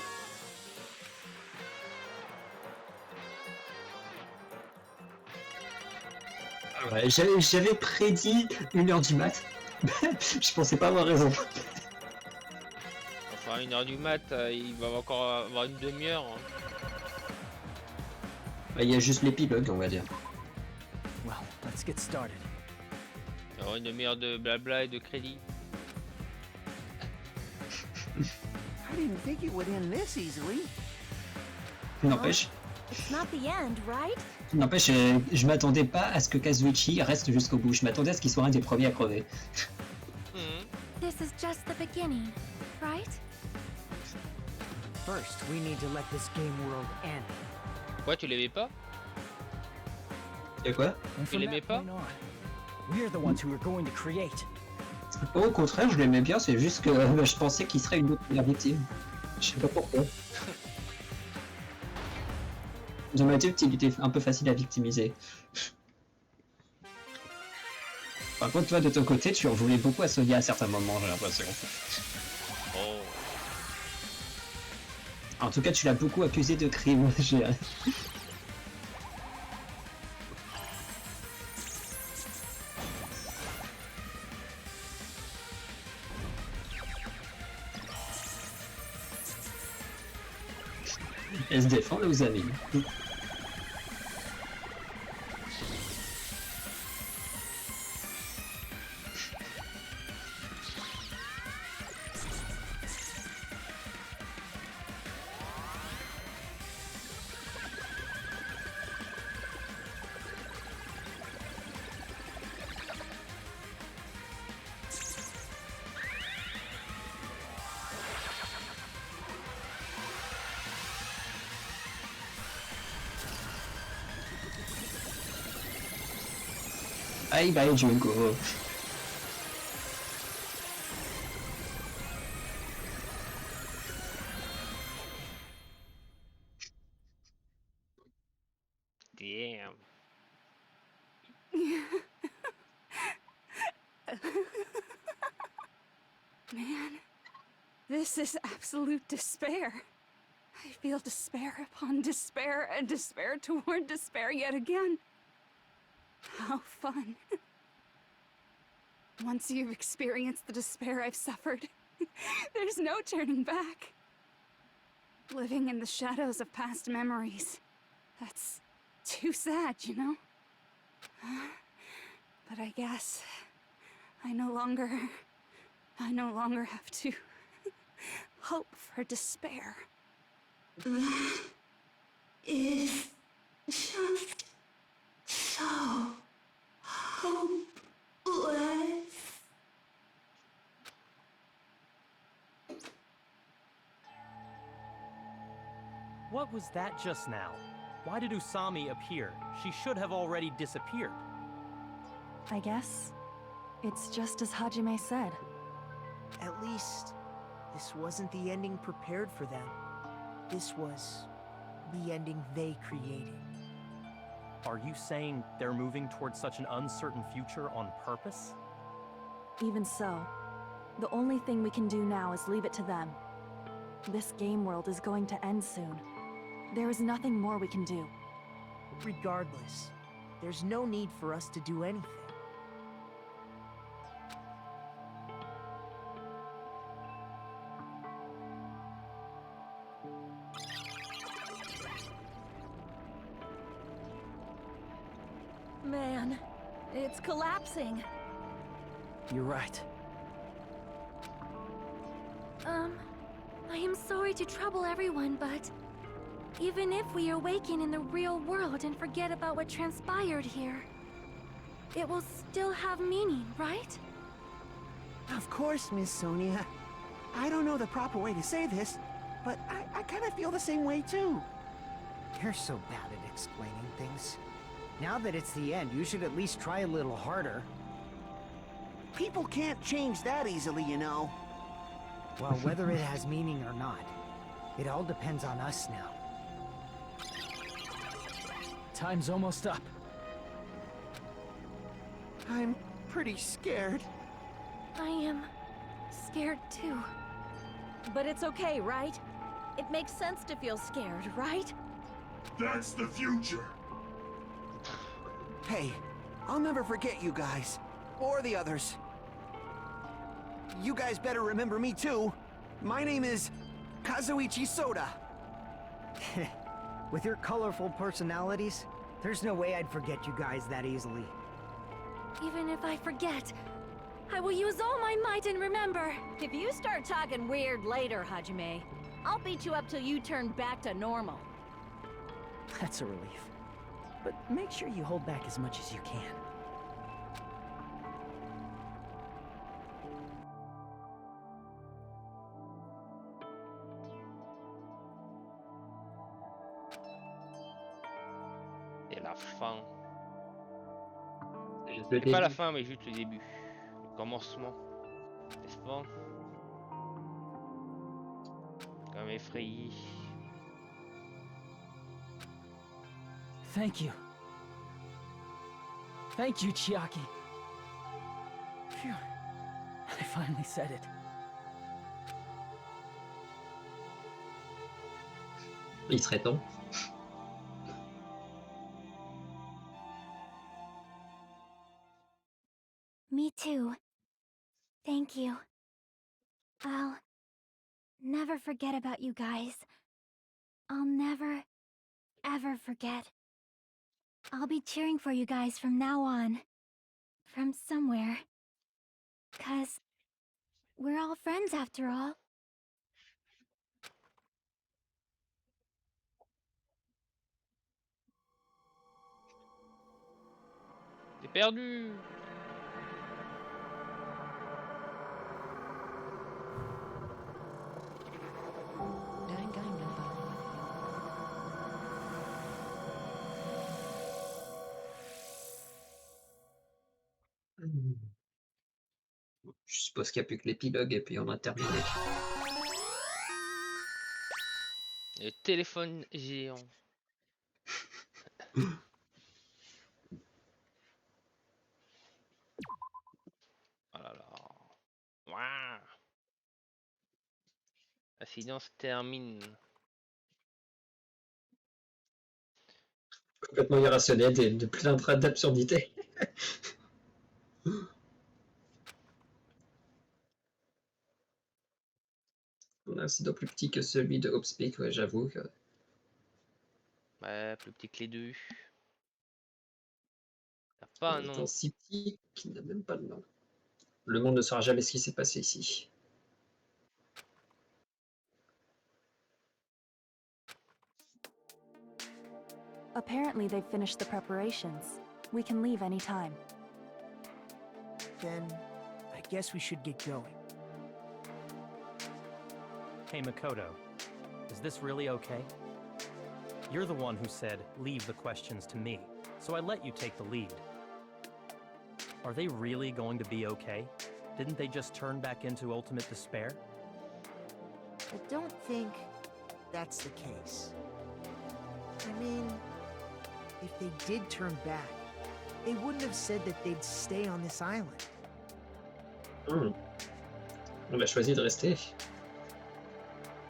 Ouais, j'avais prédit 1h du mat. Je pensais pas avoir raison. Enfin, 1h du mat, il va encore avoir une demi-heure. Il y a juste l'épilogue, on va dire. Well, let's get started. Il y aura une demi-heure de blabla et de crédit. didn't think it would end this easily. N'empêche, It's not the end, right? n'empêche, je m'attendais pas à ce que Kazuichi reste jusqu'au bout. Je m'attendais à ce qu'il soit un des premiers à crever. This is just the beginning, right? First, we need to let this game world end. Quoi, tu l'aimais pas? Et quoi? Tu l'aimais pas? We're the ones who are going to create. Au contraire, je l'aimais bien, c'est juste que je pensais qu'il serait une autre première victime. Je sais pas pourquoi. Dans ma tête, il était un peu facile à victimiser. Par contre, toi, de ton côté, tu en voulais beaucoup à Sonia à certains moments, j'ai l'impression. Oh. En tout cas, tu l'as beaucoup accusé de crime. Elle se défend, nos amis. Bye bye Junko. Damn. Man, this is absolute despair. I feel despair upon despair and despair toward despair yet again. How fun. Once you've experienced the despair I've suffered, there's no turning back. Living in the shadows of past memories. That's too sad, you know? But I guess I no longer have to hope for despair. That is just so hopeless. What was that just now? Why did Usami appear? She should have already disappeared. I guess it's just as Hajime said. At least, this wasn't the ending prepared for them. This was the ending they created. Are you saying they're moving towards such an uncertain future on purpose? Even so, the only thing we can do now is leave it to them. This game world is going to end soon. There is nothing more we can do. Regardless, there's no need for us to do anything. Man, it's collapsing. You're right. I am sorry to trouble everyone, but even if we awaken in the real world and forget about what transpired here, it will still have meaning, right? Of course, Miss Sonia. I don't know the proper way to say this, but I kind of feel the same way too. You're so bad at explaining things. Now that it's the end, you should at least try a little harder. People can't change that easily, you know. Well, whether it has meaning or not, it all depends on us now. Time's almost up. I'm pretty scared. I am scared too. But it's okay, right? It makes sense to feel scared, right? That's the future. Hey, I'll never forget you guys. Or the others. You guys better remember me too. My name is Kazuichi Soda. With your colorful personalities, there's no way I'd forget you guys that easily. Even if I forget, I will use all my might and remember. If you start talking weird later, Hajime, I'll beat you up till you turn back to normal. That's a relief. But make sure you hold back as much as you can. Et la fin. Le C'est pas la début. fin, mais juste le début. Le commencement. N'est-ce pas? Comme effrayé. Thank you. Thank you, Chiaki. Phew. I finally said it. Il serait temps. Me too. Thank you. I'll never forget about you guys. I'll never, ever forget. I'll be cheering for you guys from now on. From somewhere. 'Cause we're all friends after all. T'es perdu! Je suppose qu'il n'y a plus que l'épilogue et puis on a terminé. Le téléphone géant. Oh là là. Waouh. La séance se termine. Complètement irrationnel et de plein d'absurdités. C'est donc plus petit que celui de Hope's Peak, ouais, j'avoue que... Ouais, plus petit que les deux. T'as pas un nom. Étant si petit qu'il n'a même pas de nom. Le monde ne saura jamais ce qui s'est passé ici. Apparently they've finished the preparations. We can leave anytime. Then, I guess we should get going. Hey, Makoto. Is this really okay? You're the one who said, leave the questions to me, so I let you take the lead. Are they really going to be okay? Didn't they just turn back into ultimate despair? I don't think that's the case. I mean, if they did turn back, they wouldn't have said that they'd stay on this island. On a choisi de rester.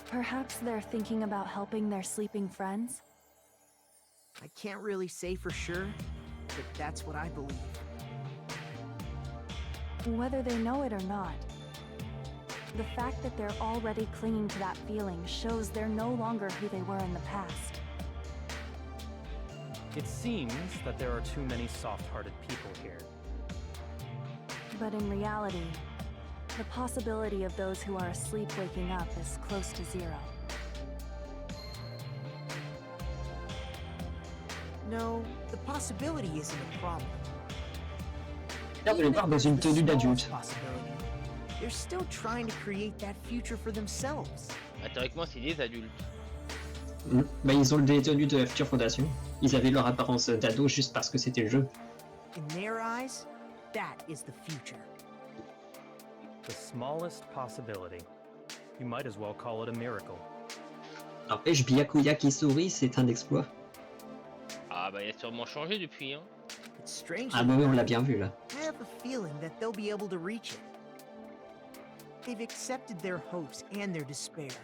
Perhaps they're thinking about helping their sleeping friends? I can't really say for sure, but that's what I believe. Whether they know it or not, the fact that they're already clinging to that feeling shows they're no longer who they were in the past. It seems that there are too many soft-hearted people here. But in reality, the possibility of those who are asleep waking up is close to zero. No, the possibility isn't a problem. Regarde les barres dans une tenue d'adulte. Possibility, they're still trying to create that future for themselves. Bah, théoriquement, c'est des adultes. Bah, ils ont des tenues de la future fondation. Ils avaient leur apparence d'ado juste parce que c'était le jeu. In their eyes, that is the future. The smallest possibility. You might as well call it a miracle. N'empêche, Byakuya qui sourit, c'est un exploit. Ah bah il a sûrement changé depuis, hein. It's strange. Ah bah oui, on l'a bien vu là. I have a feeling that they'll be able to reach it. They've accepted their hopes and their despair,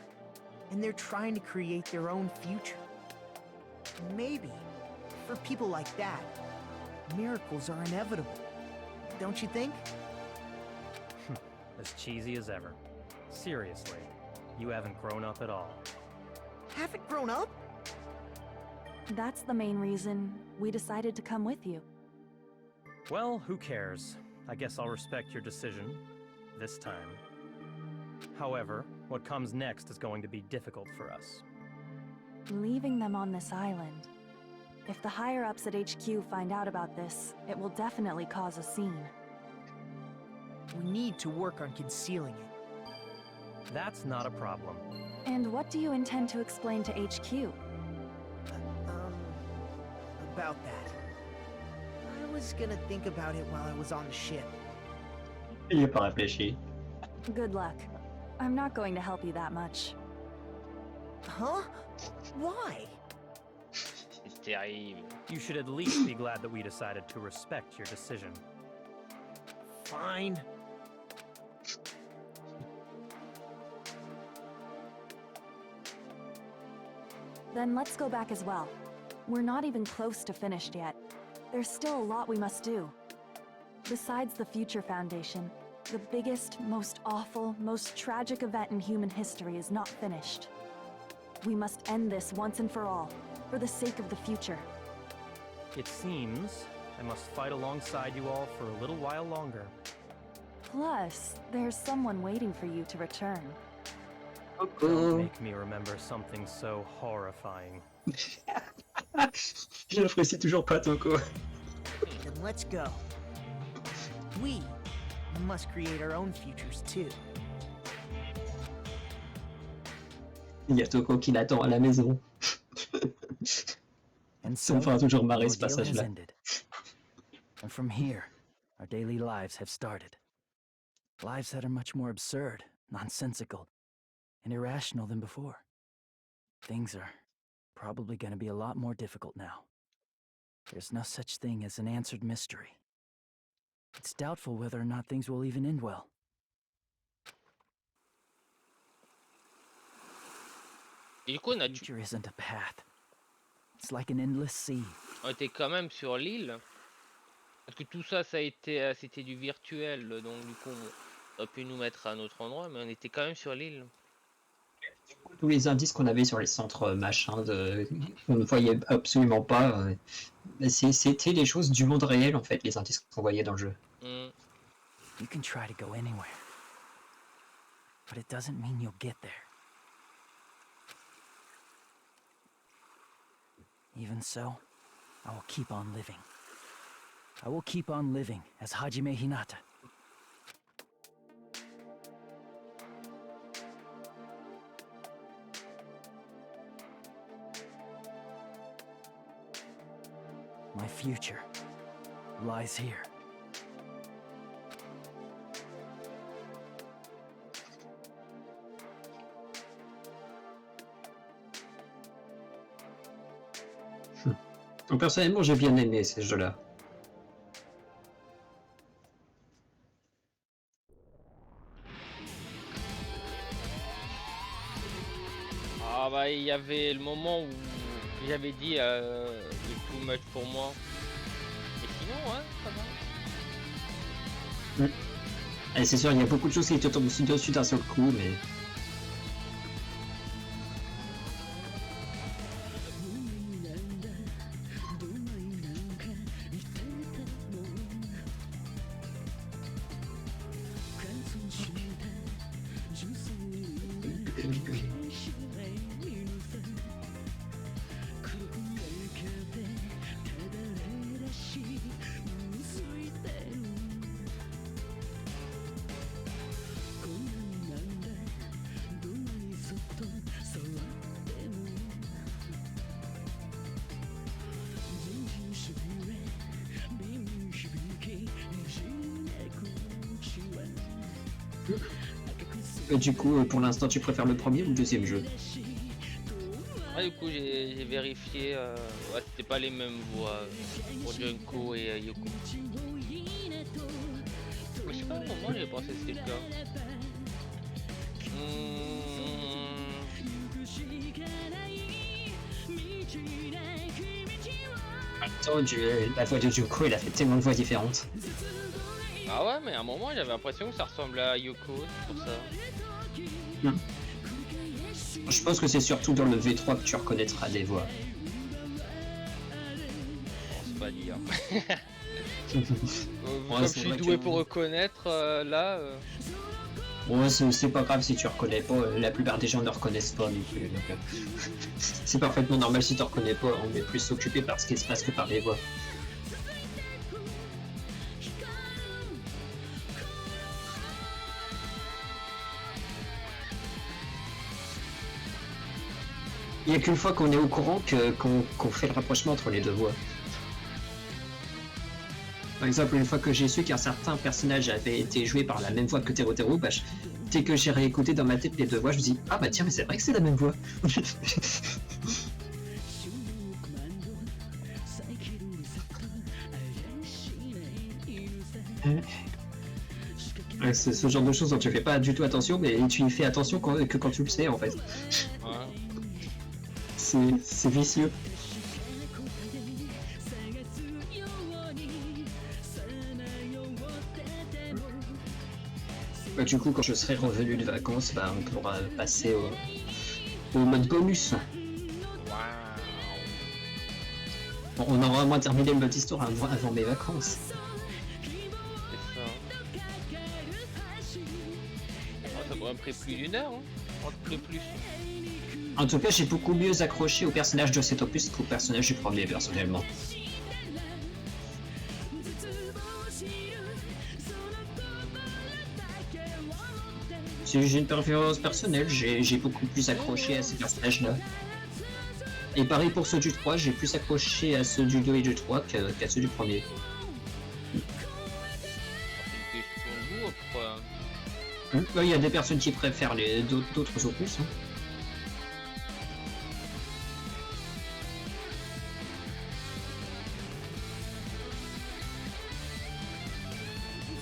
and they're trying to create their own future. Maybe, for people like that, miracles are inevitable. Don't you think? As cheesy as ever. Seriously, you haven't grown up at all. Haven't grown up? That's the main reason we decided to come with you. Well, who cares? I guess I'll respect your decision. This time. However, what comes next is going to be difficult for us. Leaving them on this island. If the higher-ups at HQ find out about this, it will definitely cause a scene. We need to work on concealing it. That's not a problem. And what do you intend to explain to HQ? About that. I was gonna think about it while I was on the ship. Il n'y a pas réfléchi. Good luck. I'm not going to help you that much. Huh? Why? C'est terrible. You should at least be glad that we decided to respect your decision. Fine. Then let's go back as well. We're not even close to finished yet. There's still a lot we must do. Besides the Future Foundation, the biggest, most awful, most tragic event in human history is not finished. We must end this once and for all, for the sake of the future. It seems I must fight alongside you all for a little while longer. Plus, there's someone waiting for you to return. Don't make me remember something so horrifying. Je l'apprécie toujours pas, Toko. Then let's go. We must create our own futures too. Il y a Toko qui l'attend à la maison. And Ça me fera toujours marrer ce the ordeal has passage-là. ended. And from here, our daily lives have started. Lives that are much more absurd, nonsensical, and irrational than before. Things are probably going to be a lot more difficult now. There's no such thing as an answered mystery. It's doubtful whether or not things will even end well. Et du coup, The future isn't a path. It's like an endless sea. on était quand même sur l'île. Parce que tout ça, ça a été, c'était du virtuel. Donc du coup, on a pu nous mettre à un autre endroit, mais on était quand même sur l'île. Tous les indices qu'on avait sur les centres machins, on ne voyait absolument pas. C'était les choses du monde réel, en fait, les indices qu'on voyait dans le jeu. You can try to go anywhere, but it doesn't mean you'll get there. Even so, I will keep on living. I will keep on living as Hajime Hinata. My future lies here. Donc, personnellement, j'ai bien aimé ces jeux-là. Ah bah il y avait le moment où j'avais dit c'est too much pour moi. Et sinon ouais, ça va. Et c'est sûr, il y a beaucoup de choses qui te tombent dessus d'un seul coup, mais... Du coup, pour l'instant, tu préfères le premier ou le deuxième jeu? Ah, du coup j'ai vérifié, ouais, c'était pas les mêmes voix pour Junko et Yoko. Mais je sais pas comment j'ai pensé que c'était le cas. Attends, la voix de Junko, il a fait tellement de voix différentes. Ah ouais, mais à un moment j'avais l'impression que ça ressemblait à Yoko, c'est pour ça. Je pense que c'est surtout dans le V3 que tu reconnaîtra des voix. Je pense pas dire. Comme je suis doué pour reconnaître, là... Bon, c'est pas grave si tu reconnais pas, la plupart des gens ne reconnaissent pas non plus. Donc, c'est parfaitement normal si tu reconnais pas, on est plus occupé par ce qui se passe que par les voix. Il n'y a qu'une fois qu'on est au courant qu'on fait le rapprochement entre les deux voix. Par exemple, une fois que j'ai su qu'un certain personnage avait été joué par la même voix que Teru, bah, dès que j'ai réécouté dans ma tête les deux voix, je me dis ah bah tiens mais c'est vrai que c'est la même voix. C'est ce genre de choses dont tu fais pas du tout attention, mais tu y fais attention que quand tu le sais en fait. C'est vicieux. Bah, du coup, quand je serai revenu de vacances, bah, on pourra passer au mode bonus. Bon, on aura au moins terminé le mode histoire avant mes vacances. Ça pourrait me prendre plus d'une heure, hein. Plus. En tout cas, j'ai beaucoup mieux accroché au personnage de cet opus qu'au personnage du premier, personnellement. Si j'ai une préférence personnelle, j'ai beaucoup plus accroché à ces personnages-là. Et pareil pour ceux du 3, j'ai plus accroché à ceux du 2 et du 3 qu'à ceux du premier. Il y a des personnes qui préfèrent d'autres opus. Hein.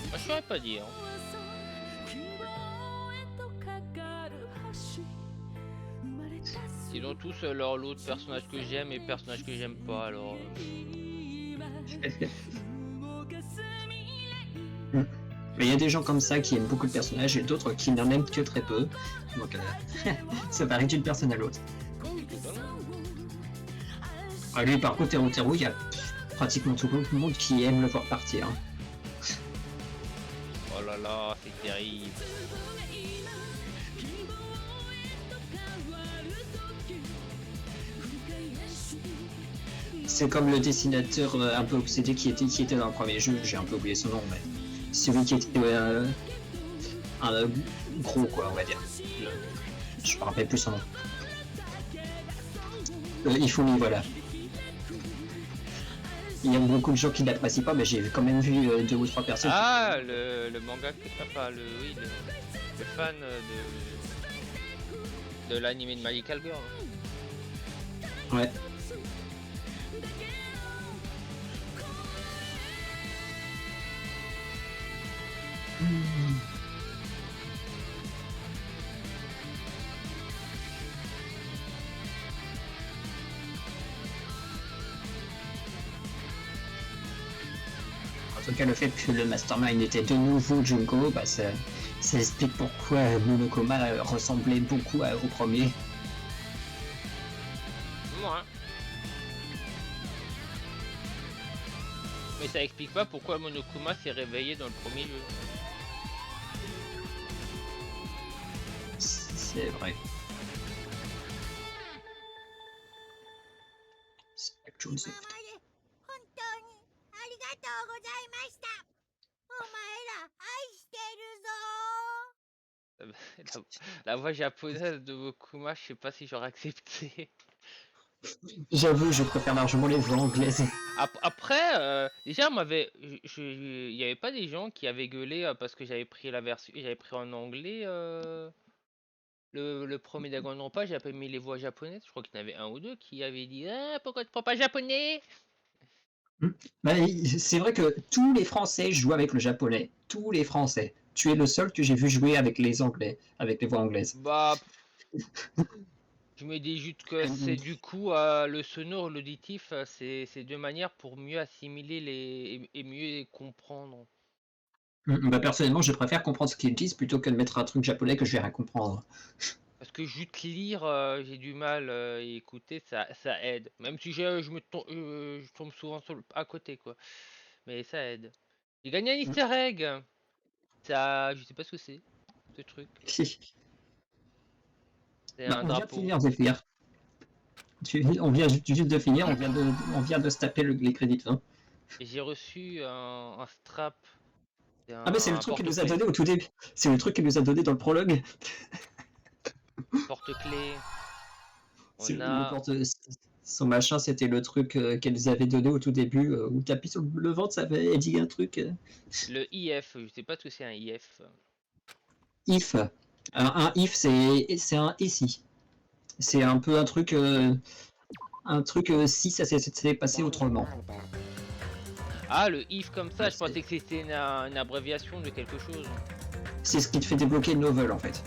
Moi, je saurais pas dire. Ils ont tous l'autre personnage que j'aime et personnage que j'aime pas, alors... Mais il y a des gens comme ça qui aiment beaucoup de personnages et d'autres qui n'en aiment que très peu. Donc ça varie d'une personne à l'autre. Lui par contre, Teru, il y a pratiquement tout le monde qui aime le voir partir. Hein. Oh là là, c'est terrible. C'est comme le dessinateur un peu obsédé qui était dans le premier jeu, j'ai un peu oublié son nom, mais celui qui était un gros quoi, on va dire. Je me rappelle plus son nom. Ifumi, voilà. Il y a beaucoup de gens qui l'apprécient pas, mais j'ai quand même vu 2 ou 3 personnes. Ah, le manga, enfin le fan de l'anime de Magical Girl. Ouais. En tout cas, le fait que le Mastermind était de nouveau Junko, bah, ça explique pourquoi Monokuma ressemblait beaucoup au premier. Ouais. Mais ça explique pas pourquoi Monokuma s'est réveillé dans le premier jeu. C'est vrai. La voix japonaise de Monokuma, je sais pas si j'aurais accepté. J'avoue, je préfère largement les voix anglaises. Après, déjà, il y avait pas des gens qui avaient gueulé parce que j'avais pris la version, j'avais pris en anglais le premier Danganronpa, j'ai pas mis les voix japonaises. Je crois qu'il y en avait un ou deux qui avaient dit ah, pourquoi tu prends pas japonais? Bah, c'est vrai que tous les Français jouent avec le japonais. Tous les Français. Tu es le seul que j'ai vu jouer avec les Anglais, avec les voix anglaises. Bah, je me dis juste que c'est du coup le sonore, l'auditif, c'est deux manières pour mieux assimiler et mieux les comprendre. Bah, personnellement, je préfère comprendre ce qu'ils disent plutôt que de mettre un truc japonais que je vais rien comprendre. Parce que juste lire, j'ai du mal et écouter, ça aide. Même si je tombe souvent à côté, quoi. mais ça aide. J'ai gagné un easter egg. Ça, je sais pas ce que c'est, ce truc. C'est Bah, un on vient de drapeau. finir Zephyr. On vient juste de finir, on vient de se taper les crédits de fin. Et j'ai reçu un strap. Ah bah c'est le Un truc qu'il nous a porte-clés. donné au tout début. C'est le truc qu'il nous a donné dans le prologue. Porte-clés. C'est On le a son machin, c'était le truc qu'elle nous avait donné au tout début, où t'appuies sur le ventre, ça avait dit un truc. le IF, je sais pas ce que c'est un IF. If. Un if, c'est un ici. C'est un peu un truc si ça s'était passé autrement. Ah, le IF comme ça, je pensais que c'était une abréviation de quelque chose. C'est ce qui te fait débloquer Novel en fait.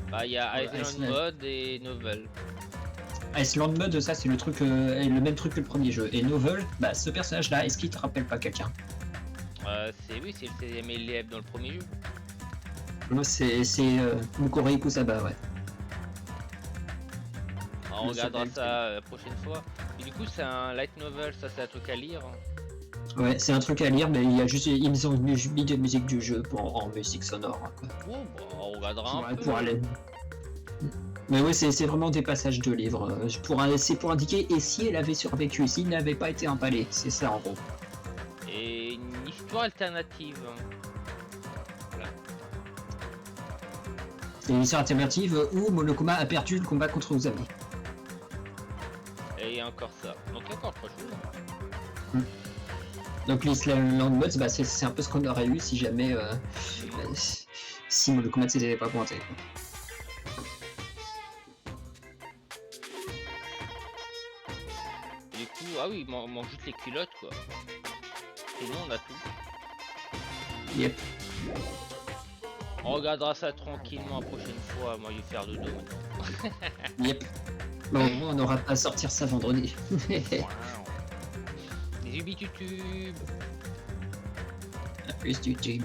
Bah, il y a Ouais, Island Mode et Novel. Iceland Mode, ça c'est le truc, le même truc que le premier jeu. Et Novel, bah ce personnage-là, est-ce qu'il te rappelle pas quelqu'un? Oui, c'est le 16ème élève dans le premier jeu. Moi c'est Mukori Kusaba, ouais. On regardera ça la prochaine fois. Et du coup, c'est un light novel, ça c'est un truc à lire. Ouais, c'est un truc à lire, mais il y a juste ils ont mis de musique du jeu en musique sonore. Quoi. Bon, bah, on regardera un peu. Pour aller. Mais ouais, c'est vraiment des passages de livres. C'est pour indiquer et si elle avait survécu, s'il n'avait pas été empalé, c'est ça en gros. Et une histoire alternative. Voilà. C'est une histoire alternative où Monokuma a perdu le combat contre Uzami. Et encore ça. Donc il y a encore 3 choses. Donc l'Island Mods, bah, c'est un peu ce qu'on aurait eu si jamais si Monokuma ne s'était pas pointé. Et du coup, ah oui, il manque juste les culottes quoi. Sinon on a tout. Yep. On regardera ça tranquillement la prochaine fois. Moi je vais faire dodo maintenant. Yep. Bon, au moins on n'aura pas à sortir ça vendredi. Les ubitutubes. A plus YouTube.